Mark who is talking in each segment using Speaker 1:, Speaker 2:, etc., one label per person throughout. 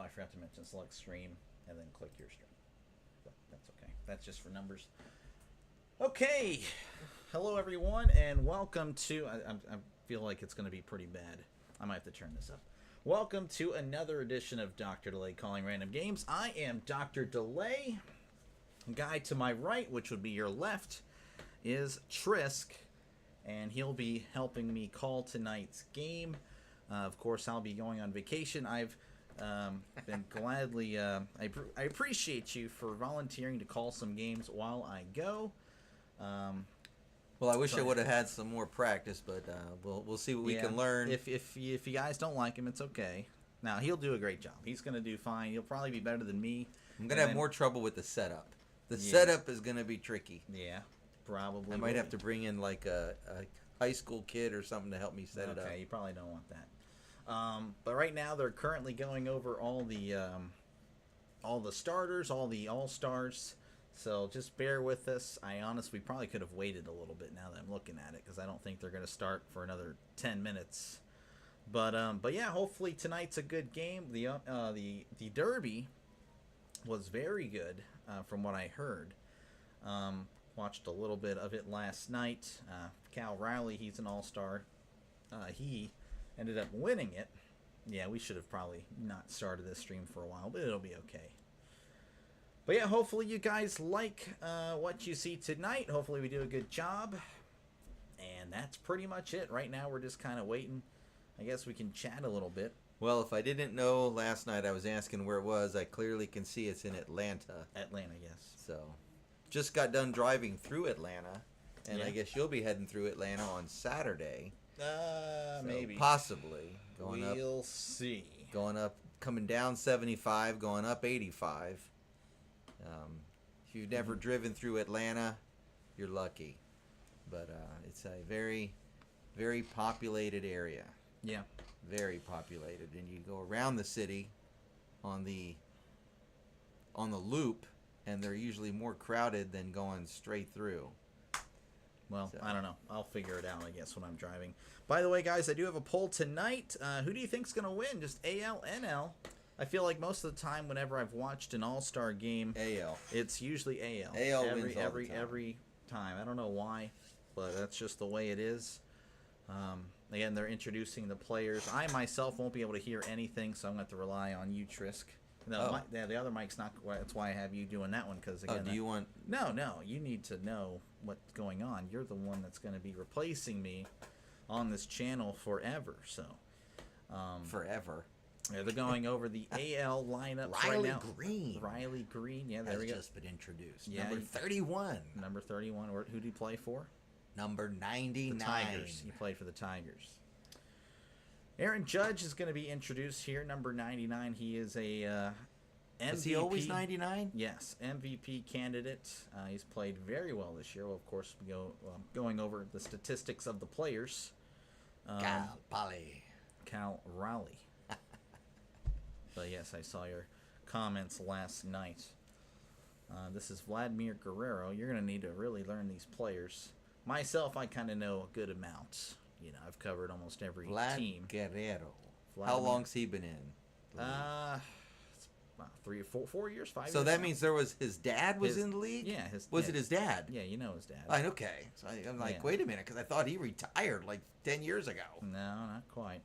Speaker 1: I forgot to mention select stream and then click your stream. But that's okay. That's just for numbers. Okay. Hello, everyone, and welcome to. I feel like it's going to be pretty bad. I might have to turn this up. Welcome to another edition of Dr. Delay Calling Random Games. I am Dr. Delay. Guy to my right, which would be your left, is Trisk, and he'll be helping me call tonight's game. Of course, I'll be going on vacation. I've been gladly. I appreciate you for volunteering to call some games while I go.
Speaker 2: Well, I wish I would have had some more practice, but we'll see what we can learn.
Speaker 1: If you guys don't like him, it's okay. Now, he'll do a great job. He's going to do fine. He'll probably be better than me.
Speaker 2: I'm going to have more trouble with the setup. The setup is going to be tricky.
Speaker 1: Yeah, probably.
Speaker 2: I might have to bring in like a high school kid or something to help me set it up.
Speaker 1: Okay, you probably don't want that. But right now, they're currently going over all the starters, all the all-stars. So just bear with us. We probably could have waited a little bit now that I'm looking at it, because I don't think they're going to start for another 10 minutes. But yeah, hopefully tonight's a good game. The Derby was very good from what I heard. Watched a little bit of it last night. Cal Riley, he's an all-star. He ended up winning it. Yeah, we should have probably not started this stream for a while, but it'll be okay. But yeah, hopefully you guys like what you see tonight. Hopefully we do a good job. And that's pretty much it. Right now we're just kind of waiting. I guess we can chat a little bit.
Speaker 2: Well, if I didn't know last night, I was asking where it was. I clearly can see it's in Atlanta.
Speaker 1: Atlanta, yes.
Speaker 2: So, just got done driving through Atlanta. And
Speaker 1: Yeah.
Speaker 2: I guess you'll be heading through Atlanta on Saturday. So
Speaker 1: Maybe.
Speaker 2: Possibly.
Speaker 1: We'll see.
Speaker 2: Going up, coming down 75, going up 85. If you've never driven through Atlanta, you're lucky. But it's a very, very populated area.
Speaker 1: Yeah.
Speaker 2: Very populated. And you go around the city on the loop, and they're usually more crowded than going straight through.
Speaker 1: Well, so. I don't know. I'll figure it out, I guess, when I'm driving. By the way, guys, I do have a poll tonight. Who do you think's going to win? Just AL, NL? I feel like most of the time, whenever I've watched an all-star game,
Speaker 2: AL.
Speaker 1: It's usually AL.
Speaker 2: AL wins all the time.
Speaker 1: Every time. I don't know why, but that's just the way it is. Again, they're introducing the players. I myself won't be able to hear anything, so I'm going to have to rely on you, Trisk. No, the other mic's not. That's why I have you doing that one. Because again,
Speaker 2: do you want?
Speaker 1: No. You need to know what's going on. You're the one that's going to be replacing me on this channel forever. So,
Speaker 2: forever.
Speaker 1: Yeah, they're going over the AL lineup right now. Riley Green. Yeah, there we go.
Speaker 2: Has just been introduced.
Speaker 1: Yeah,
Speaker 2: number 31.
Speaker 1: Number 31. Who do you play for?
Speaker 2: Number 99.
Speaker 1: The Tigers. You played for the Tigers. Aaron Judge is going to be introduced here, number 99. He is a MVP.
Speaker 2: Is he always 99?
Speaker 1: Yes, MVP candidate. He's played very well this year. Well, of course, we go going over the statistics of the players. Cal Raleigh. But yes, I saw your comments last night. This is Vladimir Guerrero. You're going to need to really learn these players. Myself, I kind of know a good amount. You know, I've covered almost every team.
Speaker 2: Guerrero. How long's he been in?
Speaker 1: It's about 3 or 4 years, 5 years.
Speaker 2: So that means his dad was in the league?
Speaker 1: Yeah.
Speaker 2: Was it his dad?
Speaker 1: Yeah, you know his dad.
Speaker 2: Okay. So I'm like, wait a minute, because I thought he retired like 10 years ago.
Speaker 1: No, not quite.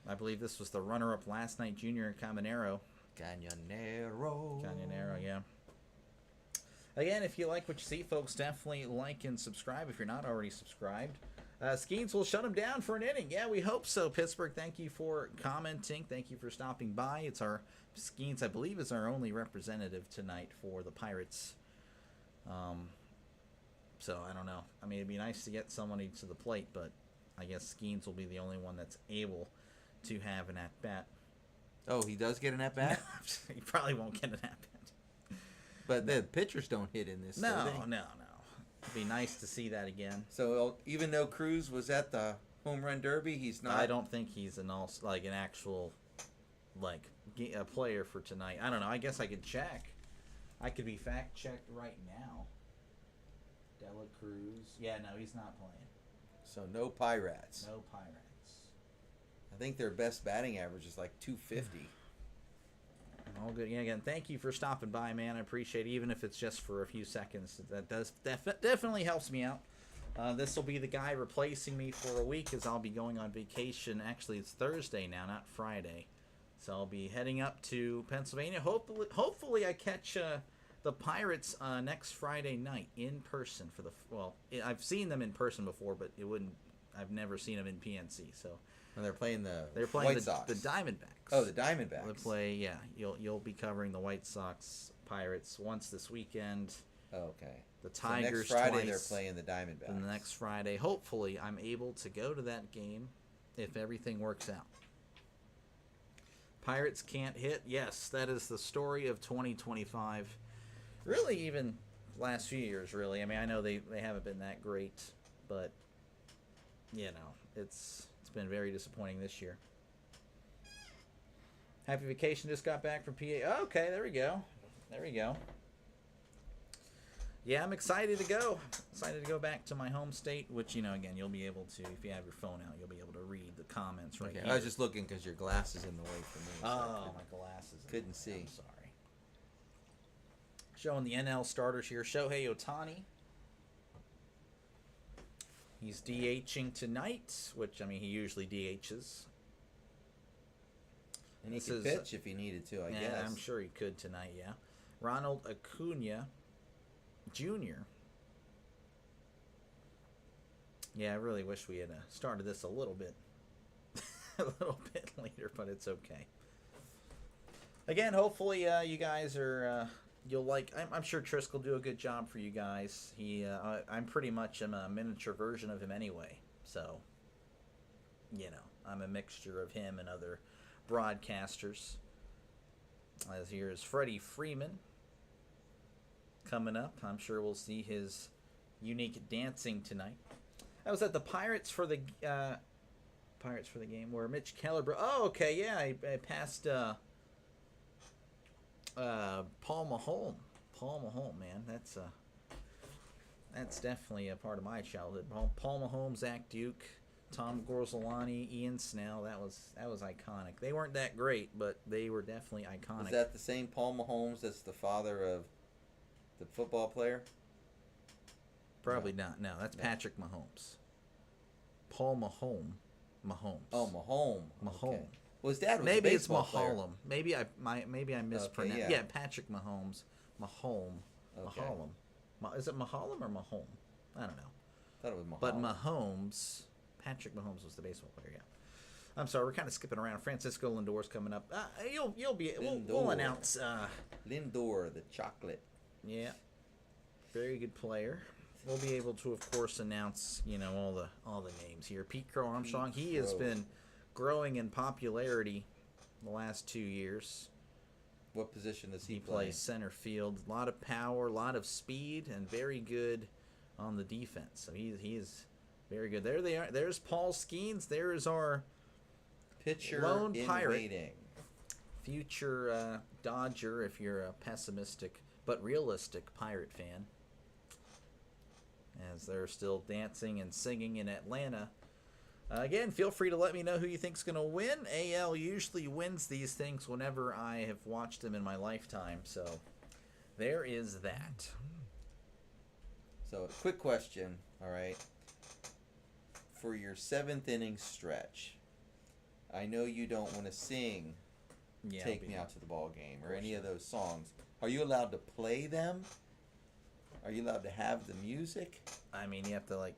Speaker 1: I believe this was the runner-up last night, Junior Caminero.
Speaker 2: Caminero,
Speaker 1: yeah. Again, if you like what you see, folks, definitely like and subscribe if you're not already subscribed. Skeens will shut him down for an inning. Yeah, we hope so. Pittsburgh, thank you for commenting. Thank you for stopping by. It's our Skeens, I believe, is our only representative tonight for the Pirates. So I don't know. I mean, it'd be nice to get somebody to the plate, but I guess Skeens will be the only one that's able to have an at-bat.
Speaker 2: Oh, he does get an at-bat?
Speaker 1: He probably won't get an at-bat.
Speaker 2: But the pitchers don't hit in this.
Speaker 1: No. It'd be nice to see that again.
Speaker 2: So even though Cruz was at the home run derby, he's not.
Speaker 1: I don't think he's an actual a player for tonight. I don't know. I guess I could check. I could be fact checked right now. Dela Cruz. Yeah, no, he's not playing.
Speaker 2: So no Pirates.
Speaker 1: No Pirates.
Speaker 2: I think their best batting average is like 250.
Speaker 1: All good. Yeah, again, thank you for stopping by, man. I appreciate it, even if it's just for a few seconds. That does definitely helps me out. This will be the guy replacing me for a week, as I'll be going on vacation. Actually, it's Thursday now, not Friday. So I'll be heading up to Pennsylvania. Hopefully I catch the Pirates next Friday night in person for the. Well, I've seen them in person before, but I've never seen them in PNC. So.
Speaker 2: And they're playing the
Speaker 1: White
Speaker 2: Sox.
Speaker 1: The Diamondbacks.
Speaker 2: Oh, the Diamondbacks.
Speaker 1: They play, yeah. You'll be covering the White Sox Pirates once this weekend.
Speaker 2: Oh, okay.
Speaker 1: The Tigers
Speaker 2: so next Friday
Speaker 1: twice.
Speaker 2: They're playing the Diamondbacks.
Speaker 1: And the next Friday, hopefully, I'm able to go to that game if everything works out. Pirates can't hit. Yes, that is the story of 2025. Really, even last few years. Really, I mean, I know they haven't been that great, but it's been very disappointing this year. Happy vacation, just got back from PA. Oh, okay, there we go. Yeah, I'm excited to go. Excited to go back to my home state, which, again, you'll be able to, if you have your phone out, you'll be able to read the comments right here.
Speaker 2: I was just looking because your glass is in the way for me. So
Speaker 1: my glasses.
Speaker 2: Couldn't see.
Speaker 1: I'm sorry. Showing the NL starters here. Shohei Ohtani. He's DHing tonight, which, he usually DHs.
Speaker 2: And he could pitch if he needed to, I guess.
Speaker 1: I'm sure he could tonight, yeah. Ronald Acuna Jr. Yeah, I really wish we had started this a little bit later, but it's okay. Again, hopefully you guys are... you'll like. I'm sure Trisk will do a good job for you guys. I'm pretty much a miniature version of him anyway. So, I'm a mixture of him and other broadcasters. As here is Freddie Freeman coming up. I'm sure we'll see his unique dancing tonight. I was at the Pirates for the game where Mitch Keller. Oh, okay, yeah. I passed. Paul Mahomes, man, that's definitely a part of my childhood. Paul Mahomes, Zach Duke, Tom Gorzolani, Ian Snell. That was iconic. They weren't that great, but they were definitely iconic.
Speaker 2: Is that the same Paul Mahomes that's the father of the football player?
Speaker 1: Probably not. No, that's Patrick Mahomes. Paul Mahomes.
Speaker 2: Oh, Mahomes.
Speaker 1: Okay.
Speaker 2: Well, his dad was
Speaker 1: maybe
Speaker 2: a
Speaker 1: it's
Speaker 2: baseball player.
Speaker 1: Mahomes. Maybe I mispronounced.
Speaker 2: Okay, yeah.
Speaker 1: Patrick Mahomes. Mahomes.
Speaker 2: Okay.
Speaker 1: Mahomes. Is it Mahomes or Mahomes? I don't know.
Speaker 2: I thought it was Mahomes.
Speaker 1: But Mahomes, Patrick Mahomes was the baseball player. Yeah. I'm sorry, we're kind of skipping around. Francisco Lindor's coming up. We'll announce.
Speaker 2: Lindor, the chocolate.
Speaker 1: Yeah. Very good player. We'll be able to, of course, announce all the names here. Pete Crow Armstrong. He has been growing in popularity the last 2 years.
Speaker 2: What position does he play?
Speaker 1: Plays center field. A lot of power, a lot of speed, and very good on the defense. So he is very good. There they are. There's Paul Skeens. There's our
Speaker 2: pitcher
Speaker 1: lone
Speaker 2: in
Speaker 1: pirate.
Speaker 2: waiting.
Speaker 1: Future Dodger, if you're a pessimistic but realistic Pirate fan. As they're still dancing and singing in Atlanta. Again, feel free to let me know who you think's going to win. AL usually wins these things whenever I have watched them in my lifetime. So there is that.
Speaker 2: So, quick question, all right. For your 7th inning stretch, I know you don't want to sing Take Me Out to the Ball Game or any of those songs. Are you allowed to play them? Are you allowed to have the music?
Speaker 1: You have to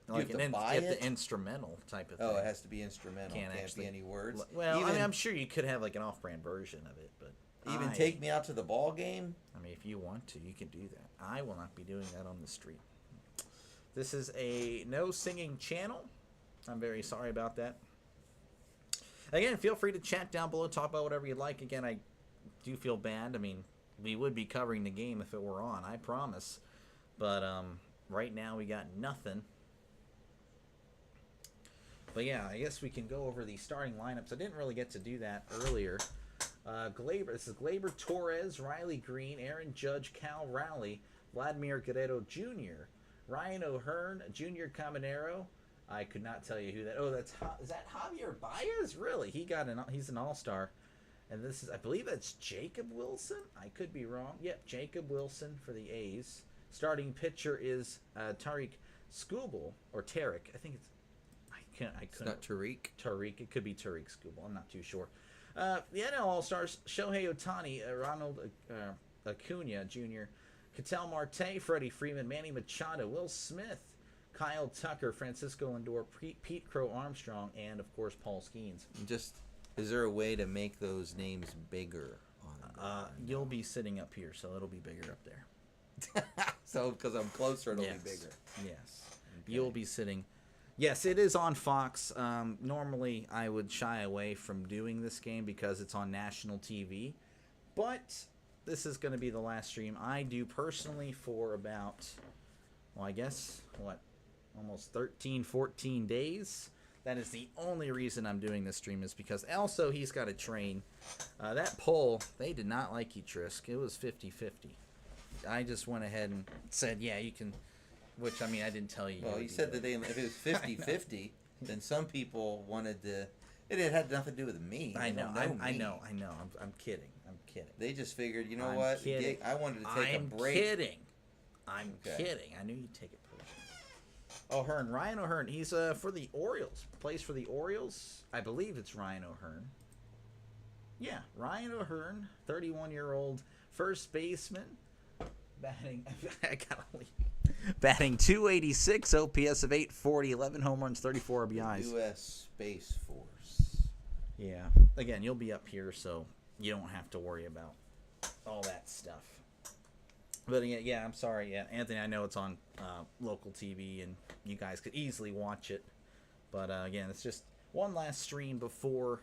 Speaker 2: You have to buy it?
Speaker 1: The instrumental type of thing.
Speaker 2: Oh, it has to be instrumental. Can't be any words.
Speaker 1: Well, I'm sure you could have an off-brand version of it, but
Speaker 2: Take Me Out to the Ball Game.
Speaker 1: If you want to, you can do that. I will not be doing that on the street. This is a no singing channel. I'm very sorry about that. Again, feel free to chat down below, talk about whatever you'd like. Again, I do feel bad. We would be covering the game if it were on, I promise. But right now we got nothing. But yeah, I guess we can go over the starting lineups. I didn't really get to do that earlier. This is Gleyber Torres, Riley Green, Aaron Judge, Cal Raleigh, Vladimir Guerrero Jr., Ryan O'Hearn, Junior Caminero. I could not tell you who that. Oh, is that Javier Baez? Really? He's an all-star. And this is, I believe that's Jacob Wilson. I could be wrong. Yep, Jacob Wilson for the A's. Starting pitcher is Tariq Skubal, or Tarek. I think it's, I couldn't.
Speaker 2: It's not Tariq.
Speaker 1: Tariq. It could be Tariq Skubal. I'm not too sure. The NL All-Stars, Shohei Ohtani, Ronald Acuna Jr., Ketel Marte, Freddie Freeman, Manny Machado, Will Smith, Kyle Tucker, Francisco Lindor, Pete Crow Armstrong, and, of course, Paul Skeens.
Speaker 2: Just, is there a way to make those names bigger?
Speaker 1: You'll be sitting up here, so it'll be bigger up there.
Speaker 2: So, because I'm closer, it'll
Speaker 1: Yes.
Speaker 2: be bigger.
Speaker 1: Yes.
Speaker 2: Okay.
Speaker 1: You'll be sitting. Yes, it is on Fox. Normally, I would shy away from doing this game because it's on national TV. But this is going to be the last stream I do personally for about, well, I guess, almost 13, 14 days. That is the only reason I'm doing this stream, is because also he's got to train. That poll, they did not like you, Trisk. It was 50-50. I just went ahead and said, yeah, you can, which, I mean, I didn't tell you.
Speaker 2: Well, you said that if it was 50-50, then some people wanted to. It had nothing to do with me.
Speaker 1: I know. I
Speaker 2: me.
Speaker 1: know. I'm kidding.
Speaker 2: They just figured, you know
Speaker 1: I'm
Speaker 2: what?
Speaker 1: kidding.
Speaker 2: I wanted to take a break.
Speaker 1: I'm
Speaker 2: Okay.
Speaker 1: kidding. I knew you'd take it personally. O'Hearn, Ryan O'Hearn. He's for the Orioles. Plays for the Orioles. I believe it's Ryan O'Hearn. Yeah, Ryan O'Hearn, 31-year-old first baseman, batting. I gotta leave. Batting .286, OPS of 840, 11 home runs, 34 RBIs.
Speaker 2: U.S. Space Force.
Speaker 1: Yeah. Again, you'll be up here, so you don't have to worry about all that stuff. But again, yeah, I'm sorry. Yeah, Anthony, I know it's on local TV, and you guys could easily watch it. But again, it's just one last stream before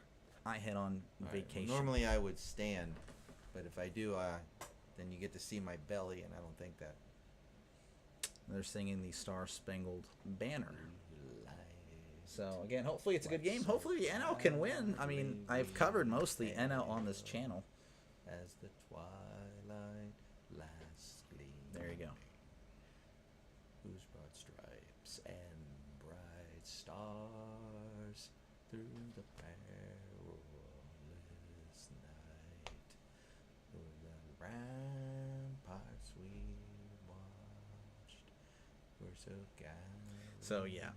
Speaker 1: I head on vacation.
Speaker 2: Well, normally I would stand, but if I do, then you get to see my belly, and I don't think that.
Speaker 1: They're singing the Star Spangled Banner. So again, hopefully it's a good game. Hopefully the NL can win. I mean, I've covered mostly NL on this channel.
Speaker 2: As the twilight lasts gleaming.
Speaker 1: There you go.
Speaker 2: Whose broad stripes and bright stars through the perilous night, through the ramparts we watched, were so gallantly
Speaker 1: So yeah,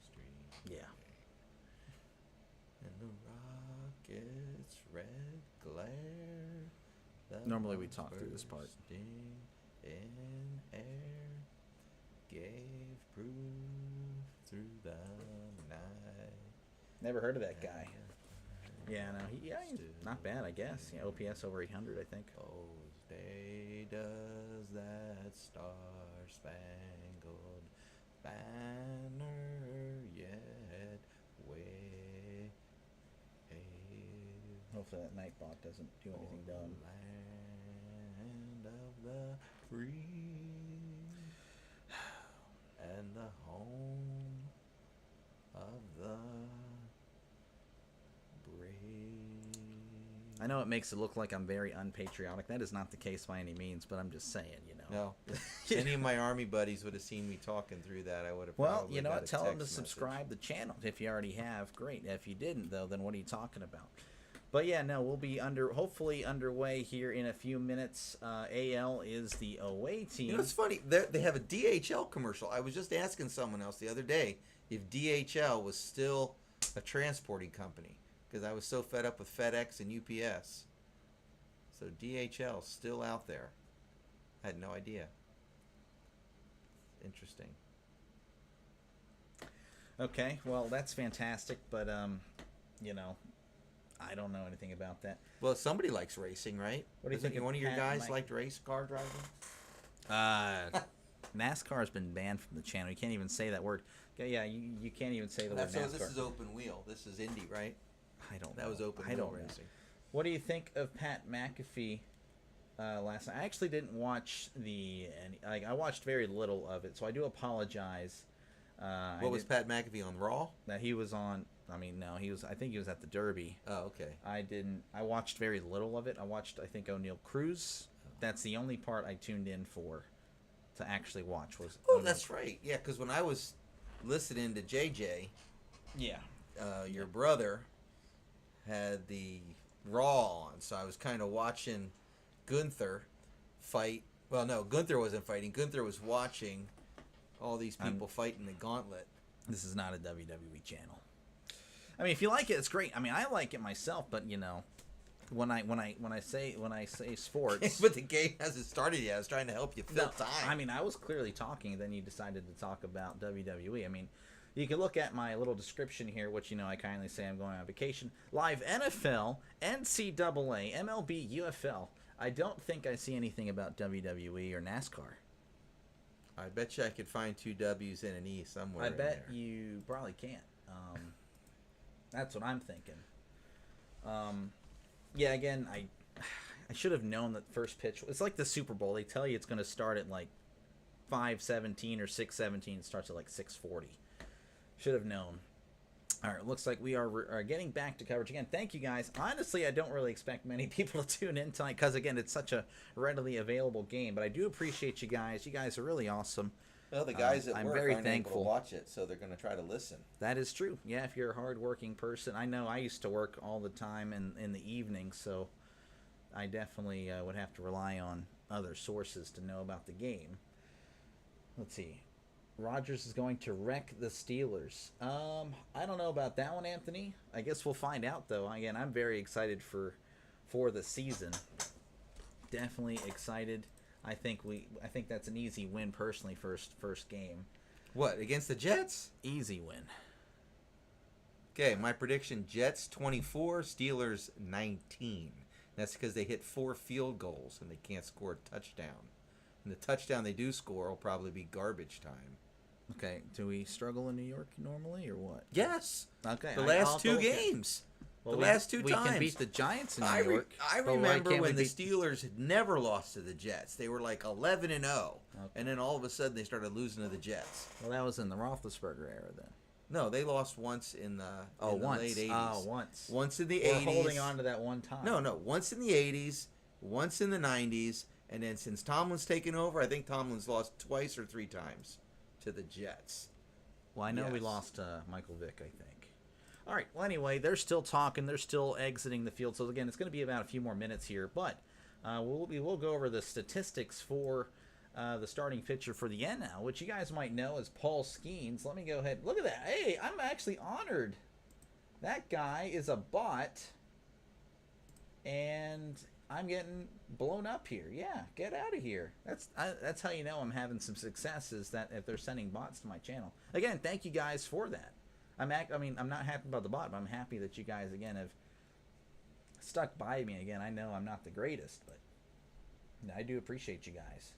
Speaker 2: streamed,
Speaker 1: yeah.
Speaker 2: and the rocket's red glare.
Speaker 1: Normally we talk through this part.
Speaker 2: Bursting in air gave proof through the night.
Speaker 1: Never heard of that guy. Yeah, no, he's not bad, I guess. Yeah, OPS over 800, I think.
Speaker 2: Whose day does that star-spangled banner yet wave?
Speaker 1: Hopefully that Nightbot doesn't do anything dumb.
Speaker 2: Land of the free and the home of the brave.
Speaker 1: I know it makes it look like I'm very unpatriotic. That is not the case by any means, but I'm just saying, you know.
Speaker 2: No, if any of my army buddies would have seen me talking through that, I would have.
Speaker 1: Well,
Speaker 2: probably
Speaker 1: you know
Speaker 2: got
Speaker 1: what?
Speaker 2: a
Speaker 1: Tell them to
Speaker 2: text
Speaker 1: subscribe
Speaker 2: message.
Speaker 1: the channel. If you already have, great. If you didn't, though, then what are you talking about? But yeah, no, we'll be hopefully underway here in a few minutes. AL is the away team.
Speaker 2: You know, it's funny. They have a DHL commercial. I was just asking someone else the other day if DHL was still a transporting company because I was so fed up with FedEx and UPS. So DHL still out there. I had no idea. Interesting.
Speaker 1: Okay, well, that's fantastic, but you know, I don't know anything about that.
Speaker 2: Well, somebody likes racing, right?
Speaker 1: What do you think of
Speaker 2: One of your
Speaker 1: Pat
Speaker 2: guys
Speaker 1: Mike?
Speaker 2: liked race car driving?
Speaker 1: NASCAR has been banned from the channel. You can't even say that word. Yeah, you can't even say the word
Speaker 2: So
Speaker 1: NASCAR.
Speaker 2: this is open wheel. This is Indy, right?
Speaker 1: I don't.
Speaker 2: That
Speaker 1: know.
Speaker 2: was open
Speaker 1: I
Speaker 2: wheel
Speaker 1: don't know.
Speaker 2: racing.
Speaker 1: What do you think of Pat McAfee last night? I actually didn't watch I watched very little of it, so I do apologize.
Speaker 2: What was Pat McAfee on Raw?
Speaker 1: That he was on? I mean, no, he was. I think he was at the Derby.
Speaker 2: Oh, okay.
Speaker 1: I didn't. I watched very little of it. I watched, I think, O'Neill Cruz. That's the only part I tuned in for to actually watch. Was
Speaker 2: Oh,
Speaker 1: O'Neill
Speaker 2: that's right. Yeah, because when I was listening to JJ,
Speaker 1: Yeah.
Speaker 2: your brother had the Raw on, so I was kind of watching Gunther fight. Well, no, Gunther wasn't fighting. Gunther was watching all these people fighting the gauntlet.
Speaker 1: This is not a WWE channel. I mean, if you like it, it's great. I mean, I like it myself, but you know, when I say sports,
Speaker 2: But the game hasn't started yet. I was trying to help you fill time.
Speaker 1: I mean, I was clearly talking, then you decided to talk about WWE. I mean, you can look at my little description here, which, you know, I kindly say I'm going on vacation. Live NFL, NCAA, MLB, UFL. I don't think I see anything about WWE or NASCAR.
Speaker 2: I bet you I could find 2 W's and an E somewhere.
Speaker 1: I
Speaker 2: in
Speaker 1: bet
Speaker 2: there.
Speaker 1: you probably can't. That's what I'm thinking. Yeah, again, I should have known that first pitch. It's like the Super Bowl. They tell you it's going to start at like 5:17 or 6:17. It starts at like 6:40. Should have known. All right, looks like we are getting back to coverage again. Thank you, guys. Honestly, I don't really expect many people to tune in tonight because, again, it's such a readily available game. But I do appreciate you guys. You guys are really awesome.
Speaker 2: Well, the guys at
Speaker 1: I'm
Speaker 2: work
Speaker 1: very
Speaker 2: aren't
Speaker 1: thankful.
Speaker 2: able to watch it, so they're going to try to listen.
Speaker 1: That is true. Yeah, if you're a hardworking person. I know I used to work all the time in the evening, so I definitely would have to rely on other sources to know about the game. Let's see. Rodgers is going to wreck the Steelers. I don't know about that one, Anthony. I guess we'll find out, though. Again, I'm very excited for the season. Definitely excited. I think that's an easy win personally. First game.
Speaker 2: What, against the Jets?
Speaker 1: Easy win.
Speaker 2: Okay, my prediction: Jets 24, Steelers 19. That's because they hit 4 field goals and they can't score a touchdown. And the touchdown they do score will probably be garbage time.
Speaker 1: Okay, do we struggle in New York normally or what?
Speaker 2: Yes.
Speaker 1: Okay.
Speaker 2: The last 2 games.
Speaker 1: Well,
Speaker 2: the last 2
Speaker 1: we
Speaker 2: times.
Speaker 1: We can beat the Giants in New York.
Speaker 2: I remember when the Steelers had never lost to the Jets. They were like 11-0. Okay. And then all of a sudden they started losing to the Jets.
Speaker 1: Well, that was in the Roethlisberger era then.
Speaker 2: No, they lost once in the late 80s.
Speaker 1: Oh, once.
Speaker 2: Once in the
Speaker 1: We're
Speaker 2: 80s.
Speaker 1: holding on to that one time.
Speaker 2: No. Once in the 80s, once in the 90s, and then since Tomlin's taken over, I think Tomlin's lost twice or 3 times to the Jets.
Speaker 1: Well, I know we lost Michael Vick, I think. All right. Well, anyway, they're still talking. They're still exiting the field. So, again, it's going to be about a few more minutes here. But we'll go over the statistics for the starting pitcher for the NL, which you guys might know as Paul Skeens. Let me go ahead. Look at that. Hey, I'm actually honored. That guy is a bot. And I'm getting blown up here. Yeah, get out of here. That's how you know I'm having some success, is that if they're sending bots to my channel. Again, thank you guys for that. I'm not happy about the bot, but I'm happy that you guys again have stuck by me. Again, I know I'm not the greatest, but I do appreciate you guys.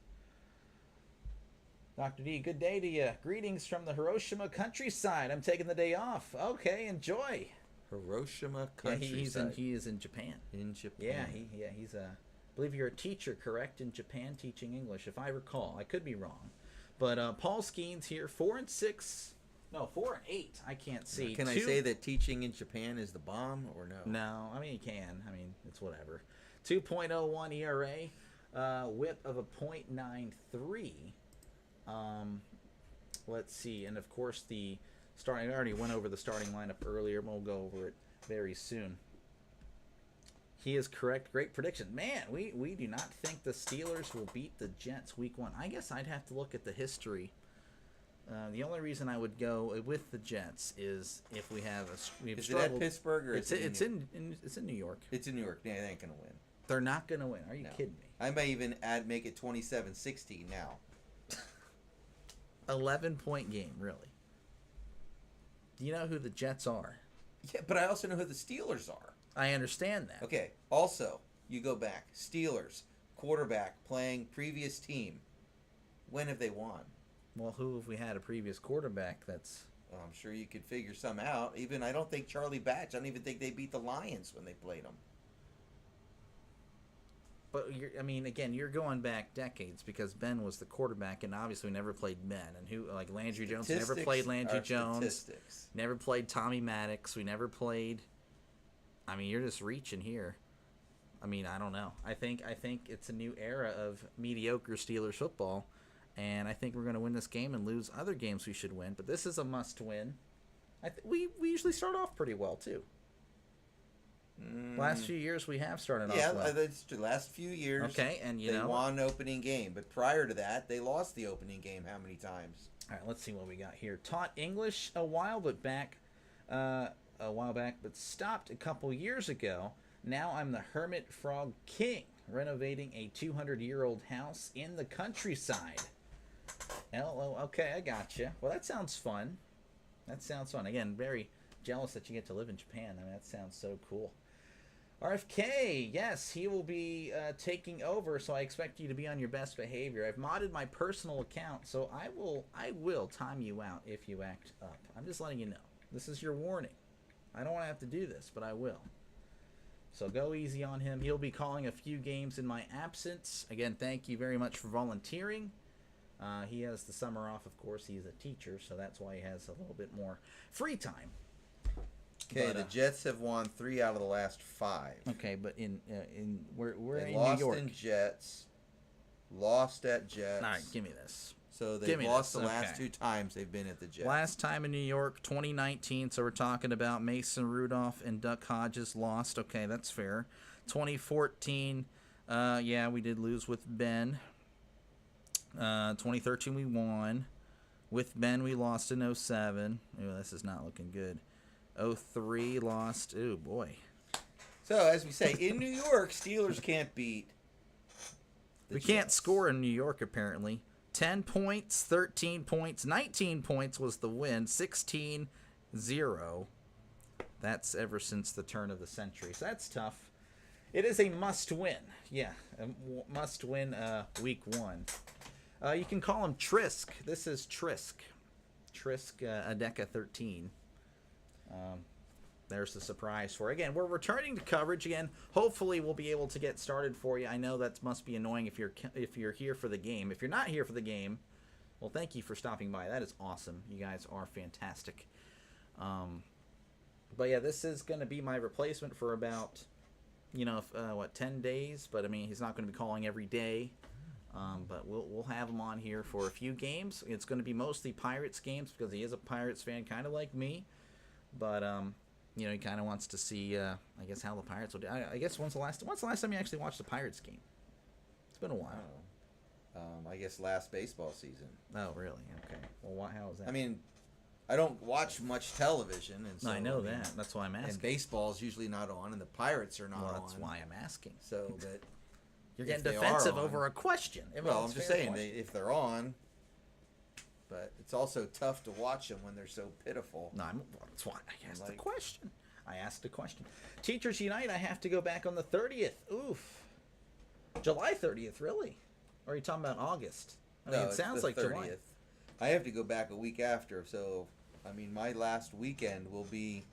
Speaker 1: Dr. D, good day to you. Greetings from the Hiroshima countryside. I'm taking the day off. Okay, enjoy.
Speaker 2: Hiroshima countryside.
Speaker 1: Yeah, he is in Japan.
Speaker 2: In Japan.
Speaker 1: Yeah, he's a. I believe you're a teacher, correct, in Japan, teaching English, if I recall. I could be wrong, but Paul Skeens here, 4-6. No, 4-8. I can't see.
Speaker 2: Can I say that teaching in Japan is the bomb or no?
Speaker 1: No, I mean you can. I mean it's whatever. 2.01 ERA, WHIP of a .93. Let's see, and of course the starting. I already went over the starting lineup earlier. We'll go over it very soon. He is correct. Great prediction. Man, we do not think the Steelers will beat the Jets week 1. I guess I'd have to look at the history. The only reason I would go with the Jets is if we have
Speaker 2: Is it at Pittsburgh or
Speaker 1: it's in New York.
Speaker 2: It's in New York. Yeah, they ain't gonna win.
Speaker 1: They're not gonna win. Are you kidding me?
Speaker 2: I may even make it 27-16 now.
Speaker 1: 11-point game, really. Do you know who the Jets are?
Speaker 2: Yeah, but I also know who the Steelers are.
Speaker 1: I understand that.
Speaker 2: Okay. Also, you go back. Steelers quarterback playing previous team. When have they won?
Speaker 1: Well, who have we had a previous quarterback that's...
Speaker 2: Well, I'm sure you could figure some out. Even I don't think Charlie Batch. I don't even think they beat the Lions when they played them.
Speaker 1: But again, you're going back decades because Ben was the quarterback, and obviously we never played Ben. And who like Landry Jones never played Landry Jones. Never played Tommy Maddox. We never played. I mean, you're just reaching here. I mean, I don't know. I think it's a new era of mediocre Steelers football, and I think we're going to win this game and lose other games we should win. But this is a must-win. We usually start off pretty well too. Last few years we have started off
Speaker 2: Yeah,
Speaker 1: well.
Speaker 2: the last few years.
Speaker 1: Okay, and
Speaker 2: they won opening game, but prior to that, they lost the opening game how many times?
Speaker 1: All right, let's see what we got here. Taught English a while back, but stopped a couple years ago. Now I'm the Hermit Frog King, renovating a 200-year-old house in the countryside. Okay, I gotcha. Well, that sounds fun. Again, very jealous that you get to live in Japan. I mean, that sounds so cool. RFK, yes, he will be taking over, so I expect you to be on your best behavior. I've modded my personal account, so I will time you out if you act up. I'm just letting you know. This is your warning. I don't want to have to do this, but I will. So go easy on him. He'll be calling a few games in my absence. Again, thank you very much for volunteering. He has the summer off, of course. He's a teacher, so that's why he has a little bit more free time.
Speaker 2: Okay, the Jets have won 3 out of the last 5.
Speaker 1: Okay, but we're
Speaker 2: they
Speaker 1: in
Speaker 2: lost
Speaker 1: New York.
Speaker 2: in Jets, lost at Jets.
Speaker 1: All right, give me this.
Speaker 2: So they've lost the last 2 times they've been at the Jets.
Speaker 1: Last time in New York, 2019. So we're talking about Mason Rudolph and Duck Hodges lost. Okay, that's fair. 2014, yeah, we did lose with Ben. 2013 we won. With Ben we lost in 07. Ooh, this is not looking good. 03 lost. Ooh, boy.
Speaker 2: So, as we say, in New York, Steelers can't beat the Jets.
Speaker 1: Can't score in New York, apparently. 10 points, 13 points, 19 points was the win. 16-0. That's ever since the turn of the century. So that's tough. It is a must-win. Yeah, a must-win week 1. You can call him Trisk. This is Trisk. Trisk Adeka 13. There's the surprise for. Again, we're returning to coverage again. Hopefully, we'll be able to get started for you. I know that must be annoying if you're here for the game. If you're not here for the game, well, thank you for stopping by. That is awesome. You guys are fantastic. But yeah, this is going to be my replacement for about, 10 days. But I mean, he's not going to be calling every day. But we'll have him on here for a few games. It's going to be mostly Pirates games because he is a Pirates fan, kind of like me. But he kind of wants to see, I guess, how the Pirates will do. I guess when's the last time you actually watched the Pirates game? It's been a while.
Speaker 2: I guess last baseball season.
Speaker 1: Oh, really? Okay. Well, how was that?
Speaker 2: I mean, I don't watch much television, and so
Speaker 1: I know that. That's why I'm asking.
Speaker 2: And baseball's usually not on, and the Pirates are not on.
Speaker 1: That's why I'm asking.
Speaker 2: So, but
Speaker 1: you're getting defensive over a question.
Speaker 2: Well, I'm just saying if they're on. But it's also tough to watch them when they're so pitiful.
Speaker 1: No, that's why I asked the question. I asked a question. Teachers Unite, I have to go back on the 30th. Oof. July 30th, really? Or are you talking about August? I mean,
Speaker 2: no,
Speaker 1: it sounds like
Speaker 2: 30th.
Speaker 1: July.
Speaker 2: I have to go back a week after, so, I mean, my last weekend will be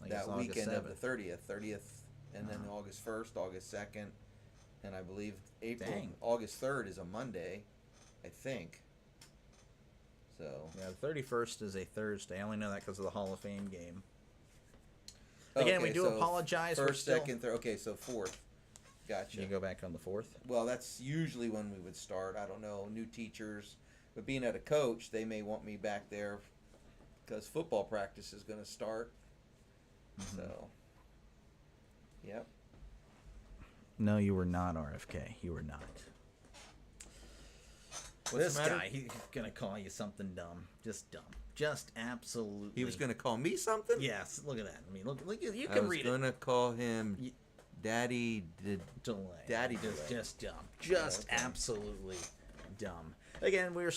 Speaker 2: that weekend of the 30th. 30th, and then August 1st, August 2nd, and I believe August 3rd is a Monday, I think. So
Speaker 1: yeah, the 31st is a Thursday. I only know that because of the Hall of Fame game. Again, we do apologize.
Speaker 2: First, second, third. Okay, so 4th. Gotcha.
Speaker 1: You go back on the 4th?
Speaker 2: Well, that's usually when we would start. I don't know, new teachers. But being at a coach, they may want me back there because football practice is going to start. Mm-hmm. So, yep.
Speaker 1: No, you were not, RFK. You were not. This guy, he's going to call you something dumb. Just dumb. Just absolutely.
Speaker 2: He was going to call me something?
Speaker 1: Yes. Look at that. I mean, look you can read it.
Speaker 2: I was going to call him Daddy
Speaker 1: Delay.
Speaker 2: Daddy Delay.
Speaker 1: Just dumb. Just absolutely dumb. Again, we're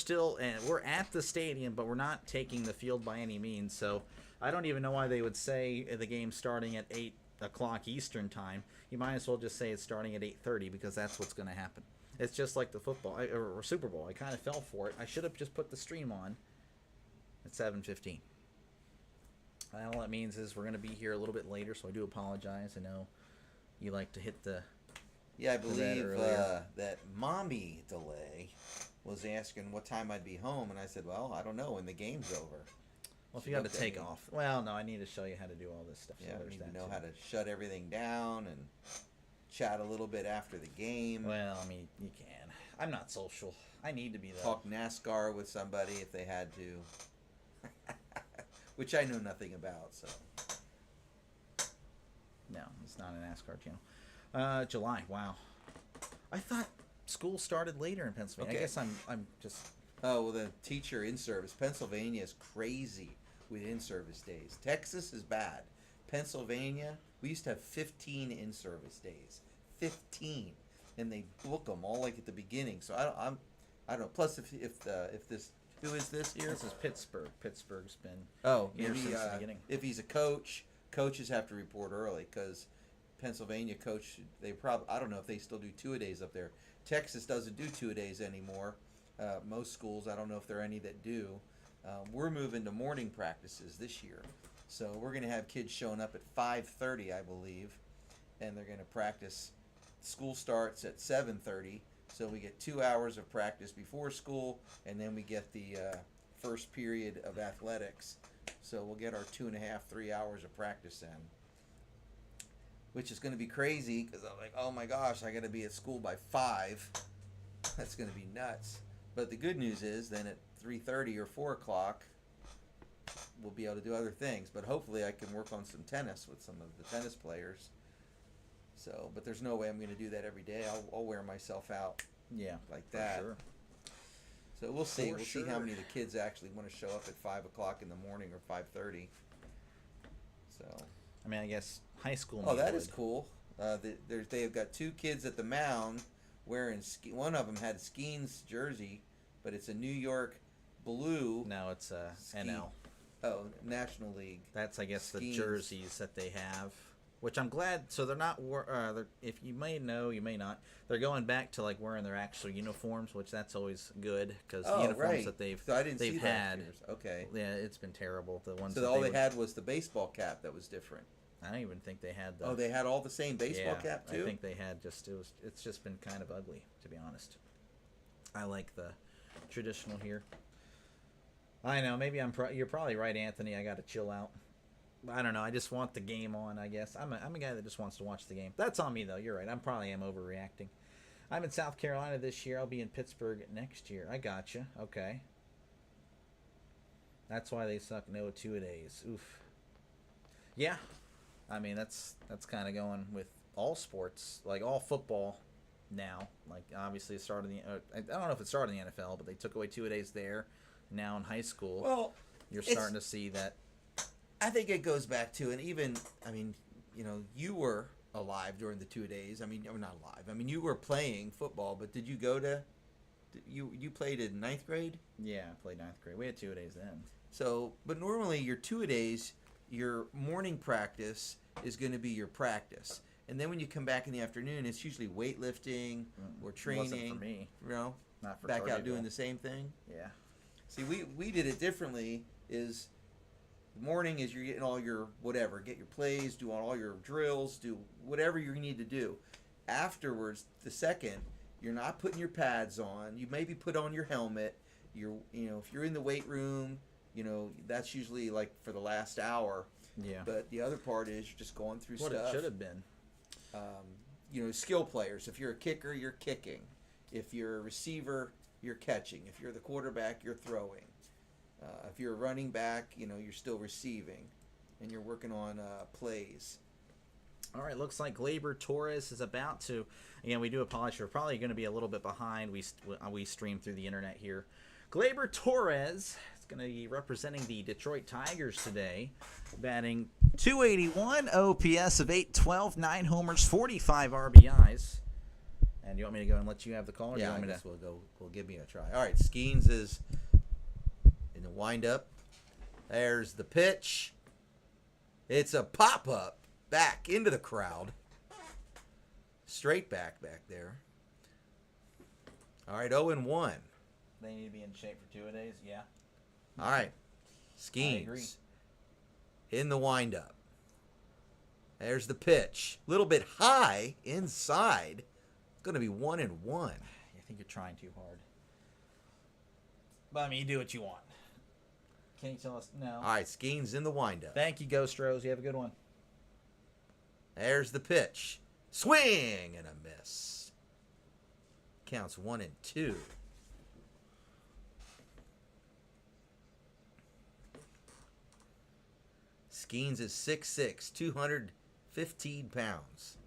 Speaker 1: at the stadium, but we're not taking the field by any means. So I don't even know why they would say the game's starting at 8 o'clock Eastern time. You might as well just say it's starting at 8:30 because that's what's going to happen. It's just like the football or Super Bowl. I kind of fell for it. I should have just put the stream on at 7:15. All that means is we're going to be here a little bit later, so I do apologize. I know you like to hit the.
Speaker 2: Yeah, I believe that Mommy Delay was asking what time I'd be home, and I said, well, I don't know when the game's over.
Speaker 1: Well, if you got to take off. Well, no, I need to show you how to do all this stuff.
Speaker 2: Yeah, I need to know how to shut everything down and chat a little bit after the game.
Speaker 1: Well, I mean, you can. I'm not social. I need to be though.
Speaker 2: Talk NASCAR with somebody if they had to. Which I know nothing about, so.
Speaker 1: No, it's not a NASCAR channel. July. Wow. I thought school started later in Pennsylvania.
Speaker 2: Okay.
Speaker 1: I guess I'm just.
Speaker 2: Oh, well, the teacher in-service. Pennsylvania is crazy with in-service days. Texas is bad. Pennsylvania, we used to have 15 in-service days. 15. And they book them all like at the beginning. So I don't know. Plus, if this, who is this here?
Speaker 1: This is Pittsburgh. Pittsburgh's been
Speaker 2: Maybe
Speaker 1: since the beginning.
Speaker 2: if he's a coach, coaches have to report early because Pennsylvania coach, they probably, I don't know if they still do two-a-days up there. Texas doesn't do two-a-days anymore. Most schools, I don't know if there are any that do. We're moving to morning practices this year. So we're going to have kids showing up at 5:30, I believe, and they're going to practice. School starts at 7:30, so we get 2 hours of practice before school, and then we get the first period of athletics. So we'll get our 2.5, 3 hours of practice in, which is going to be crazy because I'm like, oh my gosh, I got to be at school by 5. That's going to be nuts. But the good news is then at 3:30 or 4 o'clock, we'll be able to do other things. But hopefully I can work on some tennis with some of the tennis players. So, but there's no way I'm going to do that every day. I'll wear myself out
Speaker 1: Yeah,
Speaker 2: like that.
Speaker 1: Sure.
Speaker 2: So we'll see.
Speaker 1: For
Speaker 2: We'll see how
Speaker 1: sure.
Speaker 2: many of the kids actually want to show up at 5 o'clock in the morning or 5:30. So.
Speaker 1: I mean, I guess high school.
Speaker 2: Oh, that
Speaker 1: would.
Speaker 2: is cool. They've got 2 kids at the mound wearing one of them had a Skeens jersey, but it's a New York blue.
Speaker 1: No, it's NL.
Speaker 2: Oh, National League.
Speaker 1: That's, I guess, the
Speaker 2: Skeens.
Speaker 1: jerseys that they have, which I'm glad. So they're not. If you may know, you may not. They're going back to like wearing their actual uniforms, which that's always good because the uniforms that they've
Speaker 2: So I didn't see
Speaker 1: had.
Speaker 2: last year's. Okay.
Speaker 1: Yeah, it's been terrible. The ones.
Speaker 2: So
Speaker 1: that
Speaker 2: all they
Speaker 1: would-
Speaker 2: had was the baseball cap that was different.
Speaker 1: I don't even think they had the.
Speaker 2: Oh, they had all the same baseball
Speaker 1: yeah,
Speaker 2: cap too.
Speaker 1: I think they had just it's just been kind of ugly, to be honest. I like the traditional here. I know, maybe you're probably right, Anthony. I got to chill out. I don't know. I just want the game on, I guess. I'm a guy that just wants to watch the game. That's on me, though. You're right. I probably am overreacting. I'm in South Carolina this year. I'll be in Pittsburgh next year. I gotcha. Okay. That's why they suck. No two-a-days. Oof. Yeah. I mean, that's kind of going with all sports, like all football now. Like, obviously, it started I don't know if it started in the NFL, but they took away two-a-days there. Now in high school,
Speaker 2: Well,
Speaker 1: you're starting to see that.
Speaker 2: I think it goes back to, and even, I mean, you know, you were alive during the 2 days. I mean, you're not alive. I mean, you were playing football, but did you go to, you played in 9th grade?
Speaker 1: Yeah, I played 9th grade. We had two-a-days then.
Speaker 2: So, but normally your 2 days, your morning practice is going to be your practice. And then when you come back in the afternoon, it's usually weightlifting or training.
Speaker 1: Wasn't for me.
Speaker 2: You know,
Speaker 1: Not for
Speaker 2: back out
Speaker 1: cardio.
Speaker 2: doing the same thing.
Speaker 1: Yeah.
Speaker 2: See, we did it differently. Is the morning is you're getting all your whatever, get your plays, do all your drills, do whatever you need to do. Afterwards, the second, you're not putting your pads on. You maybe put on your helmet. If you're in the weight room, that's usually like for the last hour.
Speaker 1: Yeah.
Speaker 2: But the other part is you're just going through
Speaker 1: What
Speaker 2: stuff.
Speaker 1: it should have been.
Speaker 2: Skill players. If you're a kicker, you're kicking. If you're a receiver, you're catching. If you're the quarterback, you're throwing. If you're a running back, you're still receiving, and you're working on plays.
Speaker 1: All right, looks like Gleyber Torres is about to. Again, we do apologize. We're probably going to be a little bit behind. We stream through the internet here. Gleyber Torres is going to be representing the Detroit Tigers today, batting .281 OPS of 812, 9 homers, 45 RBIs. And you want me to go and let you have the call? Or
Speaker 2: Yeah,
Speaker 1: you
Speaker 2: I
Speaker 1: want me
Speaker 2: guess
Speaker 1: to?
Speaker 2: we'll give me a try. All right, Skeens is in the windup. There's the pitch. It's a pop-up back into the crowd. Straight back there. All right, 0-1.
Speaker 1: They need to be in shape for two-a-days. Yeah.
Speaker 2: All right,
Speaker 1: I agree.
Speaker 2: Skeens in the windup. There's the pitch. A little bit high inside. It's going to be 1-1.
Speaker 1: I think you're trying too hard. But I mean, you do what you want. Can you tell us? No.
Speaker 2: All right, Skeens in the windup.
Speaker 1: Thank you, Ghost Rose. You have a good one.
Speaker 2: There's the pitch. Swing and a miss. Counts 1-2. Skeens is 6'6", 15 pounds.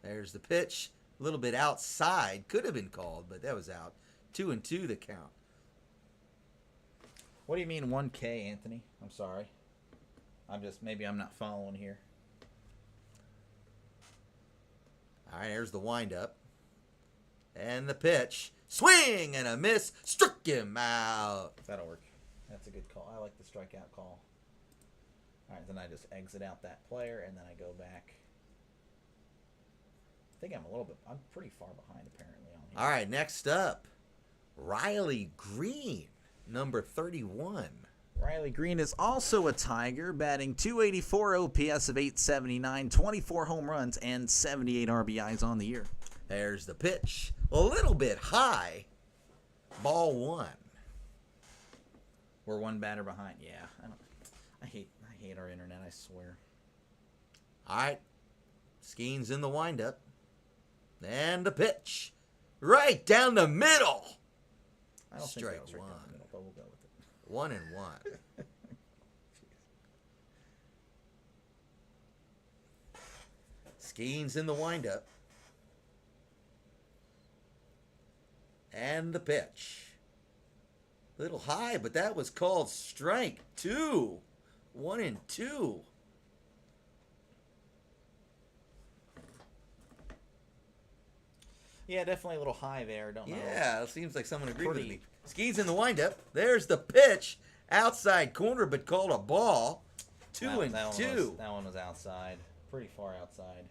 Speaker 2: There's the pitch. A little bit outside. Could have been called, but that was out. 2-2 the count.
Speaker 1: What do you mean 1K, Anthony? I'm sorry. Maybe I'm not following here.
Speaker 2: All right, there's the windup. And the pitch. Swing and a miss. Struck him out.
Speaker 1: That'll work. That's a good call. I like the strikeout call. All right, then I just exit out that player, and then I go back. I think I'm pretty far behind, apparently, on here.
Speaker 2: All right, next up, Riley Green, number 31.
Speaker 1: Riley Green is also a Tiger, batting .284, OPS of .879, 24 home runs, and 78 RBIs on the year.
Speaker 2: There's the pitch. A little bit high. Ball 1.
Speaker 1: We're one batter behind. Yeah, I hate our internet, I swear.
Speaker 2: All right, Skeens in the windup. And the pitch. Right down the middle.
Speaker 1: I don't think
Speaker 2: Strike
Speaker 1: that was right
Speaker 2: one.
Speaker 1: down the middle, but we'll go with it.
Speaker 2: 1-1. Skeens in the windup. And the pitch. Little high, but that was called strike 2. 1-2.
Speaker 1: Yeah, definitely a little high there. Don't know.
Speaker 2: Yeah, it seems like someone agreed with
Speaker 1: Pretty-
Speaker 2: me. Skeens in the windup. There's the pitch. Outside corner, but called a ball. 2-2.
Speaker 1: That one was outside. Pretty far outside.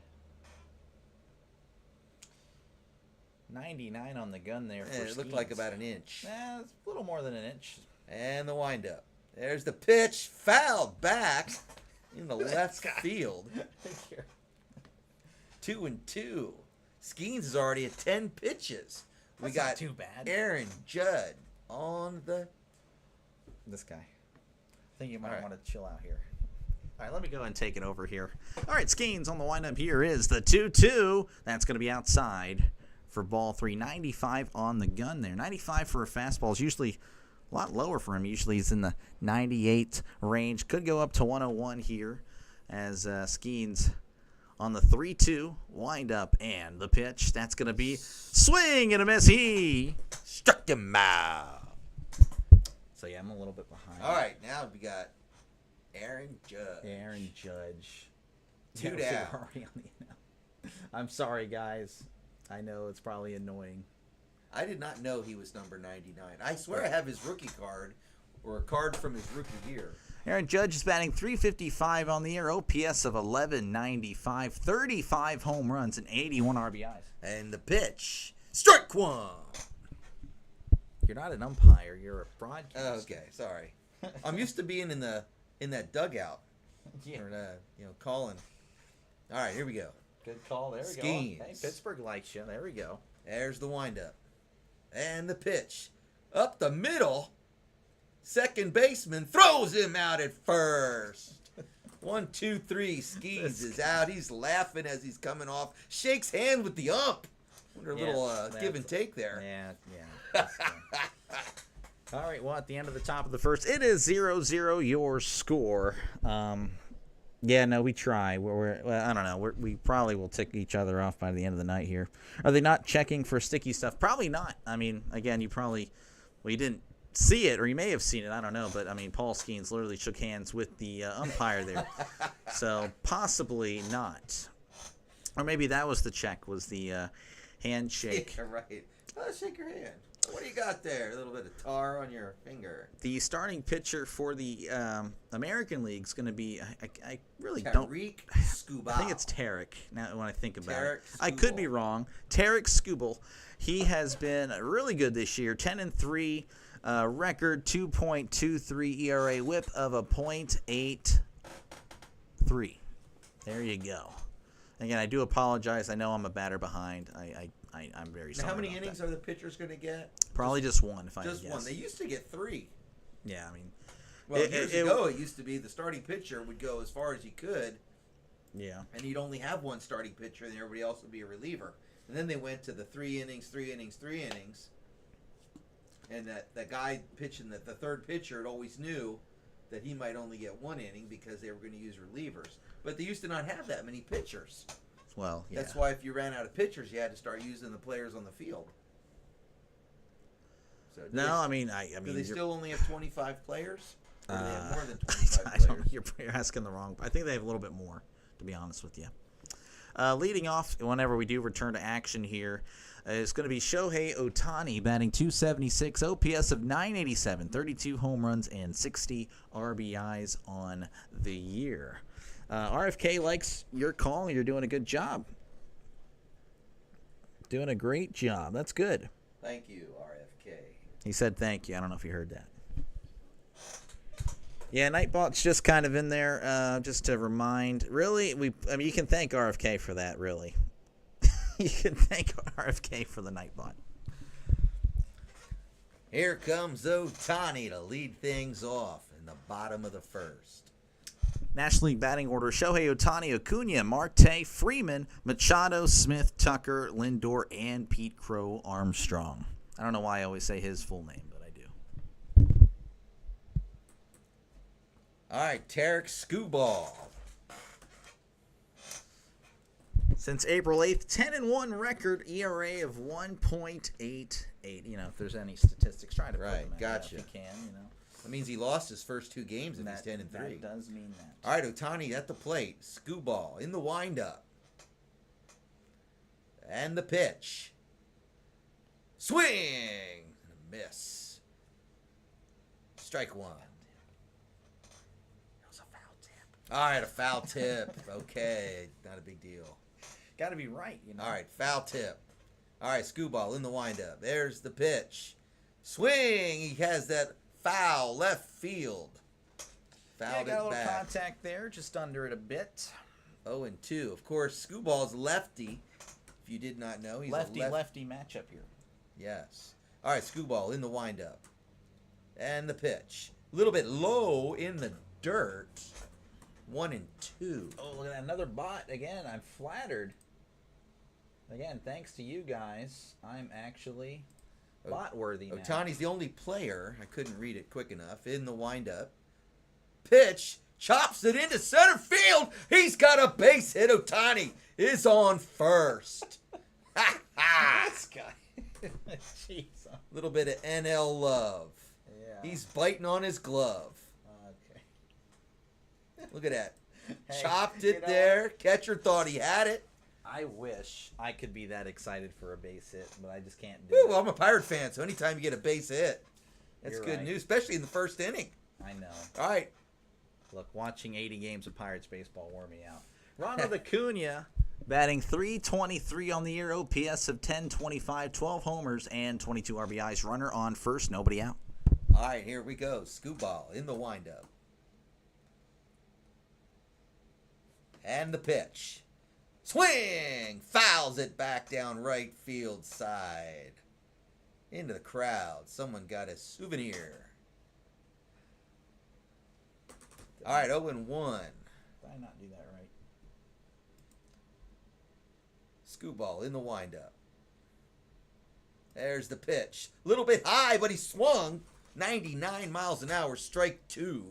Speaker 1: 99 on the gun there for
Speaker 2: It looked like
Speaker 1: Skeens.
Speaker 2: about an inch.
Speaker 1: Nah, it's a little more than an inch.
Speaker 2: And the windup. There's the pitch. Fouled back in the left field. 2-2. Skeens is already at 10 pitches. We
Speaker 1: That's
Speaker 2: got
Speaker 1: not too bad.
Speaker 2: Aaron Judd on the...
Speaker 1: This guy. I think you might
Speaker 2: All right.
Speaker 1: want to chill out here. All right, let me go and take it over here. All right, Skeens on the windup here is the 2-2. That's going to be outside for ball 3. 95 on the gun there. 95 for a fastball is usually a lot lower for him. Usually he's in the 98 range. Could go up to 101 here as Skeens on the 3-2 windup and the pitch. That's going to be swing and a miss. He
Speaker 2: Struck him out.
Speaker 1: So, yeah, I'm a little bit behind.
Speaker 2: All right, now we got Aaron Judd.
Speaker 1: Aaron Judge.
Speaker 2: Two
Speaker 1: Yeah,
Speaker 2: down.
Speaker 1: we're already on the NL. I'm sorry, guys. I know it's probably annoying.
Speaker 2: I did not know he was number 99. I swear I have his rookie card or a card from his rookie year.
Speaker 1: Aaron Judge is batting .355 on the year, OPS of 1195, 35 home runs, and 81 RBIs.
Speaker 2: And the pitch. Strike 1.
Speaker 1: You're not an umpire. You're a broadcaster.
Speaker 2: Okay, sorry. I'm used to being in that dugout.
Speaker 1: Yeah.
Speaker 2: Or calling. All right, here we go.
Speaker 1: Good call. There we
Speaker 2: Skeens.
Speaker 1: go. Hey, Pittsburgh likes you. There we go.
Speaker 2: There's the windup. And the pitch. Up the middle. Second baseman throws him out at first. 1, 2, 3. Skeens is out. He's laughing as he's coming off. Shakes hands with the ump. Wonder a little give and take there.
Speaker 1: Yeah. All right, well, at the end of the top of the first, it is 0-0 your score. Yeah, no, we try. Well, I don't know. We probably will tick each other off by the end of the night here. Are they not checking for sticky stuff? Probably not. I mean, again, you didn't see it, or you may have seen it. I don't know. But, I mean, Paul Skeens literally shook hands with the umpire there. So, possibly not. Or maybe that was the check, was the handshake.
Speaker 2: Yeah, right. Oh, shake your hand. What do you got there? A little bit of tar on your finger.
Speaker 1: The starting pitcher for the American League is going to be, I really
Speaker 2: Tariq
Speaker 1: don't.
Speaker 2: Skubal.
Speaker 1: I think it's Tarek, now when I think about
Speaker 2: Tarek
Speaker 1: it. I could
Speaker 2: Skubal.
Speaker 1: be wrong. Tarek Skubal. He has been really good this year. 10-3 record, 2.23 ERA, whip of a .83. There you go. Again, I do apologize. I know I'm a batter behind. I'm very sorry.
Speaker 2: Now, how many
Speaker 1: about
Speaker 2: innings
Speaker 1: that.
Speaker 2: are the pitchers going to get?
Speaker 1: Probably just one, if I
Speaker 2: Just
Speaker 1: guess.
Speaker 2: one. They used to get 3.
Speaker 1: Yeah, I mean,
Speaker 2: Well, years
Speaker 1: it-
Speaker 2: ago, it used to be the starting pitcher would go as far as he could,
Speaker 1: yeah.
Speaker 2: and he'd only have one starting pitcher, and everybody else would be a reliever. And then they went to the 3 innings, 3 innings, 3 innings. And that guy pitching the third pitcher always knew that he might only get 1 inning because they were going to use relievers. But they used to not have that many pitchers.
Speaker 1: Well, yeah.
Speaker 2: That's why if you ran out of pitchers, you had to start using the players on the field. So
Speaker 1: I mean,
Speaker 2: do they still only have 25 players? Or do they have more than 25
Speaker 1: I
Speaker 2: players?
Speaker 1: don't, you're asking the wrong. I think they have a little bit more, to be honest with you. Leading off, whenever we do return to action here, is going to be Shohei Ohtani batting .276, OPS of .987, 32 home runs, and 60 RBIs on the year. RFK likes your call. You're doing a good job. Doing a great job. That's good.
Speaker 2: Thank you, RFK.
Speaker 1: He said thank you. I don't know if you heard that. Yeah, Nightbot's just kind of in there just to remind. Really, you can thank RFK for that, really. You can thank RFK for the Nightbot.
Speaker 2: Here comes Ohtani to lead things off in the bottom of the first.
Speaker 1: National League batting order: Shohei Ohtani, Acuna, Marte, Freeman, Machado, Smith, Tucker, Lindor, and Pete Crow Armstrong. I don't know why I always say his full name, but I do.
Speaker 2: All right, Tarek Skubal.
Speaker 1: Since April 8th, 10-1 record, ERA of 1.88. You know, if there's any statistics, try to put them
Speaker 2: gotcha.
Speaker 1: if you can, you know.
Speaker 2: That means he lost his first 2 games if he's 10-3.
Speaker 1: That does mean that.
Speaker 2: All right, Ohtani at the plate. Skubal in the windup. And the pitch. Swing! And a miss. Strike 1.
Speaker 1: That was a foul tip.
Speaker 2: All right, a foul tip. Okay, not a big deal.
Speaker 1: Got to be right, you know.
Speaker 2: All right, foul tip. All right, Skubal in the windup. There's the pitch. Swing! He has that foul left field. Fouled
Speaker 1: got a
Speaker 2: it
Speaker 1: little
Speaker 2: back.
Speaker 1: contact there, just under it a bit.
Speaker 2: 0-2. Of course, Skubal's lefty. If you did not know, he's
Speaker 1: lefty matchup here.
Speaker 2: Yes. All right, Skubal in the windup. And the pitch. A little bit low in the dirt. 1-2.
Speaker 1: Oh, look at that. Another bot. Again, I'm flattered. Again, thanks to you guys, I'm actually bot-worthy now.
Speaker 2: Ohtani's the only player, I couldn't read it quick enough, in the windup. Pitch. Chops it into center field. He's got a base hit. Ohtani is on first. Ha ha.
Speaker 1: This guy. Jeez.
Speaker 2: Little bit of NL love.
Speaker 1: Yeah.
Speaker 2: He's biting on his glove.
Speaker 1: Okay.
Speaker 2: Look at that.
Speaker 1: Hey,
Speaker 2: Chopped it there. Catcher thought he had it.
Speaker 1: I wish I could be that excited for a base hit, but I just can't do
Speaker 2: Ooh,
Speaker 1: it.
Speaker 2: well, I'm a Pirate fan, so anytime you get a base hit, that's
Speaker 1: You're
Speaker 2: good
Speaker 1: right.
Speaker 2: news, especially in the first inning.
Speaker 1: I know.
Speaker 2: All right.
Speaker 1: Look, watching 80 games of Pirates baseball wore me out. Ronald Acuna batting .323 on the year, OPS of 1025, 12 homers, and 22 RBIs. Runner on first, nobody out.
Speaker 2: All right, here we go. Skubal in the windup. And the pitch. Swing! Fouls it back down right field side. Into the crowd. Someone got a souvenir. All right, 0-1.
Speaker 1: Did I not do that right?
Speaker 2: Skubal in the windup. There's the pitch. A little bit high, but he swung. 99 miles an hour, strike 2.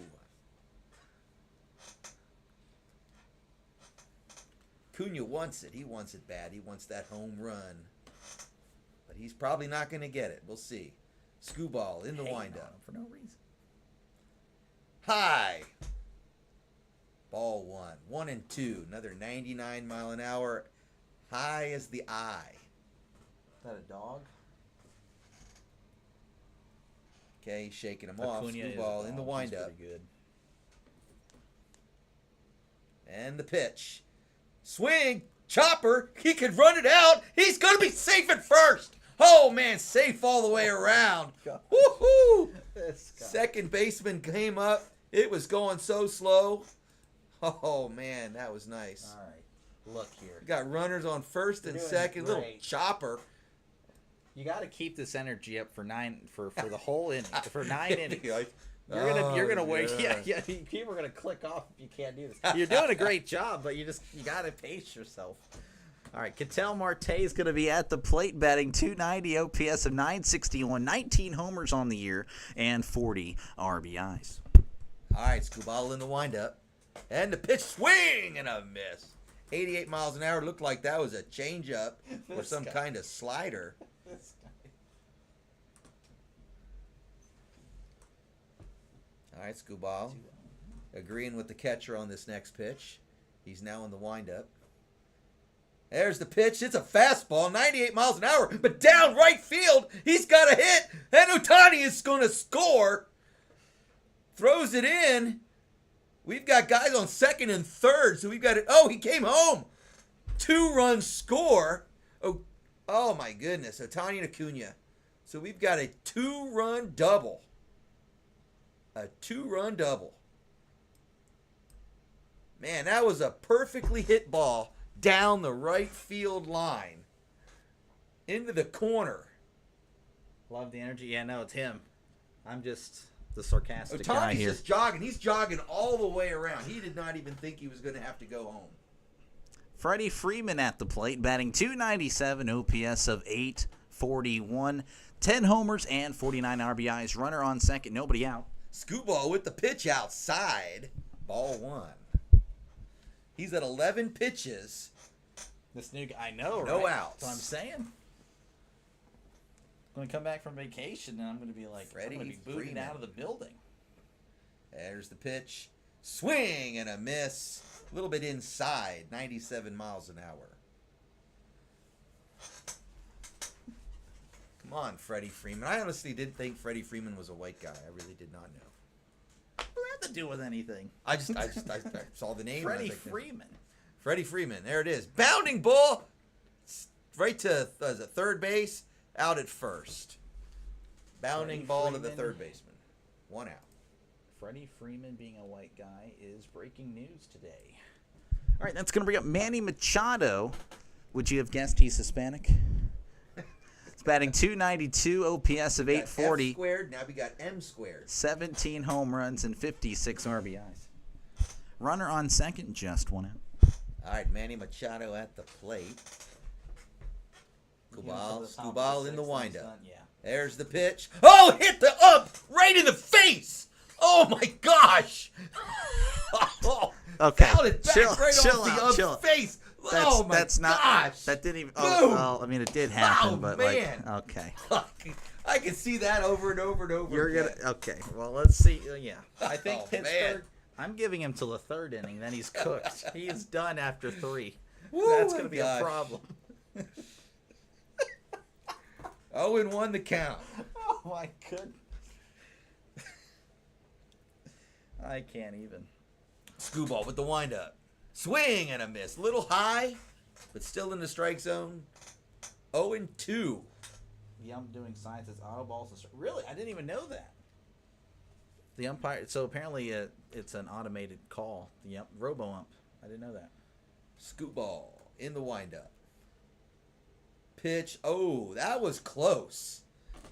Speaker 2: Cunha wants it. He wants it bad. He wants that home run. But he's probably not going to get it. We'll see. Skubal in the windup.
Speaker 1: For no reason.
Speaker 2: High. Ball 1. 1-2. Another 99 mile an hour. High as the eye.
Speaker 1: Is that a dog?
Speaker 2: Okay, he's shaking him off.
Speaker 1: Acuna is a
Speaker 2: Skubal in the
Speaker 1: dog.
Speaker 2: windup.
Speaker 1: He's pretty good.
Speaker 2: And the pitch. Swing. Chopper. He could run it out. He's going to be safe at first. Oh, man. Safe all the way around. Woohoo. Second baseman came up. It was going so slow. Oh, man. That was nice.
Speaker 1: All right. Look here.
Speaker 2: We got runners on first and second.
Speaker 1: Great.
Speaker 2: Little chopper.
Speaker 1: You got to keep this energy up for the whole inning. For 9 innings. You're gonna wait. Yeah. People are gonna click off if you can't do this. You're doing a great job, but you gotta pace yourself. All right, Ketel Marte is gonna be at the plate, batting .290, OPS of 961, 19 homers on the year, and 40 RBIs.
Speaker 2: All right, Skubal in the windup. And the pitch, swing and a miss. 88 miles an hour. Looked like that was a changeup or some kind of slider. All right, Scuball. Agreeing with the catcher on this next pitch. He's now in the windup. There's the pitch. It's a fastball, 98 miles an hour, but down right field. He's got a hit, and Ohtani is going to score. Throws it in. We've got guys on second and third, so we've got it. Oh, he came home. 2-run score. Oh my goodness. Ohtani and Acuna. So we've got a 2-run double. A 2-run double. Man, that was a perfectly hit ball down the right field line. Into the corner.
Speaker 1: Love the energy. Yeah, no, it's him. I'm just the sarcastic guy
Speaker 2: Ohtani's
Speaker 1: here.
Speaker 2: just jogging. He's jogging all the way around. He did not even think he was going to have to go home.
Speaker 1: Freddie Freeman at the plate, batting .297, OPS of .841, 10 homers and 49 RBIs. Runner on second, nobody out.
Speaker 2: Scuball with the pitch outside. Ball 1. He's at 11 pitches.
Speaker 1: This new guy, I know, right?
Speaker 2: No outs.
Speaker 1: That's what I'm saying. I'm going to come back from vacation, and I'm going to be like,
Speaker 2: Freddie
Speaker 1: I'm going to be booted
Speaker 2: Freeman.
Speaker 1: out of the building.
Speaker 2: There's the pitch. Swing and a miss. A little bit inside. 97 miles an hour. Come on, Freddie Freeman. I honestly didn't think Freddie Freeman was a white guy. I really did not know.
Speaker 1: What does that have to do with anything?
Speaker 2: I saw the name.
Speaker 1: Freddie
Speaker 2: and I was like,
Speaker 1: Freeman.
Speaker 2: Freddie Freeman. There it is. Bounding ball. Right to third base. Out at first. Bounding
Speaker 1: Freddie
Speaker 2: ball to
Speaker 1: Freeman.
Speaker 2: the third baseman. 1 out.
Speaker 1: Freddie Freeman being a white guy is breaking news today. All right, that's going to bring up Manny Machado. Would you have guessed he's Hispanic? It's batting .292, OPS of
Speaker 2: We got
Speaker 1: .840.
Speaker 2: F squared. Now we got M squared.
Speaker 1: 17 home runs and 56 RBIs. Runner on second, just 1 out.
Speaker 2: All right, Manny Machado at the plate. Scuball in the windup.
Speaker 1: Yeah.
Speaker 2: There's the pitch. Oh, hit the up right in the face. Oh my gosh. Oh,
Speaker 1: Okay.
Speaker 2: fouled it back
Speaker 1: Chill
Speaker 2: right
Speaker 1: out,
Speaker 2: off the
Speaker 1: chill.
Speaker 2: face.
Speaker 1: That's
Speaker 2: Gosh.
Speaker 1: not. That didn't even.
Speaker 2: Boom.
Speaker 1: Oh, well, I mean, it did happen,
Speaker 2: Wow,
Speaker 1: but
Speaker 2: man.
Speaker 1: like, okay.
Speaker 2: I can see that over and over and over.
Speaker 1: You're
Speaker 2: again.
Speaker 1: gonna. Okay. Well, let's see. Yeah. I think
Speaker 2: Oh,
Speaker 1: Pittsburgh.
Speaker 2: man.
Speaker 1: I'm giving him till the third inning. Then he's cooked. He is done after 3.
Speaker 2: Woo,
Speaker 1: That's
Speaker 2: my
Speaker 1: gonna be
Speaker 2: gosh.
Speaker 1: a problem.
Speaker 2: 0-1 the count.
Speaker 1: Oh my goodness. I can't even.
Speaker 2: Scuball with the windup. Swing and a miss. Little high, but still in the strike zone. 0-2.
Speaker 1: The ump doing signs as auto balls. Really, I didn't even know that. The umpire. So apparently, it's an automated call. The robo ump. I didn't know that.
Speaker 2: Scuball in the windup. Pitch. Oh, that was close.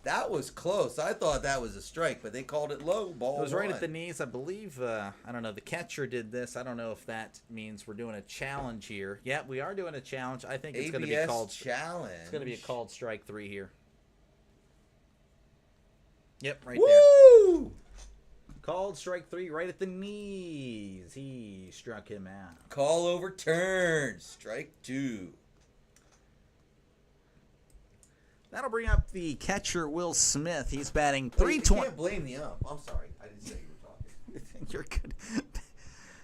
Speaker 2: That was close. I thought that was a strike, but they called it low. Ball
Speaker 1: It was right
Speaker 2: 1.
Speaker 1: at the knees, I believe. I don't know. The catcher did this. I don't know if that means we're doing a challenge here. Yeah, we are doing a challenge. I think it's going to be called
Speaker 2: challenge.
Speaker 1: It's going to be a called strike 3 here. Yep, right
Speaker 2: Woo!
Speaker 1: there. Called strike 3 right at the knees. He struck him out.
Speaker 2: Call overturned. Strike 2.
Speaker 1: That'll bring up the catcher, Will Smith. He's batting
Speaker 2: You
Speaker 1: .320.
Speaker 2: can't blame the ump. I'm sorry. I didn't say you were talking.
Speaker 1: You're good.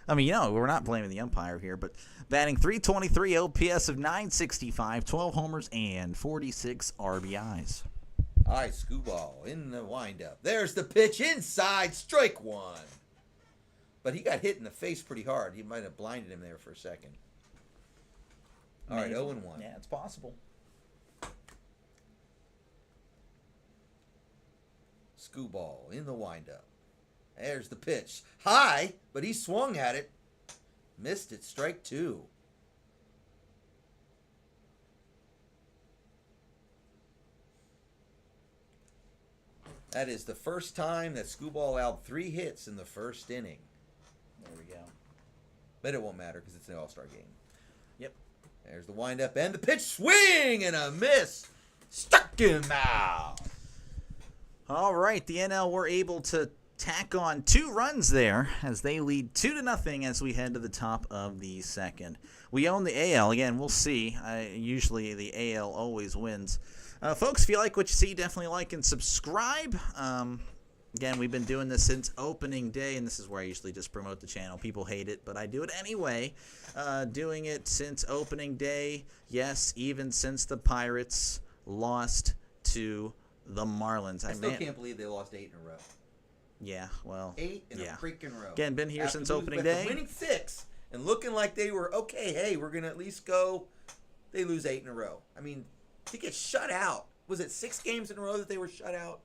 Speaker 1: I mean, we're not blaming the umpire here, but batting .323, OPS of .965, 12 homers, and 46 RBIs.
Speaker 2: All right, Scuball in the windup. There's the pitch inside. Strike 1. But he got hit in the face pretty hard. He might have blinded him there for a second. All right,
Speaker 1: Maybe.
Speaker 2: 0-1.
Speaker 1: Yeah, it's possible.
Speaker 2: Scuball in the windup. There's the pitch. High, but he swung at it. Missed it. Strike 2. That is the first time that Scuball allowed 3 hits in the first inning.
Speaker 1: There we go.
Speaker 2: But it won't matter because it's an all-star game.
Speaker 1: Yep.
Speaker 2: There's the windup and the pitch. Swing and a miss. Struck him out.
Speaker 1: All right, the NL were able to tack on 2 runs there as they lead 2-0 as we head to the top of the second. We own the AL. Again, we'll see. Usually the AL always wins. Folks, if you like what you see, definitely like and subscribe. Again, we've been doing this since opening day, and this is where I usually just promote the channel. People hate it, but I do it anyway. Doing it since opening day. Yes, even since the Pirates lost to the Marlins.
Speaker 2: I still can't believe they lost 8 in a row.
Speaker 1: Yeah, well.
Speaker 2: 8 in a freaking row.
Speaker 1: Again, been here
Speaker 2: After
Speaker 1: since opening day.
Speaker 2: Winning 6 and looking like they were, okay, hey, we're going to at least go. They lose 8 in a row. I mean, to get shut out. Was it 6 games in a row that they were shut out?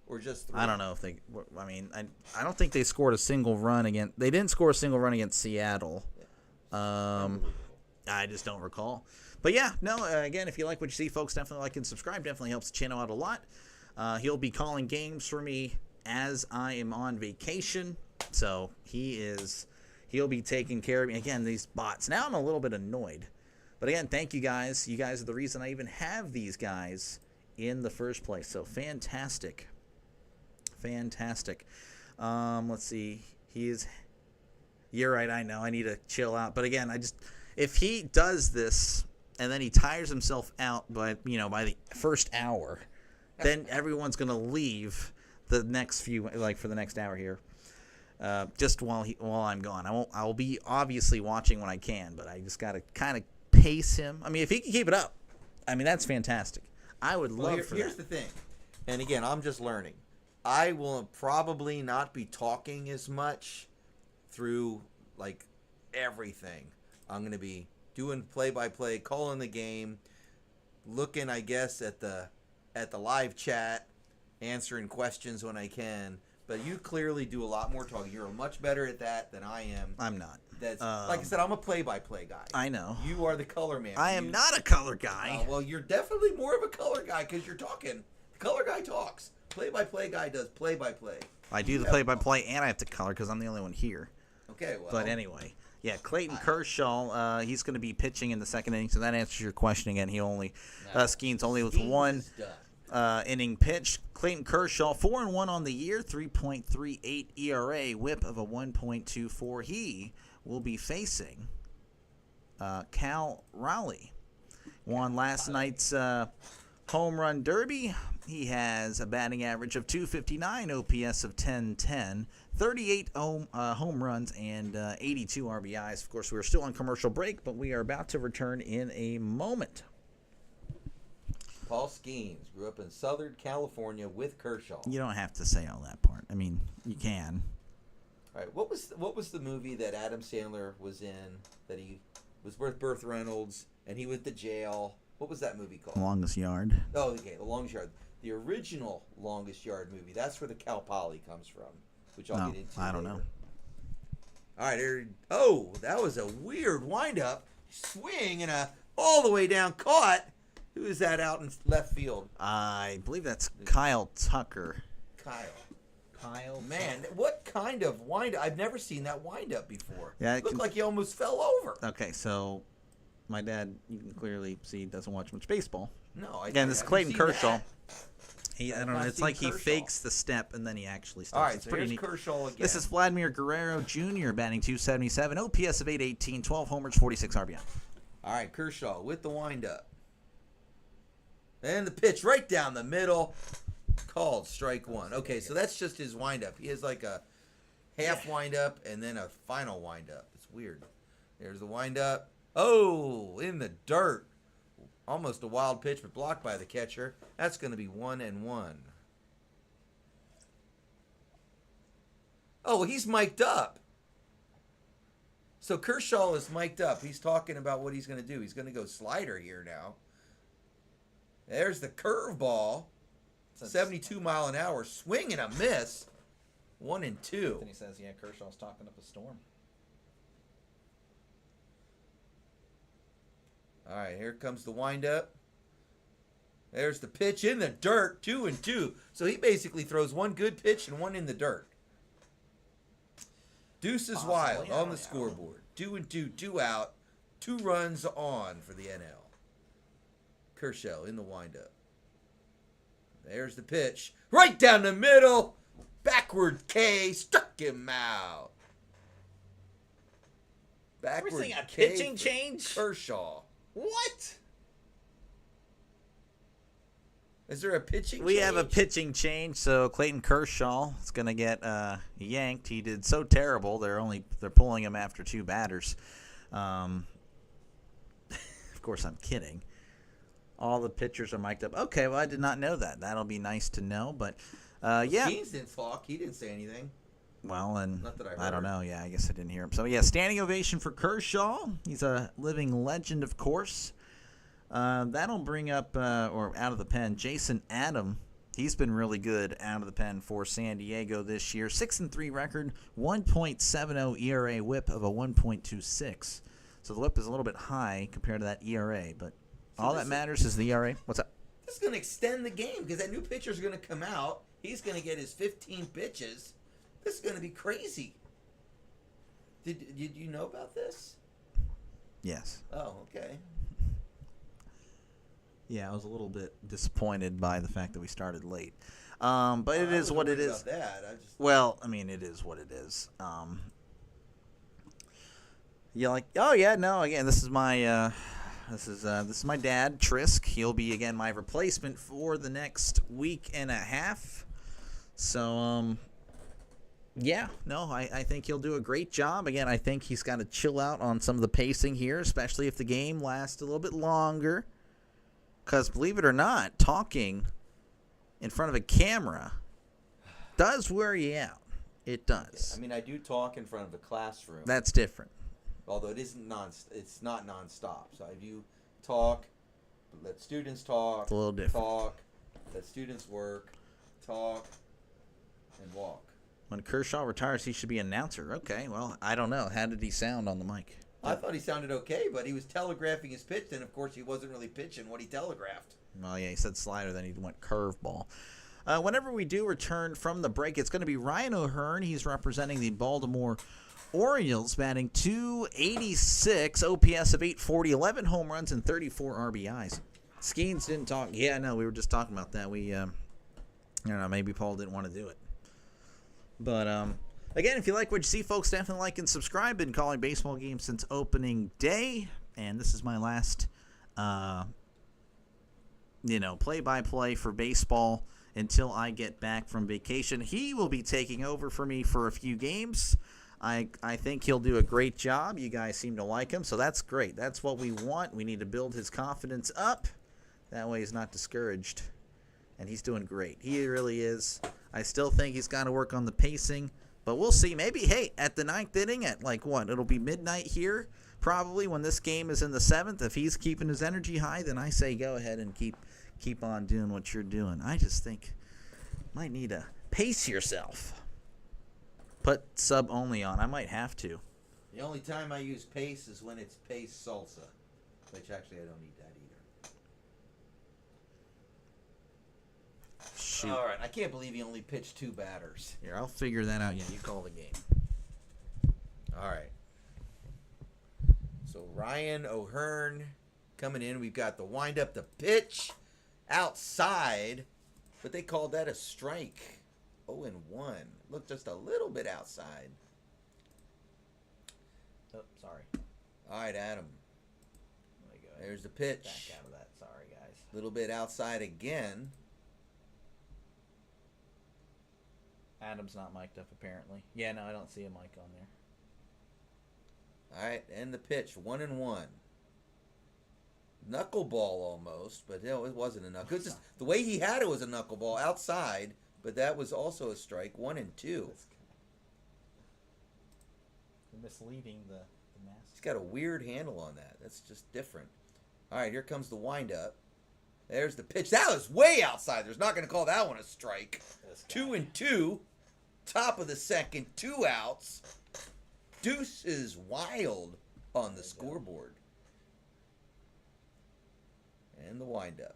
Speaker 2: Or just 3?
Speaker 1: I don't know if they. I mean, I don't think they scored a single run against. They didn't score a single run against Seattle. I just don't recall. But yeah, no. Again, if you like what you see, folks, definitely like and subscribe. Definitely helps the channel out a lot. He'll be calling games for me as I am on vacation, so he'll be taking care of me. Again, these bots. Now I'm a little bit annoyed, but again, thank you guys. You guys are the reason I even have these guys in the first place. So fantastic. Let's see. You're right. I know. I need to chill out. But again, if he does this and then he tires himself out by the first hour, then everyone's gonna leave the next for the next hour here. Just while I'm gone. I'll be obviously watching when I can, but I just gotta kind of pace him. I mean, if he can keep it up, I mean that's fantastic. I would love for that.
Speaker 2: Here's the thing, and again, I'm just learning. I will probably not be talking as much through like everything. I'm going to be doing play-by-play, calling the game, looking, I guess, at the live chat, answering questions when I can. But you clearly do a lot more talking. You're much better at that than I am.
Speaker 1: I'm not.
Speaker 2: That's like I said, I'm a play-by-play guy.
Speaker 1: I know.
Speaker 2: You are the color man.
Speaker 1: I am not a color guy.
Speaker 2: Well, you're definitely more of a color guy because you're talking. The color guy talks. Play-by-play guy does play-by-play.
Speaker 1: I do the play-by-play, and I have to color because I'm the only one here.
Speaker 2: Okay, well.
Speaker 1: But anyway, yeah, Clayton Kershaw, he's going to be pitching in the second inning, so that answers your question again. Skeens only with 1 inning pitched. Clayton Kershaw, 4-1 on the year, 3.38 ERA, whip of a 1.24. He will be facing Cal Raleigh. Won last night's home run derby. He has a batting average of .259, OPS of 1010, 38 home runs, and 82 RBIs. Of course, we're still on commercial break, but we are about to return in a moment.
Speaker 2: Paul Skeens grew up in Southern California with Kershaw.
Speaker 1: You don't have to say all that part. I mean, you can.
Speaker 2: All right, what was the movie that Adam Sandler was in that he was with Burt Reynolds and he went to jail? What was that movie called?
Speaker 1: Longest Yard.
Speaker 2: Oh, okay, The Longest Yard. The original Longest Yard movie. That's where the Cal Poly comes from, which I'll get into
Speaker 1: I don't
Speaker 2: later.
Speaker 1: know.
Speaker 2: All right, that was a weird windup. Swing and all the way down, caught. Who is that out in left field?
Speaker 1: I believe that's Kyle Tucker.
Speaker 2: Kyle. Man, what kind of windup? I've never seen that windup before.
Speaker 1: Yeah,
Speaker 2: it looked like he almost fell over.
Speaker 1: Okay, so my dad, you can clearly see, doesn't watch much baseball.
Speaker 2: No,
Speaker 1: again, this is Clayton Kershaw.
Speaker 2: I
Speaker 1: don't know. It's like he fakes the step and then he actually steps.
Speaker 2: All right,
Speaker 1: it's
Speaker 2: so
Speaker 1: pretty
Speaker 2: here's
Speaker 1: neat.
Speaker 2: Kershaw again.
Speaker 1: This is Vladimir Guerrero Jr. batting .277, OPS of 818, 12 homers, 46 RBI.
Speaker 2: All right, Kershaw with the windup. And the pitch right down the middle. Called strike 1. Okay, so that's just his windup. He has like a half windup and then a final windup. It's weird. There's the windup. Oh, in the dirt. Almost a wild pitch, but blocked by the catcher. That's going to be 1-1. Oh, he's mic'd up. So Kershaw is mic'd up. He's talking about what he's going to do. He's going to go slider here now. There's the curveball. 72 mile an hour. Swing and a miss. 1-2.
Speaker 1: Then he says, yeah, Kershaw's talking up a storm.
Speaker 2: All right, here comes the windup. There's the pitch in the dirt. 2-2. So he basically throws one good pitch and one in the dirt. Deuce is wild on the scoreboard. 2-2, 2 out. 2 runs on for the NL. Kershaw in the windup. There's the pitch. Right down the middle. Backward K struck him out. Backward
Speaker 1: We're seeing a
Speaker 2: K
Speaker 1: pitching
Speaker 2: for
Speaker 1: change?
Speaker 2: Kershaw.
Speaker 1: What?
Speaker 2: Is there a pitching
Speaker 1: We
Speaker 2: change?
Speaker 1: have a pitching change, so Clayton Kershaw is going to get yanked. He did so terrible. They're pulling him after 2 batters. Of course, I'm kidding. All the pitchers are mic'd up. Okay, well, I did not know that. That'll be nice to know, but yeah.
Speaker 2: Skeens didn't talk. He didn't say anything.
Speaker 1: Well, and
Speaker 2: Not that I heard.
Speaker 1: I don't know. Yeah, I guess I didn't hear him. So, yeah, standing ovation for Kershaw. He's a living legend, of course. That'll bring up, or out of the pen, Jason Adam. He's been really good out of the pen for San Diego this year. 6-3 record, 1.70 ERA, whip of a 1.26. So the whip is a little bit high compared to that ERA, but all that matters is the ERA. What's up?
Speaker 2: This is going to extend the game because that new pitcher's going to come out. He's going to get his 15 pitches. This is going to be crazy. Did you know about this?
Speaker 1: Yes.
Speaker 2: Oh, okay.
Speaker 1: Yeah, I was a little bit disappointed by the fact that we started late. But it is what it is.
Speaker 2: About that.
Speaker 1: Well, I mean, it is what it is. You're like, oh yeah, no. Again, this is my this is my dad, Trisk. He'll be again my replacement for the next week and a half. So yeah, no, I think he'll do a great job. Again, I think he's got to chill out on some of the pacing here, especially if the game lasts a little bit longer. Because believe it or not, talking in front of a camera does wear you out. It does.
Speaker 2: I mean, I do talk in front of a classroom.
Speaker 1: That's different.
Speaker 2: Although it's not nonstop. So I do talk, let students talk.
Speaker 1: It's a little different.
Speaker 2: Talk, let students work, talk, and walk.
Speaker 1: When Kershaw retires, he should be an announcer. Okay, well, I don't know. How did he sound on the mic?
Speaker 2: I thought he sounded okay, but he was telegraphing his pitch, and of course he wasn't really pitching what he telegraphed.
Speaker 1: Well, yeah, he said slider, then he went curveball. Whenever we do return from the break, it's going to be Ryan O'Hearn. He's representing the Baltimore Orioles, batting .286, OPS of 840, 11 home runs, and 34 RBIs. Skeens didn't talk. Yeah, no, we were just talking about that. I don't know, maybe Paul didn't want to do it. But, again, if you like what you see, folks, definitely like and subscribe. Been calling baseball games since opening day, and this is my last, play-by-play for baseball until I get back from vacation. He will be taking over for me for a few games. I think he'll do a great job. You guys seem to like him, so that's great. That's what we want. We need to build his confidence up. That way he's not discouraged, and he's doing great. He really is. I still think he's got to work on the pacing. But we'll see. Maybe, hey, at the 9th inning, at it'll be midnight here, probably when this game is in the 7th. If he's keeping his energy high, then I say go ahead and keep on doing what you're doing. I just think might need to pace yourself. Put sub only on. I might have to.
Speaker 2: The only time I use pace is when it's pace salsa, which actually I don't need that either.
Speaker 1: Shoot.
Speaker 2: All right, I can't believe he only pitched 2 batters.
Speaker 1: Here, I'll figure that out. Yeah, you call the game.
Speaker 2: All right. So Ryan O'Hearn coming in. We've got the windup, the pitch outside, but they called that a strike. 0-1. Looked just a little bit outside.
Speaker 1: Oh, sorry.
Speaker 2: All right, Adam.
Speaker 1: Let me go ahead.
Speaker 2: There's the pitch.
Speaker 1: Back out of that. Sorry, guys.
Speaker 2: A little bit outside again.
Speaker 1: Adam's not mic'd up, apparently. Yeah, no, I don't see a mic on there.
Speaker 2: All right, and the pitch, 1-1. Knuckleball almost, but it wasn't a knuckle. It's just the way he had it was a knuckleball outside, but that was also a strike. 1-2.
Speaker 1: You're misleading the mass.
Speaker 2: He's got a weird handle on that. That's just different. All right, here comes the windup. There's the pitch. That was way outside. There's not going to call that one a strike. 2-2. Top of the second. 2 outs. Deuce is wild on the scoreboard. And the windup.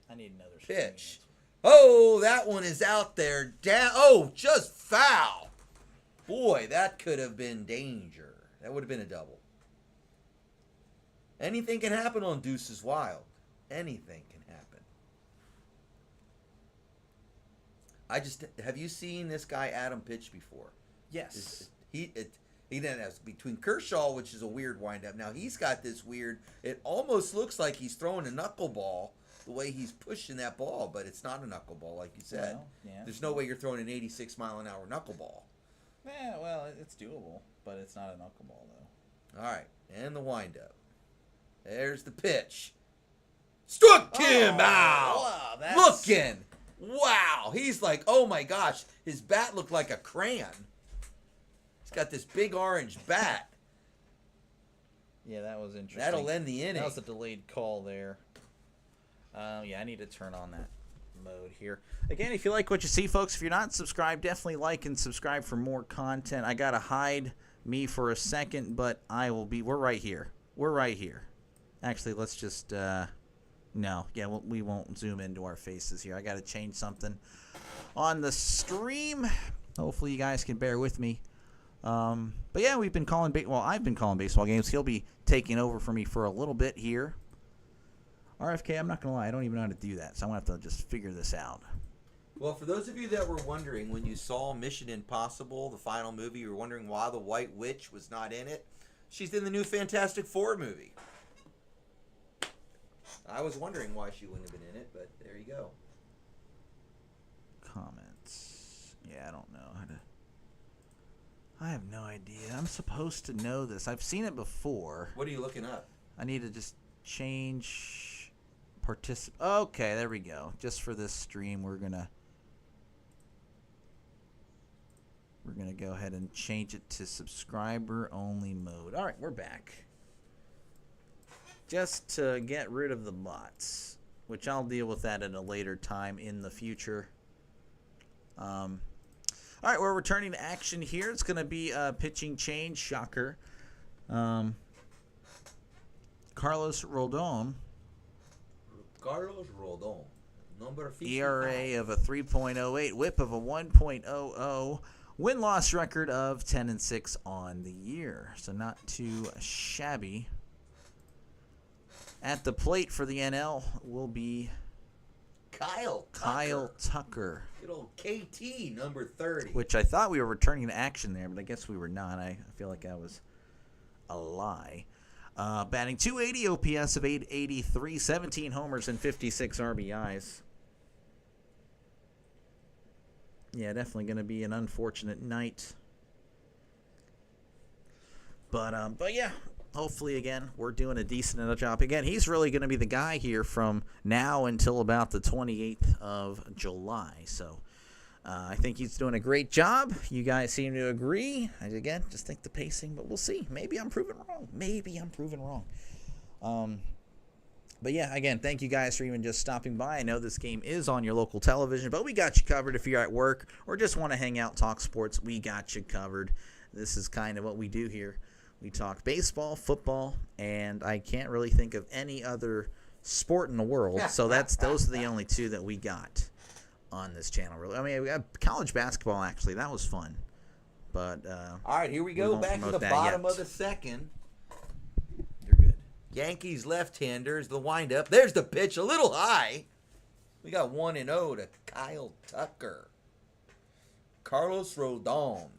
Speaker 1: I need another
Speaker 2: pitch. Oh, that one is out there. Down. Oh, just foul. Boy, that could have been danger. That would have been a double. Anything can happen on Deuce is Wild. Anything can happen. Have you seen this guy Adam pitch before?
Speaker 1: Yes.
Speaker 2: He then has between Kershaw, which is a weird windup. Now he's got this weird. It almost looks like he's throwing a knuckleball the way he's pushing that ball, but it's not a knuckleball like you said.
Speaker 1: Well, yeah.
Speaker 2: There's no way you're throwing an 86-mile-an-hour knuckleball.
Speaker 1: Yeah, well, it's doable, but it's not a knuckleball though.
Speaker 2: All right, and the windup. There's the pitch. Struck him out.
Speaker 1: Wow, that's...
Speaker 2: Looking. Wow, he's like, oh my gosh, his bat looked like a crayon. He's got this big orange bat.
Speaker 1: Yeah, that was interesting.
Speaker 2: That'll end the inning.
Speaker 1: That was a delayed call there. Yeah, I need to turn on that mode here. Again, if you like what you see, folks, if you're not subscribed, definitely like and subscribe for more content. I gotta hide me for a second, but I will be. We're right here. We're right here. Actually, let's just. No, yeah, we won't zoom into our faces here. I gotta change something on the stream. Hopefully, you guys can bear with me. But yeah, we've been calling. Well, I've been calling baseball games. He'll be taking over for me for a little bit here. RFK, I'm not going to lie, I don't even know how to do that, so I'm going to have to just figure this out.
Speaker 2: Well, for those of you that were wondering, when you saw Mission Impossible, the final movie, you were wondering why the White Witch was not in it. She's in the new Fantastic Four movie. I was wondering why she wouldn't have been in it, but there you go.
Speaker 1: Comments. Yeah, I don't know how to... I have no idea. I'm supposed to know this. I've seen it before.
Speaker 2: What are you looking up?
Speaker 1: I need to just change... Okay, there we go. Just for this stream, we're gonna go ahead and change it to subscriber only mode. All right, we're back. Just to get rid of the bots, which I'll deal with that at a later time in the future. All right, we're returning to action here. It's gonna be a pitching change. Shocker. Carlos Rodon.
Speaker 2: number 55.
Speaker 1: ERA of a 3.08, whip of a 1.00, win-loss record of 10-6 on the year. So not too shabby. At the plate for the NL will be
Speaker 2: Kyle
Speaker 1: Tucker.
Speaker 2: Good old KT, number 30.
Speaker 1: Which I thought we were returning to action there, but I guess we were not. I feel like that was a lie. Batting 280, OPS of 883, 17 homers and 56 RBIs. Yeah, definitely going to be an unfortunate night. But yeah, hopefully again we're doing a decent enough job. Again, he's really going to be the guy here from now until about the 28th of July. So I think he's doing a great job. You guys seem to agree. I, again, just think the pacing, but we'll see. Maybe I'm proven wrong. But yeah, again, thank you guys for even just stopping by. I know this game is on your local television, but we got you covered if you're at work or just want to hang out, talk sports. We got you covered. This is kind of what we do here. We talk baseball, football, and I can't really think of any other sport in the world. So those are the only two that we got on this channel. Really, I mean, we got college basketball. Actually, that was fun. But
Speaker 2: all right, here we go. Back to the bottom of the second.
Speaker 1: You're good.
Speaker 2: Yankees left-handers. The windup. There's the pitch, a little high. We got 1-0 to Kyle Tucker. Carlos Rodon.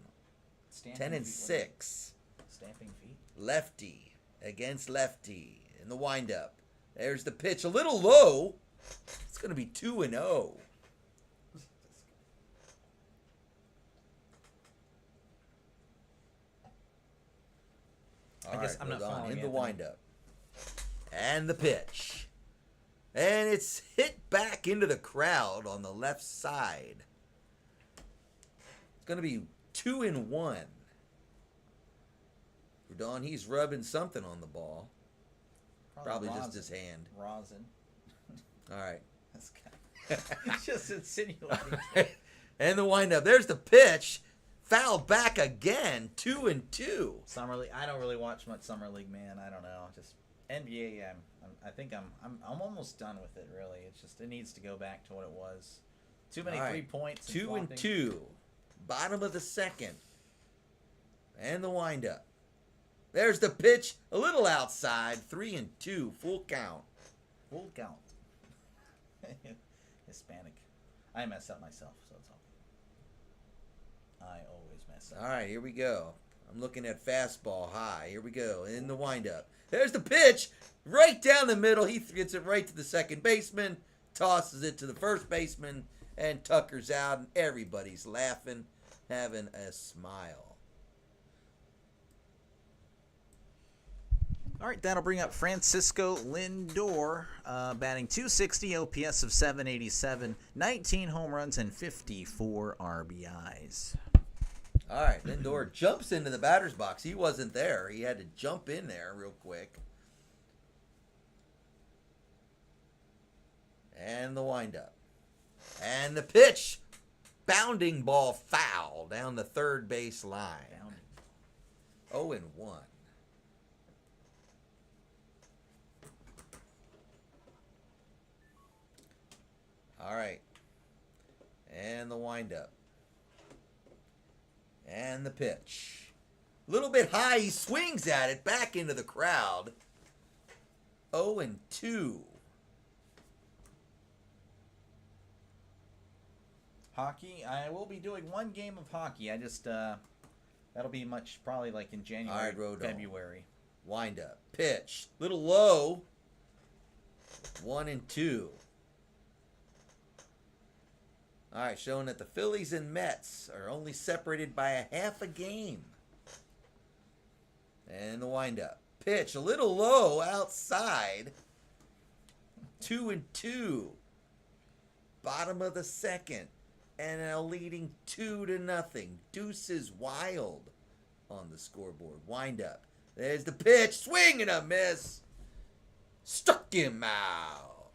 Speaker 2: 10-6.
Speaker 1: Stamping feet.
Speaker 2: Lefty against lefty in the windup. There's the pitch, a little low. It's going to be 2-0.
Speaker 1: I guess I'm not following
Speaker 2: in the
Speaker 1: Anthony.
Speaker 2: windup. And the pitch. And it's hit back into the crowd on the left side. It's going to be 2-1. Rodon, he's rubbing something on the ball. Probably
Speaker 1: rosin.
Speaker 2: just his hand.
Speaker 1: Rosin.
Speaker 2: All right.
Speaker 1: That's kind of just insinuating.
Speaker 2: And the windup. There's the pitch. Fouled back again. 2-2.
Speaker 1: Summer League. I don't really watch much Summer League, man. I don't know. Just NBA. I think I'm almost done with it. Really, it's just it needs to go back to what it was. Too many 3 points.
Speaker 2: 2-2. Bottom of the second. And the windup. There's the pitch. A little outside. 3-2. Full count.
Speaker 1: Full count. Hispanic. I messed up myself, so it's all. I always mess up.
Speaker 2: All right, here we go. I'm looking at fastball high. Here we go. In the windup. There's the pitch. Right down the middle. He gets it right to the second baseman. Tosses it to the first baseman. And Tucker's out. And everybody's laughing. Having a smile.
Speaker 1: All right, that'll bring up Francisco Lindor, batting .260, OPS of .787, 19 home runs, and 54 RBIs.
Speaker 2: All right, Lindor jumps into the batter's box. He wasn't there. He had to jump in there real quick. And the windup. And the pitch. Bounding ball foul down the third base line. 0-1. All right. And the windup. And the pitch. A little bit high. He swings at it back into the crowd. 0-2.
Speaker 1: Hockey, I will be doing one game of hockey. I just, that'll be probably like in January, February.
Speaker 2: Windup. Pitch. Little low. 1-2. All right, showing that the Phillies and Mets are only separated by a half a game. And the windup. Pitch a little low outside. 2-2. Bottom of the second. And now leading 2-0. Deuces Wild on the scoreboard. Windup. There's the pitch. Swing and a miss. Struck him out.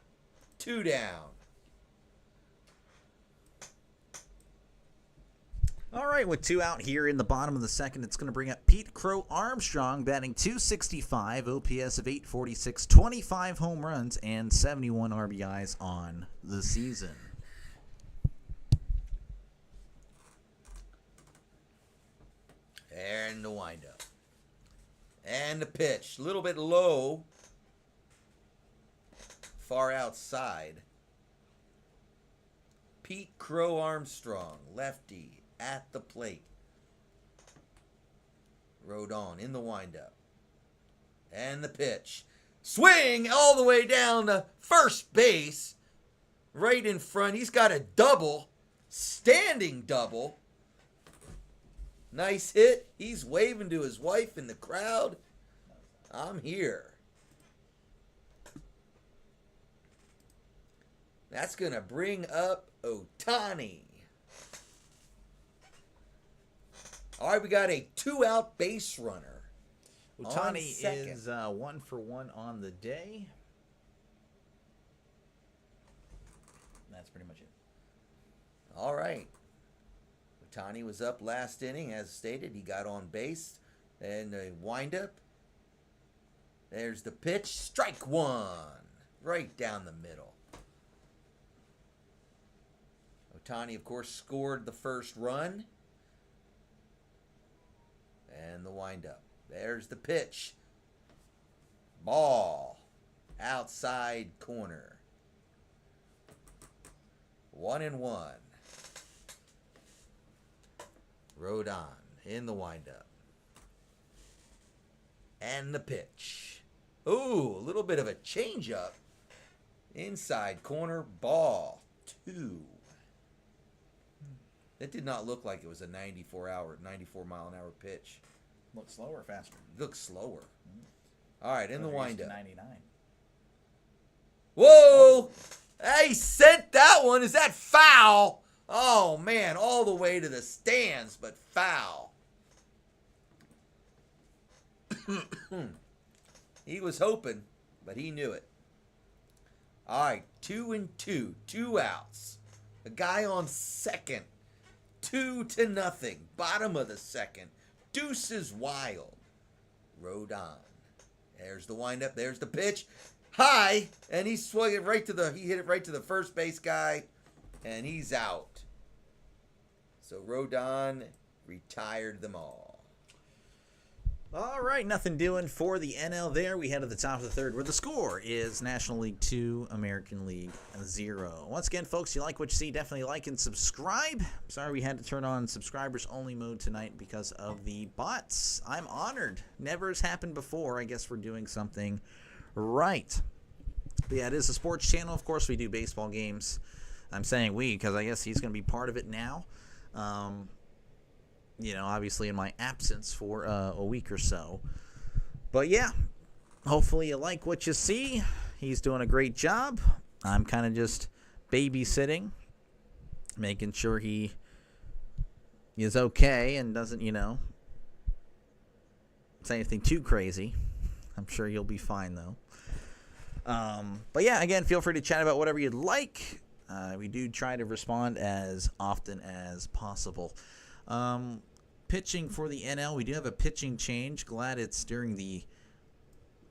Speaker 2: 2 down.
Speaker 1: All right, with 2 out here in the bottom of the second, it's going to bring up Pete Crow Armstrong, batting .265, OPS of .846, 25 home runs, and 71 RBIs on the season.
Speaker 2: And the windup. And the pitch. A little bit low. Far outside. Pete Crow Armstrong, lefty. At the plate. Rodon in the windup. And the pitch. Swing all the way down to first base. Right in front. He's got a double. Standing double. Nice hit. He's waving to his wife in the crowd. I'm here. That's going to bring up Ohtani. All right, we got a 2-out base runner.
Speaker 1: Ohtani is 1 for 1 on the day. That's pretty much it.
Speaker 2: All right. Ohtani was up last inning, as stated. He got on base. And a windup. There's the pitch. Strike 1. Right down the middle. Ohtani, of course, scored the first run. And the windup. There's the pitch. Ball. Outside corner. 1-1. Rodon in the windup. And the pitch. Ooh, a little bit of a changeup. Inside corner. Ball. 2. That did not look like it was a 94-mile-an-hour pitch.
Speaker 1: Looks slower or faster?
Speaker 2: It looks slower. All right, in the windup.
Speaker 1: 99.
Speaker 2: Whoa! Hey, sent that one. Is that foul? Oh, man, all the way to the stands, but foul. He was hoping, but he knew it. All right, 2-2, 2 outs. A guy on second. 2-0. Bottom of the second. Deuces Wild. Rodon. There's the windup. There's the pitch. High, and he swung it right to he hit it right to the first base guy, and he's out. So Rodon retired them all.
Speaker 1: All right, nothing doing for the NL there. We head to the top of the third where the score is National League 2, American League 0. Once again, folks, you like what you see, definitely like and subscribe. Sorry we had to turn on subscribers only mode tonight because of the bots. I'm honored. Never has happened before. I guess we're doing something right. But yeah, it is a sports channel. Of course, we do baseball games. I'm saying we because I guess he's going to be part of it now. Obviously in my absence for a week or so. But yeah, hopefully you like what you see. He's doing a great job. I'm kind of just babysitting, making sure he is okay and doesn't, say anything too crazy. I'm sure you'll be fine, though. But yeah, again, feel free to chat about whatever you'd like. We do try to respond as often as possible. Pitching for the NL, we do have a pitching change. Glad it's during the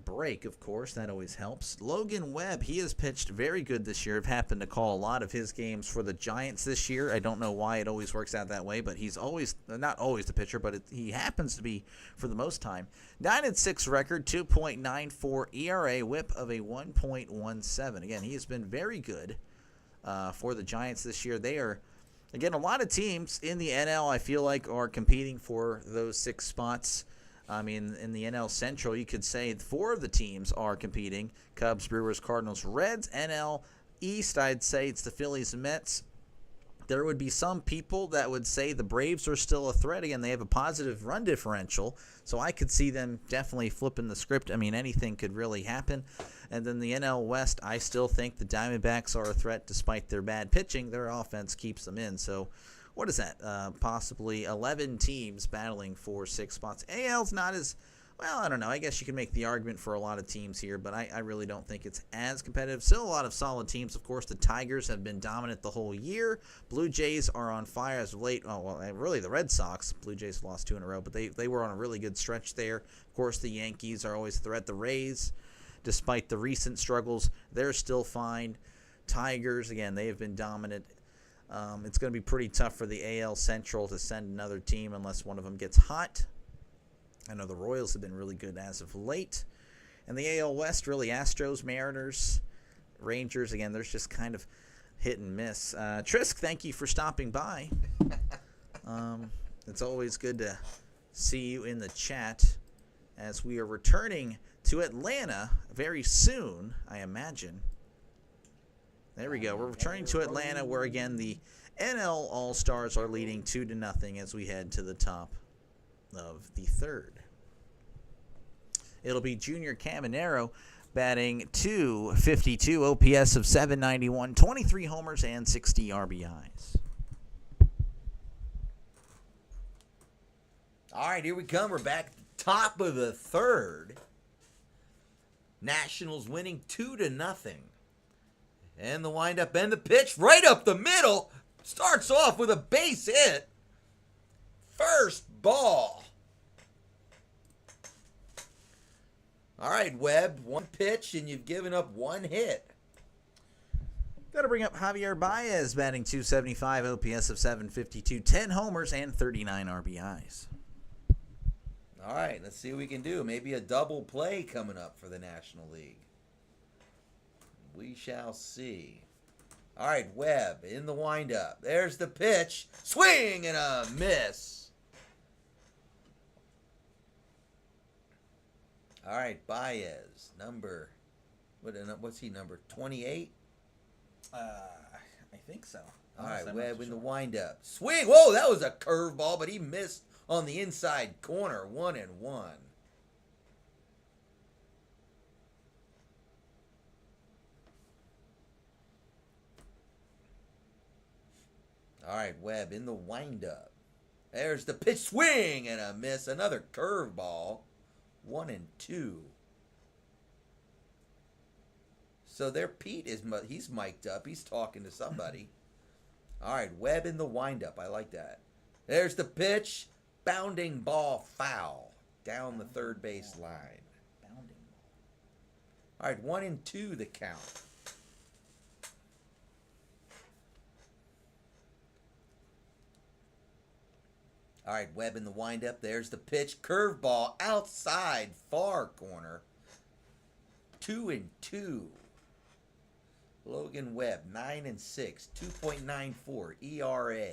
Speaker 1: break, of course. That always helps. Logan Webb, he has pitched very good this year. I've happened to call a lot of his games for the Giants this year. I don't know why it always works out that way, but he's always, not always the pitcher, but he happens to be for the most time. 9-6 record, 2.94 ERA, whip of a 1.17. Again, he has been very good for the Giants this year. They are, again, a lot of teams in the NL, I feel like, are competing for those 6 spots. I mean, in the NL Central, you could say 4 of the teams are competing. Cubs, Brewers, Cardinals, Reds. NL East, I'd say it's the Phillies and Mets. There would be some people that would say the Braves are still a threat. Again, they have a positive run differential, so I could see them definitely flipping the script. I mean, anything could really happen. And then the NL West, I still think the Diamondbacks are a threat despite their bad pitching. Their offense keeps them in. So what is that? Possibly 11 teams battling for 6 spots. AL's not as, well, I don't know. I guess you can make the argument for a lot of teams here, but I really don't think it's as competitive. Still a lot of solid teams. Of course, the Tigers have been dominant the whole year. Blue Jays are on fire as of late. Oh, well, really the Red Sox. Blue Jays lost 2 in a row, but they were on a really good stretch there. Of course, the Yankees are always a threat. The Rays, despite the recent struggles, they're still fine. Tigers, again, they have been dominant. It's going to be pretty tough for the AL Central to send another team unless one of them gets hot. I know the Royals have been really good as of late. And the AL West, really, Astros, Mariners, Rangers, again, there's just kind of hit and miss. Trisk, thank you for stopping by. It's always good to see you in the chat as we are returning to Atlanta very soon, I imagine. There we go. We're returning to Atlanta where, again, the NL All-Stars are leading 2-0 as we head to the top of the third. It'll be Junior Caminero batting .252, OPS of 791, 23 homers, and 60 RBIs.
Speaker 2: All right, here we come. We're back at the top of the third. Nationals winning 2-0. And the windup and the pitch right up the middle. Starts off with a base hit. First ball. All right, Webb, 1 pitch and you've given up 1 hit.
Speaker 1: Got to bring up Javier Baez batting .275, OPS of 752, 10 homers, and 39 RBIs.
Speaker 2: All right, let's see what we can do. Maybe a double play coming up for the National League. We shall see. All right, Webb in the windup. There's the pitch. Swing and a miss. All right, Baez, what's he, number 28?
Speaker 1: I think so.
Speaker 2: All right, Webb in the windup. Swing. Whoa, that was a curveball, but he missed on the inside corner. 1-1. All right, Webb in the windup. There's the pitch. Swing and a miss. Another curveball. 1-2. So there, Pete he's mic'd up. He's talking to somebody. All right, Webb in the windup. I like that. There's the pitch. Bounding ball, foul down the third base line.
Speaker 1: Bounding ball.
Speaker 2: All right, 1-2 the count. All right, Webb in the windup. There's the pitch. Curveball outside far corner. 2-2. Logan Webb, 9-6, 2.94 ERA.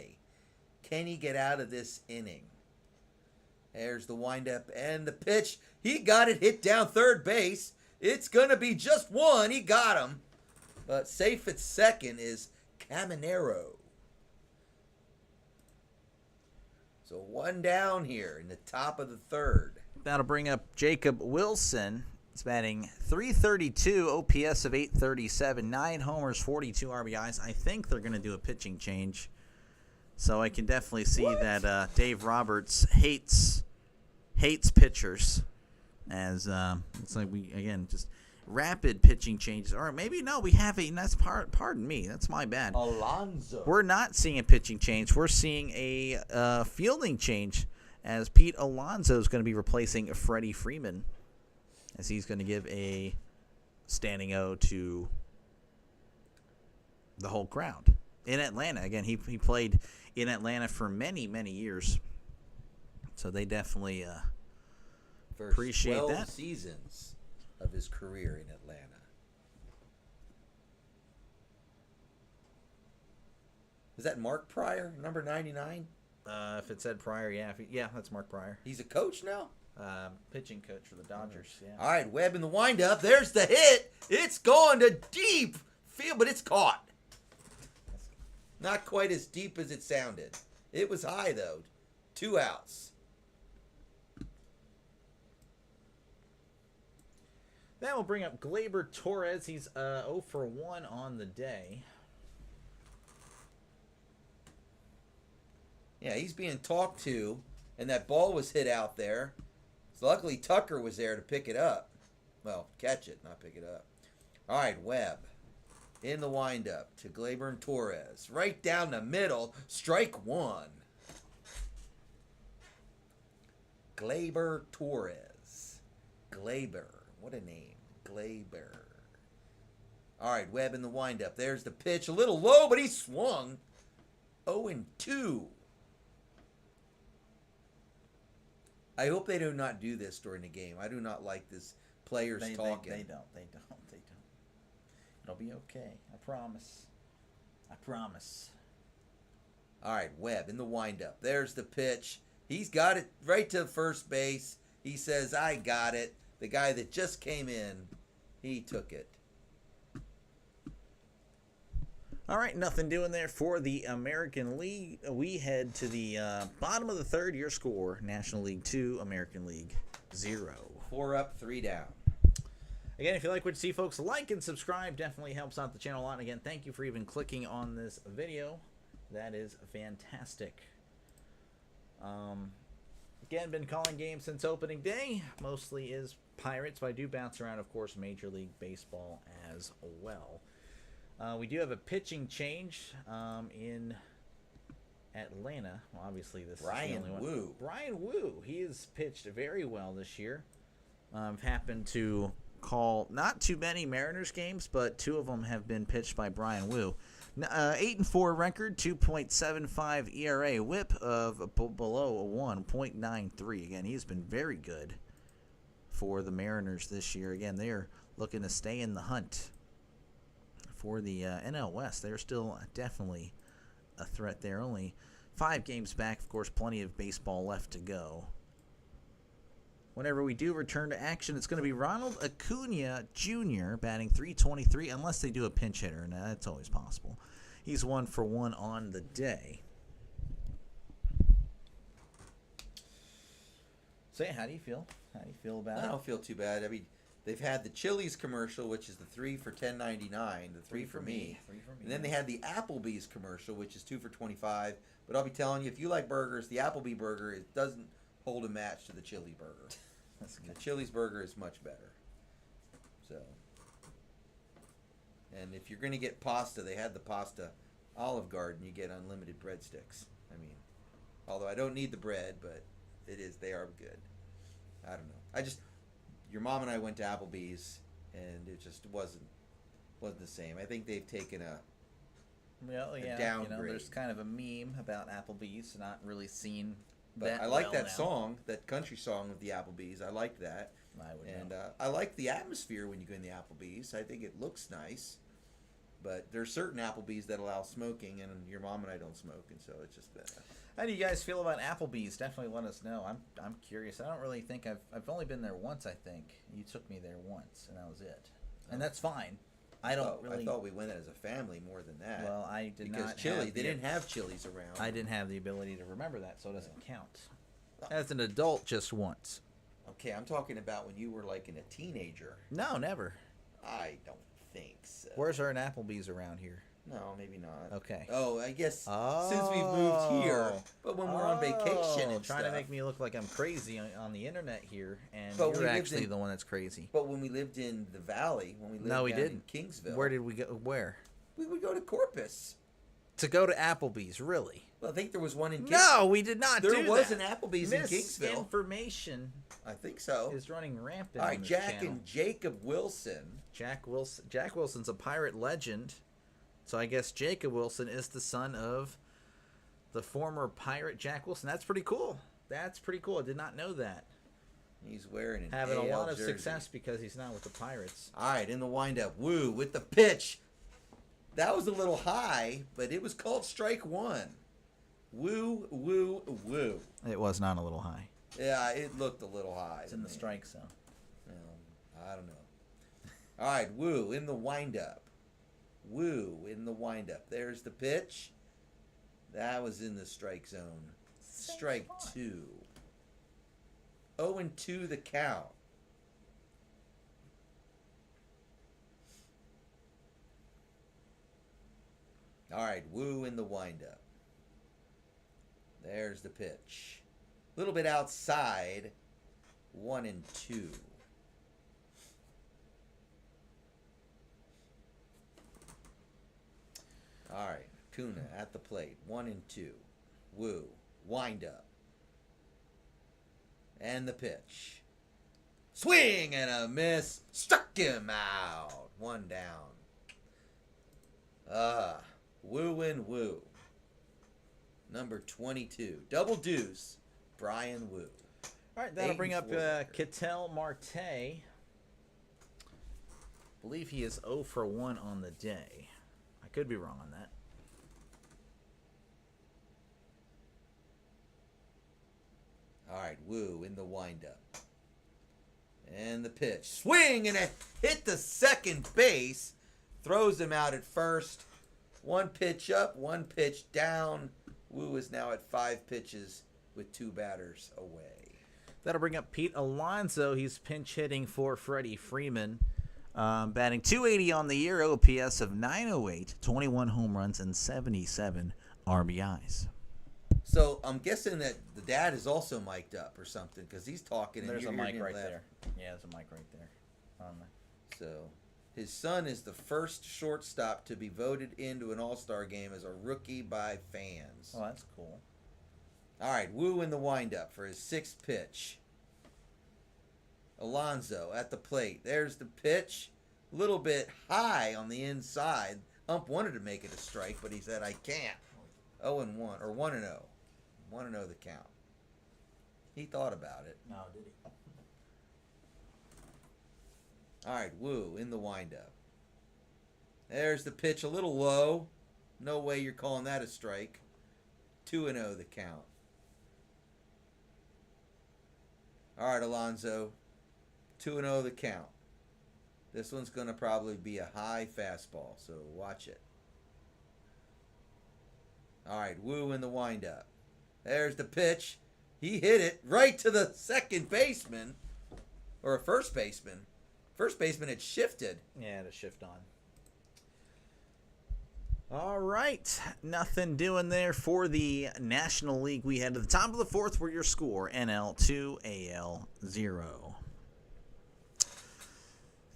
Speaker 2: Can he get out of this inning? There's the windup and the pitch. He got it hit down third base. It's going to be just one. He got him. But safe at second is Caminero. So one down here in the top of the third.
Speaker 1: That'll bring up Jacob Wilson. He's batting .332, OPS of .837, 9 homers, 42 RBIs. I think they're going to do a pitching change. So I can definitely see that Dave Roberts hates pitchers, as it's like we again just rapid pitching changes, or maybe no, we have a. That's pardon me, that's my bad.
Speaker 2: Alonso.
Speaker 1: We're not seeing a pitching change. We're seeing a fielding change, as Pete Alonso is going to be replacing Freddie Freeman, as he's going to give a standing O to the whole crowd in Atlanta. Again, he played in Atlanta for many years, so they definitely appreciate
Speaker 2: 12
Speaker 1: that.
Speaker 2: seasons of his career in Atlanta. Is that Mark Pryor, number 99?
Speaker 1: If it said Pryor, yeah, that's Mark Pryor.
Speaker 2: He's a coach now?
Speaker 1: Pitching coach for the Dodgers. Yeah.
Speaker 2: All right, Webb in the windup. There's the hit. It's going to deep field, but it's caught. Not quite as deep as it sounded. It was high, though. 2 outs.
Speaker 1: That will bring up Gleyber Torres. He's 0 for 1 on the day.
Speaker 2: Yeah, he's being talked to, and that ball was hit out there. So luckily, Tucker was there to pick it up. Well, catch it, not pick it up. All right, Webb in the windup to Gleyber and Torres. Right down the middle, strike one. Gleyber Torres. Gleyber. What a name. Gleyber. All right, Webb in the windup. There's the pitch. A little low, but he swung. 0-2. I hope they do not do this during the game. I do not like this players talking.
Speaker 1: They don't. It'll be okay. I promise.
Speaker 2: All right, Webb in the windup. There's the pitch. He's got it right to first base. He says, I got it. The guy that just came in, he took it.
Speaker 1: All right, nothing doing there for the American League. We head to the bottom of the third. Your score, National League 2, American League 0.
Speaker 2: 4 up, 3 down.
Speaker 1: Again, if you like what you see, folks, like and subscribe. Definitely helps out the channel a lot. And again, thank you for even clicking on this video. That is fantastic. Again, been calling games since opening day. Mostly is Pirates, but I do bounce around, of course, Major League Baseball as well. We do have a pitching change in Atlanta. Well, obviously, this
Speaker 2: Brian
Speaker 1: is the only one.
Speaker 2: Wu.
Speaker 1: Brian Wu. He has pitched very well this year. I've happened to call not too many Mariners games, but 2 of them have been pitched by Brian Wu. 8-4 record, 2.75 ERA, WHIP of below a 1.93. Again, he's been very good for the Mariners this year. Again, they're looking to stay in the hunt for the NL West. They're still definitely a threat there. Only 5 games back, of course, plenty of baseball left to go. Whenever we do return to action, it's going to be Ronald Acuna Jr. batting .323, unless they do a pinch hitter, and that's always possible. He's 1 for 1 on the day. So, yeah, how do you feel? How do you feel about it?
Speaker 2: I don't feel too bad. I mean, they've had the Chili's commercial, which is the 3 for $10.99, the 3 for me.
Speaker 1: 3 for me.
Speaker 2: And then they had the Applebee's commercial, which is 2 for $25. But I'll be telling you, if you like burgers, the Applebee burger doesn't hold a match to the Chili burger.
Speaker 1: That's good.
Speaker 2: The Chili's burger is much better. So, and if you're going to get pasta, they had the pasta Olive Garden. You get unlimited breadsticks. I mean, although I don't need the bread, but they are good. I don't know. Your mom and I went to Applebee's, and it just wasn't the same. I think they've taken a
Speaker 1: Well, yeah,
Speaker 2: downgrade.
Speaker 1: there's kind of a meme about Applebee's not really seen
Speaker 2: But
Speaker 1: that
Speaker 2: I like
Speaker 1: well
Speaker 2: that
Speaker 1: now.
Speaker 2: song, that country song of the Applebee's. I liked that.
Speaker 1: I would
Speaker 2: And
Speaker 1: know.
Speaker 2: I like the atmosphere when you go in the Applebee's. I think it looks nice. But there's certain Applebee's that allow smoking, and your mom and I don't smoke, and so it's just
Speaker 1: How do you guys feel about Applebee's? Definitely let us know. I'm curious. I don't really think I've only been there once. I think you took me there once, and that was it. And that's fine. I
Speaker 2: thought we went as a family more than that.
Speaker 1: Well, I did
Speaker 2: because
Speaker 1: not.
Speaker 2: chili,
Speaker 1: have
Speaker 2: they
Speaker 1: the-
Speaker 2: didn't have chilies around.
Speaker 1: I didn't have the ability to remember that, so it doesn't count. As an adult, just once.
Speaker 2: Okay, I'm talking about when you were like a teenager.
Speaker 1: No, never.
Speaker 2: I don't think so.
Speaker 1: Where's our Applebee's around here?
Speaker 2: No, maybe not.
Speaker 1: Okay.
Speaker 2: Oh, I guess since we've moved here, but when we're on vacation and
Speaker 1: trying
Speaker 2: stuff.
Speaker 1: to make me look like I'm crazy on the internet here, and
Speaker 2: But we
Speaker 1: you're
Speaker 2: lived
Speaker 1: actually
Speaker 2: in-
Speaker 1: the one that's crazy.
Speaker 2: But when we lived in the valley, when we lived
Speaker 1: No, we
Speaker 2: down in
Speaker 1: didn't.
Speaker 2: Kingsville,
Speaker 1: Where did we go? Where?
Speaker 2: we would go to Corpus.
Speaker 1: To go to Applebee's, really?
Speaker 2: Well, I think there was one in Kingsville.
Speaker 1: No, we did not
Speaker 2: There
Speaker 1: do
Speaker 2: was
Speaker 1: that.
Speaker 2: an Applebee's in Kingsville.
Speaker 1: Misinformation
Speaker 2: I think so.
Speaker 1: is running rampant.
Speaker 2: All
Speaker 1: on
Speaker 2: right,
Speaker 1: this
Speaker 2: Jack
Speaker 1: channel.
Speaker 2: and Jacob Wilson.
Speaker 1: Jack Wilson's a pirate legend, so I guess Jacob Wilson is the son of the former pirate Jack Wilson. That's pretty cool. That's pretty cool. I did not know that.
Speaker 2: He's wearing an
Speaker 1: Having a
Speaker 2: AL
Speaker 1: lot of
Speaker 2: jersey.
Speaker 1: success because he's not with the Pirates.
Speaker 2: All right, in the windup, Woo with the pitch. That was a little high, but it was called strike one. Woo, woo, woo.
Speaker 1: It was not a little high.
Speaker 2: Yeah, it looked a little high.
Speaker 1: It's in the
Speaker 2: to me.
Speaker 1: strike zone.
Speaker 2: I don't know. All right, Woo in the windup. Woo in the windup. There's the pitch. That was in the strike zone. Strike two. 0-2 the count. All right, Woo in the windup. There's the pitch. A little bit outside. 1-2. All right, Kuna at the plate. 1-2. Woo. Wind up. And the pitch. Swing and a miss. Struck him out. One down. Woo and Woo. Number 22. Double deuce. Brian Woo.
Speaker 1: All right, that'll
Speaker 2: 8
Speaker 1: bring
Speaker 2: and
Speaker 1: up
Speaker 2: 4 record.
Speaker 1: Ketel Marte. I believe he is 0 for 1 on the day. I could be wrong on that.
Speaker 2: All right, Woo in the windup. And the pitch. Swing and it hit the second base. Throws him out at first. One pitch up, one pitch down. Woo is now at 5 pitches with 2 batters away.
Speaker 1: That'll bring up Pete Alonso. He's pinch hitting for Freddie Freeman. Batting .280 on the year, OPS of .908, 21 home runs, and 77 RBIs.
Speaker 2: So I'm guessing that the dad is also mic'd up or something because he's talking. And
Speaker 1: There's
Speaker 2: you're
Speaker 1: a
Speaker 2: hearing
Speaker 1: mic
Speaker 2: him
Speaker 1: right
Speaker 2: laugh.
Speaker 1: there. Yeah, there's a mic right there.
Speaker 2: So his son is the first shortstop to be voted into an All-Star game as a rookie by fans.
Speaker 1: Oh, that's cool.
Speaker 2: All right, Woo in the windup for his 6th pitch. Alonso at the plate. There's the pitch. A little bit high on the inside. Ump wanted to make it a strike, but he said, I can't. 0-1, or 1-0. 1-0 the count. He thought about it.
Speaker 1: No, did he?
Speaker 2: All right, Woo in the windup. There's the pitch, a little low. No way you're calling that a strike. 2-0 the count. All right, Alonso. 2-0 the count. This one's going to probably be a high fastball, so watch it. All right, Woo in the windup. There's the pitch. He hit it right to the second baseman, or a first baseman. First baseman had shifted.
Speaker 1: Yeah, to shift on. All right. Nothing doing there for the National League. We head to the top of the 4th where your score, NL2, AL0.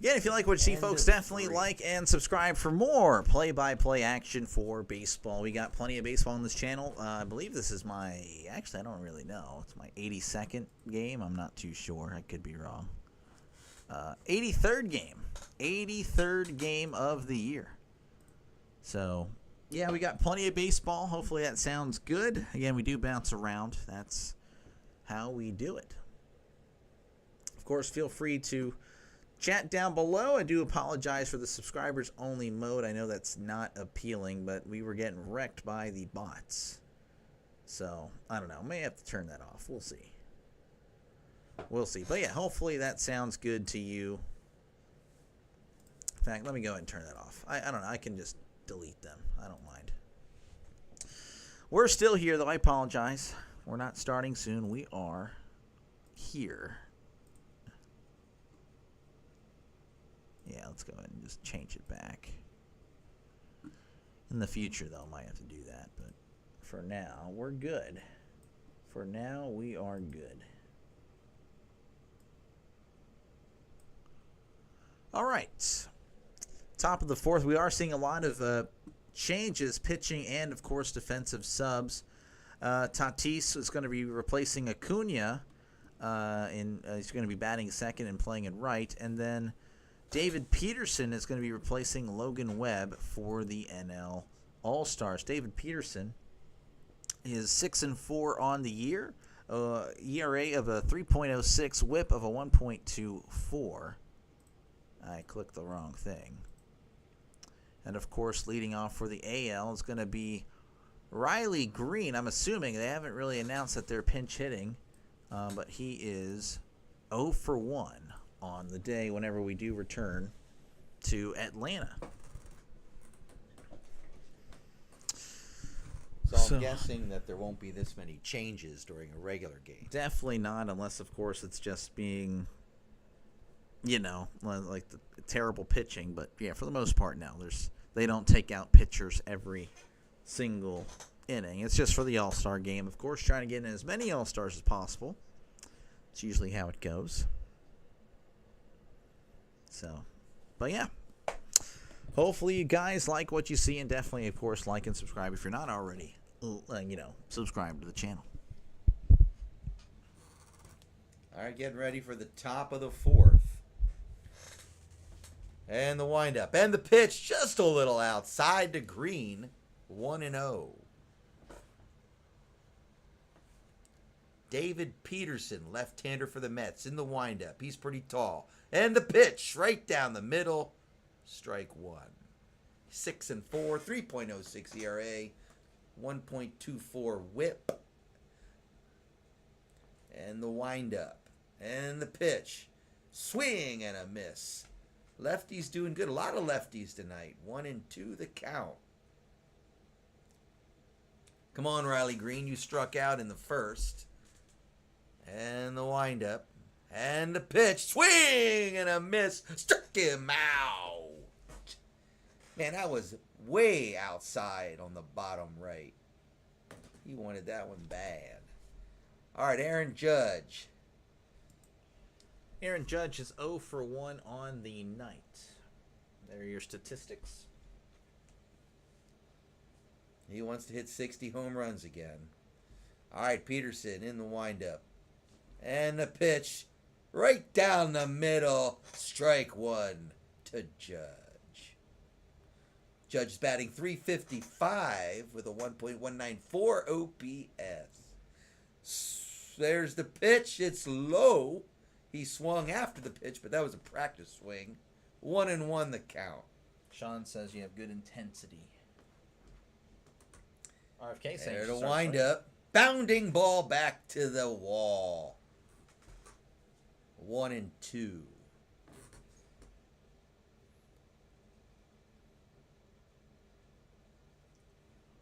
Speaker 1: Again, if you like what you see,
Speaker 2: End
Speaker 1: folks,
Speaker 2: of
Speaker 1: definitely
Speaker 2: 3.
Speaker 1: like and subscribe for more play-by-play action for baseball. We got plenty of baseball on this channel. I believe this is my, actually, I don't really know. It's my 82nd game. I'm not too sure. I could be wrong. 83rd game. 83rd game of the year. So, yeah, we got plenty of baseball. Hopefully that sounds good. Again, we do bounce around. That's how we do it. Of course, feel free to chat down below. I do apologize for the subscribers only mode. I know that's not appealing, but we were getting wrecked by the bots. So, I don't know. May have to turn that off. We'll see. We'll see. But yeah, hopefully that sounds good to you. In fact, let me go ahead and turn that off. I don't know. I can just delete them. I don't mind. We're still here, though. I apologize. We're not starting soon. We are here. Yeah, let's go ahead and just change it back. In the future, though, I might have to do that. But for now, we're good. For now, we are good. All right. Top of the fourth, we are seeing a lot of changes, pitching and, of course, defensive subs. Tatis is going to be replacing Acuna. He's going to be batting second and playing in right. And then David Peterson is going to be replacing Logan Webb for the NL All-Stars. David Peterson is 6-4 on the year, ERA of a 3.06, WHIP of a 1.24. I clicked the wrong thing. And, of course, leading off for the AL is going to be Riley Green. I'm assuming they haven't really announced that they're pinch hitting, but he is 0 for 1 on the day whenever we do return to Atlanta.
Speaker 2: So I'm guessing that there won't be this many changes during a regular game.
Speaker 1: Definitely not, unless, of course, it's just being, like the terrible pitching. But, yeah, for the most part now, they don't take out pitchers every single inning. It's just for the All-Star game. Of course, trying to get in as many All-Stars as possible. It's usually how it goes. So, but yeah. Hopefully you guys like what you see, and definitely, of course, like and subscribe if you're not already, subscribe to the channel.
Speaker 2: All right, getting ready for the top of the fourth. And the windup. And the pitch just a little outside to Green. 1-0. David Peterson, left-hander for the Mets, in the windup. He's pretty tall. And the pitch right down the middle. Strike one. 6-4, 3.06 ERA, 1.24 WHIP. And the windup. And the pitch. Swing and a miss. Lefties doing good. A lot of lefties tonight. 1-2 the count. Come on, Riley Green. You struck out in the first. And the windup. And the pitch. Swing and a miss. Struck him out. Man, that was way outside on the bottom right. He wanted that one bad. All right, Aaron Judge.
Speaker 1: Aaron Judge is 0 for 1 on the night. There are your statistics.
Speaker 2: He wants to hit 60 home runs again. All right, Peterson in the windup. And the pitch right down the middle. Strike one to Judge. Judge is batting .355 with a 1.194 OPS. There's the pitch. It's low. He swung after the pitch, but that was a practice swing. 1-1 the count.
Speaker 1: Sean says you have good intensity. RFK saying
Speaker 2: there to wind up. Bounding ball back to the wall. 1-2.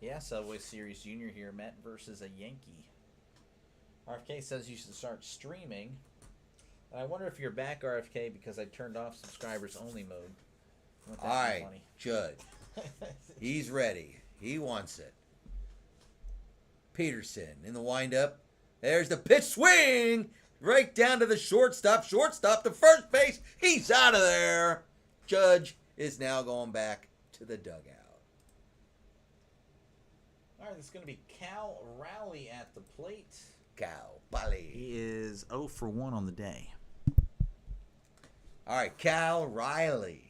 Speaker 1: Yeah, Subway Series Junior here. Met versus a Yankee. RFK says you should start streaming. I wonder if you're back, RFK, because I turned off subscribers only mode.
Speaker 2: All right, Judge. He's ready. He wants it. Peterson in the windup. There's the pitch. Swing right down to the shortstop. Shortstop to first base. He's out of there. Judge is now going back to the dugout.
Speaker 1: All right, this is going to be Cal Raleigh at the plate.
Speaker 2: Cal Raleigh.
Speaker 1: He is 0 for 1 on the day.
Speaker 2: All right, Cal Riley.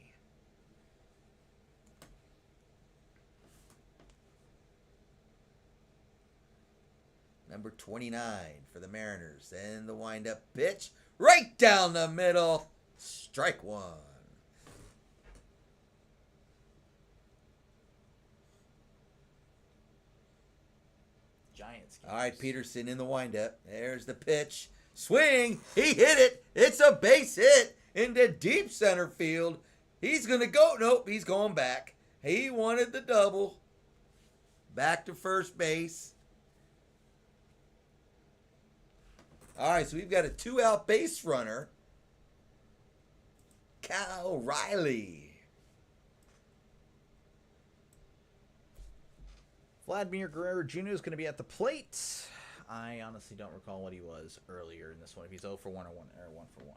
Speaker 2: Number 29 for the Mariners. And the wind-up pitch. Right down the middle. Strike one.
Speaker 1: Giants.
Speaker 2: All right, Peterson in the windup. There's the pitch. Swing. He hit it. It's a base hit into deep center field. He's going to go. Nope, he's going back. He wanted the double. Back to first base. All right, so we've got a 2-out base runner. Cal Riley.
Speaker 1: Vladimir Guerrero Jr. is going to be at the plate. I honestly don't recall what he was earlier in this one. If he's 0 for 1 or 1 for 1.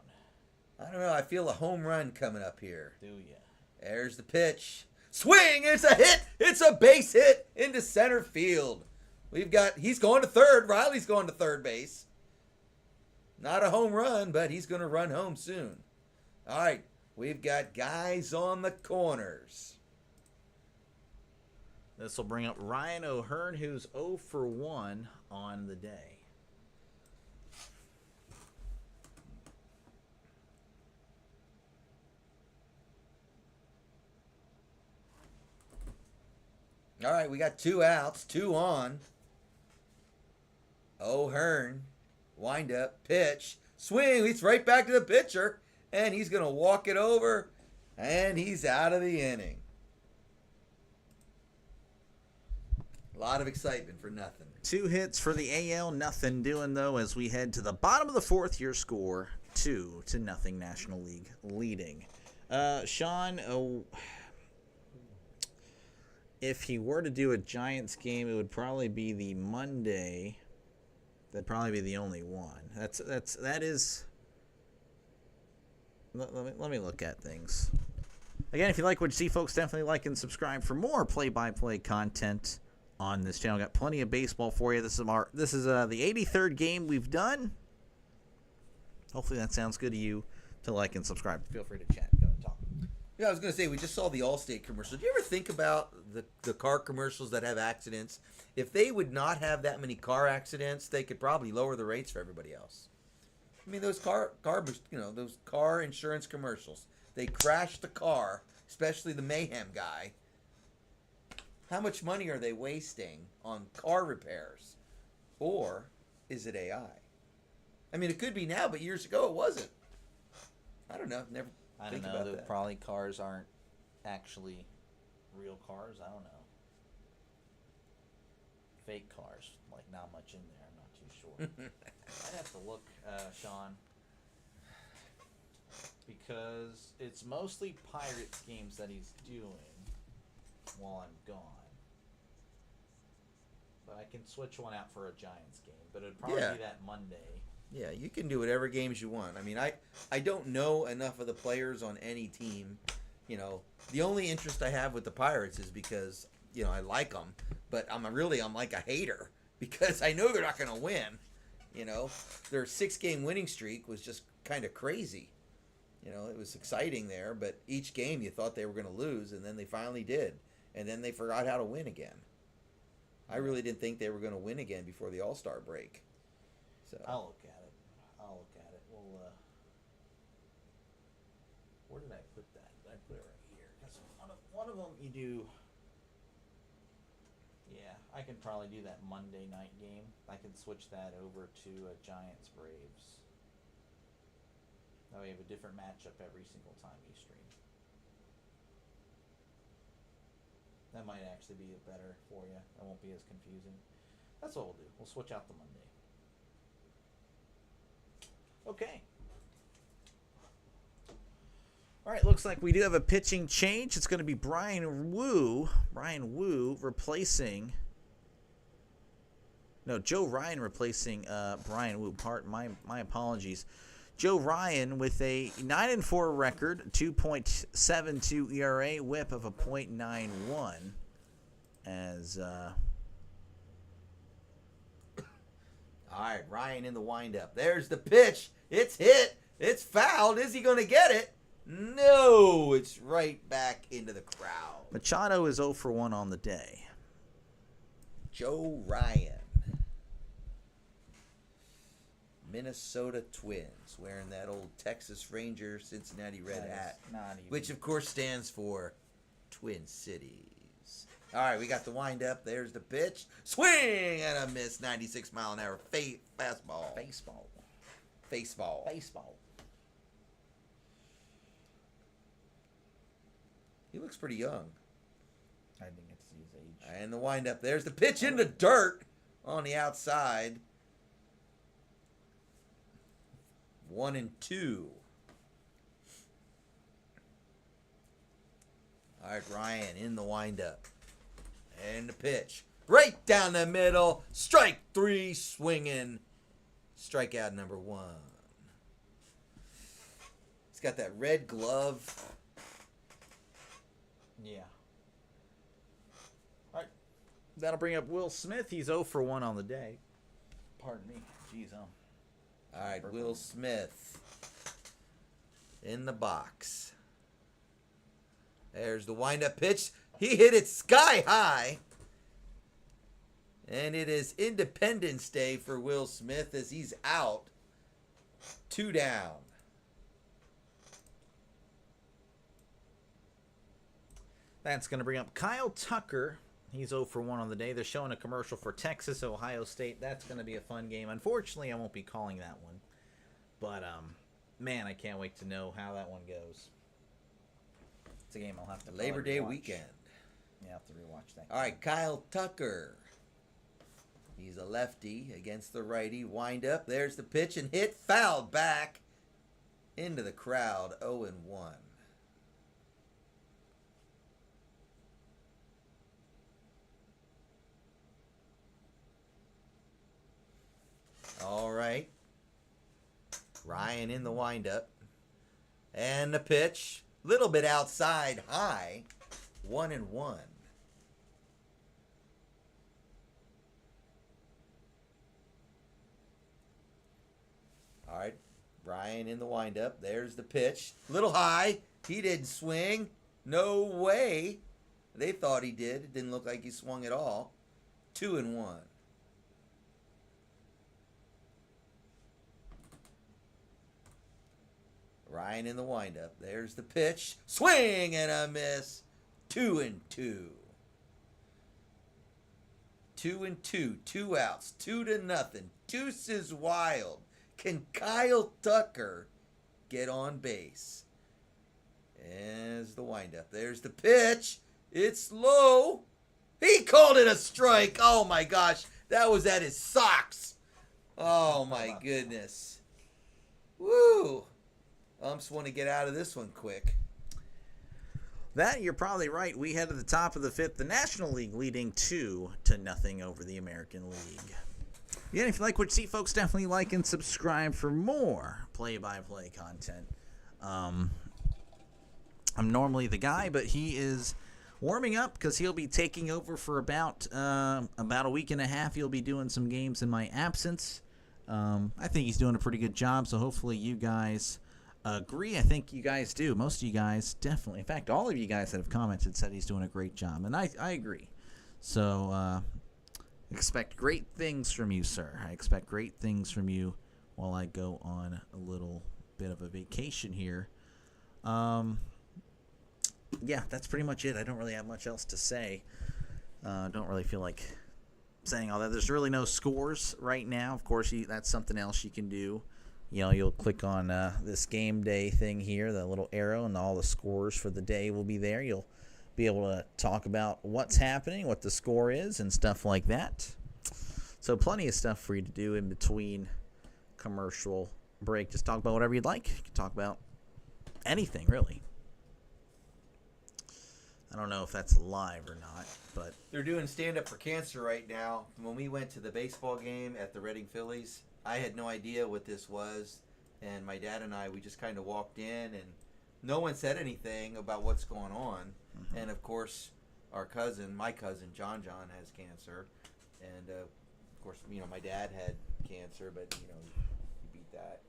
Speaker 2: I don't know. I feel a home run coming up here.
Speaker 1: Do ya?
Speaker 2: There's the pitch. Swing! It's a hit! It's a base hit into center field. He's going to third. Riley's going to third base. Not a home run, but he's going to run home soon. All right. We've got guys on the corners.
Speaker 1: This will bring up Ryan O'Hearn, who's 0 for 1 on the day.
Speaker 2: All right, we got 2 outs, 2 on. O'Hearn, wind up, pitch, swing. It's right back to the pitcher, and he's going to walk it over, and he's out of the inning. A lot of excitement for nothing.
Speaker 1: 2 hits for the AL, nothing doing though as we head to the bottom of the 4th. Your score 2-0 National League leading. Sean, if he were to do a Giants game, it would probably be the Monday. That'd probably be the only one. That is. Let me look at things. Again, if you like what you see, folks, definitely like and subscribe for more play-by-play content on this channel. Got plenty of baseball for you. This is the 83rd game we've done. Hopefully that sounds good to you. To like and subscribe. Feel free to chat. Go and talk.
Speaker 2: Yeah, I was going to say, we just saw the Allstate commercial. Do you ever think about the car commercials that have accidents? If they would not have that many car accidents, they could probably lower the rates for everybody else. I mean, those those car insurance commercials. They crash the car, especially the Mayhem guy. How much money are they wasting on car repairs? Or is it AI? I mean, it could be now, but years ago it wasn't. I don't know. Never.
Speaker 1: I don't know. Probably cars aren't actually real cars. I don't know. Fake cars, like not much in there. I'm not too sure. I'd have to look, Sean, because it's mostly Pirates games that he's doing while I'm gone. But I can switch one out for a Giants game. But it'd probably be that Monday.
Speaker 2: Yeah, you can do whatever games you want. I mean, I don't know enough of the players on any team. You know, the only interest I have with the Pirates is because, you know, I like them. But I'm like a hater because I know they're not going to win. You know, their 6-game winning streak was just kind of crazy. You know, it was exciting there, but each game you thought they were going to lose, and then they finally did. And then they forgot how to win again. I really didn't think they were going to win again before the All-Star break. So
Speaker 1: I'll look at it. We'll, where did I put that? Did I put it right here? Because one of them you do. Yeah, I can probably do that Monday night game. I can switch that over to a Giants Braves. That way you have a different matchup every single time you stream. That might actually be better for you. That won't be as confusing. That's what we'll do. We'll switch out the Monday. Okay. All right, looks like we do have a pitching change. It's going to be Brian Wu replacing... No, Joe Ryan replacing Brian Wu. My apologies. Joe Ryan with a 9-4 record, 2.72 ERA, WHIP of a .91. As
Speaker 2: all right, Ryan in the windup. There's the pitch. It's hit. It's fouled. Is he going to get it? No, it's right back into the crowd.
Speaker 1: Machado is 0 for 1 on the day.
Speaker 2: Joe Ryan. Minnesota Twins, wearing that old Texas Ranger Cincinnati Red hat,
Speaker 1: Not even.
Speaker 2: which of course stands for Twin Cities. All right, we got the wind up. There's the pitch. Swing and a miss. 96-mile-an-hour fastball.
Speaker 1: Baseball.
Speaker 2: Baseball.
Speaker 1: Baseball.
Speaker 2: He looks pretty young.
Speaker 1: I didn't get to see his age.
Speaker 2: And the wind up. There's the pitch in the dirt on the outside. 1-2. All right, Ryan in the windup. And the pitch. Right down the middle. Strike 3 swinging. Strikeout number 1. He's got that red glove.
Speaker 1: Yeah. All right. That'll bring up Will Smith. He's 0 for 1 on the day. Pardon me. Jeez,
Speaker 2: All right, Will Smith in the box. There's the wind-up pitch. He hit it sky high. And it is Independence Day for Will Smith as he's out. 2 down.
Speaker 1: That's going to bring up Kyle Tucker. He's 0 for 1 on the day. They're showing a commercial for Texas, Ohio State. That's going to be a fun game. Unfortunately, I won't be calling that one. But, man, I can't wait to know how that one goes. It's a game I'll have to
Speaker 2: Labor Day
Speaker 1: rewatch.
Speaker 2: weekend.
Speaker 1: Yeah, I'll have to rewatch that.
Speaker 2: All right, Kyle Tucker. He's a lefty against the righty. Wind up. There's the pitch and hit. Fouled back into the crowd. 0-1. All right. Ryan in the windup. And the pitch. Little bit outside high. 1-1. All right. Ryan in the windup. There's the pitch. Little high. He didn't swing. No way. They thought he did. It didn't look like he swung at all. 2-1. Ryan in the windup. There's the pitch. Swing and a miss. 2-2. 2-2. 2 outs. 2-0. Deuces wild. Can Kyle Tucker get on base? As the windup. There's the pitch. It's low. He called it a strike. Oh my gosh. That was at his socks. Oh my goodness. Woo. Umps want to get out of this one quick.
Speaker 1: That, you're probably right. We head to the top of the 5th. The National League leading 2-0 over the American League. Yeah, if you like what you see, folks, definitely like and subscribe for more play-by-play content. I'm normally the guy, but he is warming up because he'll be taking over for about a week and a half. He'll be doing some games in my absence. I think he's doing a pretty good job, so hopefully you guys agree. I think you guys do. Most of you guys definitely. In fact, all of you guys that have commented said he's doing a great job, and I agree. So expect great things from you, sir. I expect great things from you while I go on a little bit of a vacation here. Yeah, that's pretty much it. I don't really have much else to say. Don't really feel like saying all that. There's really no scores right now. Of course, that's something else you can do. You know, you'll click on this game day thing here, the little arrow, and all the scores for the day will be there. You'll be able to talk about what's happening, what the score is, and stuff like that. So plenty of stuff for you to do in between commercial break. Just talk about whatever you'd like. You can talk about anything, really. I don't know if that's live or not, but
Speaker 2: They're doing stand-up for cancer right now. When we went to the baseball game at the Reading Phillies, I had no idea what this was, and my dad and I, we just kind of walked in, and no one said anything about what's going on. Mm-hmm. And, of course, my cousin, John, has cancer. And, of course, my dad had cancer, but, he beat that.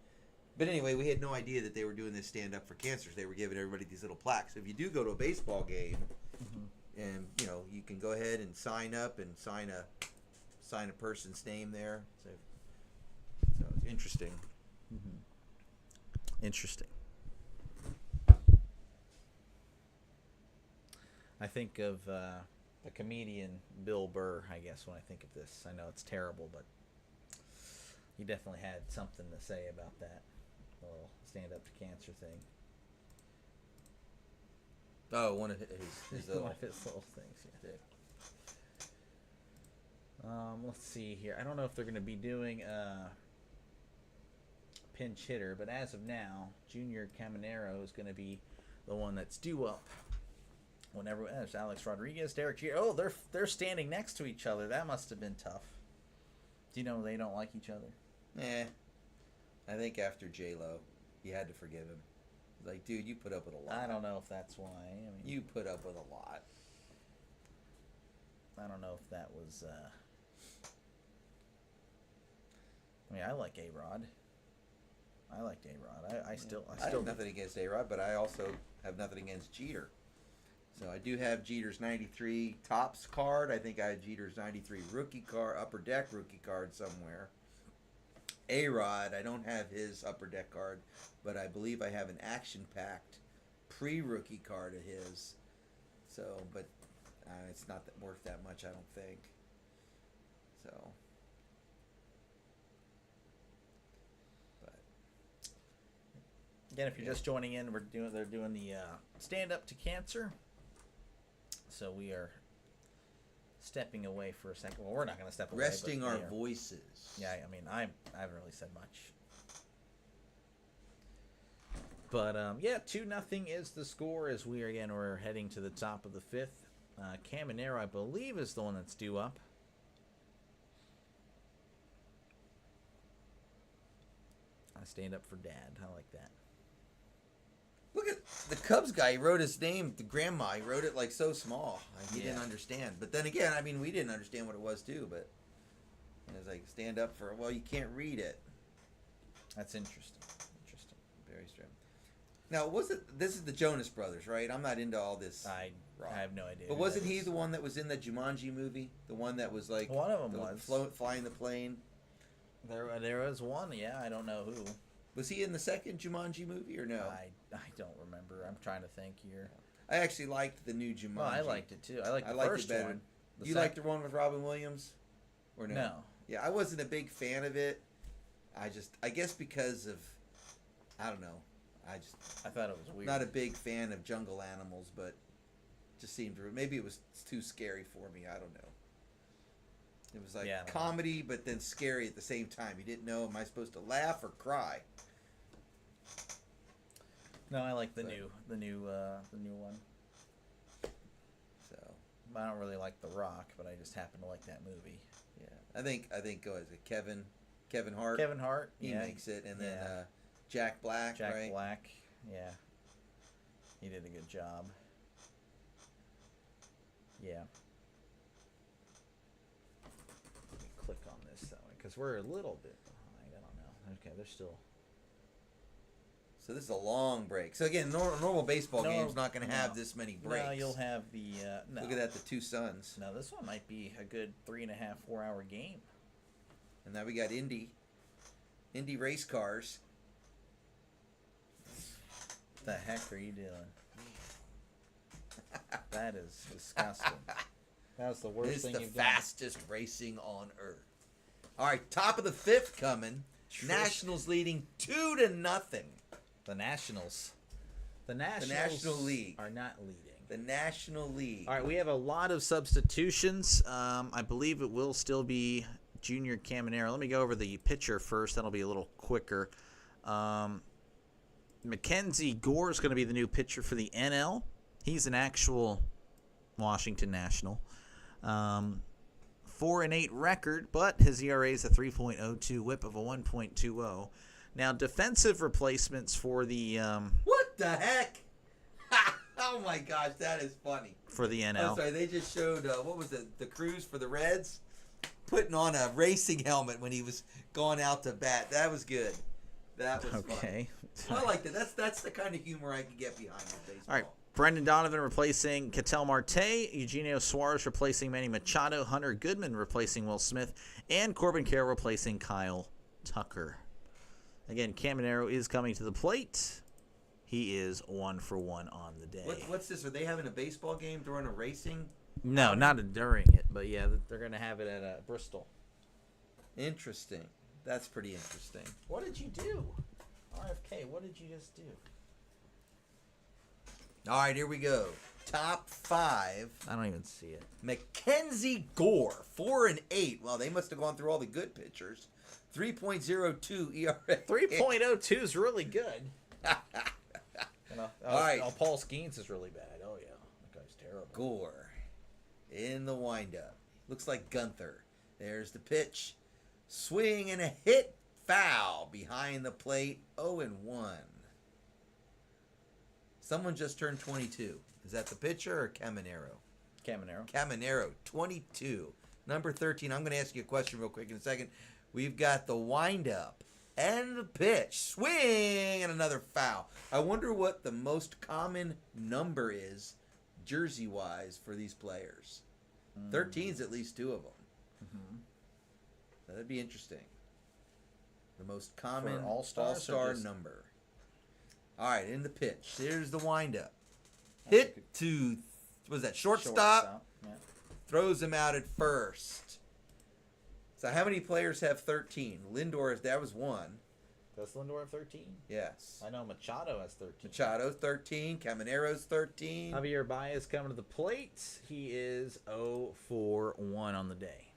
Speaker 2: But anyway, we had no idea that they were doing this stand-up for cancers. They were giving everybody these little plaques. So if you do go to a baseball game, mm-hmm. and, you can go ahead and sign up and sign a person's name there. So interesting.
Speaker 1: Interesting. I think of the comedian Bill Burr, I guess, when I think of this. I know it's terrible, but he definitely had something to say about that little stand up to cancer thing.
Speaker 2: Oh, one of his
Speaker 1: One of his little things, yeah. Let's see here. I don't know if they're going to be doing pinch hitter, but as of now, Junior Caminero is going to be the one that's due up. Whenever there's Alex Rodriguez, Derek Jeter. Oh, they're standing next to each other. That must have been tough. Do you know they don't like each other?
Speaker 2: I think after J-Lo, you had to forgive him. Like, dude, you put up with a lot.
Speaker 1: I don't know if that's why. I mean,
Speaker 2: you put up with a lot.
Speaker 1: I don't know if that was. I mean, I like A-Rod. I liked A-Rod. I still
Speaker 2: have nothing against A-Rod, but I also have nothing against Jeter. So I do have Jeter's 93 Topps card. I think I have Jeter's 93 rookie card, Upper Deck rookie card somewhere. A-Rod, I don't have his Upper Deck card, but I believe I have an action-packed pre-rookie card of his. So, but it's not worth that much, I don't think. So, but
Speaker 1: again, if you're just joining in, they're doing the stand up to cancer. So we are stepping away for a second. Well, we're not going to step away.
Speaker 2: Resting our voices.
Speaker 1: Yeah, I mean, I haven't really said much. But, yeah, 2-0 is the score as we're heading to the top of the fifth. Caminero, I believe, is the one that's due up. I stand up for Dad. I like that.
Speaker 2: Look at the Cubs guy. He wrote his name, the grandma. He wrote it like so small. Like, he didn't understand. But then again, I mean, we didn't understand what it was too. But it was like, stand up for, well, you can't read it.
Speaker 1: That's interesting.
Speaker 2: Very strange. Now, this is the Jonas Brothers, right? I'm not into all this.
Speaker 1: I have no idea.
Speaker 2: But wasn't he the one that was in the Jumanji movie? The one that was like.
Speaker 1: One of them was.
Speaker 2: Flying the plane?
Speaker 1: There was one, yeah. I don't know who.
Speaker 2: Was he in the second Jumanji movie or no?
Speaker 1: I don't remember. I'm trying to think here.
Speaker 2: I actually liked the new Jumanji.
Speaker 1: Well, I liked it too. I liked the first one.
Speaker 2: You liked the one with Robin Williams? Or no?
Speaker 1: No.
Speaker 2: Yeah, I wasn't a big fan of it. I guess because of, I don't know.
Speaker 1: I thought it was weird.
Speaker 2: Not a big fan of jungle animals, but just seemed maybe it was too scary for me. I don't know. It was like comedy, but then scary at the same time. You didn't know, am I supposed to laugh or cry?
Speaker 1: No, I like the new one.
Speaker 2: So
Speaker 1: I don't really like The Rock, but I just happen to like that movie.
Speaker 2: Yeah, I think is it Kevin Hart?
Speaker 1: Kevin Hart,
Speaker 2: he makes it, and then Jack Black,
Speaker 1: Jack Black, yeah, he did a good job. Yeah. Let me click on this that way because we're a little bit behind. I don't know. Okay, they're still.
Speaker 2: So this is a long break. So again, normal baseball game's not going to have this many breaks.
Speaker 1: No, you'll have the. No.
Speaker 2: Look at that, the two Suns.
Speaker 1: No, this one might be a good 3.5, 4 hour game.
Speaker 2: And now we got Indy race cars.
Speaker 1: What the heck are you doing? That is disgusting. That was the worst thing you've done.
Speaker 2: It's the fastest racing on earth. All right, top of the fifth coming. Nationals leading 2-0.
Speaker 1: The Nationals. The
Speaker 2: National League
Speaker 1: are not leading.
Speaker 2: The National League.
Speaker 1: All right, we have a lot of substitutions. I believe it will still be Junior Caminero. Let me go over the pitcher first. That'll be a little quicker. Mackenzie Gore is going to be the new pitcher for the NL. He's an actual Washington National. 4-8 record, but his ERA is a 3.02, WHIP of a 1.20. Now, defensive replacements for the
Speaker 2: what the heck? Oh my gosh, that is funny.
Speaker 1: For the NL.
Speaker 2: I'm sorry, they just showed what was it? The Cruz for the Reds putting on a racing helmet when he was going out to bat. That was good. That was
Speaker 1: okay.
Speaker 2: Funny. I like that. That's the kind of humor I can get behind with baseball.
Speaker 1: All right. Brendan Donovan replacing Ketel Marte, Eugenio Suarez replacing Manny Machado, Hunter Goodman replacing Will Smith, and Corbin Carroll replacing Kyle Tucker. Again, Caminero is coming to the plate. He is 1 for 1 on the day.
Speaker 2: What's this? Are they having a baseball game during a racing?
Speaker 1: No, not during it, but yeah, they're going to have it at Bristol.
Speaker 2: Interesting. That's pretty interesting.
Speaker 1: What did you do? RFK, what did you just do?
Speaker 2: All right, here we go. Top 5.
Speaker 1: I don't even see it.
Speaker 2: Mackenzie Gore, 4 and 8. Well, they must have gone through all the good pitchers. 3.02 ERA.
Speaker 1: 3.02 is really good.
Speaker 2: All right.
Speaker 1: Paul Skeens is really bad. Oh, yeah. That guy's terrible.
Speaker 2: Gore in the windup. Looks like Gunther. There's the pitch. Swing and a hit. Foul behind the plate. 0 and 1. Someone just turned 22. Is that the pitcher or Caminero? Caminero, 22. Number 13. I'm going to ask you a question real quick in a second. We've got the windup and the pitch. Swing and another foul. I wonder what the most common number is, jersey-wise, for these players. 13's at least 2 of them.
Speaker 1: Mm-hmm.
Speaker 2: That'd be interesting. The most common
Speaker 1: For all-star
Speaker 2: number. All right, in the pitch. Here's the windup. Hit to, what was that, shortstop?
Speaker 1: Yeah.
Speaker 2: Throws him out at first. So how many players have 13? Lindor, that was 1.
Speaker 1: Does Lindor have 13?
Speaker 2: Yes.
Speaker 1: I know Machado has 13.
Speaker 2: Machado's 13. Caminero's 13.
Speaker 1: Javier Baez coming to the plate. He is 0 for 1 on the day.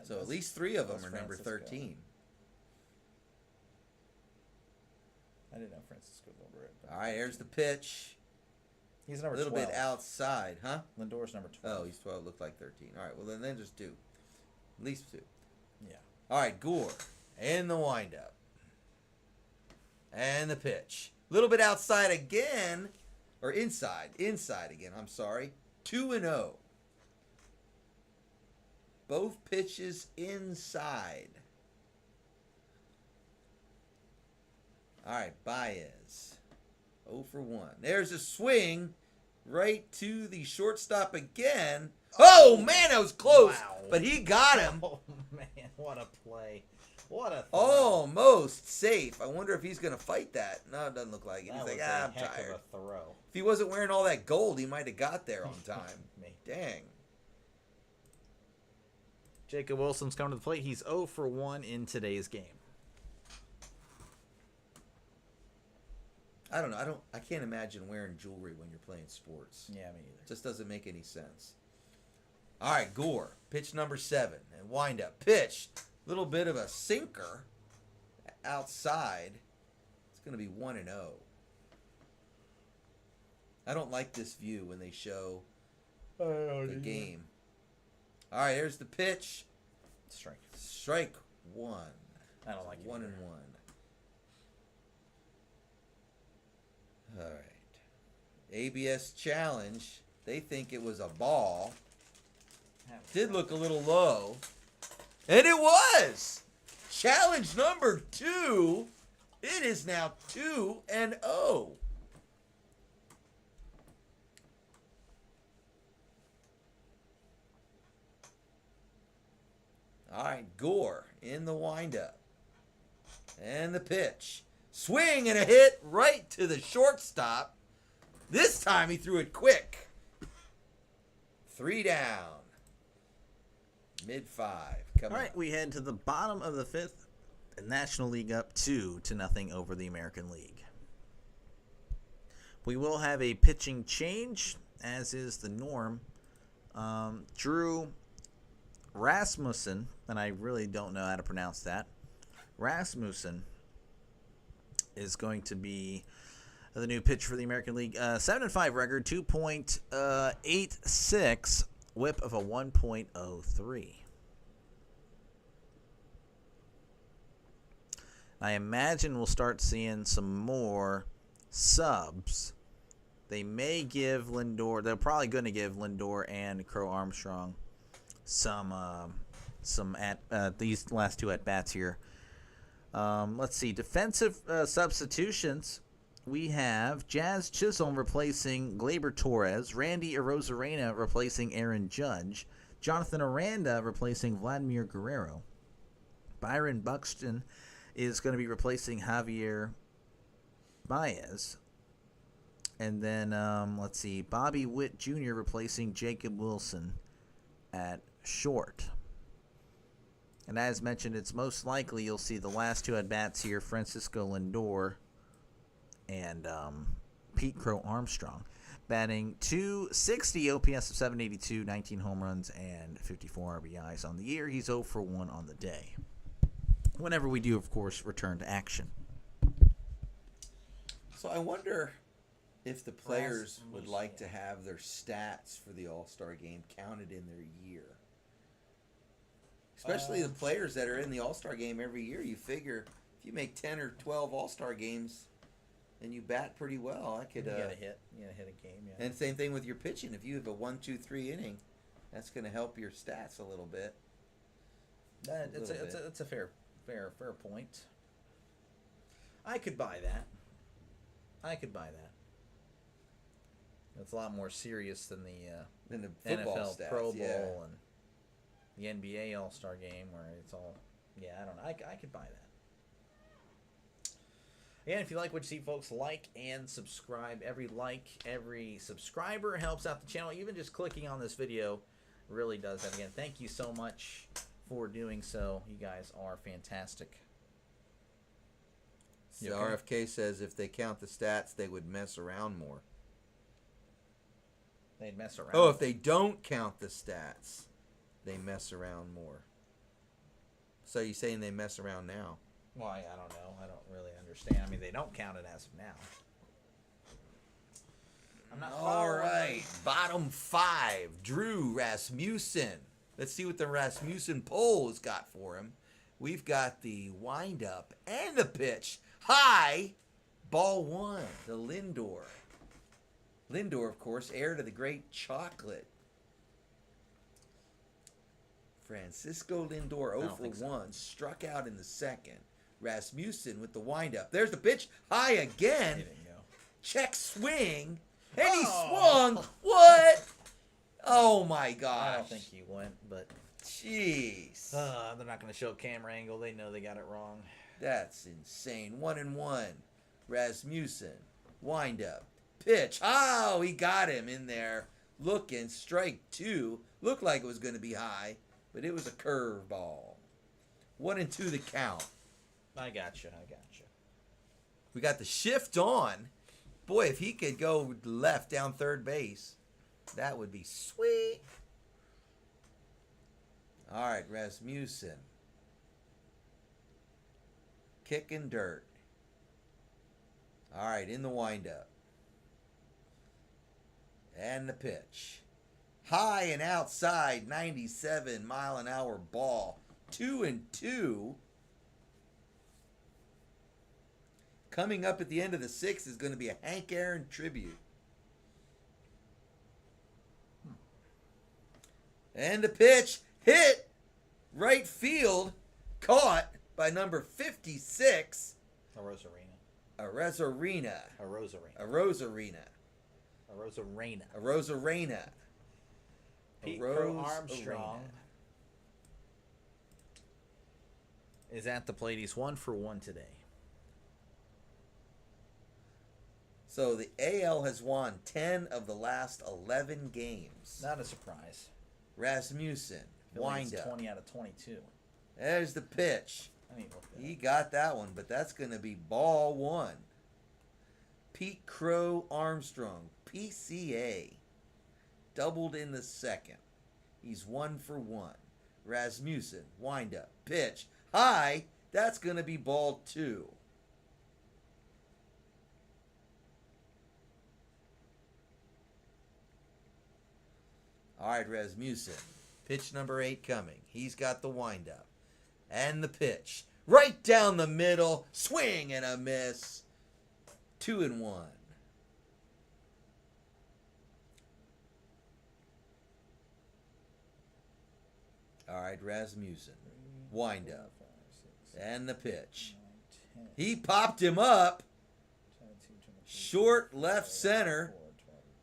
Speaker 2: So at least 3 of them are number
Speaker 1: Francisco.
Speaker 2: 13.
Speaker 1: I didn't know Francisco Lindor.
Speaker 2: All right, here's the pitch.
Speaker 1: He's
Speaker 2: A
Speaker 1: number
Speaker 2: little
Speaker 1: 12.
Speaker 2: bit outside, huh?
Speaker 1: Lindor's number 12.
Speaker 2: Oh, he's 12. Looked like 13. All right, well, then just 2. At least 2.
Speaker 1: Yeah.
Speaker 2: All right, Gore in the windup. And the pitch. A little bit outside again. Or inside. Inside again, I'm sorry. 2 and 0. Both pitches inside. All right, Baez. 0 for 1. There's a swing right to the shortstop again. Oh, man, that was close.
Speaker 1: Wow.
Speaker 2: But he got him.
Speaker 1: Oh, man, what a play. What a throw.
Speaker 2: Almost safe. I wonder if he's going to fight that. No, it doesn't look like it.
Speaker 1: That
Speaker 2: He's
Speaker 1: was
Speaker 2: like,
Speaker 1: a
Speaker 2: I'm
Speaker 1: heck
Speaker 2: tired.
Speaker 1: of a throw.
Speaker 2: If he wasn't wearing all that gold, he might have got there on time.
Speaker 1: Maybe.
Speaker 2: Dang.
Speaker 1: Jacob Wilson's coming to the plate. He's 0 for 1 in today's game.
Speaker 2: I don't know. I can't imagine wearing jewelry when you're playing sports.
Speaker 1: Yeah, me either.
Speaker 2: It just doesn't make any sense. All right, Gore. Pitch number 7. And wind up. Pitch. Little bit of a sinker outside. It's going to be 1 and 0. I don't like this view when they show the game. All right, here's the pitch.
Speaker 1: Strike.
Speaker 2: Strike 1.
Speaker 1: I don't like it
Speaker 2: 1
Speaker 1: either.
Speaker 2: and 1. All right. ABS challenge. They think it was a ball. Did look a little low. And it was. Challenge number 2. It is now 2 and 0. All right, Gore in the windup. And the pitch. Swing and a hit right to the shortstop. This time he threw it quick. 3 down. Mid-5.
Speaker 1: All right, we head to the bottom of the 5th. The National League up 2-0 over the American League. We will have a pitching change, as is the norm. Drew Rasmussen, and I really don't know how to pronounce that. Rasmussen is going to be the new pitcher for the American League. 7-5 record, 2.86, whip of a 1.03. I imagine we'll start seeing some more subs. They may give Lindor, they're probably going to give Lindor and Crow Armstrong some these last 2 at bats here. Let's see, defensive substitutions. We have Jazz Chisholm replacing Gleyber Torres, Randy Arozarena replacing Aaron Judge, Jonathan Aranda replacing Vladimir Guerrero, Byron Buxton is going to be replacing Javier Baez. And then, let's see, Bobby Witt Jr. replacing Jacob Wilson at short. And as mentioned, it's most likely you'll see the last two at-bats here, Francisco Lindor and Pete Crow Armstrong, batting .260, OPS of 782, 19 home runs, and 54 RBIs on the year. He's 0 for 1 on the day. Whenever we do, of course, return to action.
Speaker 2: So I wonder if the players would like to have their stats for the All-Star game counted in their year. Especially the players that are in the All-Star game every year. You figure if you make 10 or 12 All-Star games and you bat pretty well, I could...
Speaker 1: You gotta hit a game, yeah.
Speaker 2: And same thing with your pitching. If you have a 1, 2, 3 inning, that's going to help your stats a little bit.
Speaker 1: It's a fair point. I could buy that. It's a lot more serious than the
Speaker 2: football
Speaker 1: NFL
Speaker 2: stats,
Speaker 1: Pro Bowl and the NBA All-Star game where it's all... Yeah, I don't know. I could buy that. And if you like what you see, folks, like and subscribe. Every like, every subscriber helps out the channel. Even just clicking on this video really does that. Again, thank you so much for doing so. You guys are fantastic.
Speaker 2: So RFK says if they count the stats, they would mess around more.
Speaker 1: They'd mess around.
Speaker 2: Oh, if they don't count the stats, they mess around more. So you're saying they mess around now?
Speaker 1: Well, I don't know. I don't really understand. I mean, they don't count it as of now. I'm not
Speaker 2: All right. Bottom 5, Drew Rasmussen. Let's see what the Rasmussen poll has got for him. We've got the windup and the pitch. High, ball 1, the Lindor. Lindor, of course, heir to the great chocolate. Francisco Lindor, 0 for 1, struck out in the second. Rasmussen with the windup. There's the pitch, high again.
Speaker 1: He didn't go.
Speaker 2: Check swing, and he swung. What? Oh my gosh!
Speaker 1: I don't think he went, but
Speaker 2: jeez,
Speaker 1: they're not going to show camera angle. They know they got it wrong.
Speaker 2: That's insane. 1-1. Rasmussen, windup, pitch. Oh, he got him in there. Looking, strike 2. Looked like it was going to be high, but it was a curveball. 1-2 the count.
Speaker 1: I gotcha.
Speaker 2: We got the shift on. Boy, if he could go left down third base, that would be sweet. All right, Rasmussen. Kicking dirt. All right, in the windup. And the pitch. High and outside, 97-mile-an-hour ball. 2-2. Coming up at the end of the 6th is going to be a Hank Aaron tribute. And the pitch hit right field, caught by number 56. Arozarena.
Speaker 1: Pete Crow Armstrong is at the plate. He's 1 for 1 today.
Speaker 2: So the AL has won 10 of the last 11 games.
Speaker 1: Not a surprise.
Speaker 2: Rasmussen, wind up.
Speaker 1: 20 out of 22.
Speaker 2: There's the pitch.
Speaker 1: I need to look that
Speaker 2: He
Speaker 1: up.
Speaker 2: got that one, but that's going to be ball 1. Pete Crow Armstrong, PCA, doubled in the second. He's 1 for 1. Rasmussen, wind up, pitch, high. That's going to be ball 2. All right, Rasmussen. Pitch number 8 coming. He's got the windup. And the pitch. Right down the middle. Swing and a miss. 2-1. All right, Rasmussen. Windup. And the pitch. He popped him up. Short left center.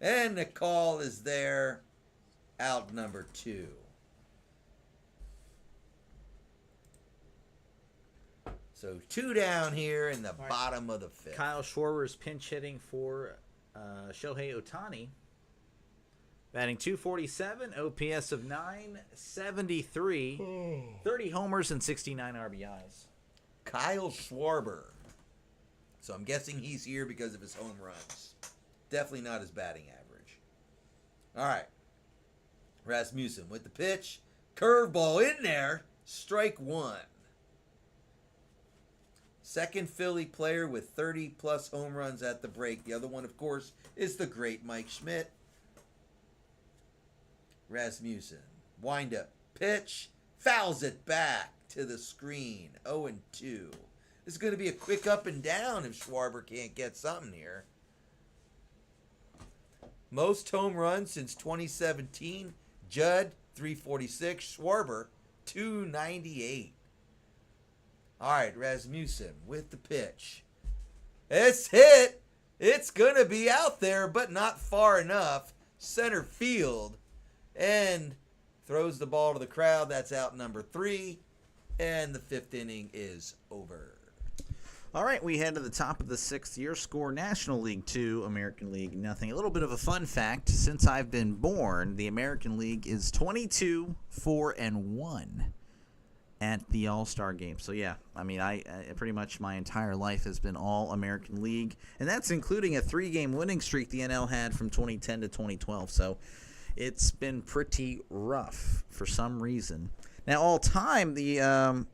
Speaker 2: And the call is there. Out number 2. So 2 down here in the
Speaker 1: right.
Speaker 2: bottom of the 5th.
Speaker 1: Kyle Schwarber's pinch hitting for Shohei Ohtani. Batting .247, OPS of .973, 30 homers and 69 RBIs.
Speaker 2: Kyle Schwarber. So I'm guessing he's here because of his home runs. Definitely not his batting average. All right. Rasmussen with the pitch. Curveball in there. Strike 1. Second Philly player with 30-plus home runs at the break. The other one, of course, is the great Mike Schmidt. Rasmussen. Wind up. Pitch. Fouls it back to the screen. 0-2. This is going to be a quick up and down if Schwarber can't get something here. Most home runs since 2017. Judd, 346. Schwarber, 298. All right, Rasmussen with the pitch. It's hit. It's going to be out there, but not far enough. Center field. And throws the ball to the crowd. That's out number 3. And the 5th inning is over.
Speaker 1: All right, we head to the top of the 6th. Your score, National League 2, American League nothing. A little bit of a fun fact. Since I've been born, the American League is 22-4-1 at the All-Star game. So, yeah, I mean, I pretty much my entire life has been all American League. And that's including a 3-game winning streak the NL had from 2010 to 2012. So it's been pretty rough for some reason. Now, all time, the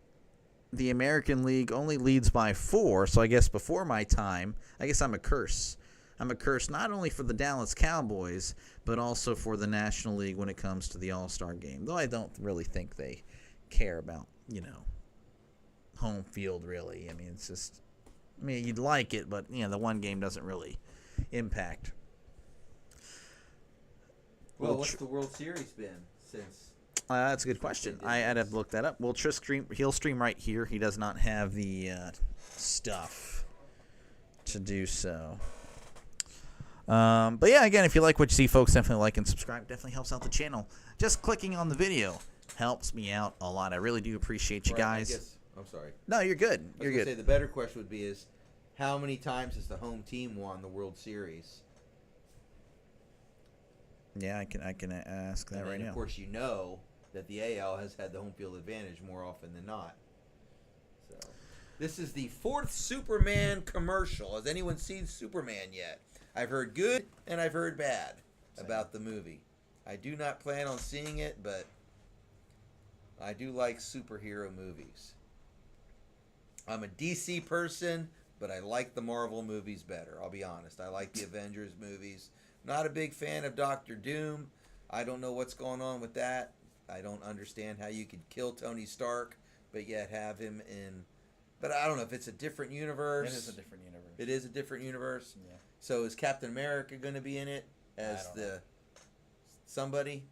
Speaker 1: American League only leads by 4, so I guess before my time, I guess I'm a curse. I'm a curse not only for the Dallas Cowboys, but also for the National League when it comes to the All-Star game. Though I don't really think they care about, home field, really. I mean, it's just, you'd like it, but, the one game doesn't really impact.
Speaker 2: Well, what's the World Series been since?
Speaker 1: That's a good question. I had to look that up. Well, he'll stream right here. He does not have the stuff to do so. But yeah, again, if you like what you see, folks, definitely like and subscribe. Definitely helps out the channel. Just clicking on the video helps me out a lot. I really do appreciate you guys.
Speaker 2: I'm sorry.
Speaker 1: No, you're good. You're good.
Speaker 2: Say the better question would be is, how many times has the home team won the World Series?
Speaker 1: Yeah, I can ask that right now.
Speaker 2: Of course, that the AL has had the home field advantage more often than not. So, this is the 4th Superman commercial. Has anyone seen Superman yet? I've heard good and I've heard bad about the movie. I do not plan on seeing it, but I do like superhero movies. I'm a DC person, but I like the Marvel movies better. I'll be honest. I like the Avengers movies. Not a big fan of Doctor Doom. I don't know what's going on with that. I don't understand how you could kill Tony Stark, but yet have him in. But I don't know if it's a different universe.
Speaker 1: It is a different universe.
Speaker 2: It is a different universe.
Speaker 1: Yeah.
Speaker 2: So is Captain America going to be in it as somebody?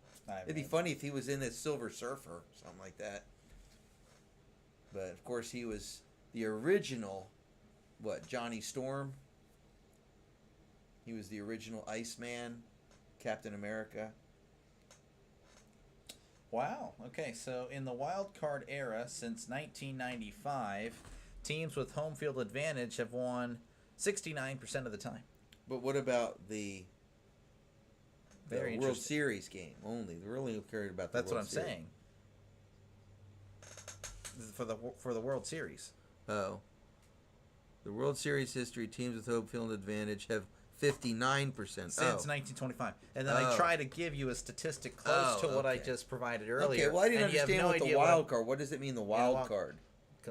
Speaker 2: It'd be funny if he was in as Silver Surfer, or something like that. But of course, he was the original. Johnny Storm? He was the original Iceman, Captain America.
Speaker 1: Wow. Okay, so in the wild card era since 1995, teams with home field advantage have won 69% of the time.
Speaker 2: But what about the
Speaker 1: Very
Speaker 2: World Series game only? They really cared about the
Speaker 1: That's
Speaker 2: World
Speaker 1: what I'm
Speaker 2: Series.
Speaker 1: saying. For the World Series.
Speaker 2: Oh. The World Series history, teams with home field advantage have 59%.
Speaker 1: Since 1925. And then I try to give you a statistic close to what I just provided earlier.
Speaker 2: Okay, well, I didn't understand what the wild card. What does it mean, the wild card?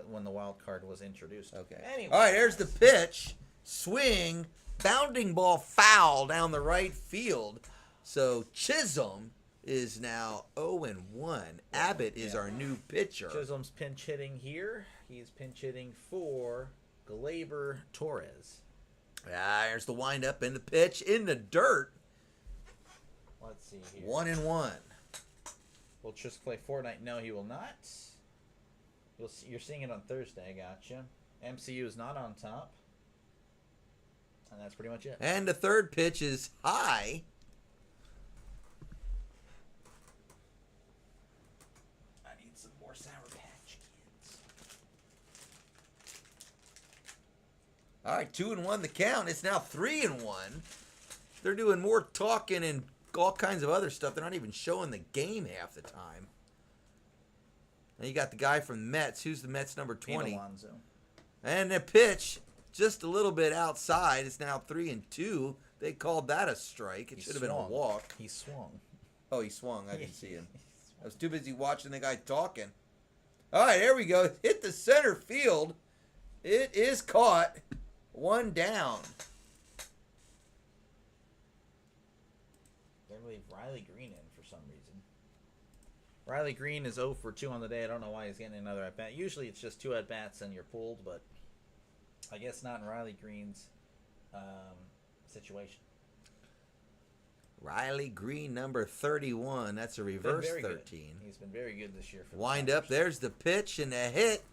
Speaker 1: When the wild card was introduced.
Speaker 2: Okay.
Speaker 1: Anyway.
Speaker 2: All right, there's the pitch. Swing. Bounding ball foul down the right field. So Chisholm is now 0-1. Abbott is our new pitcher.
Speaker 1: Chisholm's pinch hitting here. He's pinch hitting for Gleyber Torres.
Speaker 2: There's the windup and the pitch in the dirt.
Speaker 1: Let's see here.
Speaker 2: 1-1.
Speaker 1: Will Trisk play Fortnite? No, he will not. You're seeing it on Thursday. I gotcha. MCU is not on top. And that's pretty much it.
Speaker 2: And the third pitch is high.
Speaker 1: I need some more Sour Patch Kids.
Speaker 2: All right, 2-1 the count. It's now 3-1. They're doing more talking and all kinds of other stuff. They're not even showing the game half the time. Now you got the guy from the Mets. Who's the Mets number 20?
Speaker 1: Alonso.
Speaker 2: And the pitch, just a little bit outside. It's now 3-2. They called that a strike. It should have been a walk.
Speaker 1: He swung.
Speaker 2: Oh, he swung. I didn't see him. I was too busy watching the guy talking. All right, there we go. Hit the center field. It is caught. 1 down.
Speaker 1: They're going to leave Riley Green in for some reason. Riley Green is 0 for 2 on the day. I don't know why he's getting another at-bat. Usually it's just 2 at-bats and you're pulled, but I guess not in Riley Green's situation.
Speaker 2: Riley Green, number 31. That's a reverse 13.
Speaker 1: Good. He's been very good this year. For
Speaker 2: Wind up. There's the pitch and the hit.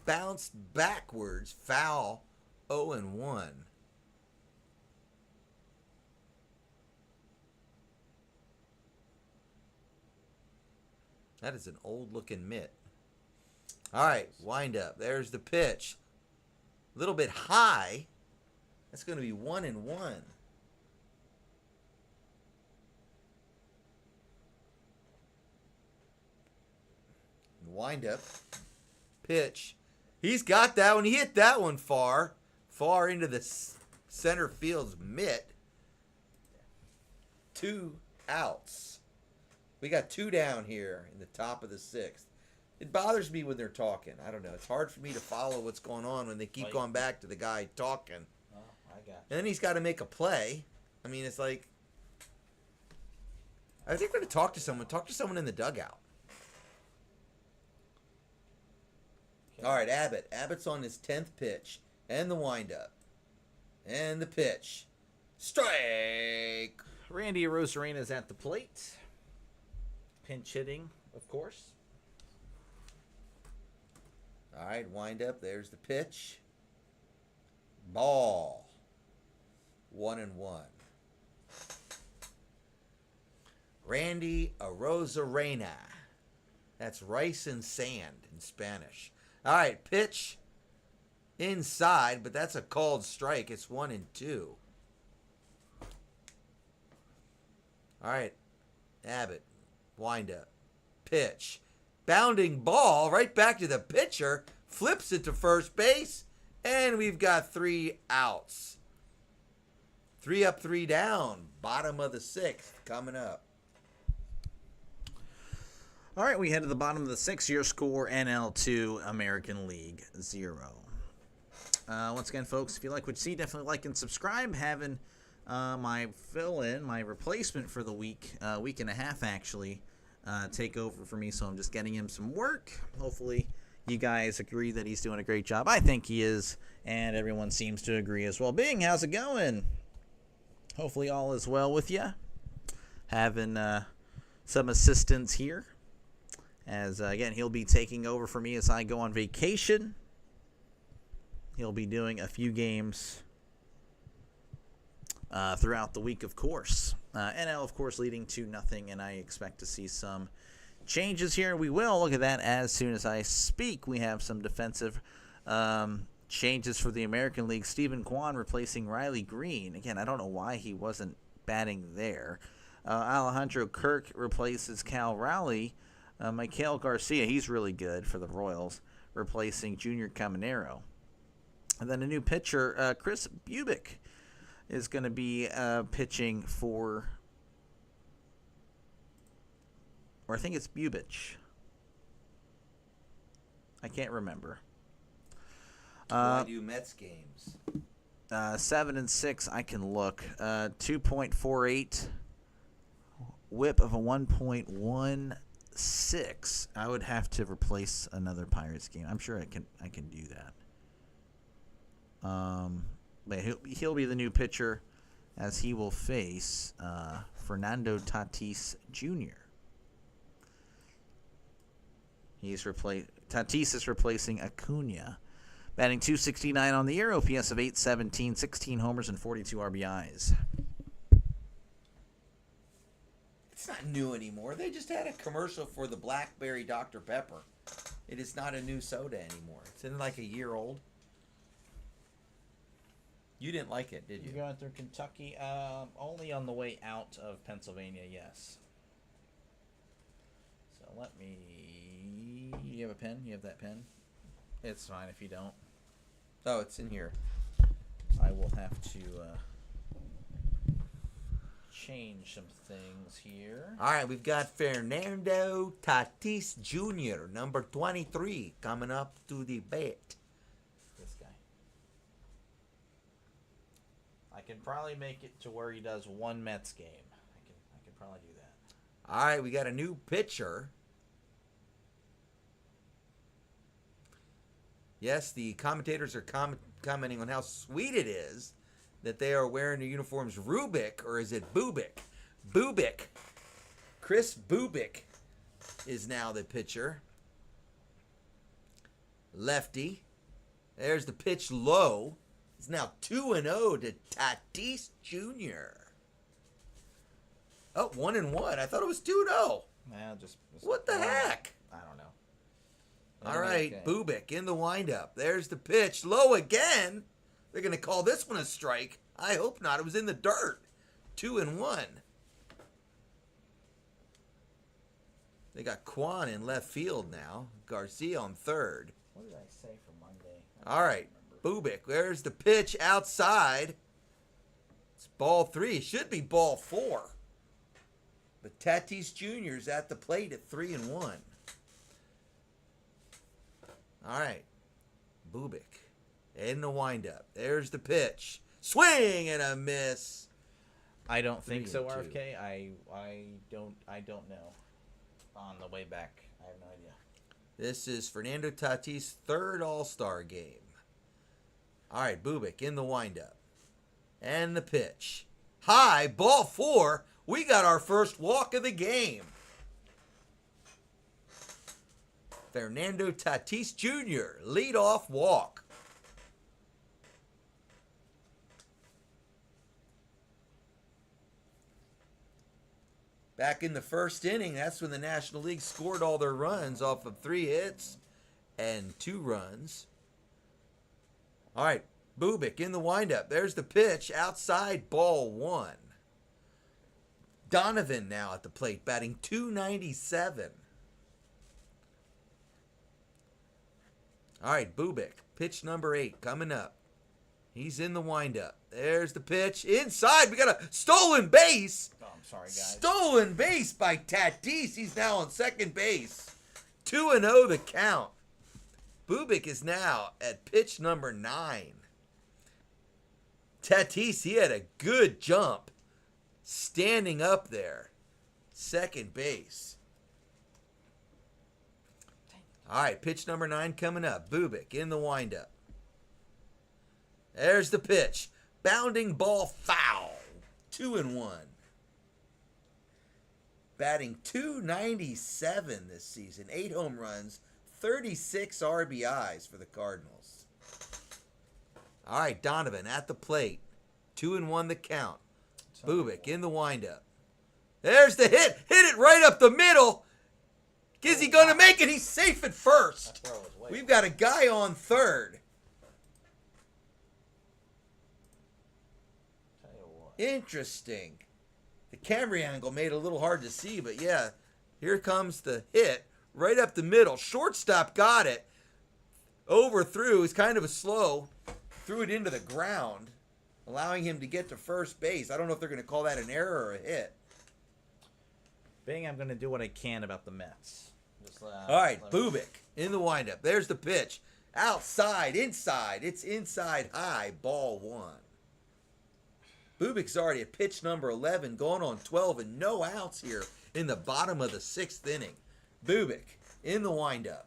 Speaker 2: Bounced backwards. Foul. 0-1. That is an old-looking mitt. All right, wind up. There's the pitch. A little bit high. That's going to be 1-1. Wind up. Pitch. He's got that one. He hit that one far into the center field's mitt. 2 outs. We got 2 down here in the top of the 6th. It bothers me when they're talking. I don't know. It's hard for me to follow what's going on when they keep going back to the guy talking.
Speaker 1: Oh, I got you.
Speaker 2: And then he's got to make a play. I mean, it's like, I think we're going to talk to someone. Talk to someone in the dugout. Okay. All right, Abbott. Abbott's on his 10th pitch. And the windup. And the pitch. Strike!
Speaker 1: Randy Arozarena is at the plate. Pinch hitting, of course.
Speaker 2: All right, wind up. There's the pitch. Ball. 1-1. Randy Arozarena. That's rice and sand in Spanish. All right, pitch inside, but that's a called strike. It's 1-2. All right, Abbott. Wind up. Pitch. Bounding ball right back to the pitcher. Flips it to first base. And we've got 3 outs. 3 up, 3 down. Bottom of the 6th coming up.
Speaker 1: All right, we head to the bottom of the 6th. Your score, NL2, American League 0. Once again, folks, if you like what you see, definitely like and subscribe. Having my fill-in, my replacement for the week and a half actually, take over for me, so I'm just getting him some work. Hopefully you guys agree that he's doing a great job. I think he is, and everyone seems to agree as well. Bing, how's it going? Hopefully all is well with you. Having some assistance here, as again, he'll be taking over for me as I go on vacation. He'll be doing a few games throughout the week, of course. NL, of course, leading to nothing, and I expect to see some changes here. We will look at that as soon as I speak. We have some defensive changes for the American League. Stephen Kwan replacing Riley Green. Again, I don't know why he wasn't batting there. Alejandro Kirk replaces Cal Rowley. Mikael Garcia, he's really good for the Royals, replacing Junior Caminero. And then a new pitcher, Chris Bubic, is going to be pitching for, or I think it's Bubich. I can't remember.
Speaker 2: I do Mets games.
Speaker 1: 7 and 6, I can look. 2.48, whip of a 1.16. I would have to replace another Pirates game. I'm sure I can do that. But he'll be the new pitcher, as he will face Fernando Tatis Jr. Tatis is replacing Acuna, batting .269 on the year, OPS of .817, 16 homers and 42 RBIs.
Speaker 2: It's not new anymore. They just had a commercial for the Blackberry Dr. Pepper. It is not a new soda anymore. It's in like a year old. You didn't like it, did you?
Speaker 1: You're going through Kentucky. Only on the way out of Pennsylvania, yes. So let me. You have a pen? You have that pen? It's fine if you don't.
Speaker 2: Oh, it's in here.
Speaker 1: I will have to change some things here.
Speaker 2: All right, we've got Fernando Tatis Jr., number 23, coming up to the bat.
Speaker 1: This guy. I can probably make it to where he does one Mets game. I can probably do that.
Speaker 2: All right, we got a new pitcher. Yes, the commentators are commenting on how sweet it is that they are wearing their uniforms. Rubik, or is it Bubik? Bubik. Chris Bubik is now the pitcher. Lefty. There's the pitch low. It's now 2-0 to Tatis Jr. Oh, 1-1. I thought it was 2-0. What the heck?
Speaker 1: I don't know.
Speaker 2: All right, Bubik in the windup. There's the pitch. Low again. They're going to call this one a strike. I hope not. It was in the dirt. 2-1. They got Kwan in left field now. Garcia on third.
Speaker 1: What did I say for Monday?
Speaker 2: All right, Bubik. There's the pitch outside. It's ball 3. It should be ball 4. But Tatis Jr.'s at the plate at 3-1. All right, Bubik in the windup. There's the pitch. Swing and a miss.
Speaker 1: I don't think so,
Speaker 2: 3-2.
Speaker 1: RFK. I don't know. On the way back, I have no idea.
Speaker 2: This is Fernando Tatis' third All-Star game. All right, Bubik in the windup. And the pitch. High, ball 4. We got our first walk of the game. Fernando Tatis Jr., leadoff walk. Back in the first inning, that's when the National League scored all their runs off of 3 hits and 2 runs. All right, Bubik in the windup. There's the pitch, outside, ball 1. Donovan now at the plate, batting .297. All right, Bubik, pitch number 8 coming up. He's in the windup. There's the pitch. Inside, we got a stolen base.
Speaker 1: Oh, I'm sorry, guys.
Speaker 2: Stolen base by Tatis. He's now on second base. 2-0 the count. Bubik is now at pitch number 9. Tatis, he had a good jump. Standing up there. Second base. All right, pitch number 9 coming up. Bubik in the windup. There's the pitch. Bounding ball foul. 2-1. Batting .297 this season. 8 home runs, 36 RBIs for the Cardinals. All right, Donovan at the plate. 2-1 the count. Bubik in the windup. There's the hit. Hit it right up the middle. Is he going to make it? He's safe at first. We've got a guy on third. Interesting. The camera angle made it a little hard to see, but yeah, here comes the hit right up the middle. Shortstop got it. Overthrew. He's kind of a slow. Threw it into the ground, allowing him to get to first base. I don't know if they're going to call that an error or a hit.
Speaker 1: Bing, I'm going to do what I can about the Mets.
Speaker 2: All right, Bubik in the windup. There's the pitch. Outside, inside. It's inside high, ball 1. Bubik's already at pitch number 11, going on 12 and no outs here in the bottom of the 6th inning. Bubik in the windup.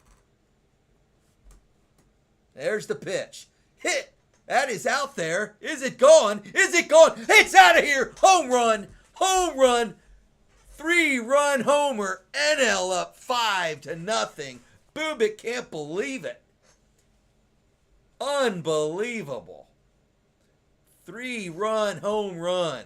Speaker 2: There's the pitch. Hit. That is out there. Is it gone? Is it gone? It's out of here. Home run. Home run. 3-run homer. NL up 5-0. Bubik can't believe it. Unbelievable. 3-run home run.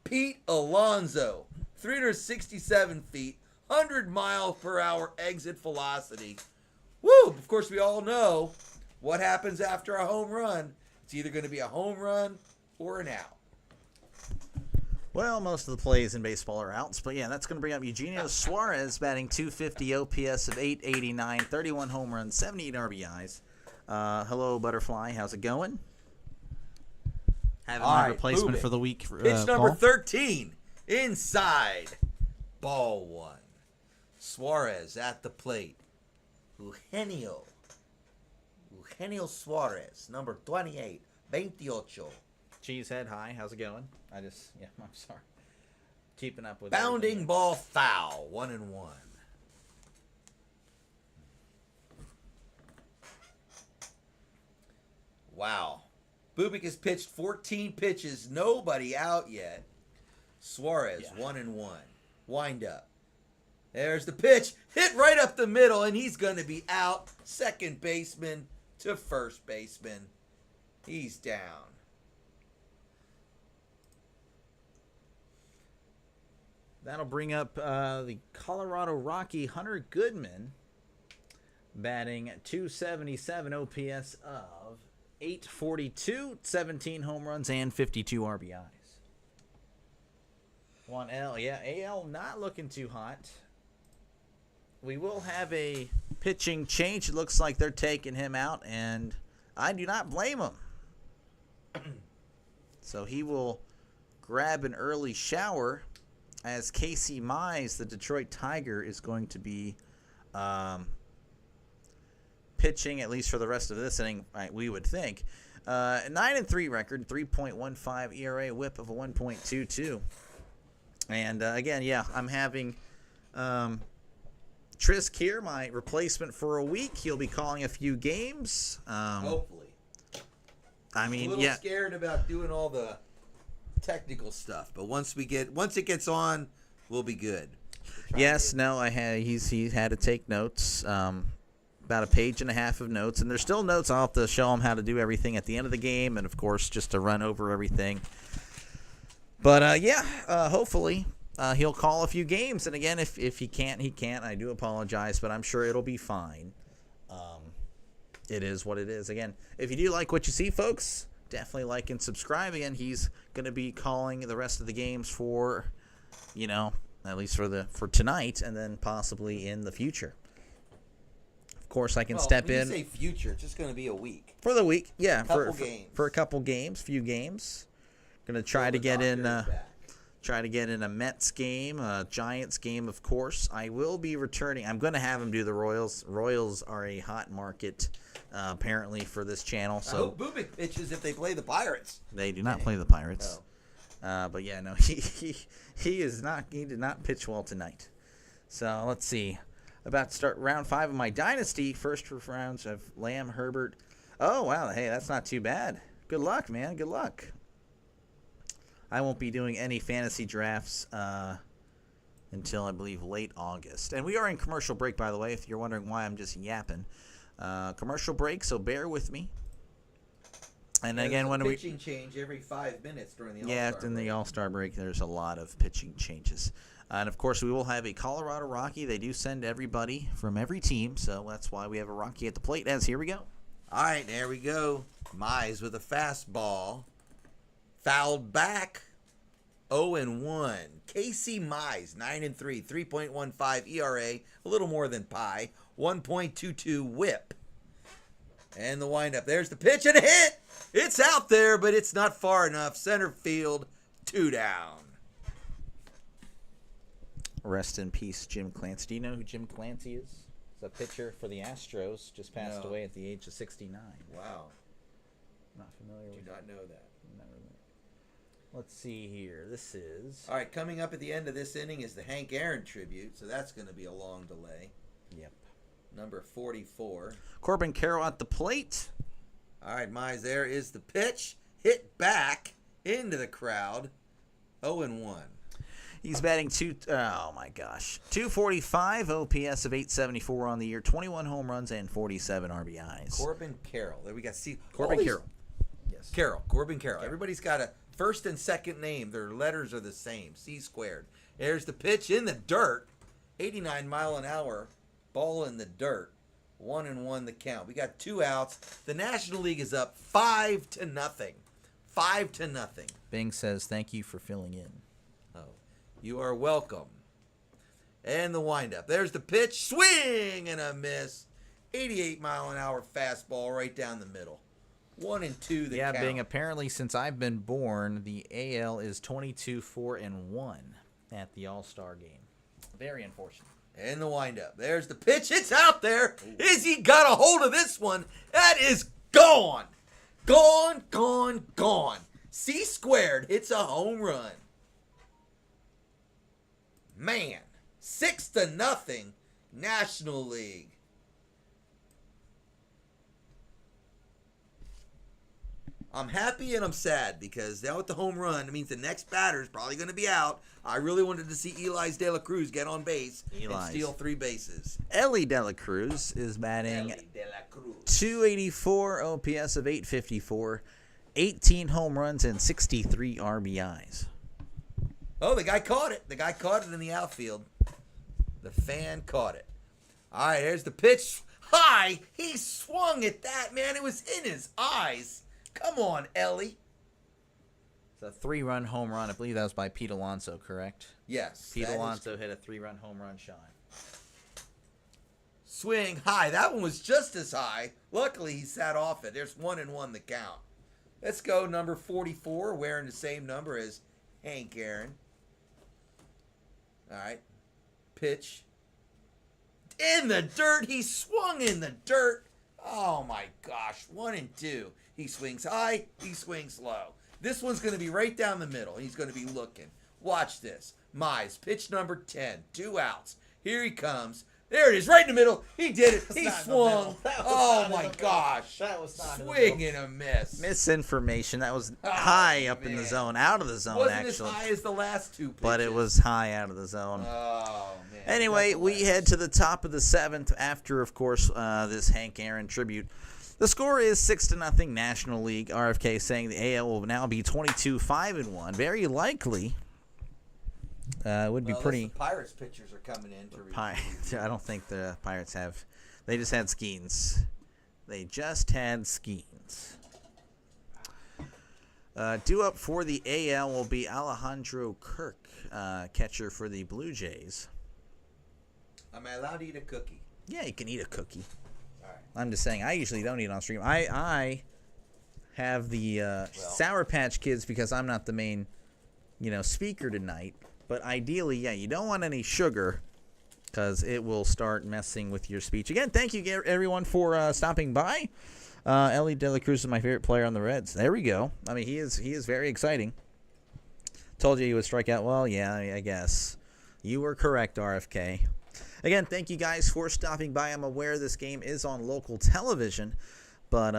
Speaker 2: Pete Alonso, 367 feet, 100 miles per hour exit velocity. Woo! Of course, we all know what happens after a home run? It's either going to be a home run or an out.
Speaker 1: Well, most of the plays in baseball are outs, but yeah, that's going to bring up Eugenio Suarez batting .250 OPS of .889, 31 home runs, 78 RBIs. Hello, Butterfly. How's it going? Having my replacement for the week.
Speaker 2: Pitch number
Speaker 1: Paul?
Speaker 2: 13. Inside. Ball one. Suarez at the plate. Eugenio Suarez, number 28, 28.
Speaker 1: Cheesehead, hi. How's it going? I'm sorry. Keeping up with
Speaker 2: Bounding
Speaker 1: everything.
Speaker 2: ball foul, 1-1. Wow. Bubik has pitched 14 pitches, nobody out yet. Suarez, 1-1. Wind up. There's the pitch, hit right up the middle, and he's going to be out. Second baseman to first baseman. He's down.
Speaker 1: That'll bring up the Colorado Rocky Hunter Goodman batting .277 OPS of .842, 17 home runs, and 52 RBIs. 1L, yeah, AL not looking too hot. We will have a pitching change. It looks like they're taking him out, and I do not blame him. So he will grab an early shower as Casey Mize, the Detroit Tiger, is going to be pitching, at least for the rest of this inning, we would think. 9-3 record, 3.15 ERA, whip of a 1.22. And again, yeah, I'm having Trisk here, my replacement for a week. He'll be calling a few games.
Speaker 2: Hopefully.
Speaker 1: I mean,
Speaker 2: a little scared about doing all the technical stuff, but once it gets on, we'll be good.
Speaker 1: Yes, no, he had to take notes, about a page and a half of notes, and there's still notes. I'll have to show him how to do everything at the end of the game, and of course, just to run over everything. But hopefully he'll call a few games, and again, if he can't, he can't. I do apologize, but I'm sure it'll be fine. It is what it is. Again, if you do like what you see, folks, definitely like and subscribe. Again, he's going to be calling the rest of the games for, at least for tonight, and then possibly in the future. Of course, I can step in.
Speaker 2: When you say future, it's just going to be a week.
Speaker 1: For the week, yeah.
Speaker 2: Games.
Speaker 1: For a couple games, few games. Going to try to get in a Mets game, a Giants game, of course. I will be returning. I'm going to have him do the Royals. Royals are a hot market, apparently, for this channel. So
Speaker 2: I hope Bubik pitches if they play the Pirates.
Speaker 1: They do not play the Pirates.
Speaker 2: Oh.
Speaker 1: But yeah, no, he did not pitch well tonight. So let's see. About to start round 5 of my dynasty. First rounds of Lamb, Herbert. Oh wow, hey, that's not too bad. Good luck, man. Good luck. I won't be doing any fantasy drafts until, I believe, late August. And we are in commercial break, by the way, if you're wondering why I'm just yapping. Commercial break, so bear with me. And again, when
Speaker 2: pitching change every 5 minutes during the All-Star break.
Speaker 1: In the All-Star break, there's a lot of pitching changes. And, of course, we will have a Colorado Rocky. They do send everybody from every team, so that's why we have a Rocky at the plate. Here we go.
Speaker 2: All right, there we go. Mize with a fastball. Fouled back. 0-1. Casey Mize, 9-3, 3.15 ERA, a little more than pi, 1.22 whip. And the windup. There's the pitch and a hit. It's out there, but it's not far enough. Center field, 2 down.
Speaker 1: Rest in peace, Jim Clancy. Do you know who Jim Clancy is? He's a pitcher for the Astros. Just passed away at the age of 69.
Speaker 2: Wow.
Speaker 1: Not familiar with
Speaker 2: Do not know that.
Speaker 1: Let's see here. This is...
Speaker 2: All right, coming up at the end of this inning is the Hank Aaron tribute, so that's going to be a long delay.
Speaker 1: Yep.
Speaker 2: Number 44.
Speaker 1: Corbin Carroll at the plate.
Speaker 2: All right, Mize, there is the pitch. Hit back into the crowd. 0-1.
Speaker 1: He's batting 245, OPS of 874 on the year, 21 home runs and 47 RBIs.
Speaker 2: Corbin Carroll. There we got. See,
Speaker 1: Corbin Carroll. Yes.
Speaker 2: Corbin Carroll. Everybody's got a first and second name. Their letters are the same. C squared. There's the pitch in the dirt. 89 mile an hour. Ball in the dirt. 1-1 the count. We got 2 outs. The National League is up 5-0. 5-0.
Speaker 1: Bing says, thank you for filling in.
Speaker 2: Oh, you are welcome. And the windup. There's the pitch. Swing and a miss. 88-mile-an-hour fastball right down the middle. 1-2 the count.
Speaker 1: Bing, apparently since I've been born, the AL is 22-4-1 at the All-Star game. Very unfortunate.
Speaker 2: And the windup. There's the pitch. It's out there. Is he got a hold of this one? That is gone. Gone, gone, gone. C squared hits a home run. Man, 6-0 National League. I'm happy and I'm sad because now with the home run, it means the next batter is probably going to be out. I really wanted to see Elias De La Cruz get on base and steal 3 bases.
Speaker 1: Ellie De La Cruz is batting 284, OPS of 854, 18 home runs and 63 RBIs.
Speaker 2: Oh, the guy caught it. The guy caught it in the outfield. The fan caught it. All right, there's the pitch. High. He swung at that, man. It was in his eyes. Come on, Ellie.
Speaker 1: It's a 3-run home run. I believe that was by Pete Alonso, correct?
Speaker 2: Yes.
Speaker 1: Pete Alonso hit a 3-run home run shot.
Speaker 2: Swing high. That one was just as high. Luckily, he sat off it. There's 1-1 the count. Let's go number 44, wearing the same number as Hank Aaron. All right. Pitch. In the dirt. He swung in the dirt. Oh, my gosh. 1-2. He swings high. He swings low. This one's going to be right down the middle. He's going to be looking. Watch this. Mize, pitch number 10. 2 outs. Here he comes. There it is, right in the middle. He did it. He swung. Oh, my gosh.
Speaker 1: That was not
Speaker 2: swing and a miss.
Speaker 1: Misinformation. That was high up in the zone. Out of the zone,
Speaker 2: Wasn't
Speaker 1: actually.
Speaker 2: as high as the last 2 pitches.
Speaker 1: But it was high out of the zone.
Speaker 2: Oh, man.
Speaker 1: Anyway, we head to the top of the 7th after, of course, this Hank Aaron tribute. The score is 6-0 National League. RFK saying the AL will now be 22-5-1. Very likely. Would be pretty.
Speaker 2: The Pirates pitchers are coming in to
Speaker 1: I don't think the Pirates have. They just had Skeens. Due up for the AL will be Alejandro Kirk, catcher for the Blue Jays.
Speaker 2: Am I allowed to eat a cookie?
Speaker 1: Yeah, you can eat a cookie.
Speaker 2: All right.
Speaker 1: I'm just saying, I usually don't eat on stream. I have the Sour Patch Kids because I'm not the main, speaker tonight. But ideally, yeah, you don't want any sugar because it will start messing with your speech. Again, thank you, everyone, for stopping by. Ellie De La Cruz is my favorite player on the Reds. There we go. I mean, he is very exciting. Told you he would strike out. Well, yeah, I guess. You were correct, RFK. Again, thank you guys for stopping by. I'm aware this game is on local television. But,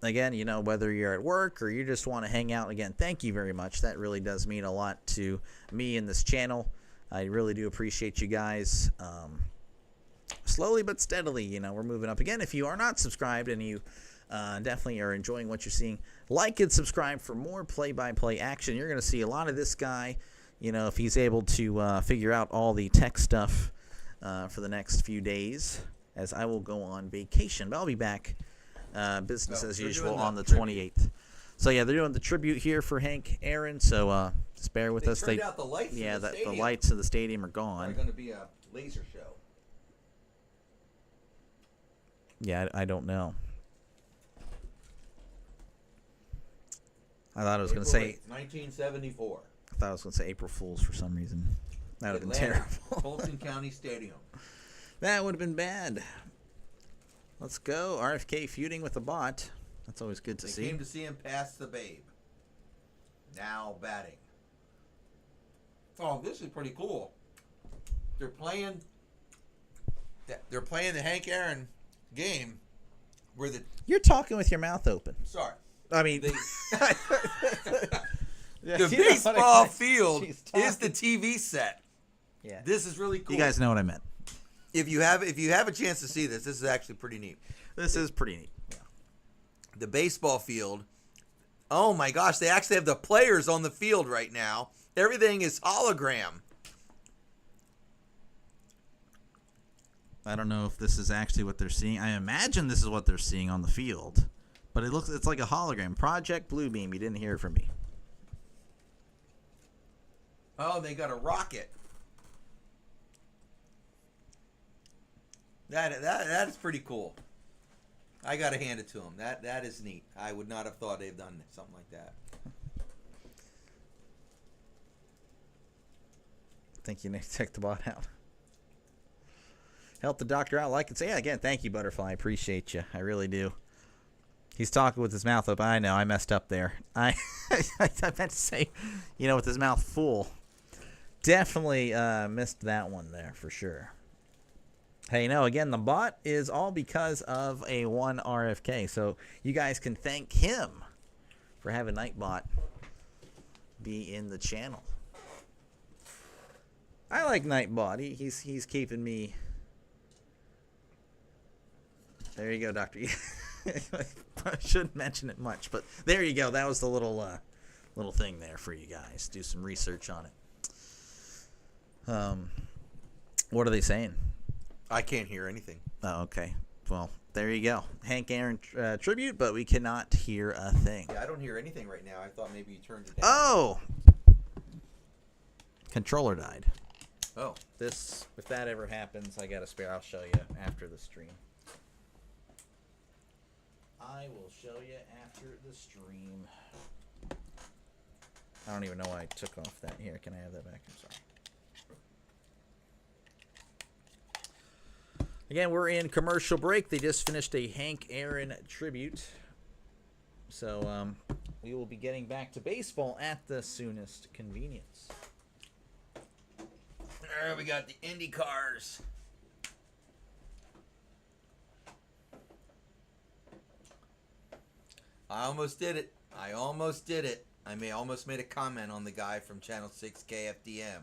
Speaker 1: again, whether you're at work or you just want to hang out, again, thank you very much. That really does mean a lot to me and this channel. I really do appreciate you guys. Slowly but steadily, we're moving up. Again, if you are not subscribed and you definitely are enjoying what you're seeing, like and subscribe for more play-by-play action. You're going to see a lot of this guy, if he's able to figure out all the tech stuff for the next few days, as I will go on vacation. But I'll be back business as usual on the 28th. So, yeah, they're doing the tribute here for Hank Aaron, so just bear with us.
Speaker 2: They turned out the lights
Speaker 1: the lights of the stadium are gone.
Speaker 2: They're going to be a laser show.
Speaker 1: Yeah, I don't know. I thought I was going to say
Speaker 2: 1974.
Speaker 1: I thought I was going to say April Fools for some reason. That would have been terrible.
Speaker 2: Fulton County Stadium.
Speaker 1: That would have been bad. Let's go. RFK feuding with the bot. That's always good to see.
Speaker 2: They came to see him pass the babe. Now batting. Oh, this is pretty cool. They're playing the Hank Aaron game where the
Speaker 1: You're talking with your mouth open.
Speaker 2: sorry.
Speaker 1: I mean,
Speaker 2: The baseball field is the TV set.
Speaker 1: Yeah.
Speaker 2: This is really cool.
Speaker 1: You guys know what I meant.
Speaker 2: If you have a chance to see this is actually pretty neat.
Speaker 1: This is pretty neat. Yeah.
Speaker 2: The baseball field. Oh my gosh, they actually have the players on the field right now. Everything is hologram.
Speaker 1: I don't know if this is actually what they're seeing. I imagine this is what they're seeing on the field, but it's like a hologram. Project Bluebeam. You didn't hear it from me.
Speaker 2: Oh, they got a rocket. That is pretty cool. I gotta hand it to them. That is neat. I would not have thought they've done something like that.
Speaker 1: I think you need to check the bot out. Help the doctor out, like and say. Yeah, again, thank you, Butterfly. I appreciate you. I really do. He's talking with his mouth up. I know, I messed up there. I meant to say, with his mouth full. Definitely missed that one there for sure. Hey, again, the bot is all because of a 1 RFK. So you guys can thank him for having Nightbot be in the channel. I like Nightbot. He's keeping me. There you go, Doctor. I shouldn't mention it much, but there you go. That was the little thing there for you guys. Do some research on it. What are they saying?
Speaker 2: I can't hear anything.
Speaker 1: Oh, okay. Well, there you go. Hank Aaron tribute, but we cannot hear a thing.
Speaker 2: Yeah, I don't hear anything right now. I thought maybe you turned it down.
Speaker 1: Oh! Controller died.
Speaker 2: Oh.
Speaker 1: If that ever happens, I got a spare. I'll show you after the stream. I will show you after the stream. I don't even know why I took off that. Here, can I have that back? I'm sorry. Again, we're in commercial break. They just finished a Hank Aaron tribute. So we will be getting back to baseball at the soonest convenience.
Speaker 2: There we got the Indy cars. I almost did it. I almost made a comment on the guy from Channel 6 KFDM.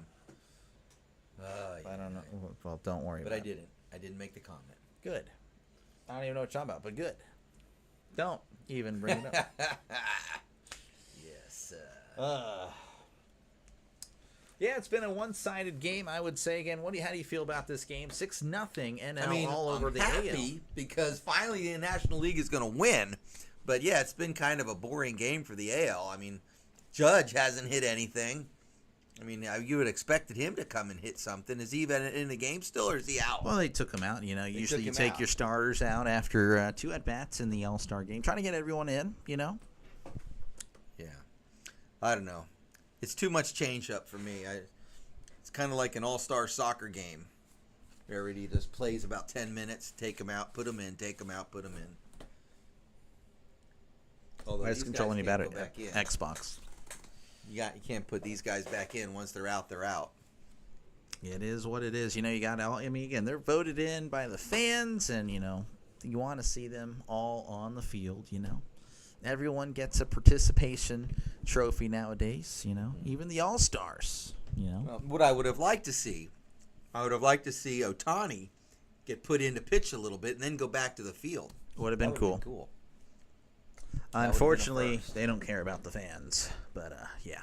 Speaker 1: I don't know. Well, don't worry
Speaker 2: but
Speaker 1: about it.
Speaker 2: But I didn't. I didn't make the comment.
Speaker 1: Good. I don't even know what you're talking about, but good. Don't even bring it up.
Speaker 2: Yes.
Speaker 1: Yeah, it's been a one-sided game, I would say. Again, how do you feel about this game? 6-0 NL all over the AL.
Speaker 2: I'm happy because finally the National League is going to win. But yeah, it's been kind of a boring game for the AL. I mean, Judge hasn't hit anything. I mean, you would expected him to come and hit something. Is he even in the game still, or is he out?
Speaker 1: Well, they took him out. Usually you take your starters out after 2 at-bats in the All-Star game. Trying to get everyone in,
Speaker 2: Yeah. I don't know. It's too much change-up for me. It's kind of like an all-star soccer game. Everybody just plays about 10 minutes, take them out, put them in, take them out, put them in. Although
Speaker 1: I just control any better Xbox.
Speaker 2: You can't put these guys back in. Once they're out, they're out.
Speaker 1: It is what it is. You got all. I mean, again, they're voted in by the fans, and you want to see them all on the field. Everyone gets a participation trophy nowadays. Even the All Stars.
Speaker 2: Well, what I would have liked to see, Ohtani get put in to pitch a little bit and then go back to the field.
Speaker 1: Would have been cool. Unfortunately, they don't care about the fans, but yeah.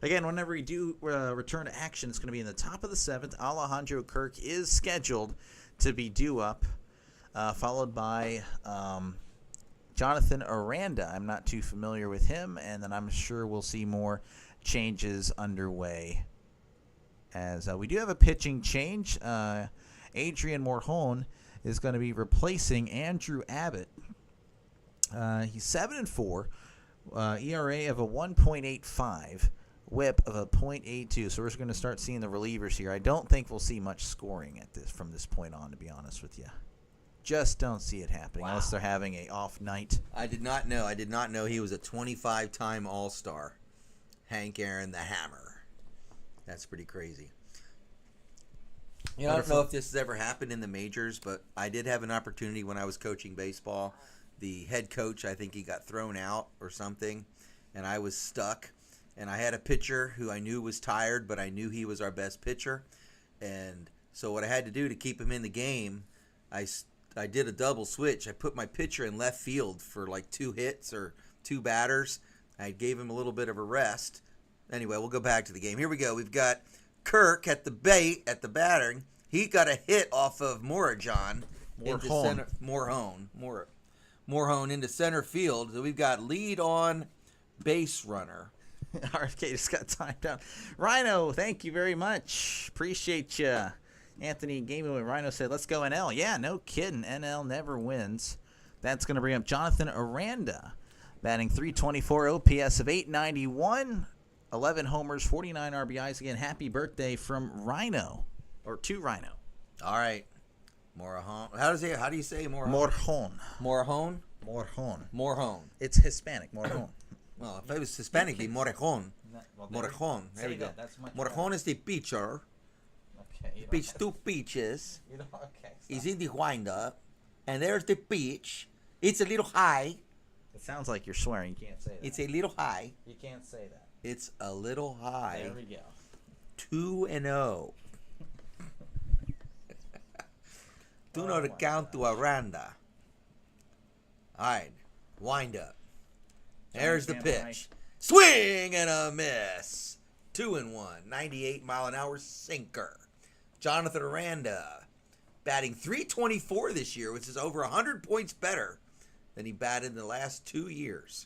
Speaker 1: Again, whenever we do return to action, it's going to be in the top of the 7th. Alejandro Kirk is scheduled to be due up, followed by Jonathan Aranda. I'm not too familiar with him, and then I'm sure we'll see more changes underway. As we do have a pitching change, Adrian Morjon is going to be replacing Andrew Abbott. He's 7-4, ERA of a 1.85, WHIP of a 0.82. So we're just going to start seeing the relievers here. I don't think we'll see much scoring from this point on, to be honest with you. Just don't see it happening unless they're having a off night.
Speaker 2: I did not know he was a 25-time All-Star. Hank Aaron, the Hammer. That's pretty crazy. I don't know if this has ever happened in the majors, but I did have an opportunity when I was coaching baseball. The head coach, I think he got thrown out or something, and I was stuck. And I had a pitcher who I knew was tired, but I knew he was our best pitcher. And so what I had to do to keep him in the game, I did a double switch. I put my pitcher in left field for like 2 hits or 2 batters. I gave him a little bit of a rest. Anyway, we'll go back to the game. Here we go. We've got Kirk at the batting. He got a hit off of Morajon into
Speaker 1: Morhone.
Speaker 2: center. Morhone into center field. So we've got lead on base runner.
Speaker 1: RFK just got timed out. Rhino, thank you very much. Appreciate you. Anthony Gaming with Rhino said, let's go NL. Yeah, no kidding. NL never wins. That's going to bring up Jonathan Aranda, batting .324, OPS of .891, 11 homers, 49 RBIs. Again, happy birthday from Rhino, or to Rhino.
Speaker 2: All right. Morhone. How do you say Morhone?
Speaker 1: Morhone.
Speaker 2: Morhone?
Speaker 1: Morhone.
Speaker 2: Morhone.
Speaker 1: It's Hispanic, Morhone.
Speaker 2: Well, if it was Hispanic, it'd be Morejón. Morejón. There we go. Morejón is the pitcher.
Speaker 1: Okay.
Speaker 2: Pitch 2 pitches.
Speaker 1: Okay.
Speaker 2: He's in the windup. And there's the pitch. It's a little high.
Speaker 1: It sounds like you're swearing. You can't say that.
Speaker 2: It's a little high.
Speaker 1: You can't say that.
Speaker 2: It's a little high.
Speaker 1: There we go.
Speaker 2: 2-0. Do not count to Aranda. All right. Wind up. There's the pitch. Swing and a miss. 2-1. 98-mile-an-hour sinker. Jonathan Aranda batting .324 this year, which is over 100 points better than he batted in the last 2 years.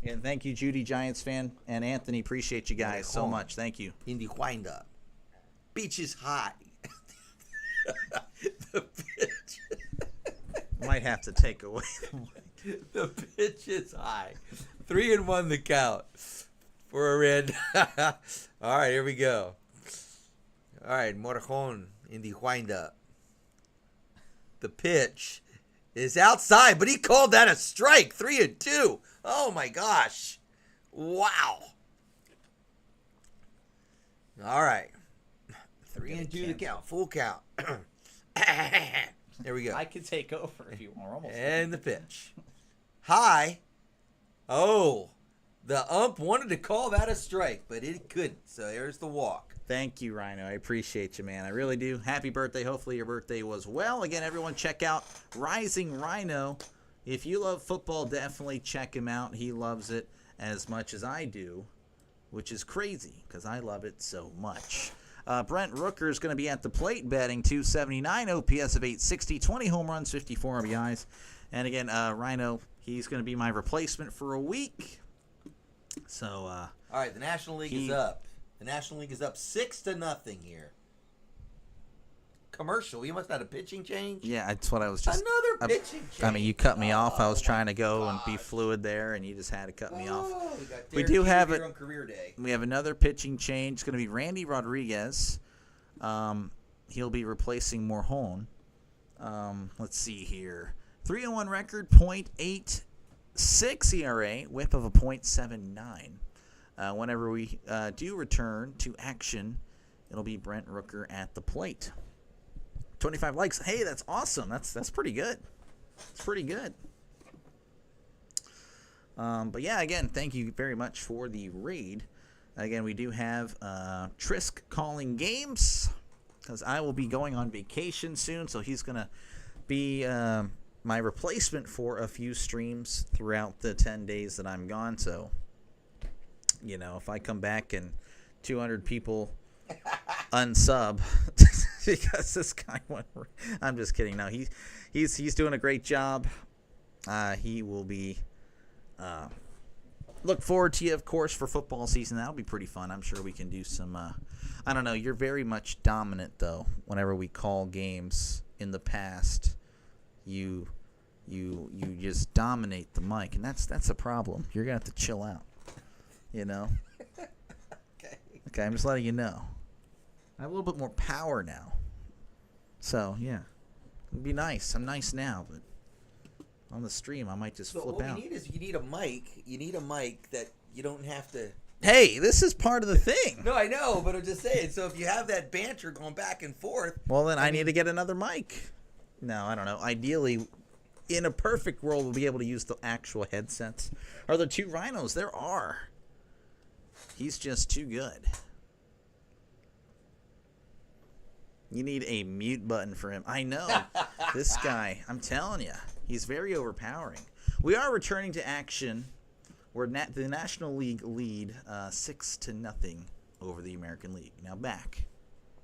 Speaker 1: And thank you, Judy, Giants fan, and Anthony. Appreciate you guys so much. Thank you.
Speaker 2: In the windup. Pitch is high. The pitch.
Speaker 1: Might have to take away
Speaker 2: The pitch is high. 3-1 the count for Aranda. All right, here we go. All right, Morejón in the windup. The pitch is outside, but he called that a strike. 3-2. Oh my gosh. Wow. All right. 3-2 the count. Full count. There we go.
Speaker 1: I could take over if you want. Almost.
Speaker 2: And the pitch. High. Oh. The ump wanted to call that a strike, but it couldn't. So there's the walk.
Speaker 1: Thank you, Rhino. I appreciate you, man. I really do. Happy birthday. Hopefully your birthday was well. Again, everyone check out Rising Rhino. If you love football, definitely check him out. He loves it as much as I do, which is crazy because I love it so much. Brent Rooker is going to be at the plate, batting .279, OPS of .860, 20 home runs, 54 RBIs. And again, Rhino, he's going to be my replacement for a week. So,
Speaker 2: all right, the National League is up. The National League is up 6-0 here. Commercial. You must have had a pitching change.
Speaker 1: Yeah, that's what I was just.
Speaker 2: Another pitching change.
Speaker 1: I mean, you cut me off. I was trying to go and be fluid there, and you just had to cut me off. We do have it.
Speaker 2: On career day.
Speaker 1: We have another pitching change. It's going to be Randy Rodriguez. He'll be replacing Morhone. Let's see here. 3-1 record, .86 ERA, whip of a .79. Whenever we do return to action, it'll be Brent Rooker at the plate. 25 likes. Hey, that's awesome. That's pretty good. It's pretty good. But yeah, again, thank you very much for the raid. Again, we do have Trisk calling games because I will be going on vacation soon, so he's going to be my replacement for a few streams throughout the 10 days that I'm gone. So, you know, if I come back and 200 people unsub because this guy went. I'm just kidding. No, he's doing a great job. He will be. Look forward to you, of course, for football season. That'll be pretty fun. I'm sure we can do some. I don't know. You're very much dominant though. Whenever we call games in the past, you just dominate the mic, and that's a problem. You're gonna have to chill out. You know. Okay, I'm just letting you know. I have a little bit more power now. So, yeah. It'd be nice. I'm nice now, but on the stream, I might just flip out.
Speaker 2: What you need is you need a mic. You need a mic that you don't have to...
Speaker 1: Hey, this is part of the thing.
Speaker 2: No, I know, but I'm just saying. So if you have that banter going back and forth...
Speaker 1: Well, then I need to get another mic. No, I don't know. Ideally, in a perfect world, we'll be able to use the actual headsets. Are there two Rhinos? There are. He's just too good. You need a mute button for him. I know. This guy, I'm telling you, he's very overpowering. We are returning to action. We're the National League lead 6-0 over the American League. Now back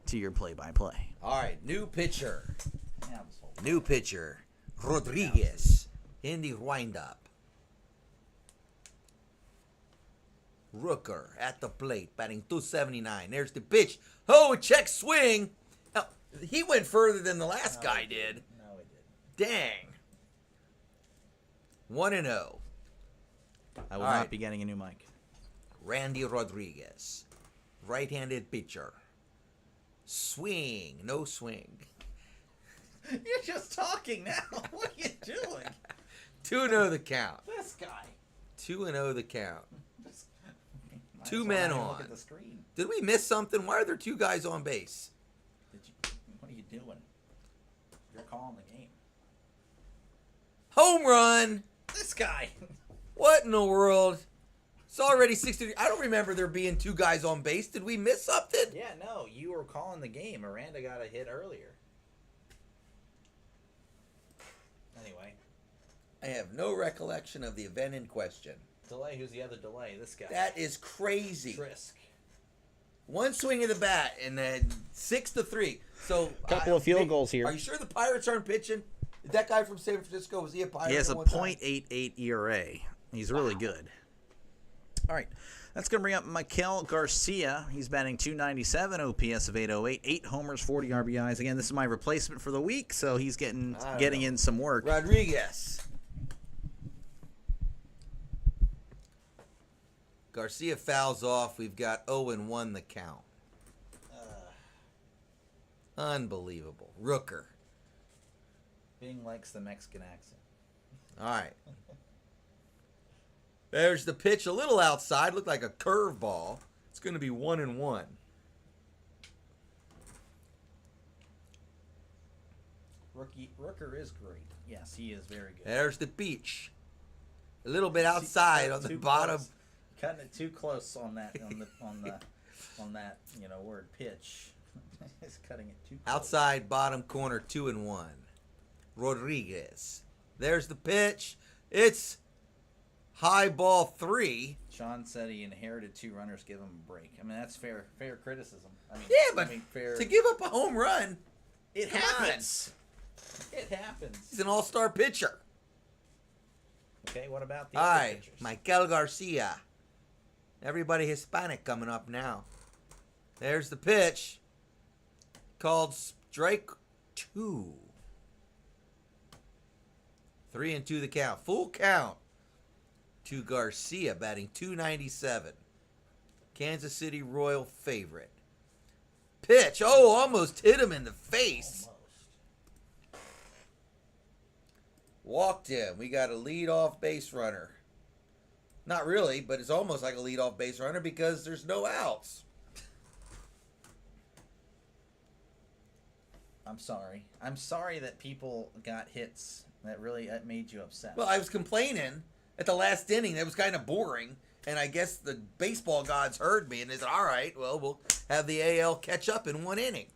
Speaker 1: to your play-by-play.
Speaker 2: All right, new pitcher.
Speaker 1: Yeah, this whole-
Speaker 2: New pitcher, Rodriguez in the windup. Rooker at the plate, batting .279. There's the pitch. Oh, a check swing. Oh, he went further than the last guy did.
Speaker 1: No, it didn't.
Speaker 2: Dang. 1-0.
Speaker 1: I will
Speaker 2: All
Speaker 1: not
Speaker 2: right.
Speaker 1: be getting a new mic.
Speaker 2: Randy Rodriguez, right-handed pitcher. Swing, no swing.
Speaker 1: You're just talking now. What are you doing?
Speaker 2: 2-0 the count.
Speaker 1: This guy.
Speaker 2: 2-0 the count.
Speaker 1: Might
Speaker 2: Two
Speaker 1: as well
Speaker 2: men
Speaker 1: not even
Speaker 2: on.
Speaker 1: Look at the screen.
Speaker 2: Did we miss something? Why are there 2 guys on base?
Speaker 1: What are you doing? You're calling the game.
Speaker 2: Home run!
Speaker 1: This guy.
Speaker 2: What in the world? It's already 63. I don't remember there being 2 guys on base. Did we miss something?
Speaker 1: Yeah, no, you were calling the game. Miranda got a hit earlier. Anyway,
Speaker 2: I have no recollection of the event in question.
Speaker 1: delay. Who's the other delay? This guy.
Speaker 2: That is crazy.
Speaker 1: Trisk.
Speaker 2: One swing of the bat and then 6-3. So
Speaker 1: Couple of field goals here.
Speaker 2: Are you sure the Pirates aren't pitching? That guy from San Francisco, was he a Pirate?
Speaker 1: He has a
Speaker 2: at one time?
Speaker 1: .88 ERA. He's really good. All right. That's going to bring up Mikel Garcia. He's batting .297, OPS of 808, 8 homers, 40 RBIs. Again, this is my replacement for the week, so he's getting in some work.
Speaker 2: Rodriguez. Garcia fouls off. We've got 0-1 the count. Unbelievable. Rooker.
Speaker 1: Bing likes the Mexican accent.
Speaker 2: All right. There's the pitch, a little outside. Looked like a curveball. It's going to be 1-1.
Speaker 1: Rooker is great. Yes, he is very good.
Speaker 2: There's the beach. A little bit outside on the
Speaker 1: Too
Speaker 2: bottom.
Speaker 1: close. Cutting it too close on that on that word pitch. It's cutting it too close.
Speaker 2: Outside bottom corner, 2-1. Rodriguez. There's the pitch. It's high ball 3.
Speaker 1: Sean said he inherited 2 runners. Give him a break. I mean, that's fair criticism. I mean,
Speaker 2: Yeah, but
Speaker 1: fair.
Speaker 2: to give up a home run,
Speaker 1: It
Speaker 2: come
Speaker 1: happens. It happens.
Speaker 2: he's an all-star pitcher.
Speaker 1: Okay, what about the
Speaker 2: All
Speaker 1: other
Speaker 2: right,
Speaker 1: pitchers?
Speaker 2: Mikel Garcia. Everybody Hispanic coming up now. There's the pitch. Called strike 2. 3-2 the count. Full count to Garcia, batting .297. Kansas City Royal favorite. Pitch. Oh, almost hit him in the face.
Speaker 1: Almost.
Speaker 2: Walked him. We got a leadoff base runner. Not really, but it's almost like a leadoff base runner because there's no outs.
Speaker 1: I'm sorry. I'm sorry that people got hits. That made you upset.
Speaker 2: Well, I was complaining at the last inning. That was kind of boring. And I guess the baseball gods heard me and they said, all right, well, we'll have the AL catch up in 1 inning.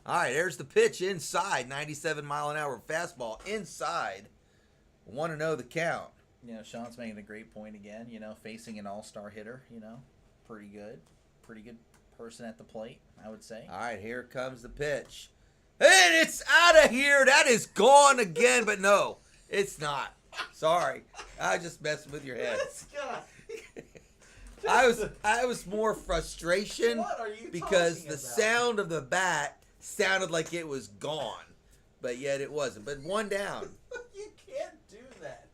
Speaker 2: All right, there's the pitch inside. 97-mile-an-hour fastball inside. 1-0 the count.
Speaker 1: Sean's making a great point again. Facing an all-star hitter. Pretty good person at the plate, I would say.
Speaker 2: All right, here comes the pitch. And it's out of here. That is gone again. But no, it's not. Sorry. I just messed with your head.
Speaker 1: This guy.
Speaker 2: I was more frustration
Speaker 1: What are you
Speaker 2: because
Speaker 1: talking
Speaker 2: the
Speaker 1: about?
Speaker 2: sound of the bat sounded like it was gone, but yet it wasn't. But 1 down.
Speaker 1: You can't do that.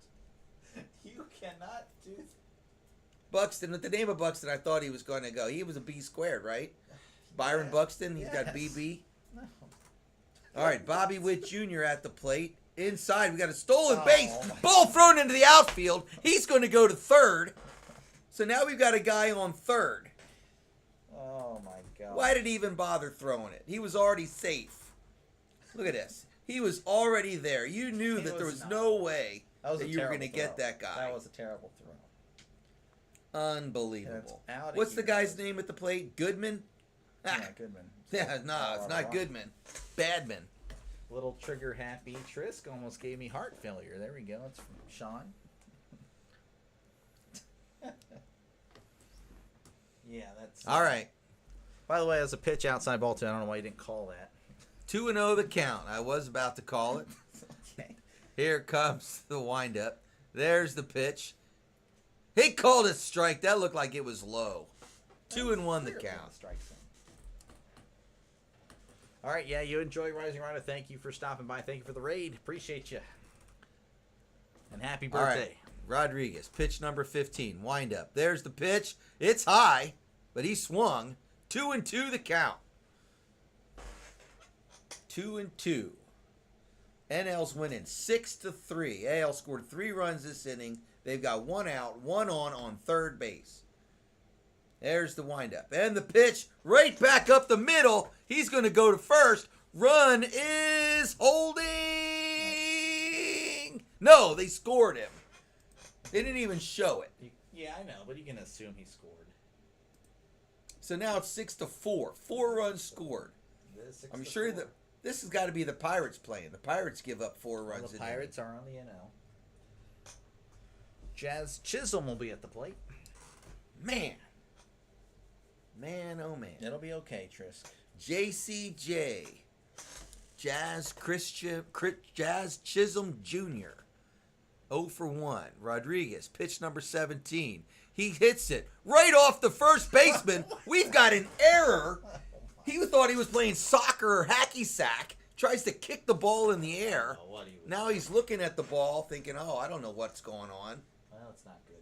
Speaker 1: You cannot do that.
Speaker 2: Buxton, with the name of Buxton, I thought he was going to go. He was a B squared, right? Byron Buxton, he's got
Speaker 1: Yes.
Speaker 2: BB.
Speaker 1: No.
Speaker 2: All right, Bobby Witt Jr. at the plate. Inside, we got a stolen
Speaker 1: Oh,
Speaker 2: base.
Speaker 1: my
Speaker 2: Ball thrown into the outfield. He's going to go to third. So now we've got a guy on third.
Speaker 1: Oh my God.
Speaker 2: Why did he even bother throwing it? He was already safe. Look at this. He was already there. You knew
Speaker 1: He
Speaker 2: that there
Speaker 1: was
Speaker 2: was
Speaker 1: not.
Speaker 2: no way
Speaker 1: That was
Speaker 2: that
Speaker 1: a
Speaker 2: you were
Speaker 1: terrible
Speaker 2: going to get
Speaker 1: throw.
Speaker 2: that guy.
Speaker 1: That was a terrible throw.
Speaker 2: Unbelievable.
Speaker 1: That's outta
Speaker 2: What's the
Speaker 1: here.
Speaker 2: guy's name at the plate? Goodman?
Speaker 1: Yeah,
Speaker 2: Ah,
Speaker 1: Goodman.
Speaker 2: yeah, no, it's not Goodman. Badman.
Speaker 1: Little trigger happy. Trisk almost gave me heart failure. There we go. It's from Sean. Yeah, that's
Speaker 2: All right.
Speaker 1: By the way, as a pitch outside ball two, I don't know why you didn't call that.
Speaker 2: 2-0 the count. I was about to call it.
Speaker 1: Okay.
Speaker 2: Here comes the windup. There's the pitch. He called it strike. That looked like it was low. 2-1 the count.
Speaker 1: Strike zone. All right, yeah, you enjoy Rising Rider. Thank you for stopping by. Thank you for the raid. Appreciate you. And happy birthday.
Speaker 2: All right. Rodriguez, pitch number 15. Wind up. There's the pitch. It's high, but he swung. 2-2 the count. 2-2. NL's winning 6-3. AL scored 3 runs this inning. They've got 1 out, 1 on third base. There's the windup. And the pitch right back up the middle. He's going to go to first. Run is holding. No, they scored him. They didn't even show it.
Speaker 1: Yeah, I know, but you can assume he scored.
Speaker 2: So now it's 6-4. 4 runs scored. I'm sure that this has got to be the Pirates playing. The Pirates give up 4 runs.
Speaker 1: The Pirates are on the NL. Jazz Chisholm will be at the plate.
Speaker 2: Man, oh man.
Speaker 1: It'll be okay, Trisk.
Speaker 2: JCJ. Jazz Chisholm Jr. 0 for 1. Rodriguez, pitch number 17. He hits it right off the first baseman. We've got an error. He thought he was playing soccer or hacky sack. Tries to kick the ball in the air. Now he's looking at the ball thinking, oh, I don't know what's going on.
Speaker 1: Well, it's not good.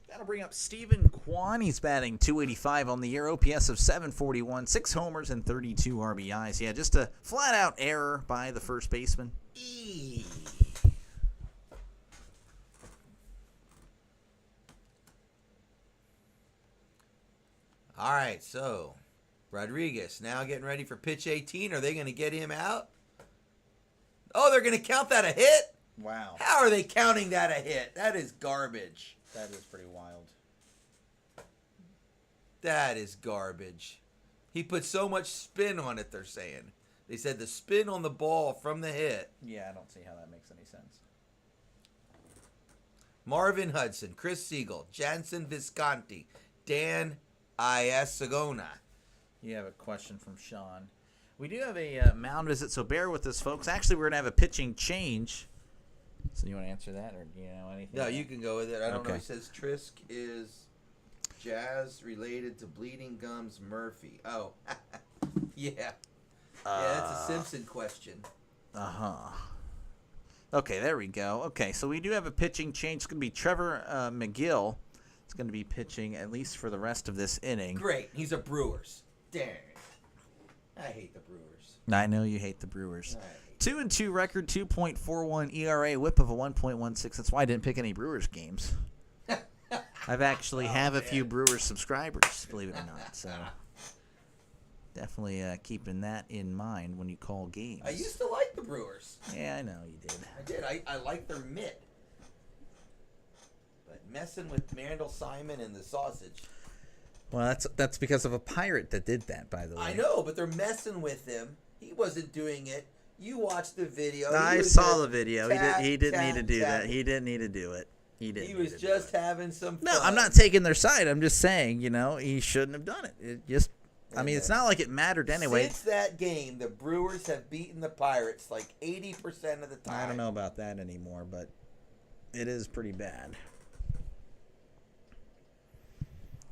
Speaker 1: That'll bring up Stephen Kwan. He's batting .285 on the year, OPS of .741, 6 homers and 32 RBIs. Yeah, just a flat-out error by the first baseman.
Speaker 2: All right, so Rodriguez now getting ready for pitch 18. Are they going to get him out? Oh, they're going to count that a hit?
Speaker 1: Wow.
Speaker 2: How are they counting that a hit? That is garbage.
Speaker 1: That is pretty wild.
Speaker 2: That is garbage. He put so much spin on it, they're saying. They said the spin on the ball from the hit.
Speaker 1: Yeah, I don't see how that makes any sense.
Speaker 2: Marvin Hudson, Chris Siegel, Jansen Visconti, Dan Iasagona.
Speaker 1: You have a question from Sean. We do have a mound visit, so bear with us, folks. Actually, we're going to have a pitching change. So you want to answer that, or do you know anything?
Speaker 2: No, you can go with it. I don't know.
Speaker 1: Okay.
Speaker 2: It says Trisk is Jazz related to Bleeding Gums Murphy. Oh, yeah. Yeah, that's a Simpson question.
Speaker 1: Okay, there we go. Okay, so we do have a pitching change. It's going to be Trevor McGill. It's going to be pitching at least for the rest of this inning.
Speaker 2: Great. He's a Brewers. Dang. I hate the Brewers.
Speaker 1: I know you hate the Brewers. 2-2 record, 2.41 ERA, whip of a 1.16. That's why I didn't pick any Brewers games. I've actually have a few Brewers subscribers, believe it or not. So definitely keeping that in mind when you call games.
Speaker 2: I used to like the Brewers.
Speaker 1: Yeah, I know you did.
Speaker 2: I did. I like their mitt. But messing with Mandel Simon and the sausage.
Speaker 1: Well, that's because of a pirate that did that, by the way.
Speaker 2: I know, but they're messing with him. He wasn't doing it. You watched the video.
Speaker 1: I saw the video. He didn't need to do that. He didn't need to do it. He
Speaker 2: was just having some fun.
Speaker 1: No, I'm not taking their side. I'm just saying, he shouldn't have done it. It just, it's not like it mattered anyway.
Speaker 2: Since that game, the Brewers have beaten the Pirates like 80% of the time.
Speaker 1: I don't know about that anymore, but it is pretty bad.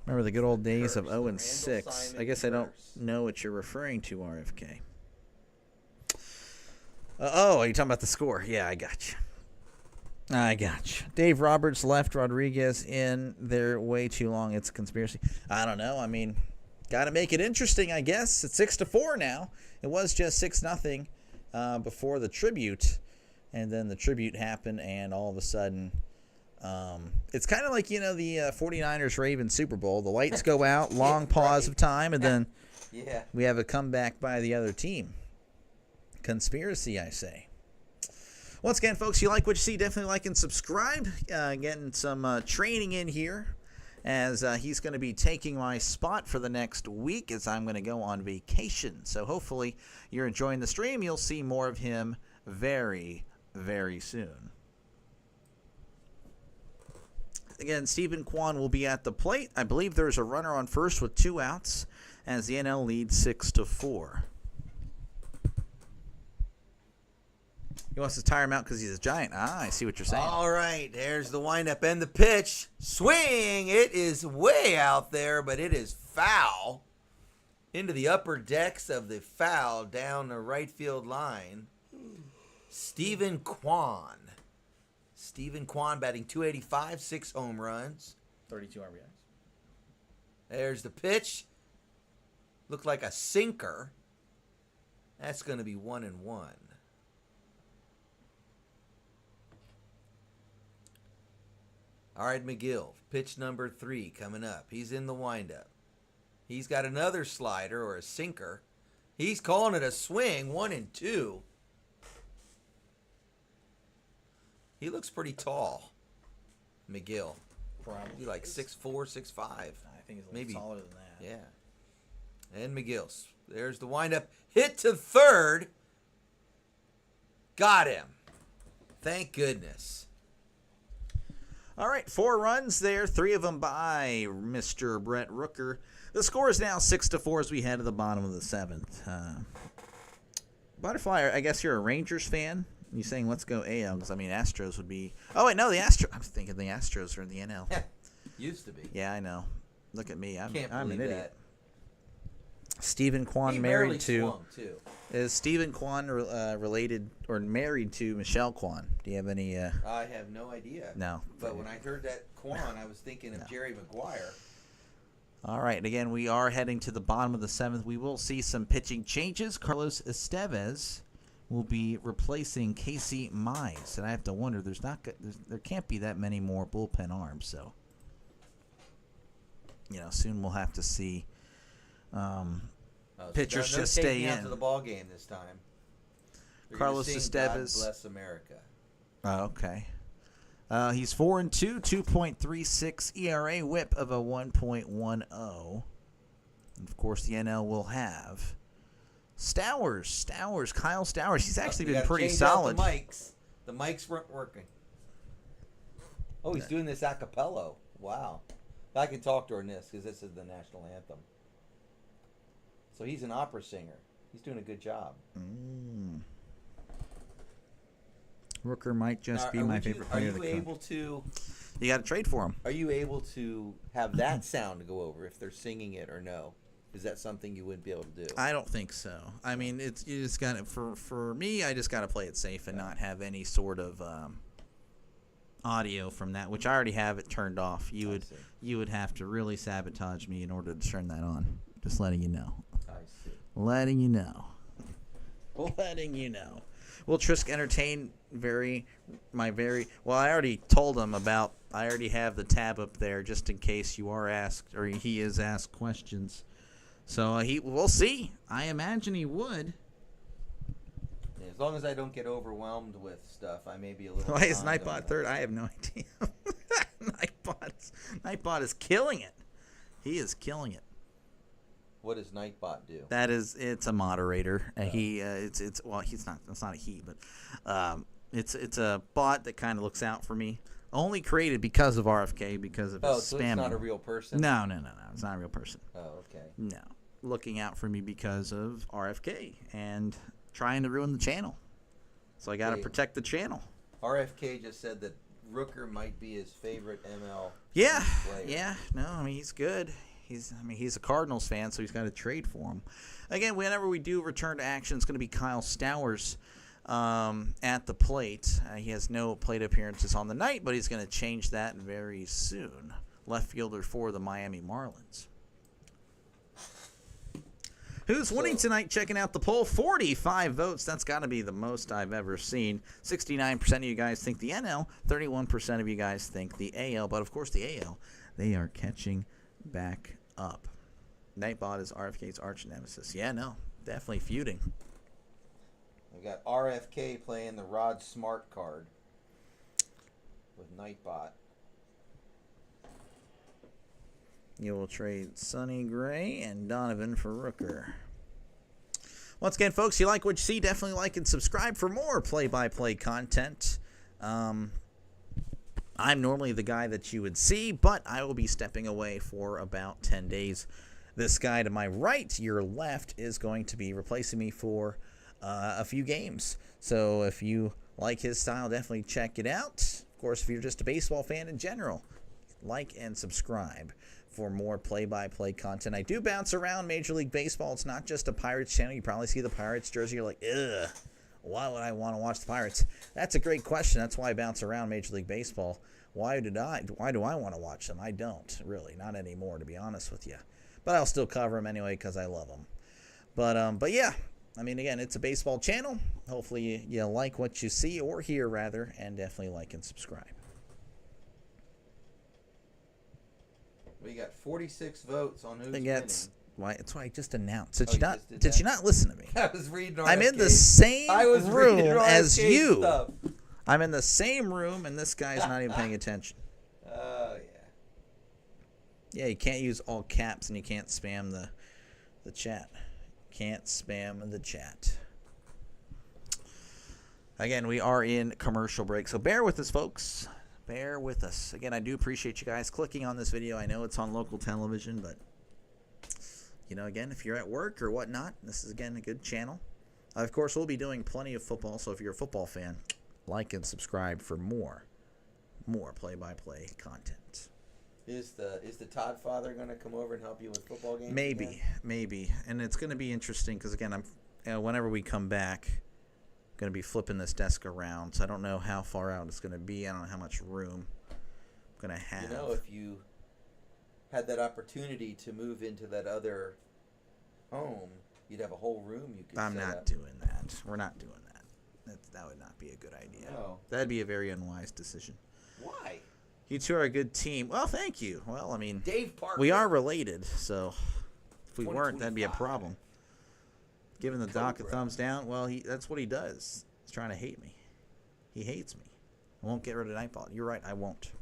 Speaker 1: Remember the good old days of 0-6. I guess I don't know what you're referring to, RFK. Are you talking about the score? Yeah, I got you. Dave Roberts left Rodriguez in there way too long. It's a conspiracy. I don't know. Got to make it interesting, I guess. It's 6-4 now. It was just 6-0 before the tribute, and then the tribute happened, and all of a sudden, it's kind of like the 49ers Ravens Super Bowl. The lights go out, long pause of time, and then we have a comeback by the other team. Conspiracy, I say. Once again, folks, you like what you see, definitely like and subscribe. Getting some training in here as he's going to be taking my spot for the next week as I'm going to go on vacation. So hopefully you're enjoying the stream. You'll see more of him very, very soon. Again, Stephen Kwan will be at the plate. I believe there's a runner on first with 2 outs as the NL leads 6-4. He wants to tire him out because he's a giant. I see what you're saying.
Speaker 2: All right, there's the windup and the pitch. Swing. It is way out there, but it is foul. Into the upper decks of the foul down the right field line. Stephen Kwan. Stephen Kwan batting .285, 6 home runs.
Speaker 1: 32 RBIs.
Speaker 2: There's the pitch. Looked like a sinker. That's going to be 1-1. All right, McGill, pitch number 3 coming up. He's in the windup. He's got another slider or a sinker. He's calling it a swing, 1-2. He looks pretty tall, McGill.
Speaker 1: Probably.
Speaker 2: He like 6'4", 6'5".
Speaker 1: I think he's a little
Speaker 2: Maybe
Speaker 1: taller than that.
Speaker 2: Yeah. And McGill. There's the windup. Hit to third. Got him. Thank goodness.
Speaker 1: All right, 4 runs there, 3 of them by Mr. Brett Rooker. The score is now 6-4 as we head to the bottom of the 7th. Butterfly, I guess you're a Rangers fan. You saying let's go AL because I mean Astros would be. Oh wait, no, the Astros. I'm thinking the Astros are in the NL.
Speaker 2: Used to be.
Speaker 1: Yeah, I know. Look at me. I'm
Speaker 2: Can't
Speaker 1: an
Speaker 2: believe
Speaker 1: idiot.
Speaker 2: that.
Speaker 1: Stephen Kwan
Speaker 2: He
Speaker 1: married
Speaker 2: barely
Speaker 1: to.
Speaker 2: swung, too.
Speaker 1: Is Stephen Kwan related or married to Michelle Kwan? Do you have any?
Speaker 2: I have no idea.
Speaker 1: No.
Speaker 2: But when I heard that Kwan, I was thinking of Jerry Maguire.
Speaker 1: All right, and again, we are heading to the bottom of the 7th. We will see some pitching changes. Carlos Estevez will be replacing Casey Mize, and I have to wonder, there can't be that many more bullpen arms, so soon we'll have to see pitchers
Speaker 2: So
Speaker 1: just
Speaker 2: no
Speaker 1: stay
Speaker 2: taking out
Speaker 1: in.
Speaker 2: to the ball game this time. They're
Speaker 1: Carlos
Speaker 2: gonna sing
Speaker 1: Estevez.
Speaker 2: God bless America.
Speaker 1: Oh, okay. He's 4-2, 2.36 ERA, WHIP of a 1.10. And of course, the NL will have Kyle Stowers. He's actually been pretty solid.
Speaker 2: The mics weren't working. Oh, he's doing this a cappella. Wow. I can talk during this because this is the national anthem. So he's an opera singer. He's doing a good job.
Speaker 1: Rooker might just be my favorite player.
Speaker 2: Are you able to?
Speaker 1: You got to trade for him.
Speaker 2: Are you able to have that sound to go over if they're singing it or no? Is that something you wouldn't be able to do?
Speaker 1: I don't think so. I mean, you just got to, for me, I just got to play it safe and not have any sort of audio from that, which I already have it turned off. You would have to really sabotage me in order to turn that on. Just letting you know.
Speaker 2: I see.
Speaker 1: Letting you know. Letting you know. Will Trisk entertain well, I already told him about, I already have the tab up there just in case you are asked, or he is asked questions. So we'll see. I imagine he would.
Speaker 2: Yeah, as long as I don't get overwhelmed with stuff, I may be a little.
Speaker 1: Why is Nightbot third? I have no idea. Nightbot is killing it. He is killing it.
Speaker 2: What does Nightbot do?
Speaker 1: It's a moderator. It's not a he, but it's a bot that kind of looks out for me. Only created because of RFK, because of his
Speaker 2: so
Speaker 1: spamming.
Speaker 2: It's not a real person?
Speaker 1: No. It's not a real person.
Speaker 2: Oh, okay.
Speaker 1: No. Looking out for me because of RFK and trying to ruin the channel. So I got to protect the channel.
Speaker 2: RFK just said that Rooker might be his favorite ML player.
Speaker 1: Yeah. No, I mean, he's good. He's a Cardinals fan, so he's got to trade for him. Again, whenever we do return to action, it's going to be Kyle Stowers at the plate. He has no plate appearances on the night, but he's going to change that very soon. Left fielder for the Miami Marlins. Who's winning tonight? Checking out the poll. 45 votes. That's got to be the most I've ever seen. 69% of you guys think the NL. 31% of you guys think the AL. But, of course, the AL, they are catching back up. Nightbot is RFK's arch nemesis. Yeah, no. Definitely feuding.
Speaker 2: We got RFK playing the Rod Smart card with Nightbot.
Speaker 1: You will trade Sonny Gray and Donovan for Rooker. Once again, folks, you like what you see, definitely like and subscribe for more play-by-play content. I'm normally the guy that you would see, but I will be stepping away for about 10 days. This guy to my right, your left, is going to be replacing me for a few games. So if you like his style, definitely check it out. Of course, if you're just a baseball fan in general, like and subscribe for more play-by-play content. I do bounce around Major League Baseball. It's not just a Pirates channel. You probably see the Pirates jersey. You're like, ugh, why would I want to watch the Pirates? That's a great question. That's why I bounce around Major League Baseball. Why do I want to watch them? I don't, really. Not anymore, to be honest with you. But I'll still cover them anyway because I love them. But yeah, I mean, again, it's a baseball channel. Hopefully you like what you see or hear, rather, and definitely like and subscribe.
Speaker 2: We got 46 votes on who's winning.
Speaker 1: That's why I just announced. Did
Speaker 2: Just
Speaker 1: you not listen to me?
Speaker 2: I was reading RFK.
Speaker 1: I'm in the same room as you.
Speaker 2: Stuff.
Speaker 1: I'm in the same room, and this guy's not even paying attention.
Speaker 2: Oh, yeah.
Speaker 1: Yeah, you can't use all caps, and you can't spam the chat. Can't spam the chat. Again, we are in commercial break, so bear with us, folks. Bear with us. Again, I do appreciate you guys clicking on this video. I know it's on local television, but, you know, again, if you're at work or whatnot, this is, again, a good channel. Of course, we'll be doing plenty of football, so if you're a football fan, like and subscribe for more play-by-play content.
Speaker 2: Is the Todd father going to come over and help you with football games?
Speaker 1: Maybe. And it's going to be interesting because, again, whenever we come back, going to be flipping this desk around, so I don't know how far out it's going to be. I don't know how much room I'm going to have.
Speaker 2: You know, if you had that opportunity to move into that other home, you'd have a whole room you could
Speaker 1: I'm
Speaker 2: set
Speaker 1: not
Speaker 2: up.
Speaker 1: doing that. We're not doing that. That would not be a good idea.
Speaker 2: No.
Speaker 1: That'd be a very unwise decision.
Speaker 2: Why?
Speaker 1: You two are a good team. Well, thank you. Well, I mean,
Speaker 2: Dave Parker.
Speaker 1: we are related, so if we weren't, that'd be a problem. Giving the doc a thumbs down, well, that's what he does. He's trying to hate me. He hates me. I won't get rid of Nightball. You're right, I won't.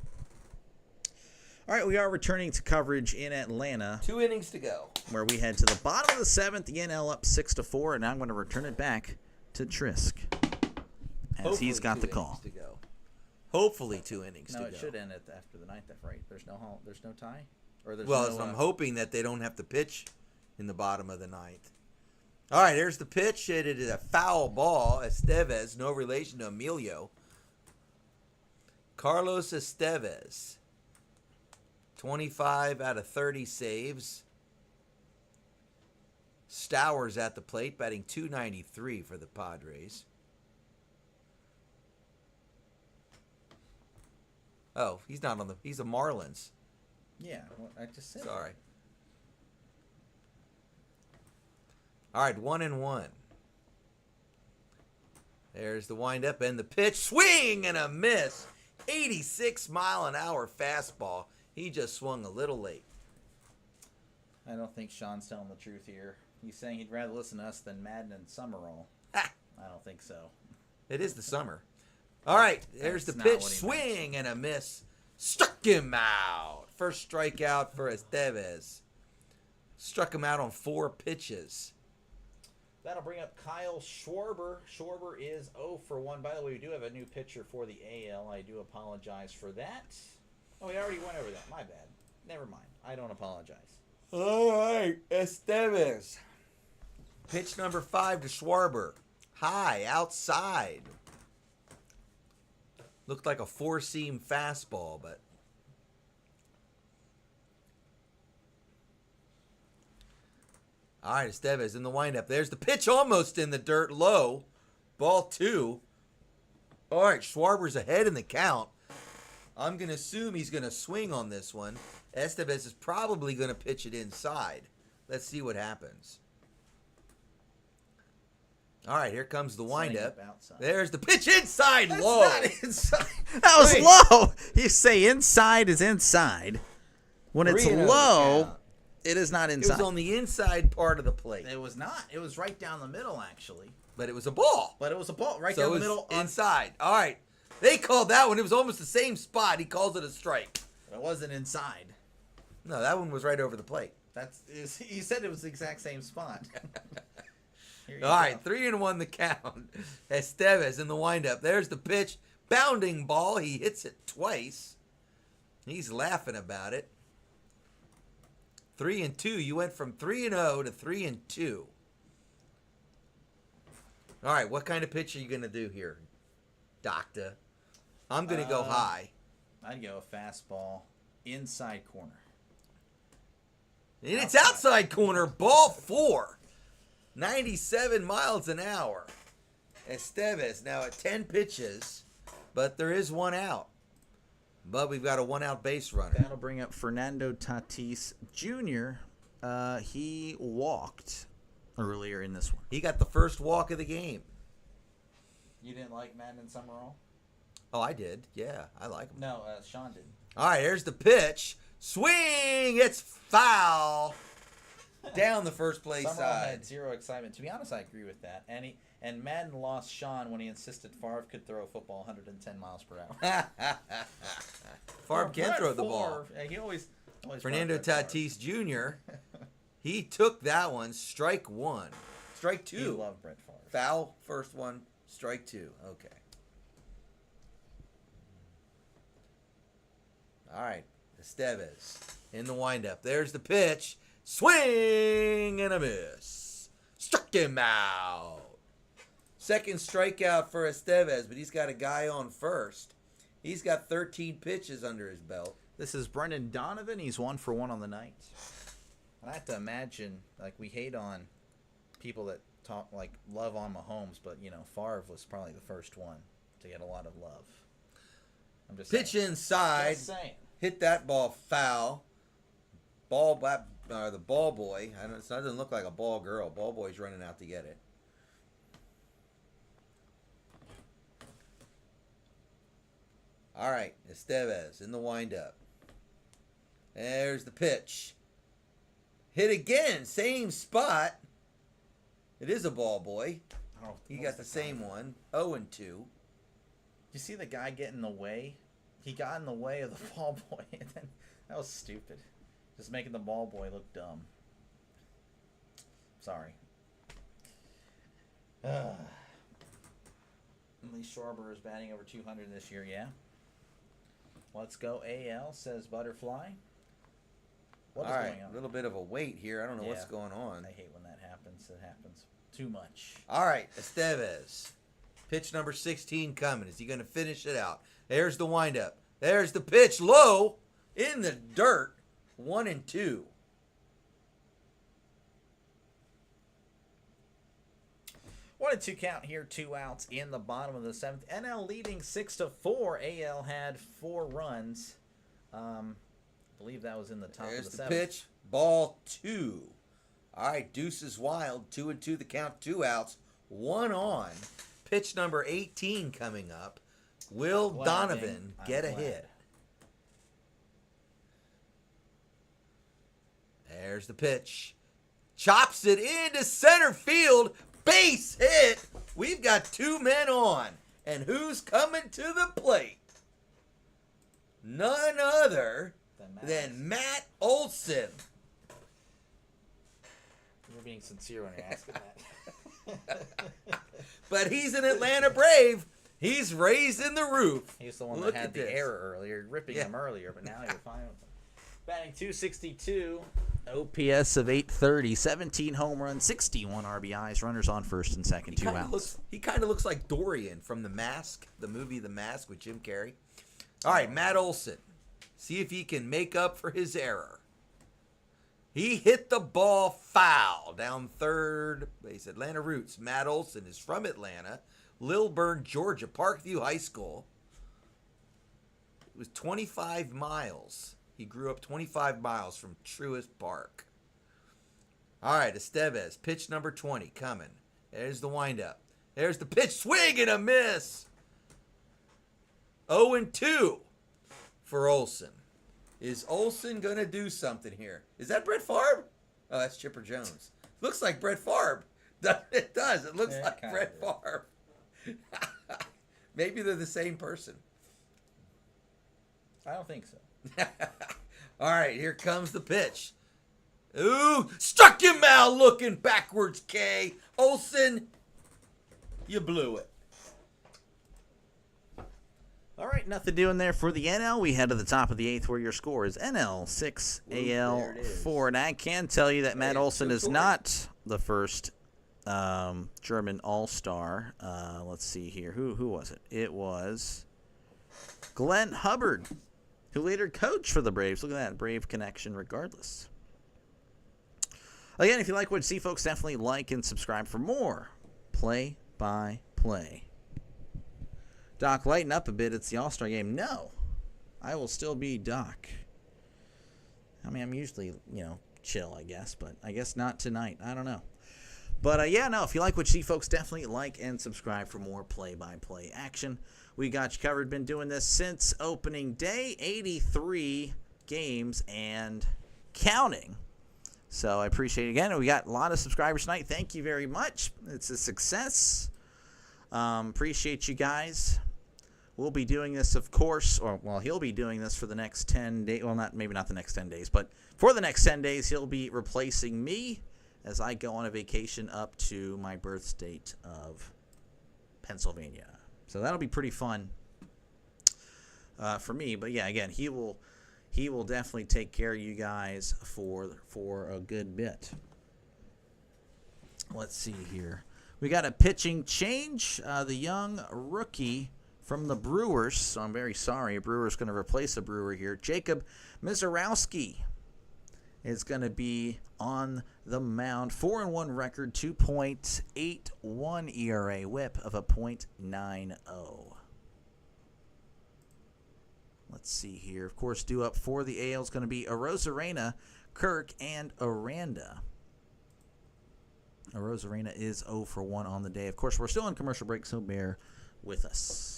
Speaker 1: All right, we are returning to coverage in Atlanta.
Speaker 2: 2 innings to go.
Speaker 1: Where we head to the bottom of the 7th, the NL up 6-4, and now I'm going to return it back to Trisk as
Speaker 2: Hopefully
Speaker 1: he's got
Speaker 2: 2
Speaker 1: the call.
Speaker 2: innings to go. Hopefully 2 innings to go.
Speaker 1: No, it should end after the 9th, right? There's no tie? Or there's
Speaker 2: Well,
Speaker 1: no,
Speaker 2: so I'm hoping that they don't have to pitch in the bottom of the 9th. All right, there's the pitch. It is a foul ball. Estevez, no relation to Emilio. Carlos Estevez, 25 out of 30 saves. Stowers at the plate, batting .293 for the Padres. Oh, he's not on the. He's a Marlins.
Speaker 1: Yeah, well, I just said.
Speaker 2: Sorry. All right, 1-1. There's the windup and the pitch. Swing and a miss. 86-mile-an-hour fastball. He just swung a little late.
Speaker 1: I don't think Sean's telling the truth here. He's saying he'd rather listen to us than Madden and Summerall.
Speaker 2: Ha!
Speaker 1: I don't think so.
Speaker 2: It is the summer. All right, there's
Speaker 1: That's
Speaker 2: the
Speaker 1: not
Speaker 2: pitch.
Speaker 1: what he
Speaker 2: Swing and a miss. Struck him out. First strikeout for Estevez. Struck him out on 4 pitches.
Speaker 1: That'll bring up Kyle Schwarber. Schwarber is 0 for 1. By the way, we do have a new pitcher for the AL. I do apologize for that. Oh, we already went over that. My bad. Never mind. I don't apologize.
Speaker 2: All right, Estevez. Pitch number 5 to Schwarber. High, outside. Looked like a 4-seam fastball, but... All right, Estevez in the windup. There's the pitch almost in the dirt low. Ball 2. All right, Schwarber's ahead in the count. I'm going to assume he's going to swing on this one. Estevez is probably going to pitch it inside. Let's see what happens. All right, here comes the windup. There's the pitch inside low.
Speaker 1: That's not inside. That was low. You say inside is inside. When it's
Speaker 2: 3-0
Speaker 1: low, it is not
Speaker 2: It
Speaker 1: inside.
Speaker 2: was on the inside part of the plate.
Speaker 1: It was not. It was right down the middle, actually.
Speaker 2: But it was a ball.
Speaker 1: But it was a ball right
Speaker 2: So
Speaker 1: down
Speaker 2: it
Speaker 1: the
Speaker 2: was
Speaker 1: middle.
Speaker 2: inside. All right. They called that one. It was almost the same spot. He calls it a strike.
Speaker 1: It wasn't inside.
Speaker 2: No, that one was right over the plate.
Speaker 1: You said it was the exact same spot.
Speaker 2: All right, 3-1 the count. Estevez in the windup. There's the pitch. bounding ball. He hits it twice. He's laughing about it. 3-2. You went from 3-0 to 3-2. All right, what kind of pitch are you going to do here, Doctor? I'm going to go high.
Speaker 1: I'd go a fastball inside corner.
Speaker 2: And it's outside corner, ball 4. 97 miles an hour. Estevez now at 10 pitches, but there is one out. But we've got a one-out base runner.
Speaker 1: That'll bring up Fernando Tatis Jr. He walked earlier in this one.
Speaker 2: He got the first walk of the game.
Speaker 1: You didn't like Madden Summerall?
Speaker 2: Oh, I did. Yeah, I like him.
Speaker 1: No, Sean did.
Speaker 2: All right, here's the pitch. Swing! It's foul. Down the first place
Speaker 1: Summerall
Speaker 2: side.
Speaker 1: had zero excitement. To be honest, I agree with that. And Madden lost Sean when he insisted Favre could throw a football 110 miles per hour.
Speaker 2: Favre can throw the ball.
Speaker 1: He always
Speaker 2: Fernando Tatis Jr., he took that one. Strike 1. Strike 2.
Speaker 1: He loved Brett Favre.
Speaker 2: Foul, first one. Strike 2. Okay. All right. Estevez in the windup. There's the pitch. Swing and a miss. Struck him out. Second strikeout for Estevez, but he's got a guy on first. He's got 13 pitches under his belt.
Speaker 1: This is Brendan Donovan. He's 1 for 1 on the night. I have to imagine, like, we hate on people that love on Mahomes, but, Favre was probably the first one to get a lot of love. I'm just
Speaker 2: Pitch
Speaker 1: saying.
Speaker 2: inside.
Speaker 1: Just saying.
Speaker 2: Hit that ball foul. The ball boy. It doesn't look like a ball girl. Ball boy's running out to get it. All right, Estevez in the windup. There's the pitch. Hit again, same spot. It is a ball boy.
Speaker 1: Oh,
Speaker 2: He got the same one. 0-2.
Speaker 1: You see the guy get in the way? He got in the way of the ball boy, and then that was stupid. Just making the ball boy look dumb. Sorry. Lee Schwarber is batting over 200 this year, yeah? Let's go AL, says Butterfly. What is going on?
Speaker 2: A little bit of a wait here. I don't know what's going on.
Speaker 1: I hate when that happens. It happens too much.
Speaker 2: All right, Estevez. Pitch number 16 coming. Is he going to finish it out? There's the windup. There's the pitch low in the dirt. 1-2.
Speaker 1: One and two count here, 2 outs in the bottom of the 7th. NL leading 6-4. AL had 4 runs. I believe that was in the top
Speaker 2: There's
Speaker 1: of the
Speaker 2: the
Speaker 1: 7th.
Speaker 2: pitch. Ball 2. All right, Deuce is wild. 2-2 the count, 2 outs. 1 on. Pitch number 18 coming up. Will Donovan get a hit? There's the pitch. Chops it into center field. Base hit. We've got 2 men on. And who's coming to the plate? None other than Matt Olson.
Speaker 1: You're being sincere when you're asking that.
Speaker 2: But he's an Atlanta Brave. He's raising the roof.
Speaker 1: He's the one
Speaker 2: Look
Speaker 1: that had
Speaker 2: at
Speaker 1: the
Speaker 2: this.
Speaker 1: error earlier, ripping him earlier, but now you're fine with him. Batting 262, OPS of 830, 17 home runs, 61 RBIs, runners on first and second, 2 outs.
Speaker 2: He kind of looks like Dorian from The Mask, the movie The Mask with Jim Carrey. All right, Matt Olson. See if he can make up for his error. He hit the ball foul down third base. Atlanta roots. Matt Olson is from Atlanta, Lilburn, Georgia, Parkview High School. It was 25 miles. He grew up 25 miles from Truist Park. All right, Estevez, pitch number 20 coming. There's the windup. There's the pitch, swing and a miss. 0-2 for Olson. Is Olson going to do something here? Is that Brett Favre? Oh, that's Chipper Jones. Looks like Brett Favre. It does. It looks like Brett Favre. Maybe they're the same person.
Speaker 1: I don't think so.
Speaker 2: All right, here comes the pitch. Ooh, struck him out looking backwards, K. Olson, you blew it.
Speaker 1: All right, nothing doing there for the NL. We head to the top of the 8th where your score is NL 6, AL 4. And I can tell you that Matt Olson is not the first German All-Star. Let's see here. Who was it? It was Glenn Hubbard, who later coached for the Braves. Look at that, Brave connection regardless. Again, if you like what you see, folks, definitely like and subscribe for more play-by-play. Doc, lighten up a bit. It's the All-Star game. No, I will still be Doc. I mean, I'm usually, chill, I guess, but I guess not tonight. I don't know. But, if you like what you see, folks, definitely like and subscribe for more play-by-play action. We got you covered. Been doing this since opening day, 83 games and counting. So I appreciate it again. We got a lot of subscribers tonight. Thank you very much. It's a success. Appreciate you guys. We'll be doing this, of course, he'll be doing this for the next 10 days. Well, maybe not the next 10 days, but for the next 10 days, he'll be replacing me as I go on a vacation up to my birth state of Pennsylvania. So that'll be pretty fun for me. But yeah, again, he will definitely take care of you guys for a good bit. Let's see here. We got a pitching change. The young rookie from the Brewers, so I'm very sorry. A Brewer's going to replace a Brewer here. Jacob Mizorowski is going to be on the mound. 4-1 record, 2.81 ERA, whip of a .90. Let's see here. Of course, due up for the AL is going to be Arozarena, Kirk, and Aranda. Arozarena is 0 for 1 on the day. Of course, we're still on commercial break, so bear with us.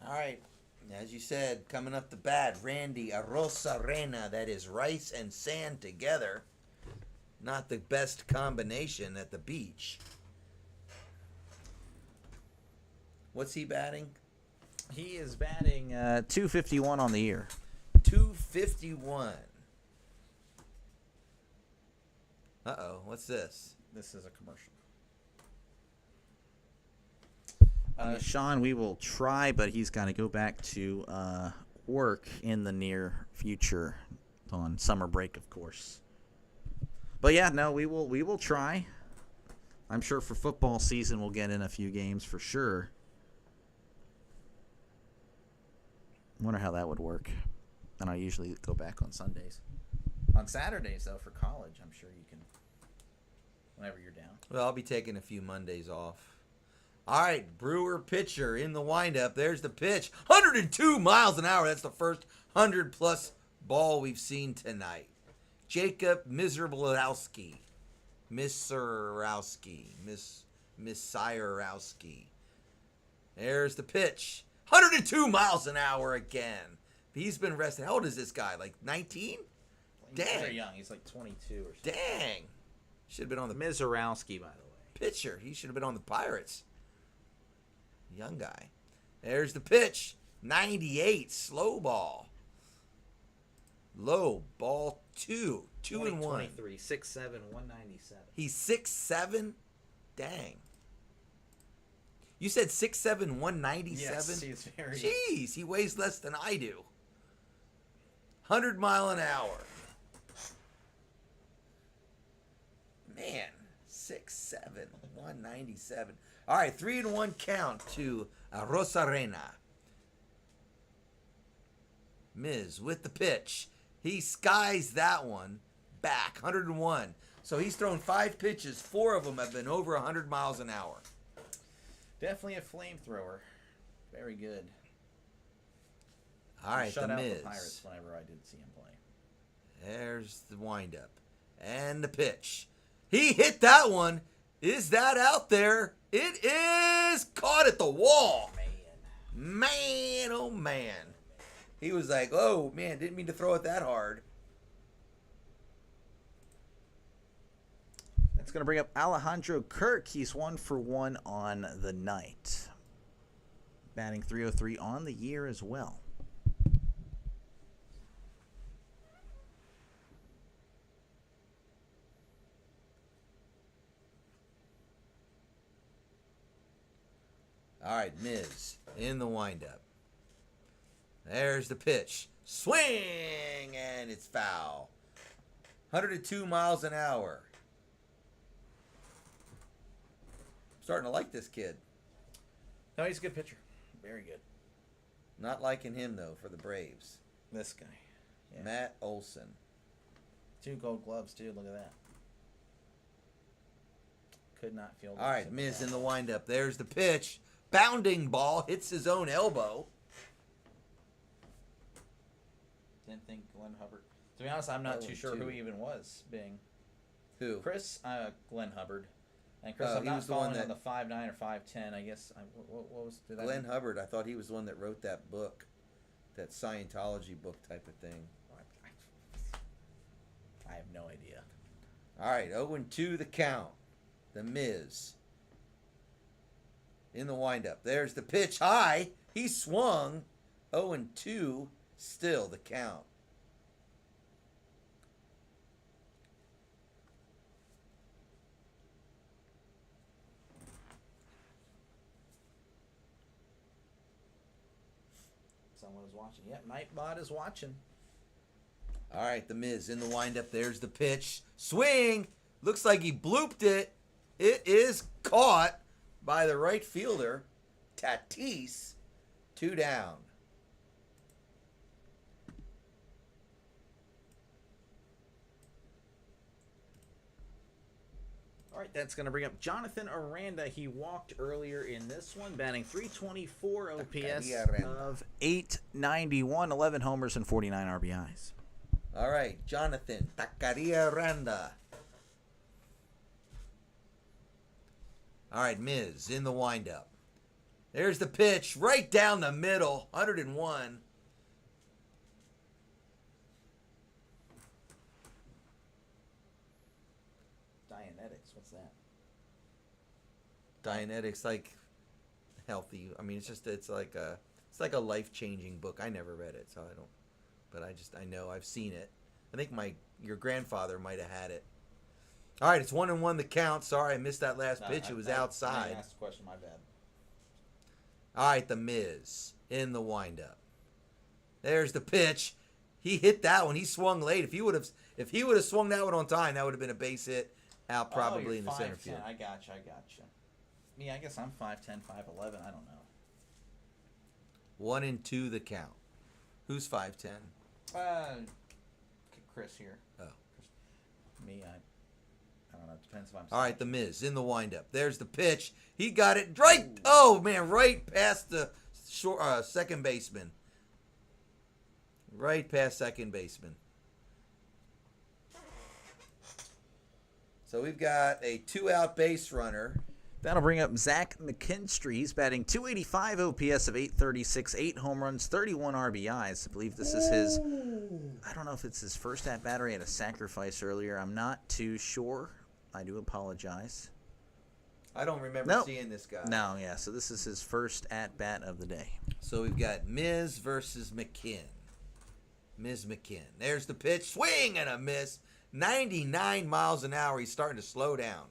Speaker 2: All right. As you said, coming up the bat, Randy Arozarena. That is rice and sand together. Not the best combination at the beach. What's he batting?
Speaker 1: He is batting 251 on the year.
Speaker 2: 251. Uh-oh, what's this?
Speaker 1: This is a commercial. Sean, we will try, but he's got to go back to work in the near future on summer break, of course. But yeah, no, we will try. I'm sure for football season we'll get in a few games for sure. Wonder how that would work. And I usually go back on Sundays. On Saturdays, though, for college, I'm sure you can, whenever you're down.
Speaker 2: Well, I'll be taking a few Mondays off. All right, Brewer pitcher in the windup. There's the pitch. 102 miles an hour. That's the first 100-plus ball we've seen tonight. Jacob Mizorowski. Mizorowski. There's the pitch. 102 miles an hour again. He's been rested. How old is this guy? Like 19?
Speaker 1: He's
Speaker 2: Dang.
Speaker 1: very young. He's like 22 or something.
Speaker 2: Dang. Should have been on the
Speaker 1: Mizorowski, by the way.
Speaker 2: pitcher. He should have been on the Pirates. Young guy. There's the pitch. 98. Slow ball. Low. Ball 2. 2-1.
Speaker 1: 23, 6'7", 197.
Speaker 2: He's 6'7"? Dang. You said 6'7", 197?
Speaker 1: Yes, he's very...
Speaker 2: Jeez, he weighs less than I do. 100 mile an hour. Man, 6'7", 197. All right, 3-1 count to Arozarena. Miz with the pitch. He skies that one back, 101. So he's thrown 5 pitches. 4 of them have been over 100 miles an hour.
Speaker 1: Definitely a flamethrower. Very good.
Speaker 2: All right,
Speaker 1: shut
Speaker 2: the
Speaker 1: out
Speaker 2: Miz.
Speaker 1: the Pirates whenever I did see him play.
Speaker 2: There's the windup. And the pitch. He hit that one. Is that out there? It is caught at the wall. Man, oh man. He was like, oh man, didn't mean to throw it that hard.
Speaker 1: That's going to bring up Alejandro Kirk. He's 1 for 1 on the night. Batting .303 on the year as well.
Speaker 2: All right, Miz in the windup. There's the pitch. Swing, and it's foul. 102 miles an hour. Starting to like this kid.
Speaker 1: No, he's a good pitcher. Very good.
Speaker 2: Not liking him, though, for the Braves.
Speaker 1: This guy. Yeah.
Speaker 2: Matt Olson.
Speaker 1: 2 gold gloves, too. Look at that. Could not field.
Speaker 2: All right, Miz in the windup. There's the pitch. Bounding ball. Hits his own elbow.
Speaker 1: Didn't think Glenn Hubbard. To be honest, I'm not too sure who he even was. Being
Speaker 2: who?
Speaker 1: Chris, Glenn Hubbard, and Chris. I'm not following on the 5'9" or 5'10". I guess. What was
Speaker 2: Glenn Hubbard? I thought he was the one that wrote that book, that Scientology book type of thing.
Speaker 1: I have no idea.
Speaker 2: All right, 0-2 the count. The Miz in the windup. There's the pitch high. He swung. 0-2. Still the count.
Speaker 1: Someone is watching. Yep, Nightbot is watching.
Speaker 2: All right, the Miz in the windup. There's the pitch. Swing. Looks like he blooped it. It is caught by the right fielder, Tatis. 2 down.
Speaker 1: All right, that's going to bring up Jonathan Aranda. He walked earlier in this one, batting .324 OPS of .891, 11 homers and 49 RBIs.
Speaker 2: All right, Jonathan Tacaria Aranda. All right, Miz in the windup. There's the pitch right down the middle, 101.
Speaker 1: Dianetics, what's that?
Speaker 2: Dianetics, like healthy. I mean, it's like a life-changing book. I never read it, so I don't. But I know I've seen it. I think your grandfather might have had it. All right, it's 1-1 the count. Sorry, I missed that last pitch. It was outside.
Speaker 1: I asked the question, my bad.
Speaker 2: All right, the Miz in the windup. There's the pitch. He hit that one. He swung late. If he would have swung that one on time, that would have been a base hit out probably in the center field.
Speaker 1: I gotcha. Yeah, I guess I'm 5'10", 5'11". I don't know.
Speaker 2: 1-2 the count. Who's 5'10"?
Speaker 1: Chris here.
Speaker 2: Oh.
Speaker 1: Me, I don't know. It depends if I'm.
Speaker 2: All right, the Miz in the windup. There's the pitch. He got it right. Oh man, right past the second baseman. Right past second baseman. So we've got a 2-out base runner.
Speaker 1: That'll bring up Zach McKinstry. He's batting .285 OPS of .836, 8 home runs, 31 RBIs. I believe this is his. I don't know if it's his first at bat or he had a sacrifice earlier. I'm not too sure. I do apologize.
Speaker 2: I don't remember seeing this guy.
Speaker 1: No, yeah. So this is his first at bat of the day.
Speaker 2: So we've got Miz versus McKinn. Miz McKinn. There's the pitch. Swing and a miss. 99 miles an hour. He's starting to slow down.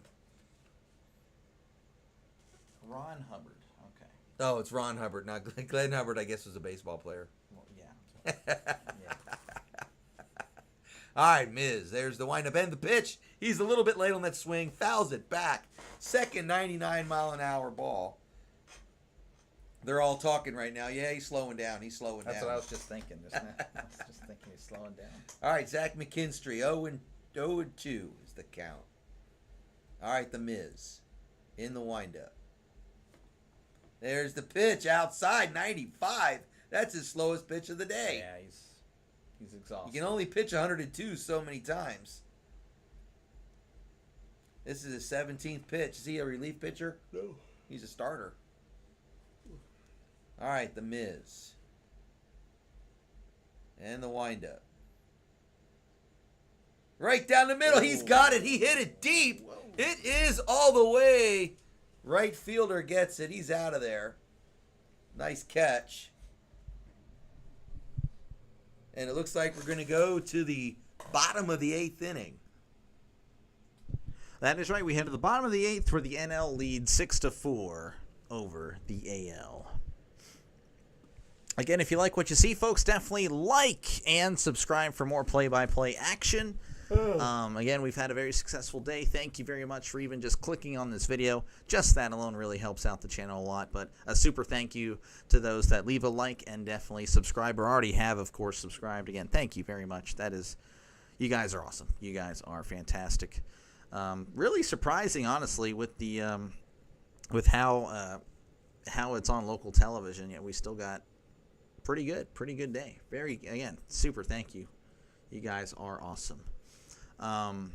Speaker 1: Ron Hubbard. Okay.
Speaker 2: Oh, it's Ron Hubbard. Not Glenn Hubbard, I guess, was a baseball player.
Speaker 1: Well, yeah. Yeah.
Speaker 2: All right, Miz. There's the windup and the pitch. He's a little bit late on that swing. Fouls it back. Second 99-mile-an-hour ball. They're all talking right now. Yeah, he's slowing down. That's
Speaker 1: what I was just thinking. I was just thinking he's slowing down.
Speaker 2: All right, Zach McKinstry. 0-2 is the count. All right, the Miz in the windup. There's the pitch outside, 95. That's his slowest pitch of the day.
Speaker 1: Yeah, he's exhausted.
Speaker 2: You can only pitch 102 so many times. This is his 17th pitch. Is he a relief pitcher?
Speaker 1: No.
Speaker 2: He's a starter. All right, the Miz. And the windup. Right down the middle. Whoa. He's got it. He hit it deep. Whoa. It is all the way. Right fielder gets it. He's out of there. Nice catch. And it looks like we're going to go to the bottom of the 8th inning.
Speaker 1: That is right. We head to the bottom of the 8th where the NL leads 6-4. over the AL. Again, if you like what you see, folks, definitely like and subscribe for more play-by-play action. Again, we've had a very successful day. Thank you very much for even just clicking on this video. Just that alone really helps out the channel a lot. But a super thank you to those that leave a like and definitely subscribe, or already have, of course, subscribed. Again, thank you very much. You guys are awesome. You guys are fantastic. Really surprising, honestly, with the with how it's on local television. Yet we still got pretty good day. Again, super thank you. You guys are awesome. And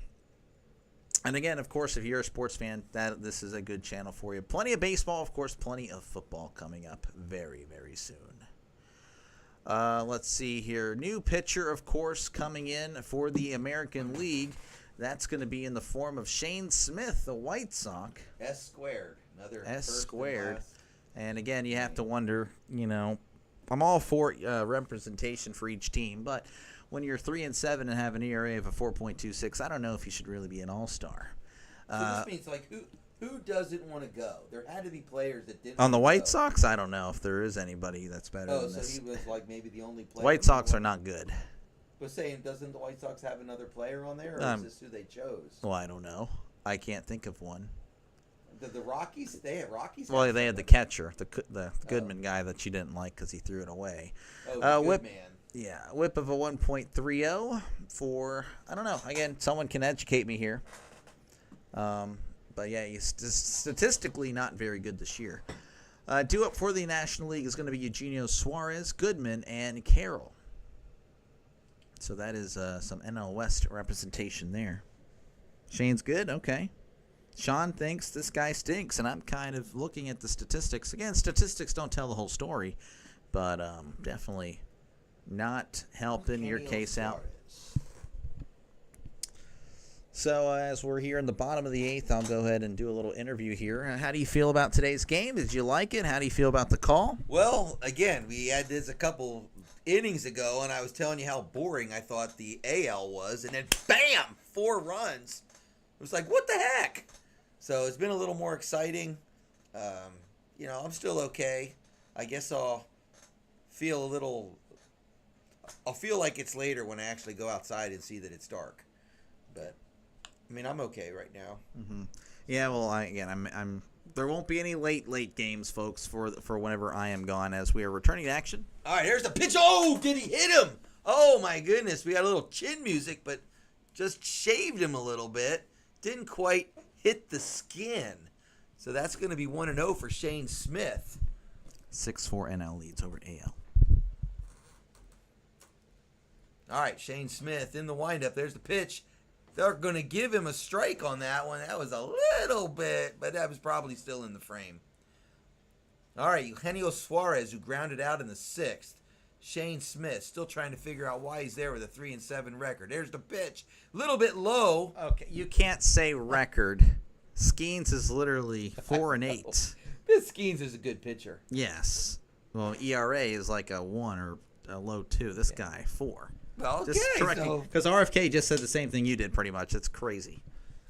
Speaker 1: again, of course, if you're a sports fan, this is a good channel for you. Plenty of baseball, of course, plenty of football coming up very, very soon. Let's see here. New pitcher, of course, coming in for the American League. That's going to be in the form of Shane Smith, the White Sox.
Speaker 2: S squared. Another
Speaker 1: S
Speaker 2: first
Speaker 1: squared.
Speaker 2: and
Speaker 1: And again, you have to wonder, I'm all for representation for each team, but when you're 3-7 and have an ERA of a 4.26, I don't know if you should really be an all-star.
Speaker 2: So this means, like, who doesn't want to go? There had to be players that didn't.
Speaker 1: On the
Speaker 2: wanna
Speaker 1: White
Speaker 2: go.
Speaker 1: So I don't know if there is anybody that's better than
Speaker 2: So
Speaker 1: this.
Speaker 2: he was like maybe the only player.
Speaker 1: White Sox are not good.
Speaker 2: But saying, doesn't the White Sox have another player on there, or is this who they chose?
Speaker 1: Well, I don't know. I can't think of one.
Speaker 2: The Rockies? They had Rockies.
Speaker 1: Well, they had the catcher, the Goodman guy that you didn't like because he threw it away.
Speaker 2: Oh,
Speaker 1: whip,
Speaker 2: man.
Speaker 1: Yeah, whip of a 1.30 for, I don't know. Again, someone can educate me here. But yeah, he's statistically not very good this year. Due up for the National League is going to be Eugenio Suarez, Goodman, and Carroll. So that is some NL West representation there. Shane's good? Okay. Sean thinks this guy stinks, and I'm kind of looking at the statistics. Again, statistics don't tell the whole story, but definitely not helping your case out. So as we're here in the bottom of the 8th, I'll go ahead and do a little interview here. How do you feel about today's game? Did you like it? How do you feel about the call?
Speaker 2: Well, again, we had this a couple innings ago, and I was telling you how boring I thought the AL was, and then bam, 4 runs. It was like, what the heck? So it's been a little more exciting. I'm still okay. I guess I'll feel like it's later when I actually go outside and see that it's dark. But I'm okay right now.
Speaker 1: Mm-hmm. Yeah, well, I'm there won't be any late games, folks, for whenever I am gone, as we are returning to action.
Speaker 2: All right, here's the pitch. Oh, did he hit him? Oh my goodness, we got a little chin music, but just shaved him a little bit. Didn't quite hit the skin. So that's going to be 1-0 for Shane Smith.
Speaker 1: 6-4 NL leads over AL.
Speaker 2: All right, Shane Smith in the windup. There's the pitch. They're going to give him a strike on that one. That was a little bit, but that was probably still in the frame. All right, Eugenio Suarez, who grounded out in the 6th. Shane Smith still trying to figure out why he's there with a 3-7 record. There's the pitch. A little bit low.
Speaker 1: Okay, you can't say record. Skeens is literally 4-8.
Speaker 2: This Skeens is a good pitcher.
Speaker 1: Yes. Well, ERA is like a 1 or a low 2. This guy, 4.
Speaker 2: Well, okay.
Speaker 1: Because RFK just said the same thing you did pretty much. It's crazy.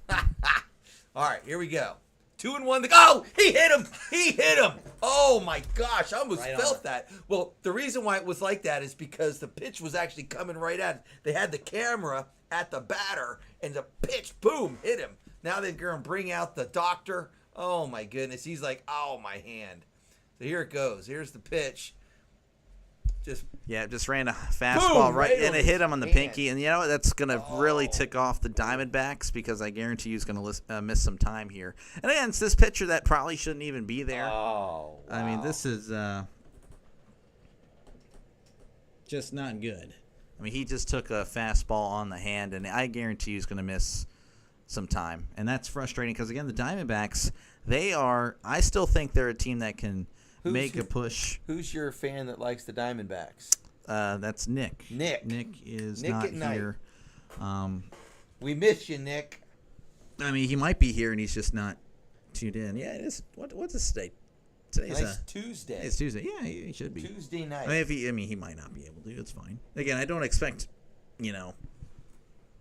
Speaker 2: All right, here we go. 2-1. Oh, he hit him. He hit him. Oh, my gosh. I almost felt that. Well, the reason why it was like that is because the pitch was actually coming right at it. They had the camera at the batter, and the pitch, boom, hit him. Now they're going to bring out the doctor. Oh, my goodness. He's like, oh, my hand. So here it goes. Here's the pitch. Just
Speaker 1: ran a fastball
Speaker 2: boom,
Speaker 1: right, and it hit him on the pinky. And you know what? That's going to really tick off the Diamondbacks, because I guarantee you he's going to miss some time here. And again, it's this pitcher that probably shouldn't even be there.
Speaker 2: Oh, wow.
Speaker 1: I mean, this is just not good. I mean, he just took a fastball on the hand, and I guarantee he's going to miss some time. And that's frustrating because, again, the Diamondbacks, I still think they're a team that can make a push.
Speaker 2: Who's your fan that likes the Diamondbacks?
Speaker 1: That's Nick. Nick is not here.
Speaker 2: We miss you, Nick.
Speaker 1: I mean, he might be here and he's just not tuned in. Yeah, it is. What's this date? Today's
Speaker 2: Tuesday.
Speaker 1: It's Tuesday. Yeah, he should be.
Speaker 2: Tuesday night.
Speaker 1: I mean, he might not be able to. It's fine. Again, I don't expect,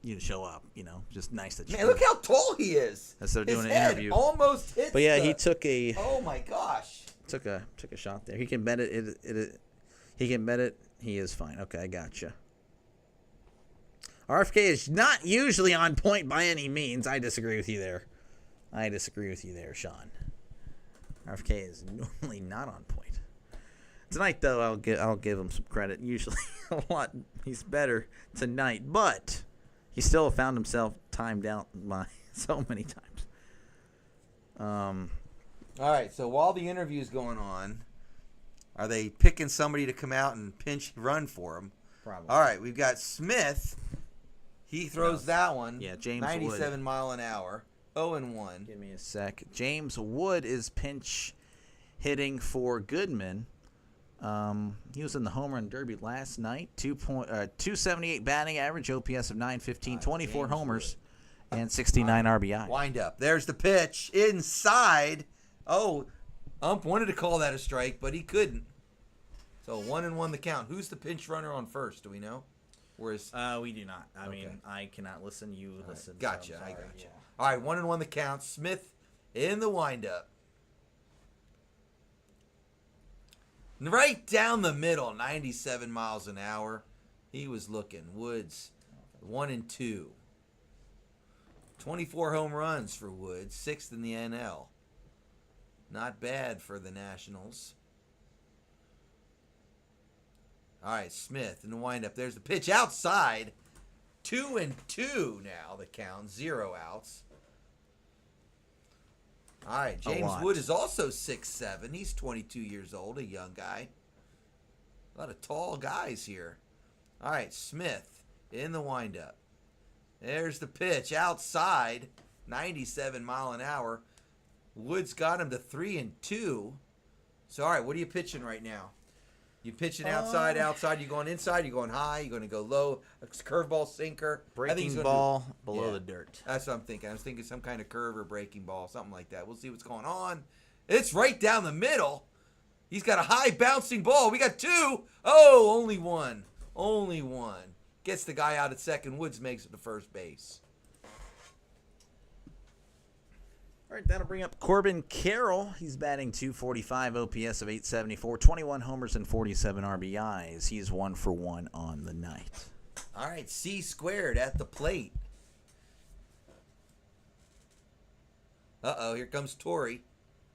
Speaker 1: you to show up. Just nice that you.
Speaker 2: Man, look how tall he is.
Speaker 1: As they're
Speaker 2: His
Speaker 1: doing an
Speaker 2: head
Speaker 1: interview.
Speaker 2: almost hits.
Speaker 1: But yeah,
Speaker 2: the-
Speaker 1: he took a
Speaker 2: Oh my gosh.
Speaker 1: took a shot there. He can bet it. He can bet it. He is fine. Okay, I gotcha. RFK is not usually on point by any means. I disagree with you there. Sean. RFK is normally not on point. Tonight, though, I'll give him some credit. Usually, he's better tonight, but he still found himself timed out by so many times.
Speaker 2: All right, so while the interview's going on, are they picking somebody to come out and pinch run for him?
Speaker 1: Probably.
Speaker 2: All right, we've got Smith. He throws that one.
Speaker 1: Yeah, James
Speaker 2: 97
Speaker 1: Wood.
Speaker 2: mile an hour. 0-1.
Speaker 1: Give me a sec. James Wood is pinch hitting for Goodman. He was in the home run derby last night. 278 batting average, OPS of 915, 24
Speaker 2: James
Speaker 1: homers, and 69 RBI.
Speaker 2: Wind up. There's the pitch. Inside. Oh, ump wanted to call that a strike, but he couldn't. So 1-1 the count. Who's the pinch runner on first? Do we know? Whereas
Speaker 1: We do not. I mean, I cannot listen. You listen.
Speaker 2: Gotcha.
Speaker 1: So I'm
Speaker 2: I
Speaker 1: sorry.
Speaker 2: gotcha. All right, 1-1 the count. Smith in the windup. Right down the middle, 97 miles an hour. He was looking. Woods, 1-2. 24 home runs for Woods, 6th in the NL. Not bad for the Nationals. All right, Smith in the windup. There's the pitch outside. 2-2 now the count. 0 outs. All right, James Wood is also 6'7". He's 22 years old, a young guy. A lot of tall guys here. All right, Smith in the windup. There's the pitch outside. 97 mile an hour. Woods got him to 3-2. So, all right, what are you pitching right now? You pitching outside, you going inside, you going high, you going to go low, a curveball, sinker.
Speaker 1: Breaking ball below the dirt.
Speaker 2: That's what I'm thinking. I was thinking some kind of curve or breaking ball, something like that. We'll see what's going on. It's right down the middle. He's got a high bouncing ball. We got 2. Oh, only 1. Only 1. Gets the guy out at second. Woods makes it to first base.
Speaker 1: All right, that'll bring up Corbin Carroll. He's batting .245, OPS of 874, 21 homers and 47 RBIs. He's 1 for 1 on the night.
Speaker 2: All right, C squared at the plate. Uh-oh, here comes Torrey.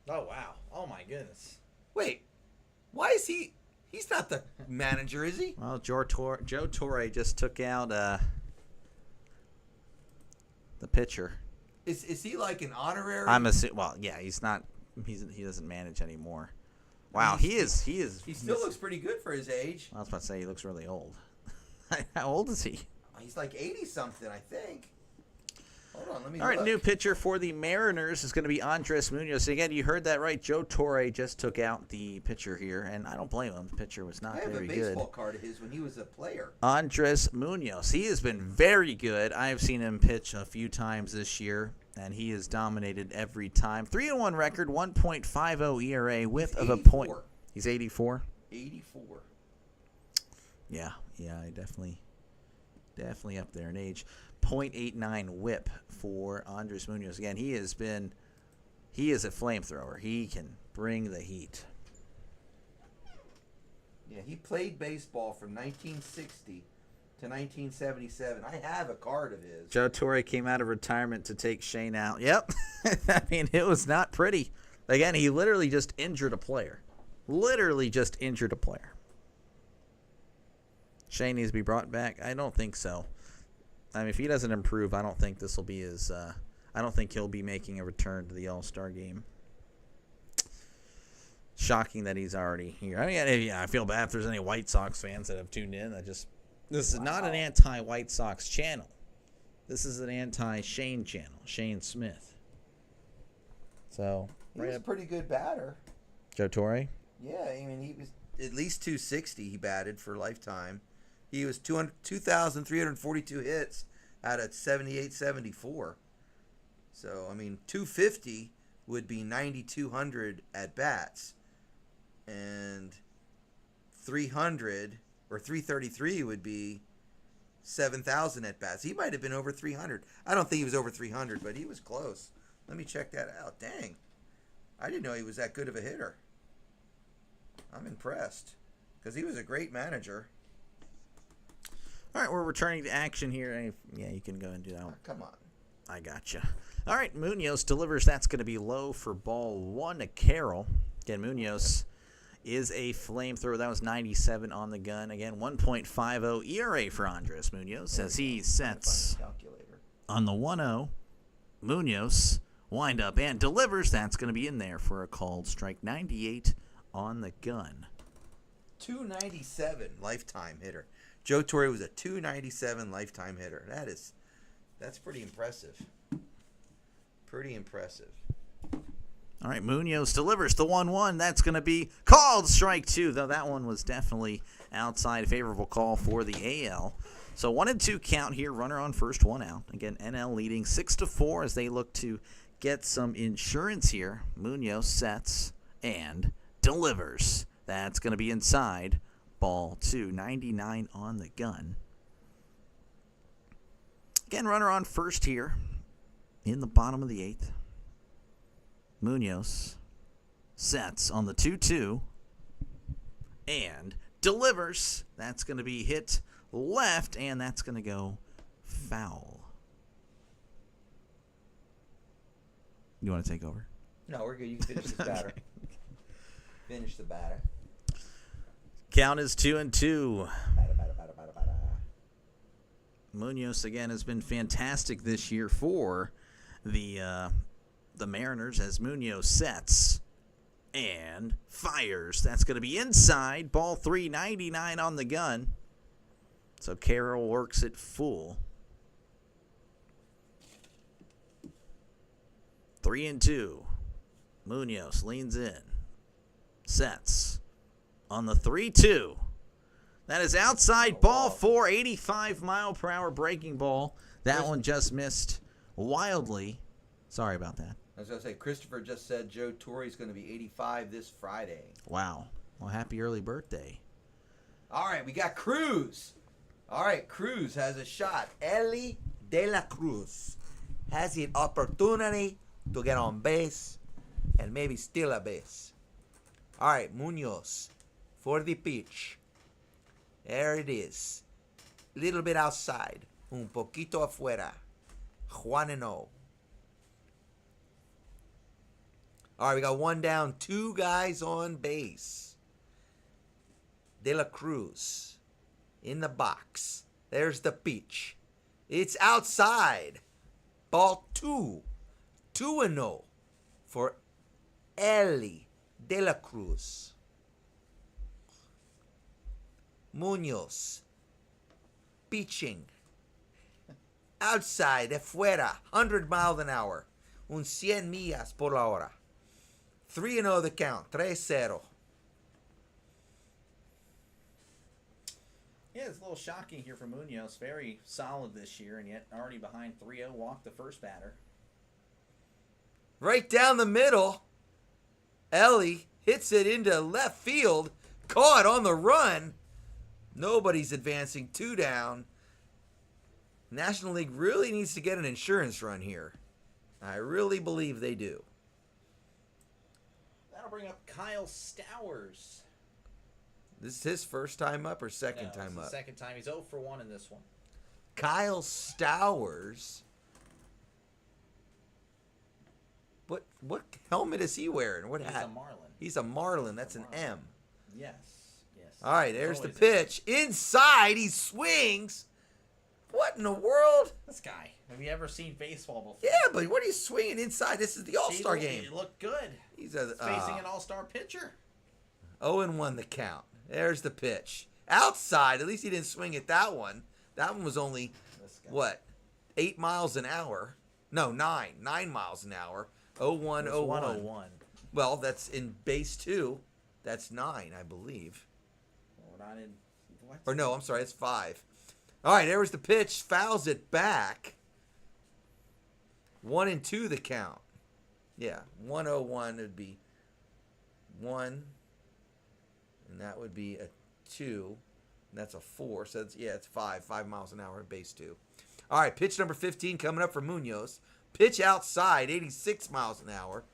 Speaker 1: Oh, wow. Oh, my goodness.
Speaker 2: Wait, why is he... He's not the manager, is he?
Speaker 1: Well, Joe Torre just took out the pitcher.
Speaker 2: Is he like an honorary?
Speaker 1: Well, yeah, he's not. He doesn't manage anymore. Wow, he is.
Speaker 2: He still looks pretty good for his age.
Speaker 1: I was about to say he looks really old. How old is he?
Speaker 2: He's like 80-something, I think. Hold on, let me
Speaker 1: All right,
Speaker 2: look.
Speaker 1: new pitcher for the Mariners is going to be Andres Munoz. Again, you heard that right. Joe Torre just took out the pitcher here, and I don't blame him. The pitcher was not very good.
Speaker 2: I have a baseball card of his when he was a player.
Speaker 1: Andres Munoz. He has been very good. I've seen him pitch a few times this year, and he has dominated every time. 3-1 record, 1.50 ERA, whip of a point. He's 84.
Speaker 2: 84.
Speaker 1: Yeah, I definitely up there in age. .89 whip for Andres Munoz. Again, he is a flamethrower. He can bring the heat.
Speaker 2: Yeah, he played baseball from 1960 to 1977. I have a card of his.
Speaker 1: Joe Torre came out of retirement to take Shane out. Yep. I mean, it was not pretty. Again, he literally just injured a player. Shane needs to be brought back. I don't think so. I mean, if he doesn't improve, I don't think this will be his. I don't think he'll be making a return to the All-Star game. Shocking that he's already here. I mean, I feel bad if there's any White Sox fans that have tuned in. This is not an anti-White Sox channel. This is an anti-Shane channel. Shane Smith. So
Speaker 2: he was a pretty good batter.
Speaker 1: Joe Torre.
Speaker 2: Yeah, I mean, he was at least 260. He batted for a lifetime. He was 2,342 hits out at 78-74. So, I mean, 250 would be 9,200 at bats. And 300 or 333 would be 7,000 at bats. He might have been over 300. I don't think he was over 300, but he was close. Let me check that out. Dang. I didn't know he was that good of a hitter. I'm impressed because he was a great manager.
Speaker 1: All right, we're returning to action here. Yeah, you can go and do that one.
Speaker 2: Come on.
Speaker 1: I gotcha. All right, Munoz delivers. That's going to be low for ball one to Carroll. Again, Munoz is a flamethrower. That was 97 on the gun. Again, 1.50 ERA for Andres Munoz as he sets on the 1-0. Munoz wind up and delivers. That's going to be in there for a called strike. 98 on the gun.
Speaker 2: 297 lifetime hitter. Joe Torre was a 297 lifetime hitter. That's pretty impressive. Pretty impressive.
Speaker 1: All right, Munoz delivers the 1-1. That's going to be called strike two, though that one was definitely outside. Favorable call for the AL. So 1-2 count here. Runner on first, one out. Again, NL leading 6-4 as they look to get some insurance here. Munoz sets and delivers. That's going to be inside. Ball two. 99 on the gun. Again, runner on first here in the bottom of the eighth. Munoz sets on the 2-2 and delivers. That's going to be hit left, and that's going to go foul. You want to take over?
Speaker 2: No, we're good. You can finish this batter. Finish the batter.
Speaker 1: Count is 2-2.
Speaker 2: Batter.
Speaker 1: Munoz again has been fantastic this year for the Mariners as Munoz sets and fires. That's going to be inside. Ball three. 99 on the gun. So Carroll works it full. 3-2. Munoz leans in. Sets on the 3-2. That is outside. Ball four. 85-mile-per-hour breaking ball. That one just missed wildly. Sorry about that.
Speaker 2: I was going to say, Christopher just said Joe Torre is going to be 85 this Friday.
Speaker 1: Wow. Well, happy early birthday.
Speaker 2: All right, we got Cruz. All right, Cruz has a shot. Eli De La Cruz has the opportunity to get on base and maybe steal a base. All right, Munoz for the pitch. There it is. Little bit outside. Un poquito afuera. 1-0. All right, we got one down, two guys on base. De La Cruz in the box. There's the pitch. It's outside. Ball two. 2-0 for Eli De La Cruz. Munoz pitching. Outside, afuera, 100 miles an hour. Un 100 millas por la hora. 3-0 the count. 3-0.
Speaker 1: Yeah, it's a little shocking here for Munoz. Very solid this year, and yet already behind 3-0. Walked the first batter.
Speaker 2: Right down the middle. Ellie hits it into left field. Caught on the run. Nobody's advancing. Two down. National League really needs to get an insurance run here. I really believe they do.
Speaker 1: That'll bring up Kyle Stowers.
Speaker 2: This is his first time up or second
Speaker 1: No,
Speaker 2: time up?
Speaker 1: Second time. He's 0 for 1 in this one.
Speaker 2: Kyle Stowers. What helmet is he wearing? What
Speaker 1: He's
Speaker 2: hat?
Speaker 1: a Marlin.
Speaker 2: He's a Marlin. That's an M.
Speaker 1: Yes.
Speaker 2: All right, there's the
Speaker 1: Always
Speaker 2: pitch. Inside, he swings. What in the world?
Speaker 1: This guy. Have you ever seen baseball before?
Speaker 2: Yeah, but what are you swinging inside? This is the All-Star game.
Speaker 1: He looked good.
Speaker 2: He's
Speaker 1: facing an All-Star pitcher.
Speaker 2: 0-1 the count. There's the pitch. Outside, at least he didn't swing at that one. That one was only, 8 miles an hour? No, 9 miles an hour. 0-1, 0-1.
Speaker 1: 101.
Speaker 2: Well, that's in base 2. That's 9, I believe.
Speaker 1: We're not in. What?
Speaker 2: Or no, I'm sorry, it's 5. All right, there was the pitch. Fouls it back. 1-2 the count. Yeah, 1-0-1 would be 1. And that would be a 2. And that's a 4. So it's 5 miles an hour at base 2. All right, pitch number 15 coming up from Munoz. Pitch outside, 86 miles an hour.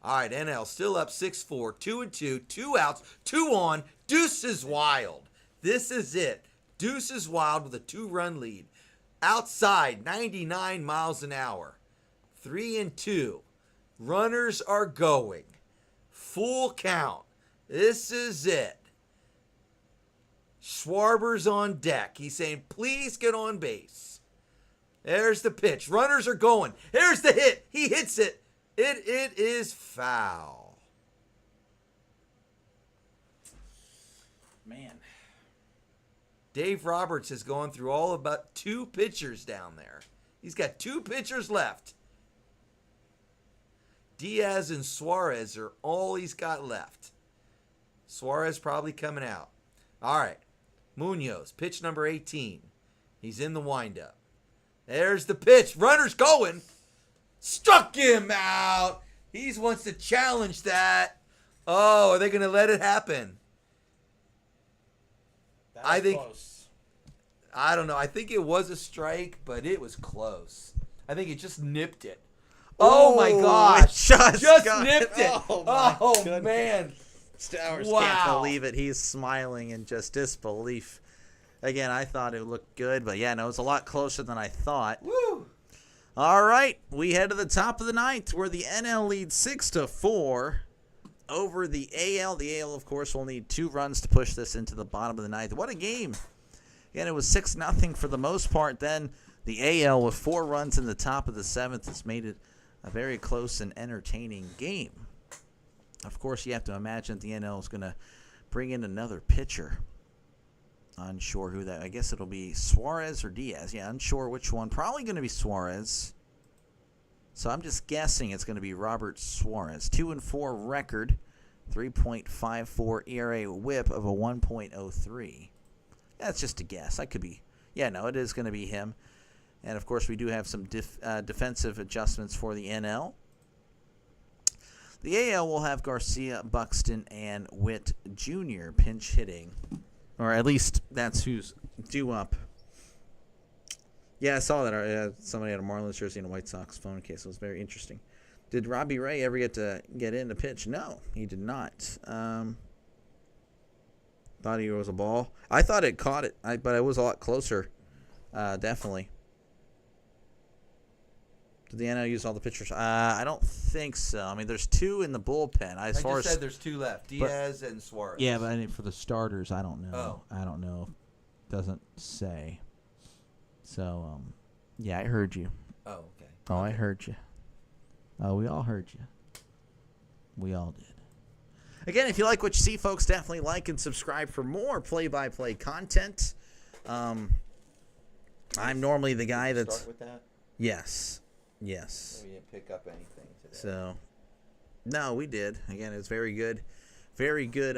Speaker 2: All right, NL still up 6-4, 2-2, 2 outs, 2 on. Deuce is wild. This is it. Deuce is wild with a 2-run lead. Outside, 99 miles an hour. 3-2. Runners are going. Full count. This is it. Schwarber's on deck. He's saying, please get on base. There's the pitch. Runners are going. Here's the hit. He hits it. It is foul.
Speaker 1: Man.
Speaker 2: Dave Roberts has gone through all about 2 pitchers down there. He's got 2 pitchers left. Diaz and Suarez are all he's got left. Suarez probably coming out. All right. Munoz, pitch number 18. He's in the windup. There's the pitch. Runner's going. Struck him out. He wants to challenge that. Oh, are they going to let it happen? I think close. I don't know. I think it was a strike, but it was close. I think it just nipped it. Oh my gosh. Just nipped it. Oh man.
Speaker 1: Stowers can't believe it. He's smiling in just disbelief. Again, I thought it looked good, but yeah, no, it's a lot closer than I thought.
Speaker 2: Woo.
Speaker 1: All right, we head to the top of the ninth where the NL leads 6-4 over the AL. The AL, of course, will need 2 runs to push this into the bottom of the ninth. What a game. Again, it was 6-0 for the most part. Then the AL with 4 runs in the top of the 7th has made it a very close and entertaining game. Of course, you have to imagine that the NL is going to bring in another pitcher. Unsure who that. I guess it'll be Suarez or Diaz. Yeah, unsure which one. Probably going to be Suarez. So I'm just guessing it's going to be Robert Suarez. 2-4 record, 3.54 ERA, whip of a 1.03. That's just a guess. I could be. Yeah, no, it is going to be him. And of course, we do have some defensive adjustments for the NL. The AL will have Garcia, Buxton, and Witt Jr. pinch hitting. Or at least that's who's due up. Yeah, I saw that. Somebody had a Marlins jersey and a White Sox phone case. It was very interesting. Did Robbie Ray ever get in to pitch? No, he did not. Thought he was a ball. I thought it caught it, but it was a lot closer. Definitely. Did the NL use all the pitchers? I don't think so. I mean, there's 2 in the bullpen.
Speaker 2: I just said there's 2 left, Diaz and Suarez.
Speaker 1: Yeah, but I mean, for the starters, I don't know. I don't know. Doesn't say. So, yeah, I heard you.
Speaker 2: Oh, okay.
Speaker 1: Oh, I heard you. Oh, we all heard you. We all did. Again, if you like what you see, folks, definitely like and subscribe for more play-by-play content. I'm normally the guy that's...
Speaker 2: Start with that?
Speaker 1: Yes.
Speaker 2: We didn't pick up anything today.
Speaker 1: So, no, we did. Again, it was very good. Very good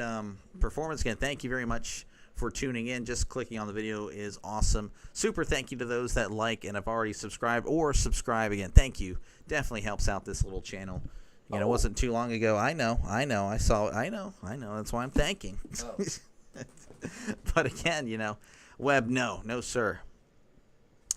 Speaker 1: performance. Again, thank you very much for tuning in. Just clicking on the video is awesome. Super thank you to those that like and have already subscribed or subscribe. Again, thank you. Definitely helps out this little channel. It wasn't too long ago. I know. I saw it. I know. That's why I'm thanking.
Speaker 2: Oh.
Speaker 1: But again, web, no, sir.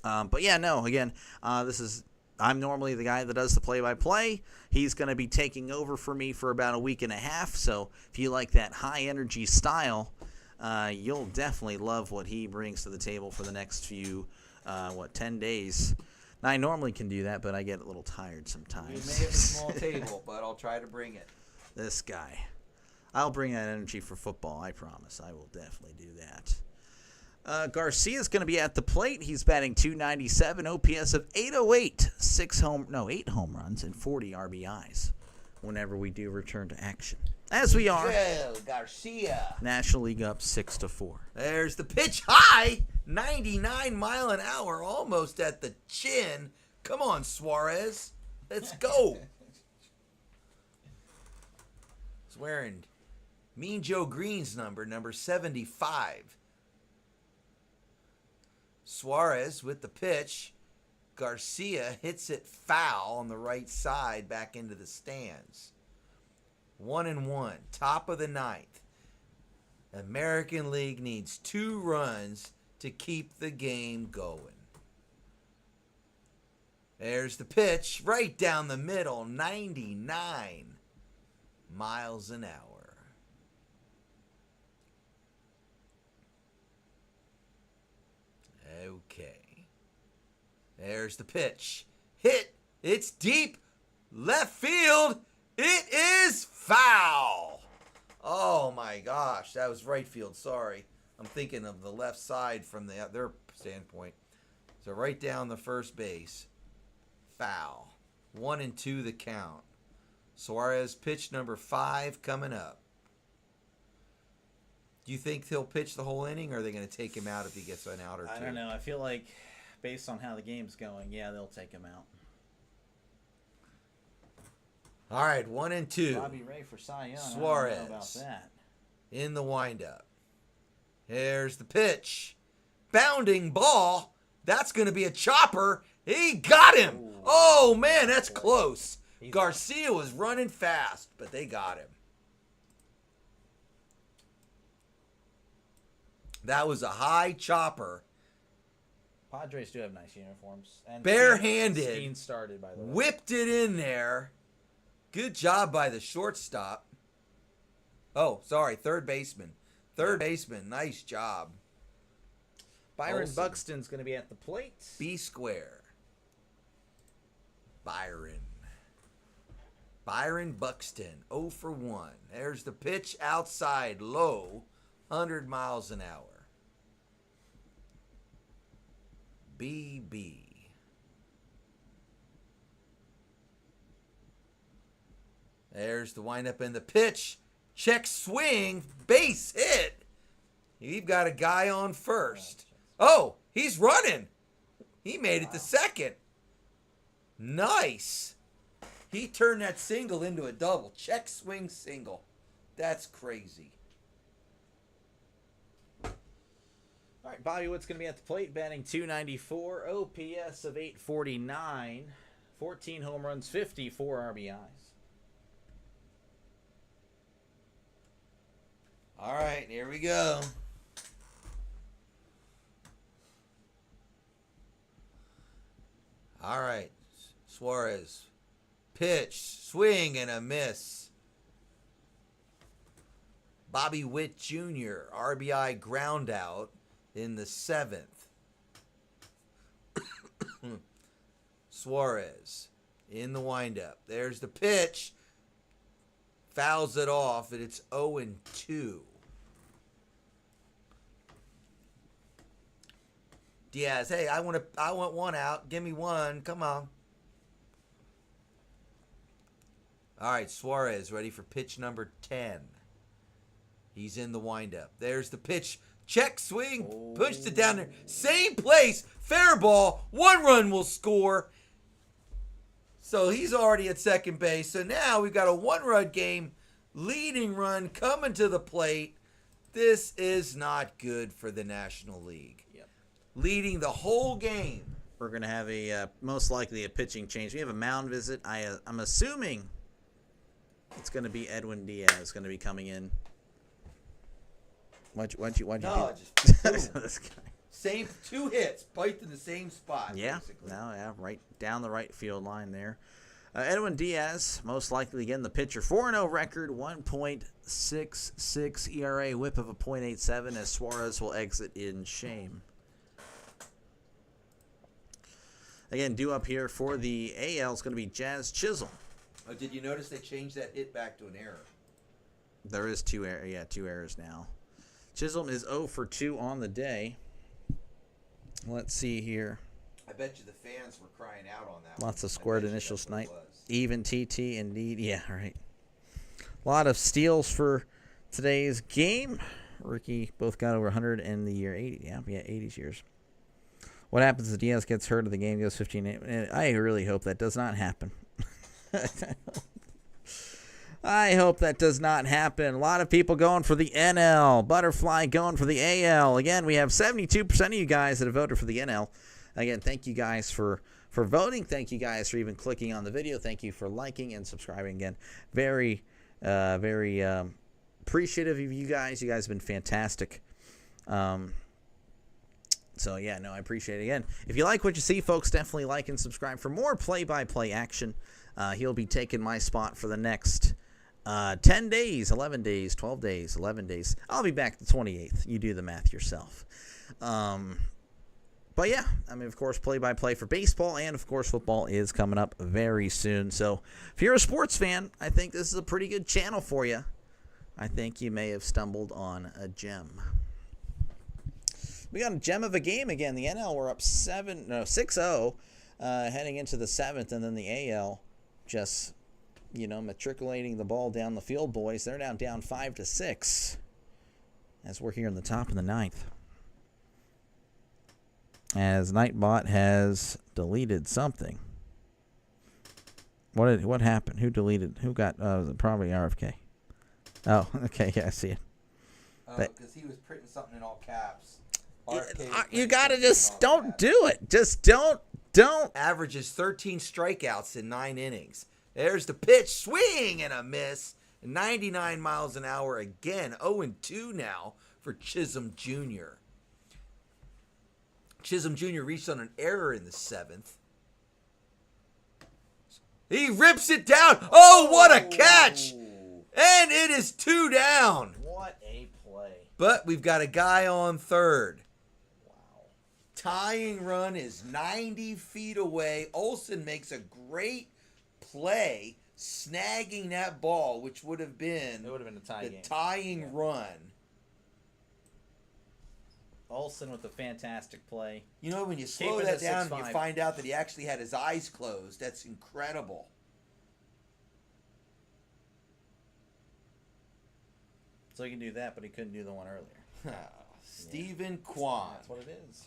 Speaker 1: But yeah, no, again, I'm normally the guy that does the play-by-play. He's going to be taking over for me for about a week and a half. So if you like that high-energy style, you'll definitely love what he brings to the table for the next few, 10 days. Now, I normally can do that, but I get a little tired sometimes.
Speaker 2: You may have a small table, but I'll try to bring it.
Speaker 1: This guy. I'll bring that energy for football, I promise. I will definitely do that. Garcia's going to be at the plate. He's batting .297, OPS of 808, 8 home runs, and 40 RBIs whenever we do return to action. As we are.
Speaker 2: Garcia.
Speaker 1: National League up 6-4.
Speaker 2: There's the pitch high, 99 mile an hour, almost at the chin. Come on, Suarez. Let's go. He's wearing Mean Joe Green's number 75. Suarez with the pitch. Garcia hits it foul on the right side back into the stands. 1-1, top of the ninth. American League needs 2 runs to keep the game going. There's the pitch right down the middle, 99 miles an hour. Okay. There's the pitch. Hit. It's deep. Left field. It is foul. Oh my gosh. That was right field. Sorry. I'm thinking of the left side from their standpoint. So right down the first base. Foul. 1-2 the count. Suarez pitch number 5 coming up. Do you think he'll pitch the whole inning, or are they going to take him out if he gets an out or two?
Speaker 1: I don't know. I feel like based on how the game's going, yeah, they'll take him out.
Speaker 2: All right, 1-2.
Speaker 1: Bobby Ray for Cy Young.
Speaker 2: Suarez.
Speaker 1: I don't know about that.
Speaker 2: In the windup. There's the pitch. Bounding ball. That's going to be a chopper. He got him.
Speaker 1: Ooh.
Speaker 2: Oh, man, that's close.
Speaker 1: He's
Speaker 2: Garcia was running fast, but they got him. That was a high chopper.
Speaker 1: Padres do have nice uniforms. And
Speaker 2: Barehanded.
Speaker 1: Steen started, by the way.
Speaker 2: Whipped it in there. Good job by the shortstop. Oh, sorry, third baseman. Third baseman, nice job.
Speaker 1: Byron
Speaker 2: Olsen.
Speaker 1: Buxton's going to be at the plate.
Speaker 2: B square. Byron Buxton, 0 for 1. There's the pitch outside, low, 100 miles an hour. BB. There's the windup and the pitch. Check swing, base hit. You've got a guy on first. Oh, he's running. He made it to second. Nice. He turned that single into a double. Check swing single. That's crazy.
Speaker 1: All right, Bobby Wood's going to be at the plate, batting .294, OPS of .849, 14 home runs, 54 RBIs.
Speaker 2: All right, here we go. All right, Suarez. Pitch, swing, and a miss. Bobby Witt Jr., RBI ground out in the 7th. Suarez in the windup. There's the pitch. Fouls it off, and it's 0-2. Diaz, hey, I want one out. Give me one. Come on. All right, Suarez ready for pitch number 10. He's in the windup. There's the pitch. Check swing. Pushed it down there. Same place. Fair ball. 1 run will score. So he's already at second base. So now we've got a 1-run game. Leading run coming to the plate. This is not good for the National League.
Speaker 1: Yep.
Speaker 2: Leading the whole game.
Speaker 1: We're going to have a most likely a pitching change. We have a mound visit. I'm assuming it's going to be Edwin Diaz going to be coming in. Why'd you
Speaker 2: No,
Speaker 1: do
Speaker 2: just boom.
Speaker 1: this guy?
Speaker 2: Same 2 hits, both in the same spot.
Speaker 1: Yeah,
Speaker 2: basically.
Speaker 1: right down the right field line there. Edwin Diaz, most likely again the pitcher. 4-0 record, 1.66 ERA, whip of a .87 as Suarez will exit in shame. Again, due up here for the AL is going to be Jazz Chisholm.
Speaker 2: Oh, did you notice they changed that hit back to an error?
Speaker 1: There is 2 errors now. Chisholm is 0 for 2 on the day. Let's see here.
Speaker 2: I bet you the fans were crying out on that.
Speaker 1: Lots
Speaker 2: one.
Speaker 1: of squared
Speaker 2: I bet you
Speaker 1: initials
Speaker 2: that's what it
Speaker 1: tonight.
Speaker 2: was.
Speaker 1: Even TT, indeed. Yeah, right. A lot of steals for today's game. Ricky both got over 100 in the year 80. Yeah, 80s years. What happens if Diaz gets hurt and the game goes 15-8? I really hope that does not happen. I hope that does not happen. A lot of people going for the NL. Butterfly going for the AL. Again, we have 72% of you guys that have voted for the NL. Again, thank you guys for voting. Thank you guys for even clicking on the video. Thank you for liking and subscribing again. Very Very appreciative of you guys. You guys have been fantastic. So, yeah, no, I appreciate it. Again, if you like what you see, folks, definitely like and subscribe for more play-by-play action. He'll be taking my spot for the next 10 days, 11 days, 12 days, 11 days. I'll be back the 28th. You do the math yourself. But, yeah, I mean, of course, play-by-play for baseball and, of course, football is coming up very soon. So, if you're a sports fan, I think this is a pretty good channel for you. I think you may have stumbled on a gem. We got a gem of a game again. The NL were up 6-0 heading into the 7th, and then the AL just, matriculating the ball down the field, boys. They're now down 5-6 as we're here in the top of the 9th. As Nightbot has deleted something. What happened? Who deleted? Who got? Probably RFK. Oh, okay, yeah, I see it.
Speaker 2: Oh, because he was printing something in all caps.
Speaker 1: You gotta just don't do it. Just don't.
Speaker 2: Averages 13 strikeouts in 9 innings. There's the pitch, swing and a miss. 99 miles an hour again. 0-2 now for Chisholm Jr. Chisholm Jr. reached on an error in the 7th. He rips it down. Oh, what a catch! And it is 2 down.
Speaker 1: What a play.
Speaker 2: But we've got a guy on third. Tying run is 90 feet away. Olsen makes a great play, snagging that ball, which would have been
Speaker 1: the
Speaker 2: tying run.
Speaker 1: Olsen with a fantastic play.
Speaker 2: When you slow that down, you find out that he actually had his eyes closed. That's incredible.
Speaker 1: So he can do that, but he couldn't do the one earlier.
Speaker 2: Stephen Kwan.
Speaker 1: That's what it is.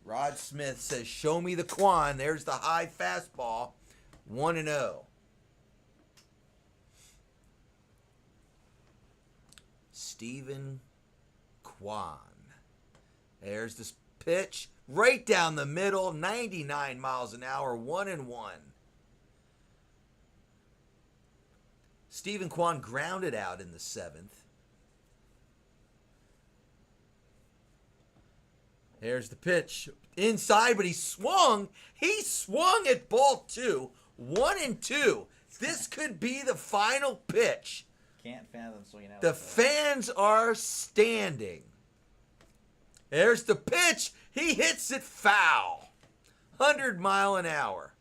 Speaker 2: Rod Smith says, show me the Kwan. There's the high fastball. 1-0. Stephen Kwan. There's this pitch. Right down the middle. 99 miles an hour. 1-1. Stephen Kwan grounded out in the 7th. There's the pitch. Inside, but he swung. He swung at ball 2. 1-2. This could be the final pitch.
Speaker 1: Can't fathom swinging out.
Speaker 2: The fans are standing. There's the pitch. He hits it foul. 100 mile an hour.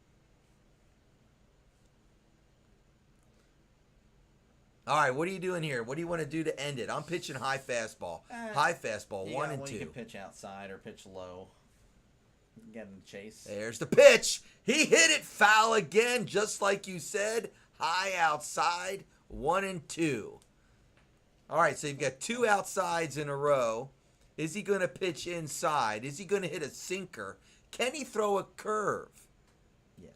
Speaker 2: All right, what are you doing here? What do you want to do to end it? I'm pitching high fastball. High fastball, 1-2.
Speaker 1: You can pitch outside or pitch low. Get in the chase.
Speaker 2: There's the pitch. He hit it foul again, just like you said. High outside, 1-2. All right, so you've got 2 outsides in a row. Is he going to pitch inside? Is he going to hit a sinker? Can he throw a curve?
Speaker 1: Yes.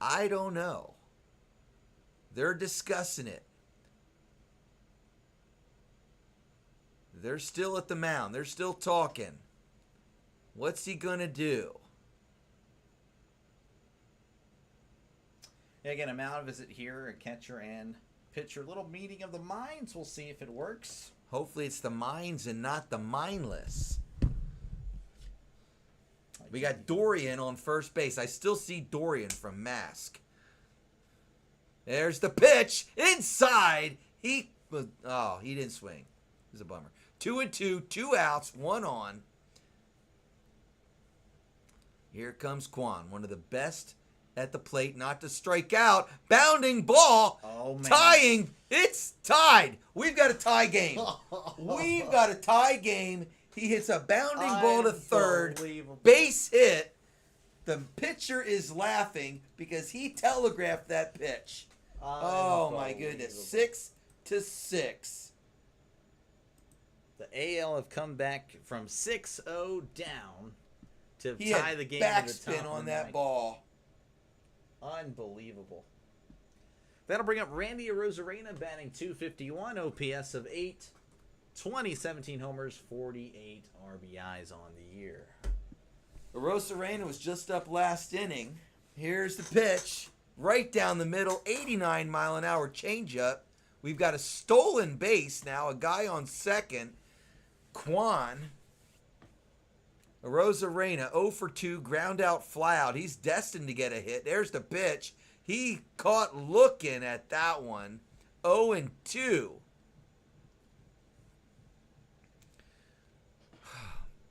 Speaker 2: I don't know. They're discussing it. They're still at the mound. They're still talking. What's he going to do?
Speaker 1: Yeah, again, a mound visit here, a catcher and pitcher. Little meeting of the minds. We'll see if it works.
Speaker 2: Hopefully it's the minds and not the mindless. We got Dorian on first base. I still see Dorian from Mask. There's the pitch. Inside. He didn't swing. It was a bummer. 2-2, 2 outs, 1 on. Here comes Kwan, one of the best at the plate, not to strike out. Bounding ball.
Speaker 1: Oh, man.
Speaker 2: Tying. It's tied. We've got a tie game. We've got a tie game. He hits a bounding ball to third. Base hit. The pitcher is laughing because he telegraphed that pitch. Oh, my goodness. 6-6.
Speaker 1: The AL have come back from 6-0 down to tie the game.
Speaker 2: Backspin on that ball.
Speaker 1: Unbelievable. That'll bring up Randy Arozarena batting .251, OPS of 820, 17 homers, 48 RBIs on the year.
Speaker 2: Arozarena was just up last inning. Here's the pitch. right down the middle, 89-mile-an-hour changeup. We've got a stolen base now, a guy on second, Quan. Arozarena, 0 for 2, ground out, fly out. He's destined to get a hit. There's the pitch. He caught looking at that one. 0 and 2.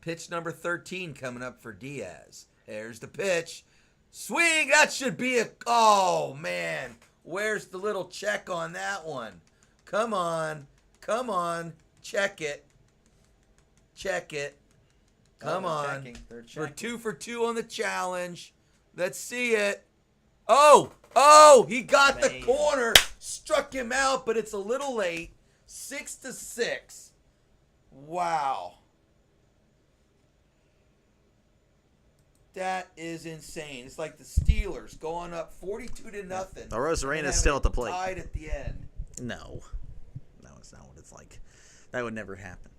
Speaker 2: Pitch number 13 coming up for Diaz. There's the pitch. Swing. That should be a... Oh, man. Where's the little check on that one? Come on. Come on. Check it. Check it. Come on. We're 2 for 2 on the challenge. Let's see it. Oh! Oh! He got the corner. Struck him out, but it's a little late. 6-6. Wow. That is insane. It's like the Steelers going up 42-0.
Speaker 1: Arozarena's still at the plate.
Speaker 2: Tied at the end.
Speaker 1: No. No, it's not what it's like. That would never happen.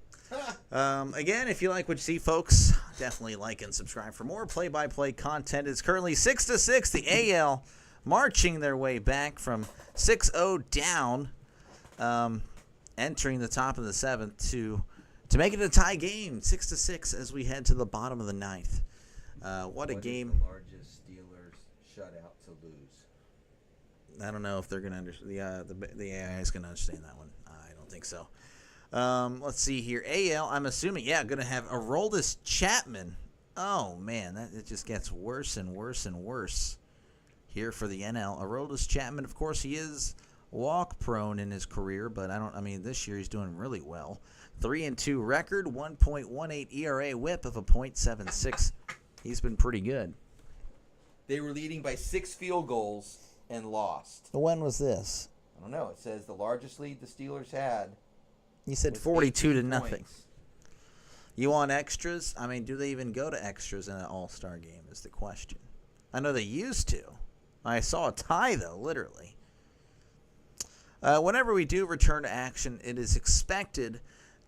Speaker 1: Again, if you like what you see, folks, definitely like and subscribe for more play-by-play content. It's currently 6-6. The AL marching their way back from 6-0 down, entering the top of the 7th to make it a tie game, 6-6 as we head to the bottom of the 9th. What a game!
Speaker 2: Is the largest Steelers shutout to lose?
Speaker 1: I don't know if they're gonna understand. The AI is gonna understand that one. I don't think so. Let's see here. AL, I'm assuming, gonna have Aroldis Chapman. Oh man, it just gets worse and worse and worse here for the NL. Aroldis Chapman, of course, he is walk prone in his career, but this year he's doing really well. 3-2 record, 1.18 ERA, WHIP of a .76. He's been pretty good.
Speaker 2: They were leading by 6 field goals and lost.
Speaker 1: When was this?
Speaker 2: I don't know. It says the largest lead the Steelers had.
Speaker 1: You said 42-0. You want extras? Do they even go to extras in an all-star game is the question. I know they used to. I saw a tie, though, literally. Whenever we do return to action, it is expected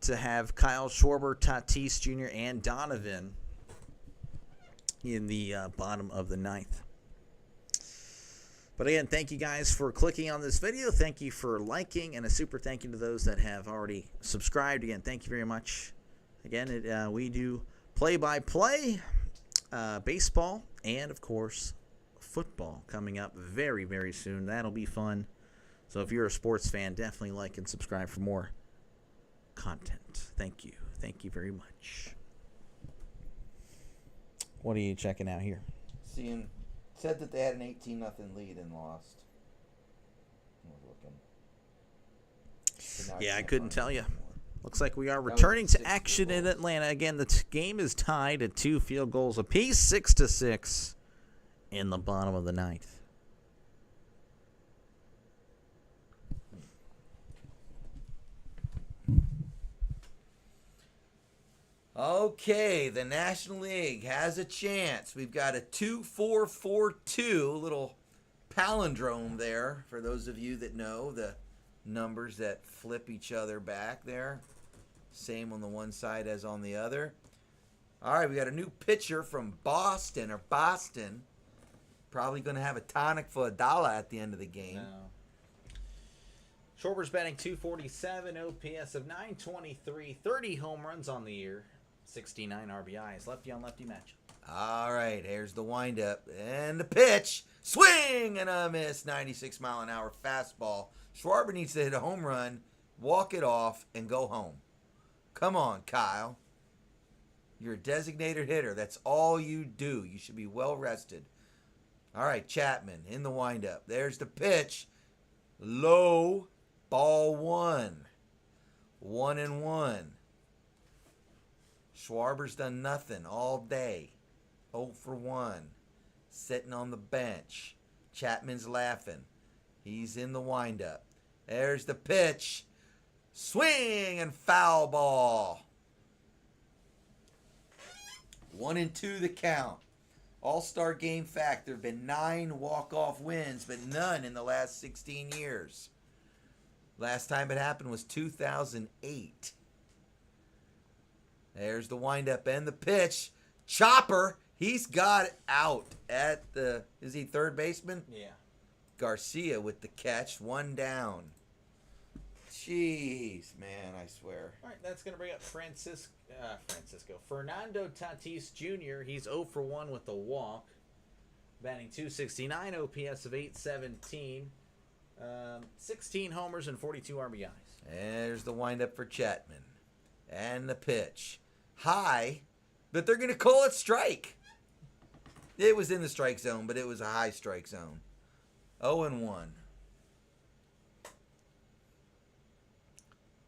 Speaker 1: to have Kyle Schwarber, Tatis Jr., and Donovan in the bottom of the 9th. But again, thank you guys for clicking on this video. Thank you for liking, and a super thank you to those that have already subscribed. Again, thank you very much. Again, we do play-by-play, baseball, and, of course, football coming up very, very soon. That'll be fun. So if you're a sports fan, definitely like and subscribe for more content. Thank you. Thank you very much. What are you checking out here?
Speaker 2: Said that they had an 18-0 lead and lost. I was looking.
Speaker 1: Yeah, I couldn't tell you. Looks like we are returning to action in Atlanta. Again, the game is tied at 2 field goals apiece, 6-6 in the bottom of the 9th.
Speaker 2: Okay, the National League has a chance. We've got a 2-4-4-2, little palindrome there for those of you that know the numbers that flip each other back there. Same on the one side as on the other. All right, we got a new pitcher from Boston. Probably going to have a tonic for $1 at the end of the game.
Speaker 1: No. Schwarber's batting .247, OPS of .923, 30 home runs on the year, 69 RBIs. Lefty-on-lefty matchup.
Speaker 2: All right, here's the windup and the pitch. Swing and a miss. 96-mile-an-hour fastball. Schwarber needs to hit a home run, walk it off, and go home. Come on, Kyle. You're a designated hitter. That's all you do. You should be well rested. All right, Chapman in the windup. There's the pitch. Low. Ball 1. 1-1. Schwarber's done nothing all day. 0 for 1. Sitting on the bench. Chapman's laughing. He's in the windup. There's the pitch. Swing and foul ball. 1-2 the count. All-Star game fact. There have been 9 walk-off wins, but none in the last 16 years. Last time it happened was 2008. There's the windup and the pitch. Chopper, he's got it out at the, is he third baseman?
Speaker 1: Yeah.
Speaker 2: Garcia with the catch. 1 down. Jeez, man, I swear.
Speaker 1: All right, that's going to bring up Fernando Tatis Jr. He's 0 for 1 with a walk. Batting .269, OPS of 817. 16 homers and 42 RBIs.
Speaker 2: There's the windup for Chapman. And the pitch. High, but they're going to call it strike. It was in the strike zone, but it was a high strike zone. 0-1.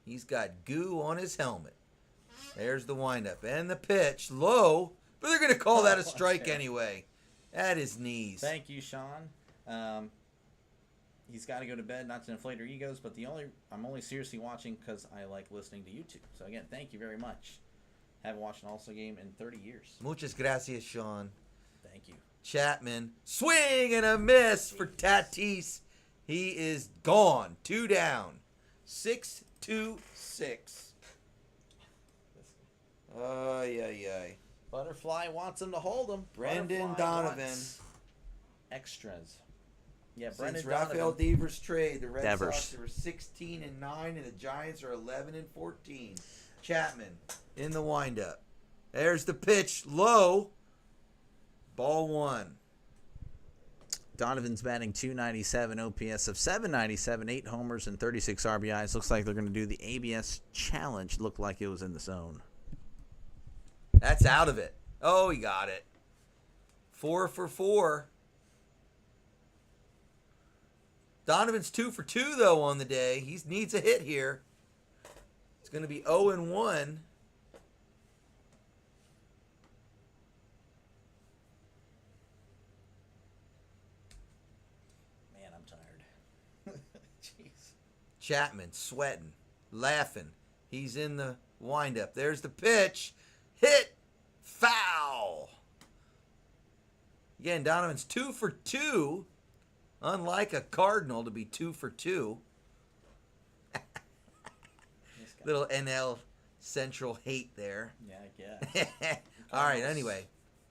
Speaker 2: He's got goo on his helmet. There's the windup. And the pitch. Low, but they're going to call that a strike anyway. At his knees.
Speaker 1: Thank you, Sean. He's got to go to bed, not to inflate our egos, but I'm only seriously watching because I like listening to YouTube. So, again, thank you very much. Haven't watched an All-Star game in 30 years.
Speaker 2: Muchas gracias, Sean.
Speaker 1: Thank you.
Speaker 2: Chapman. Swing and a miss for Tatis. He is gone. 2 down. 6-2-6. Ay.
Speaker 1: Butterfly wants him to hold him.
Speaker 2: Brendan
Speaker 1: Butterfly
Speaker 2: Donovan.
Speaker 1: wants extras. Yeah,
Speaker 2: Since
Speaker 1: Brendan
Speaker 2: Rafael
Speaker 1: Donovan.
Speaker 2: Devers trade, the Red
Speaker 1: Devers.
Speaker 2: Sox are 16-9, and the Giants are 11-14. Chapman in the windup. There's the pitch, low. Ball 1.
Speaker 1: Donovan's batting .297, OPS of .797, 8 homers and 36 RBIs. Looks like they're going to do the ABS challenge. Looked like it was in the zone.
Speaker 2: That's out of it. Oh, he got it. 4 for 4. Donovan's 2 for 2, though, on the day. He needs a hit here. It's going to be 0-1.
Speaker 1: Man, I'm tired. Jeez.
Speaker 2: Chapman sweating, laughing. He's in the windup. There's the pitch. Hit. Foul. Again, Donovan's 2 for 2. Unlike a Cardinal to be 2 for 2. Little NL Central hate there.
Speaker 1: Yeah, I guess.
Speaker 2: All right, anyway.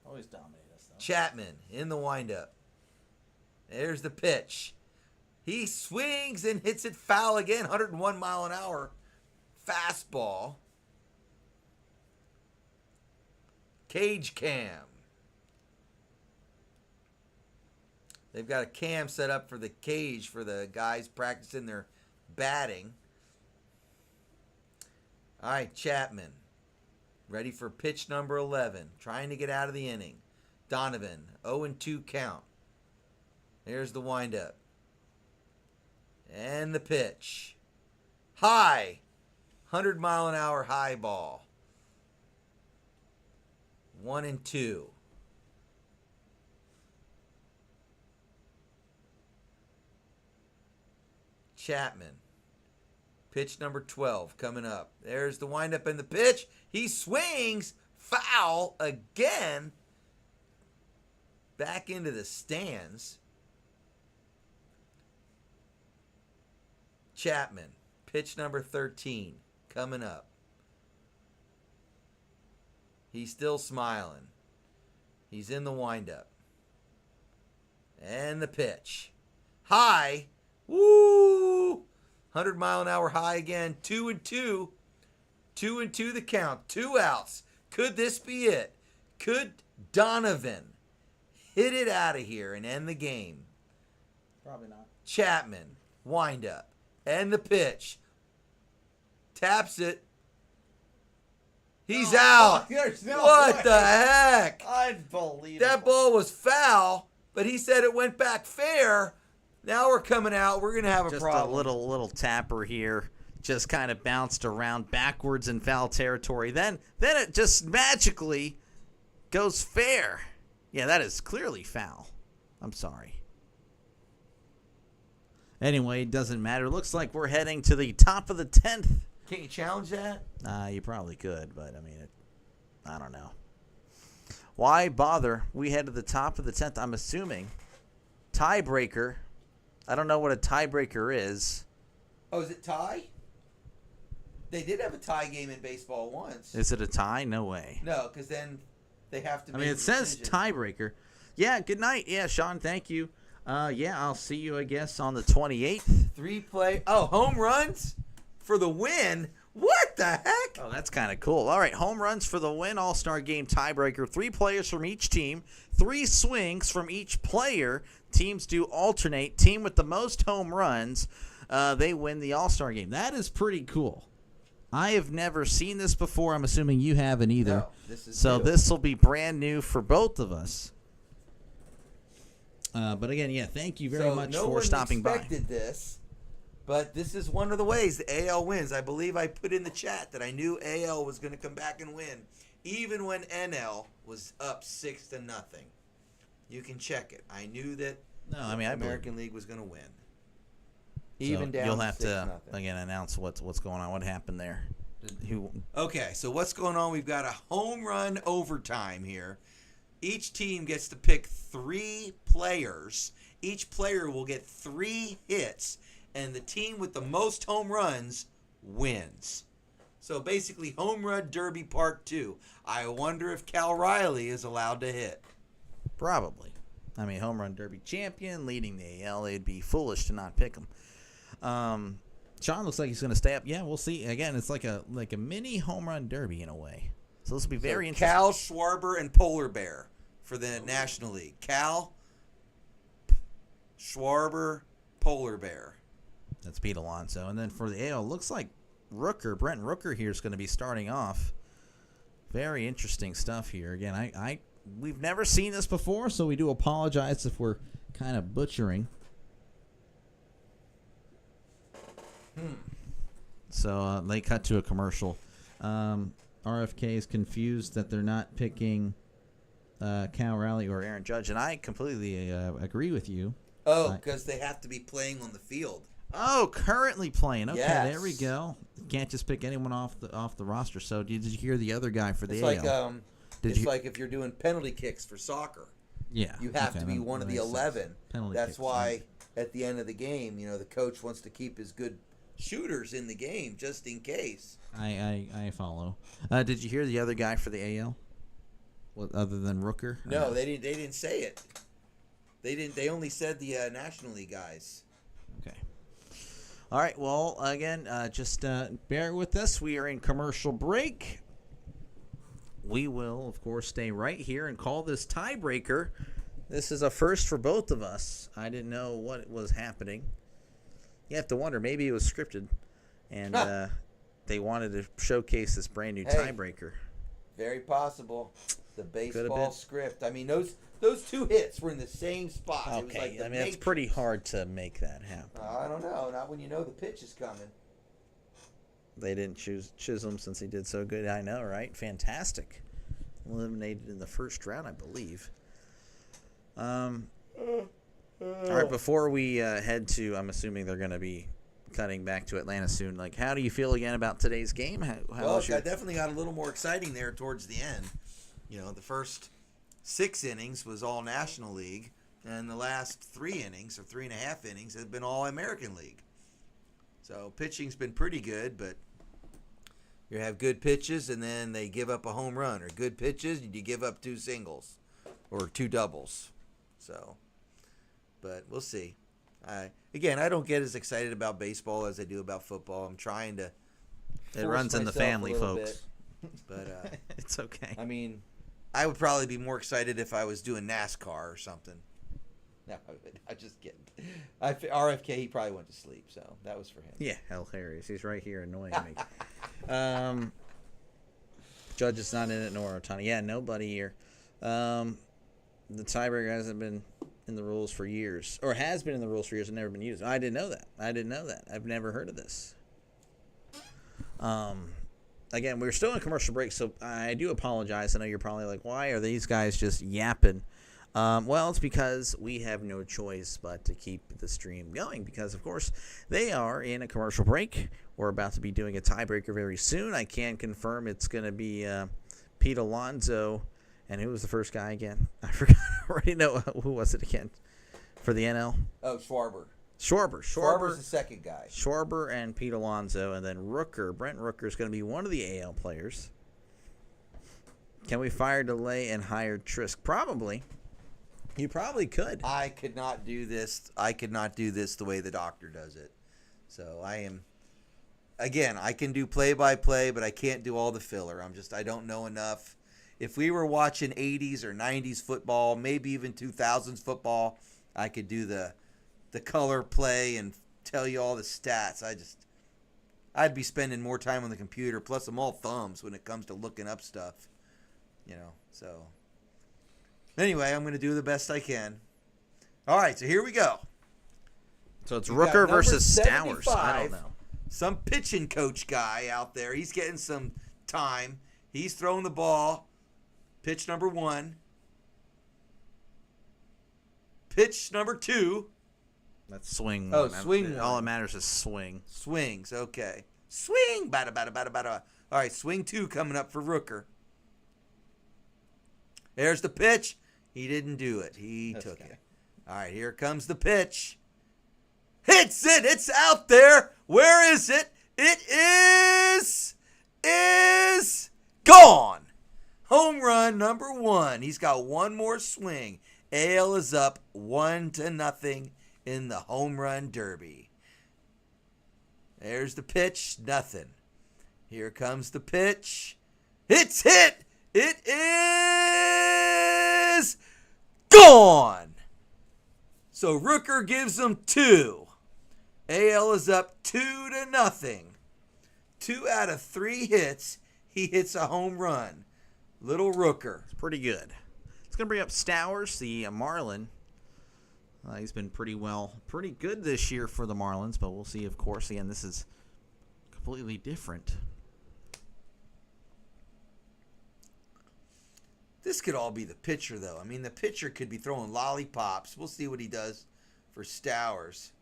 Speaker 1: Always dominate us, though.
Speaker 2: Chapman in the windup. There's the pitch. He swings and hits it foul again. 101 mile an hour fastball. Cage cam. They've got a cam set up for the cage for the guys practicing their batting. All right, Chapman. Ready for pitch number 11. Trying to get out of the inning. Donovan, 0-2 count. There's the windup. And the pitch. High. 100 mile an hour high ball. 1-2. Chapman. Pitch number 12 coming up. There's the windup and the pitch. He swings. Foul again. Back into the stands. Chapman. Pitch number 13 coming up. He's still smiling. He's in the windup. And the pitch. High. Woo! 100 mile an hour high again. 2-2. 2-2 the count. 2 outs. Could this be it? Could Donovan hit it out of here and end the game?
Speaker 1: Probably not.
Speaker 2: Chapman. Wind up. And the pitch. Taps it. He's out.
Speaker 1: There's no
Speaker 2: What
Speaker 1: way.
Speaker 2: the heck?
Speaker 1: Unbelievable.
Speaker 2: That ball was foul, but he said it went back fair. Now we're coming out. We're going to have a
Speaker 1: Just
Speaker 2: problem.
Speaker 1: a little tapper here. Just kind of bounced around backwards in foul territory. Then it just magically goes fair. Yeah, that is clearly foul. I'm sorry. Anyway, it doesn't matter. Looks like we're heading to the top of the 10th.
Speaker 2: Can you challenge that?
Speaker 1: You probably could, but I mean, I don't know. Why bother? We head to the top of the 10th. I'm assuming tiebreaker. I don't know what a tiebreaker is.
Speaker 2: Oh, is it tie? They did have a tie game in baseball once.
Speaker 1: Is it a tie? No way.
Speaker 2: No, because then they have to
Speaker 1: I
Speaker 2: make
Speaker 1: mean,
Speaker 2: a
Speaker 1: it says
Speaker 2: decision.
Speaker 1: tiebreaker. Yeah, good night. Yeah, Sean, thank you. Yeah, I'll see you, I guess, on the 28th.
Speaker 2: Home runs for the win. What the heck?
Speaker 1: Oh, that's kind of cool. All right, home runs for the win All-Star Game tiebreaker. 3 players from each team, 3 swings from each player. Teams do alternate. Team with the most home runs, they win the All-Star Game. That is pretty cool. I have never seen this before. I'm assuming you haven't either.
Speaker 2: No, this is
Speaker 1: so
Speaker 2: new.
Speaker 1: This will be brand new for both of us. But again, yeah, thank you very much for stopping by.
Speaker 2: No one expected this, but this is one of the ways the AL wins. I believe I put in the chat that I knew AL was going to come back and win, even when NL was up 6-0. You can check it. I knew that American League was going to win. Even down
Speaker 1: you'll have
Speaker 2: 6-0.
Speaker 1: to again announce what's going on. What happened there?
Speaker 2: Okay, so what's going on? We've got a home run overtime here. Each team gets to pick 3 players. Each player will get 3 hits, and the team with the most home runs wins. So basically, Home Run Derby Part 2. I wonder if Cal Riley is allowed to hit.
Speaker 1: Probably. I mean, Home Run Derby champion, leading the AL. They'd be foolish to not pick him. Sean looks like he's going to stay up. Yeah, we'll see. Again, it's like a mini Home Run Derby in a way. So this will be very interesting.
Speaker 2: Cal, Schwarber, and Polar Bear for the National League. Cal, Schwarber, Polar Bear.
Speaker 1: That's Pete Alonso. And then for the AL, looks like Brent Rooker here is going to be starting off. Very interesting stuff here. Again, we've never seen this before, so we do apologize if we're kind of butchering. So they cut to a commercial. RFK is confused that they're not picking Cal Raleigh or Aaron Judge, and I completely agree with you.
Speaker 2: Oh, because they have to be playing on the field.
Speaker 1: Oh, currently playing. Okay,
Speaker 2: yes.
Speaker 1: There we go. You can't just pick anyone off the roster. So did you hear the other guy for the AL?
Speaker 2: It's like if you're doing penalty kicks for soccer.
Speaker 1: Yeah,
Speaker 2: you have to be one of the 11. That's why at the end of the game, the coach wants to keep his good shooters in the game just in case.
Speaker 1: I follow. Did you hear the other guy for the AL? Other than Rooker?
Speaker 2: No, they didn't say it. They didn't. They only said the National League guys.
Speaker 1: Okay. All right. Well, again, just bear with us. We are in commercial break. We will, of course, stay right here and call this tiebreaker. This is a first for both of us. I didn't know what was happening. You have to wonder, maybe it was scripted, and they wanted to showcase this brand new tiebreaker.
Speaker 2: Very possible. The baseball script. I mean, those 2 hits were in the same spot.
Speaker 1: Okay,
Speaker 2: it was like
Speaker 1: I mean, it's pretty hard to make that happen.
Speaker 2: I don't know. Not when you know the pitch is coming.
Speaker 1: They didn't choose Chisholm since he did so good. I know, right? Fantastic. Eliminated in the first round, I believe. All right, before we head to, I'm assuming they're going to be cutting back to Atlanta soon. Like, how do you feel again about today's game?
Speaker 2: It definitely got a little more exciting there towards the end. The first 6 innings was all National League, and the last 3 innings or 3.5 innings have been all American League. So pitching's been pretty good, but you have good pitches and then they give up a home run, or good pitches and you give up 2 singles or 2 doubles. So, but we'll see. I don't get as excited about baseball as I do about football. I'm trying to.
Speaker 1: It runs in the family, folks.
Speaker 2: But
Speaker 1: it's okay.
Speaker 2: I mean, I would probably be more excited if I was doing NASCAR or something. No, I just kidding. RFK, he probably went to sleep, so that was for him.
Speaker 1: Yeah, hilarious. He's right here annoying me. Judge is not in it, nor Otani. Yeah, nobody here. The tiebreaker hasn't been in the rules for years, or has been in the rules for years and never been used. I didn't know that. I've never heard of this. Again, we're still in commercial break, so I do apologize. I know you're probably like, why are these guys just yapping? Well, it's because we have no choice but to keep the stream going because, of course, they are in a commercial break. We're about to be doing a tiebreaker very soon. I can confirm it's going to be Pete Alonso. And who was the first guy again? I forgot. I already know who was it again for the NL.
Speaker 2: Oh, Schwarber.
Speaker 1: Schwarber's
Speaker 2: the second guy.
Speaker 1: Schwarber and Pete Alonso, and then Brent Rooker is going to be one of the AL players. Can we fire DeLay and hire Trisk? Probably. You probably could.
Speaker 2: I could not do this. I could not do this the way the doctor does it. So I am, again, I can do play-by-play, but I can't do all the filler. I don't know enough. If we were watching 80s or 90s football, maybe even 2000s football, I could do the color play and tell you all the stats. I'd be spending more time on the computer. Plus, I'm all thumbs when it comes to looking up stuff. So anyway, I'm going to do the best I can. All right, so here we go.
Speaker 1: So it's Rooker versus Stowers. I don't know.
Speaker 2: Some pitching coach guy out there. He's getting some time. He's throwing the ball. Pitch number 1. Pitch number 2.
Speaker 1: That's swing.
Speaker 2: Oh,
Speaker 1: one.
Speaker 2: swing one.
Speaker 1: All that matters is swing.
Speaker 2: Swings, okay. Swing. Bada, bada, bada, bada. All right, swing 2 coming up for Rooker. There's the pitch. He didn't do it. He took it. All right, here comes the pitch. Hits it. It's out there. Where is it? It is gone. Home run number 1. He's got one more swing. AL is up 1-0 in the home run derby. There's the pitch. Nothing. Here comes the pitch. It's hit. It is gone. So Rooker gives them 2. AL is up 2-0. 2 out of 3 hits. He hits a home run. Little Rooker.
Speaker 1: It's pretty good. It's going to bring up Stowers, the Marlin. He's been pretty good this year for the Marlins, but we'll see, of course. Again, this is completely different.
Speaker 2: This could all be the pitcher, though. I mean, the pitcher could be throwing lollipops. We'll see what he does for Stowers.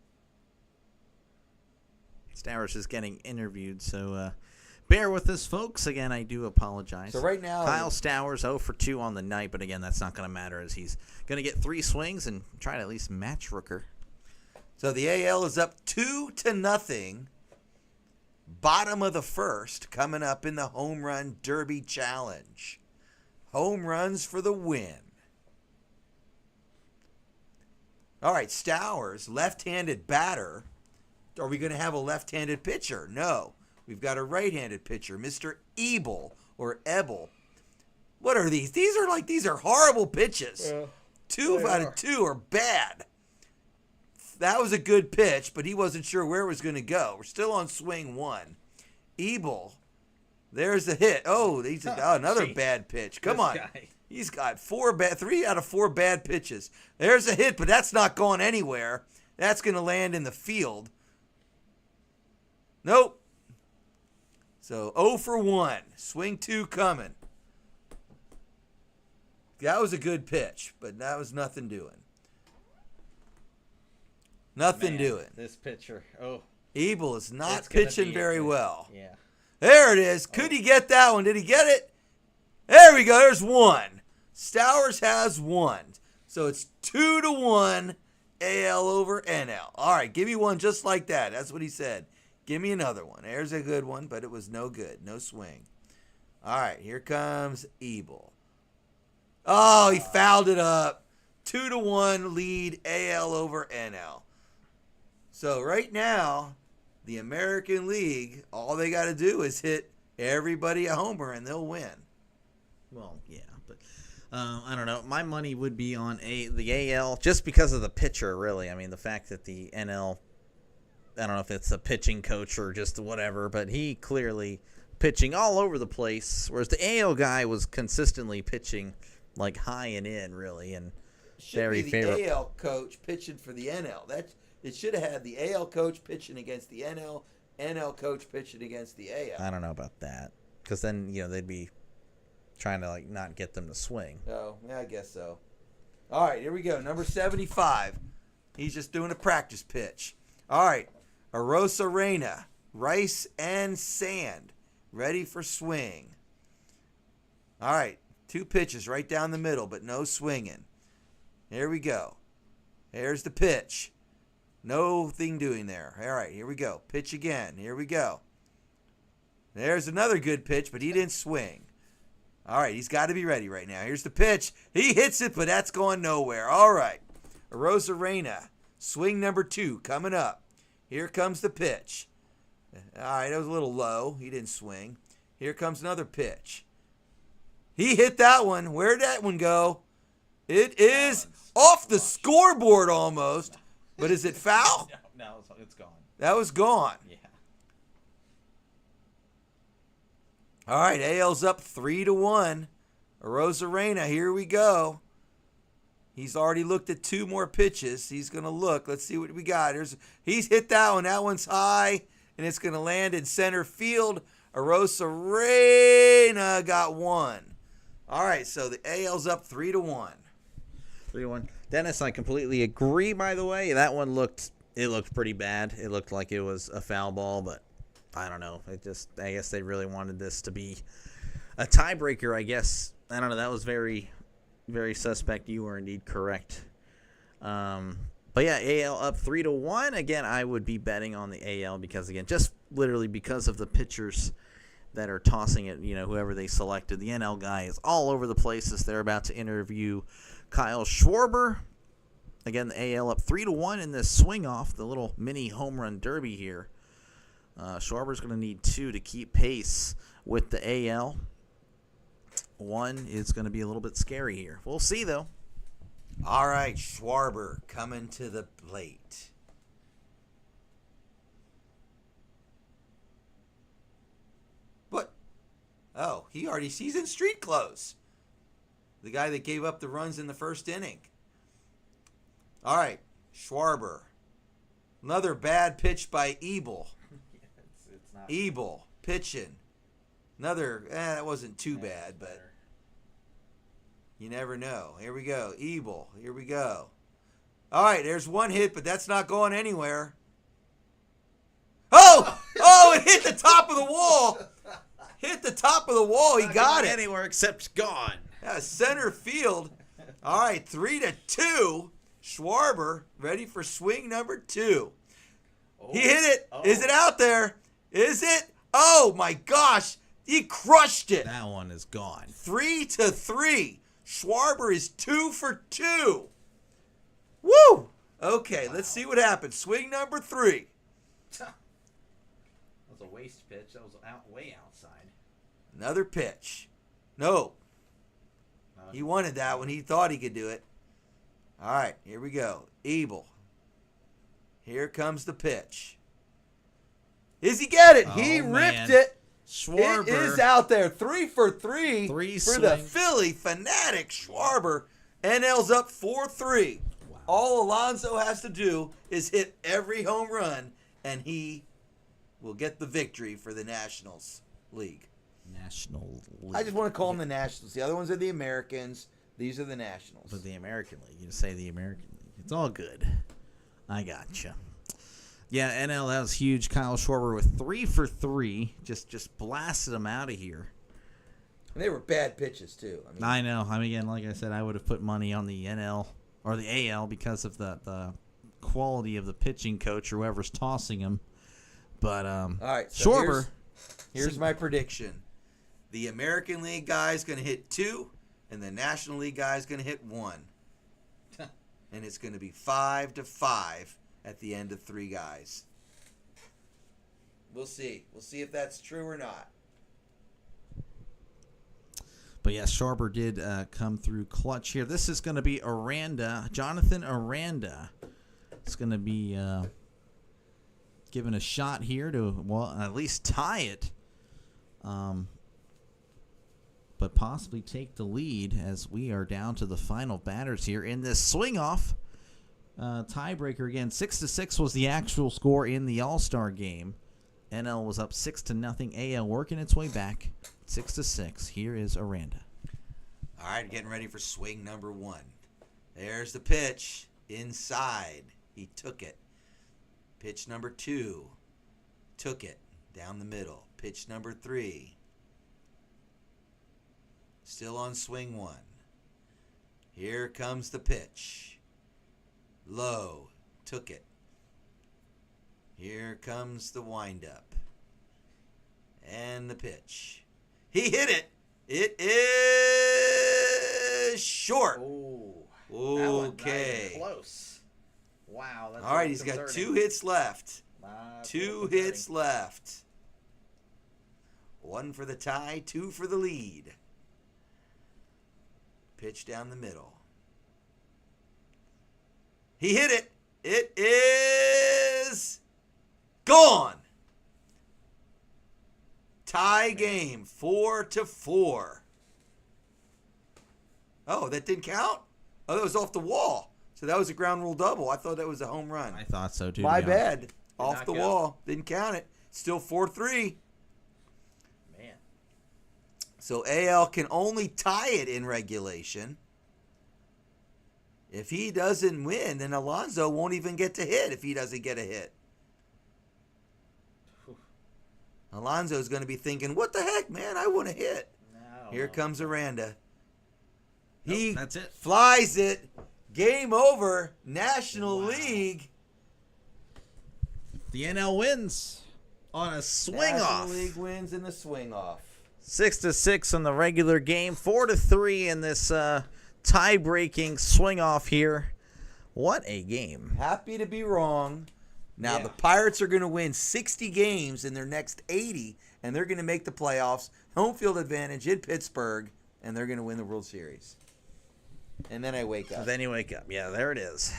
Speaker 1: Stowers is getting interviewed, so bear with us, folks. Again, I do apologize.
Speaker 2: So right now,
Speaker 1: Kyle Stowers 0 for 2 on the night, but again, that's not going to matter as he's going to get 3 swings and try to at least match Rooker.
Speaker 2: So the AL is up 2-0. Bottom of the first coming up in the Home Run Derby Challenge. Home runs for the win. All right, Stowers, left-handed batter. Are we going to have a left-handed pitcher? No. We've got a right-handed pitcher, Mr. Ebel or Ebel. What are these? These are horrible pitches. 2 out of 2 are bad. That was a good pitch, but he wasn't sure where it was going to go. We're still on swing 1. Ebel, there's the hit. Oh, another bad pitch. Come on. He's got 3 out of 4 bad pitches. There's a hit, but that's not going anywhere. That's going to land in the field. Nope. So 0 for 1. Swing 2 coming. That was a good pitch, but that was nothing doing. Nothing doing.
Speaker 1: This pitcher.
Speaker 2: Ebel is not pitching very well.
Speaker 1: Yeah.
Speaker 2: There it is. Could he get that one? Did he get it? There we go. There's 1. Stowers has 1. So it's 2-1 AL over NL. All right, give me one just like that. That's what he said. Give me another one. There's a good one, but it was no good. No swing. All right, here comes Ebel. Oh, he fouled it up. 2-1 lead AL over NL. So right now, the American League, all they got to do is hit everybody a homer and they'll win.
Speaker 1: Well, yeah, but I don't know. My money would be on the AL just because of the pitcher, really. I mean, the fact that the NL, I don't know if it's a pitching coach or just whatever, but he clearly pitching all over the place, whereas the AL guy was consistently pitching like high and in, really, and very favorable.
Speaker 2: The AL coach pitching for the NL. It should have had the AL coach pitching against the NL, NL coach pitching against the AL.
Speaker 1: I don't know about that, because then they'd be trying to not get them to swing.
Speaker 2: Oh, yeah, I guess so. All right, here we go. Number 75. He's just doing a practice pitch. All right, Arosarena, rice and sand, ready for swing. All right, 2 pitches right down the middle, but no swinging. Here we go. There's the pitch. Nothing doing there. All right, here we go. Pitch again. Here we go. There's another good pitch, but he didn't swing. All right, he's got to be ready right now. Here's the pitch. He hits it, but that's going nowhere. All right. Arozarena, swing number 2 coming up. Here comes the pitch. All right, that was a little low. He didn't swing. Here comes another pitch. He hit that one. Where'd that one go? It is off the scoreboard almost. But is it foul?
Speaker 1: No, it's gone.
Speaker 2: That was gone.
Speaker 1: Yeah.
Speaker 2: All right, AL's up 3-1. Arozarena, here we go. He's already looked at 2 more pitches. He's going to look. Let's see what we got. He's hit that one. That one's high, and it's going to land in center field. Arozarena got 1. All right, so the AL's up 3-1.
Speaker 1: 3-1. Dennis, I completely agree, by the way. That one looked pretty bad. It looked like it was a foul ball, but I don't know. I guess they really wanted this to be a tiebreaker, I guess. I don't know. That was very, very suspect. You were indeed correct. But yeah, AL up 3-1. Again, I would be betting on the AL because, again, just literally because of the pitchers that are tossing it, whoever they selected. The NL guy is all over the place as they're about to interview Kyle Schwarber. Again, the AL up 3-1 in this swing off, the little mini home run derby here. Schwarber's going to need 2 to keep pace with the AL. 1 is going to be a little bit scary here. We'll see, though.
Speaker 2: All right, Schwarber coming to the plate. What? Oh, he's in street clothes. The guy that gave up the runs in the first inning. All right, Schwarber. Another bad pitch by Ebel.
Speaker 1: It's not
Speaker 2: Ebel pitching. Another, that wasn't too bad, but you never know. Here we go. Ebel. Here we go. All right, there's 1 hit, but that's not going anywhere. Oh! Oh, it hit the top of the wall. Hit the top of the wall. He got it.
Speaker 1: Anywhere except gone.
Speaker 2: Yeah, center field. All right, 3-2. Schwarber ready for swing number 2. He hit it.
Speaker 1: Oh.
Speaker 2: Is it out there? Is it? Oh, my gosh. He crushed it.
Speaker 1: That one is gone.
Speaker 2: 3-3. Schwarber is 2 for 2. Woo! Okay, Let's see what happens. Swing number 3.
Speaker 1: That was a waste pitch. That was way outside.
Speaker 2: Another pitch. No. He wanted that one. He thought he could do it. All right, here we go. Ebel. Here comes the pitch. Does he get it? He ripped it.
Speaker 1: Schwarber.
Speaker 2: It is out there. 3 for 3
Speaker 1: Three
Speaker 2: for the
Speaker 1: swing.
Speaker 2: Philly fanatic Schwarber. NL's up 4-3.
Speaker 1: Wow.
Speaker 2: All Alonso has to do is hit every home run, and he will get the victory for the Nationals League.
Speaker 1: National League.
Speaker 2: I just want to call them the Nationals. The other ones are the Americans. These are the Nationals.
Speaker 1: But the American League. You say the American League. It's all good. I gotcha. Yeah, NL, that was huge. Kyle Schwarber with 3 for 3. Just blasted him out of here.
Speaker 2: And they were bad pitches, too.
Speaker 1: I know. Again, like I said, I would have put money on the NL or the AL because of the quality of the pitching coach or whoever's tossing him. But
Speaker 2: all right, so
Speaker 1: Schwarber.
Speaker 2: Here's my prediction. The American League guy is going to hit 2, and the National League guy is going to hit 1. And it's going to be 5-5 at the end of 3 guys. We'll see. We'll see if that's true or not.
Speaker 1: But yes, Schwarber did come through clutch here. This is going to be Jonathan Aranda. It's going to be given a shot here to, well, at least tie it. But possibly take the lead as we are down to the final batters here in this swing-off. Tiebreaker again. 6-6 was the actual score in the All-Star game. NL was up 6-0. AL working its way back. 6-6. Here is Aranda.
Speaker 2: All right, getting ready for swing number 1. There's the pitch. Inside. He took it. Pitch number 2. Took it. Down the middle. Pitch number 3. Still on swing 1. Here comes the pitch. Low. Took it. Here comes the windup. And the pitch. He hit it. It is short.
Speaker 1: Ooh.
Speaker 2: Okay.
Speaker 1: Close. Wow. That's
Speaker 2: All right, he's got 2 hits left. 2 hits left. 1 for the tie, 2 for the lead. Pitch down the middle. He hit it. It is gone. Tie game, 4-4. Oh, that didn't count? Oh, that was off the wall. So that was a ground rule double. I thought that was a home run.
Speaker 1: I thought so too.
Speaker 2: My bad. Off the wall. Didn't count it. Still 4-3.
Speaker 1: Man.
Speaker 2: So AL can only tie it in regulation. If he doesn't win, then Alonso won't even get to hit if he doesn't get a hit. Alonso's going to be thinking, what the heck, man? I want to hit. Here comes Aranda. He
Speaker 1: that's it.
Speaker 2: Flies it. Game over. National League.
Speaker 1: The NL wins on a swing off.
Speaker 2: National League wins in the swing off.
Speaker 1: 6-6 in the regular game. 4-3 in this tie-breaking swing off here. What a game.
Speaker 2: Happy to be wrong. Now,
Speaker 1: Yeah.
Speaker 2: the Pirates are going to win 60 games in their next 80, and they're going to make the playoffs. Home field advantage in Pittsburgh, and they're going to win the World Series. And then I wake up.
Speaker 1: Then you wake up. Yeah, there it is.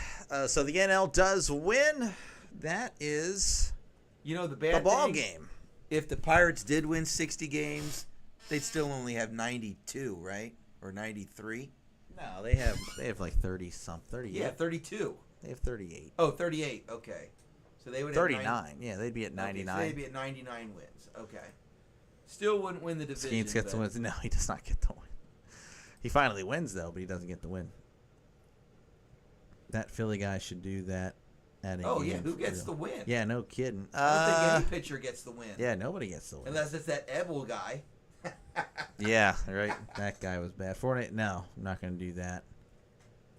Speaker 1: So the NL does win. That is
Speaker 2: You know, the
Speaker 1: the
Speaker 2: bad
Speaker 1: ball
Speaker 2: thing,
Speaker 1: game.
Speaker 2: if the Pirates did win 60 games, they'd still only have 92, right? Or 93?
Speaker 1: No, they have like 30-something. 38.
Speaker 2: Yeah, 32.
Speaker 1: They have 38.
Speaker 2: Oh, 38. Okay. So they would have
Speaker 1: 39. Yeah, they'd be at 99.
Speaker 2: Okay, so they'd be at 99 wins. Okay. Still wouldn't win the division.
Speaker 1: Skeens gets the
Speaker 2: but-
Speaker 1: win. No, he does not get the win. He finally wins, though, but he doesn't get the win. That Philly guy should do that at a
Speaker 2: Oh,
Speaker 1: game
Speaker 2: yeah. Who
Speaker 1: for
Speaker 2: gets
Speaker 1: real.
Speaker 2: the win?
Speaker 1: Yeah, no kidding.
Speaker 2: I don't think any pitcher gets the win.
Speaker 1: Yeah, nobody gets the win.
Speaker 2: Unless it's that Ebel guy.
Speaker 1: Yeah, right. That guy was bad. Fortnite, no, I'm not going to do that.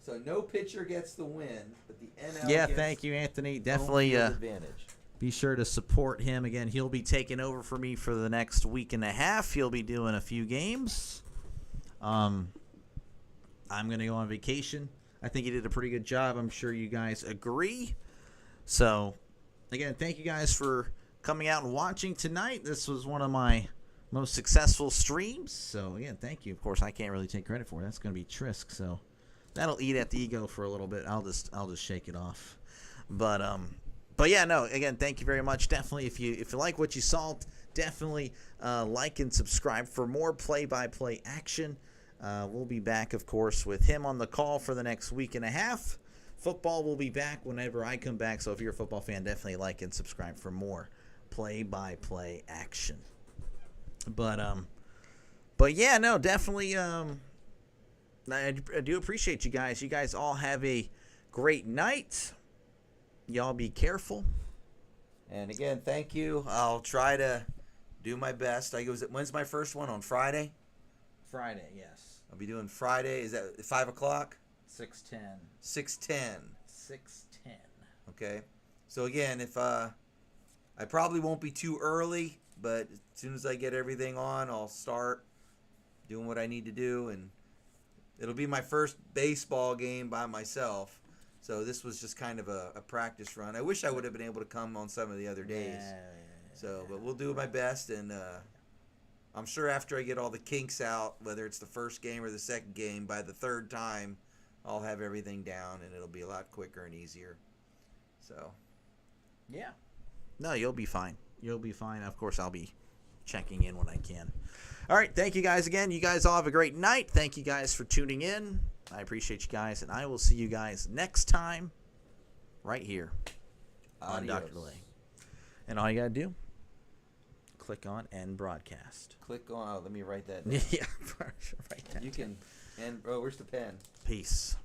Speaker 2: So no pitcher gets the win, but the NL
Speaker 1: Yeah,
Speaker 2: gets
Speaker 1: thank you, Anthony.
Speaker 2: home
Speaker 1: Definitely
Speaker 2: field advantage.
Speaker 1: be sure to support him. Again, he'll be taking over for me for the next week and a half. He'll be doing a few games. I'm going to go on vacation. I think he did a pretty good job. I'm sure you guys agree. So, again, thank you guys for coming out and watching tonight. This was one of my most successful streams. So, again, thank you. Of course, I can't really take credit for it. That's going to be Trisk. So, that'll eat at the ego for a little bit. I'll just shake it off. But yeah, no. Again, thank you very much. Definitely, if you like what you saw, definitely like and subscribe for more play-by-play action. We'll be back, of course, with him on the call for the next week and a half. Football will be back whenever I come back. So if you're a football fan, definitely like and subscribe for more play-by-play action. But yeah, no, definitely. I do appreciate you guys. You guys all have a great night. Y'all be careful.
Speaker 2: And again, thank you. I'll try to do my best. When's my first one? On Friday?
Speaker 1: Friday, yes.
Speaker 2: I'll be doing Friday. Is that 5 o'clock?
Speaker 1: 6:10.
Speaker 2: 6:10.
Speaker 1: 6:10.
Speaker 2: Okay. So again, if I probably won't be too early, but as soon as I get everything on, I'll start doing what I need to do, and it'll be my first baseball game by myself. So this was just kind of a practice run. I wish I would have been able to come on some of the other days. So, but we'll do my best, and I'm sure after I get all the kinks out, whether it's the first game or the second game, by the third time, I'll have everything down, and it'll be a lot quicker and easier. So,
Speaker 1: yeah. No, you'll be fine. You'll be fine. Of course, I'll be checking in when I can. All right. Thank you guys again. You guys all have a great night. Thank you guys for tuning in. I appreciate you guys, and I will see you guys next time right here on
Speaker 2: adios.
Speaker 1: Dr. Delay. And all you got to do, click on End Broadcast.
Speaker 2: Click on, let me write that down.
Speaker 1: Yeah, write that
Speaker 2: You
Speaker 1: down.
Speaker 2: can, and, where's the pen?
Speaker 1: Peace.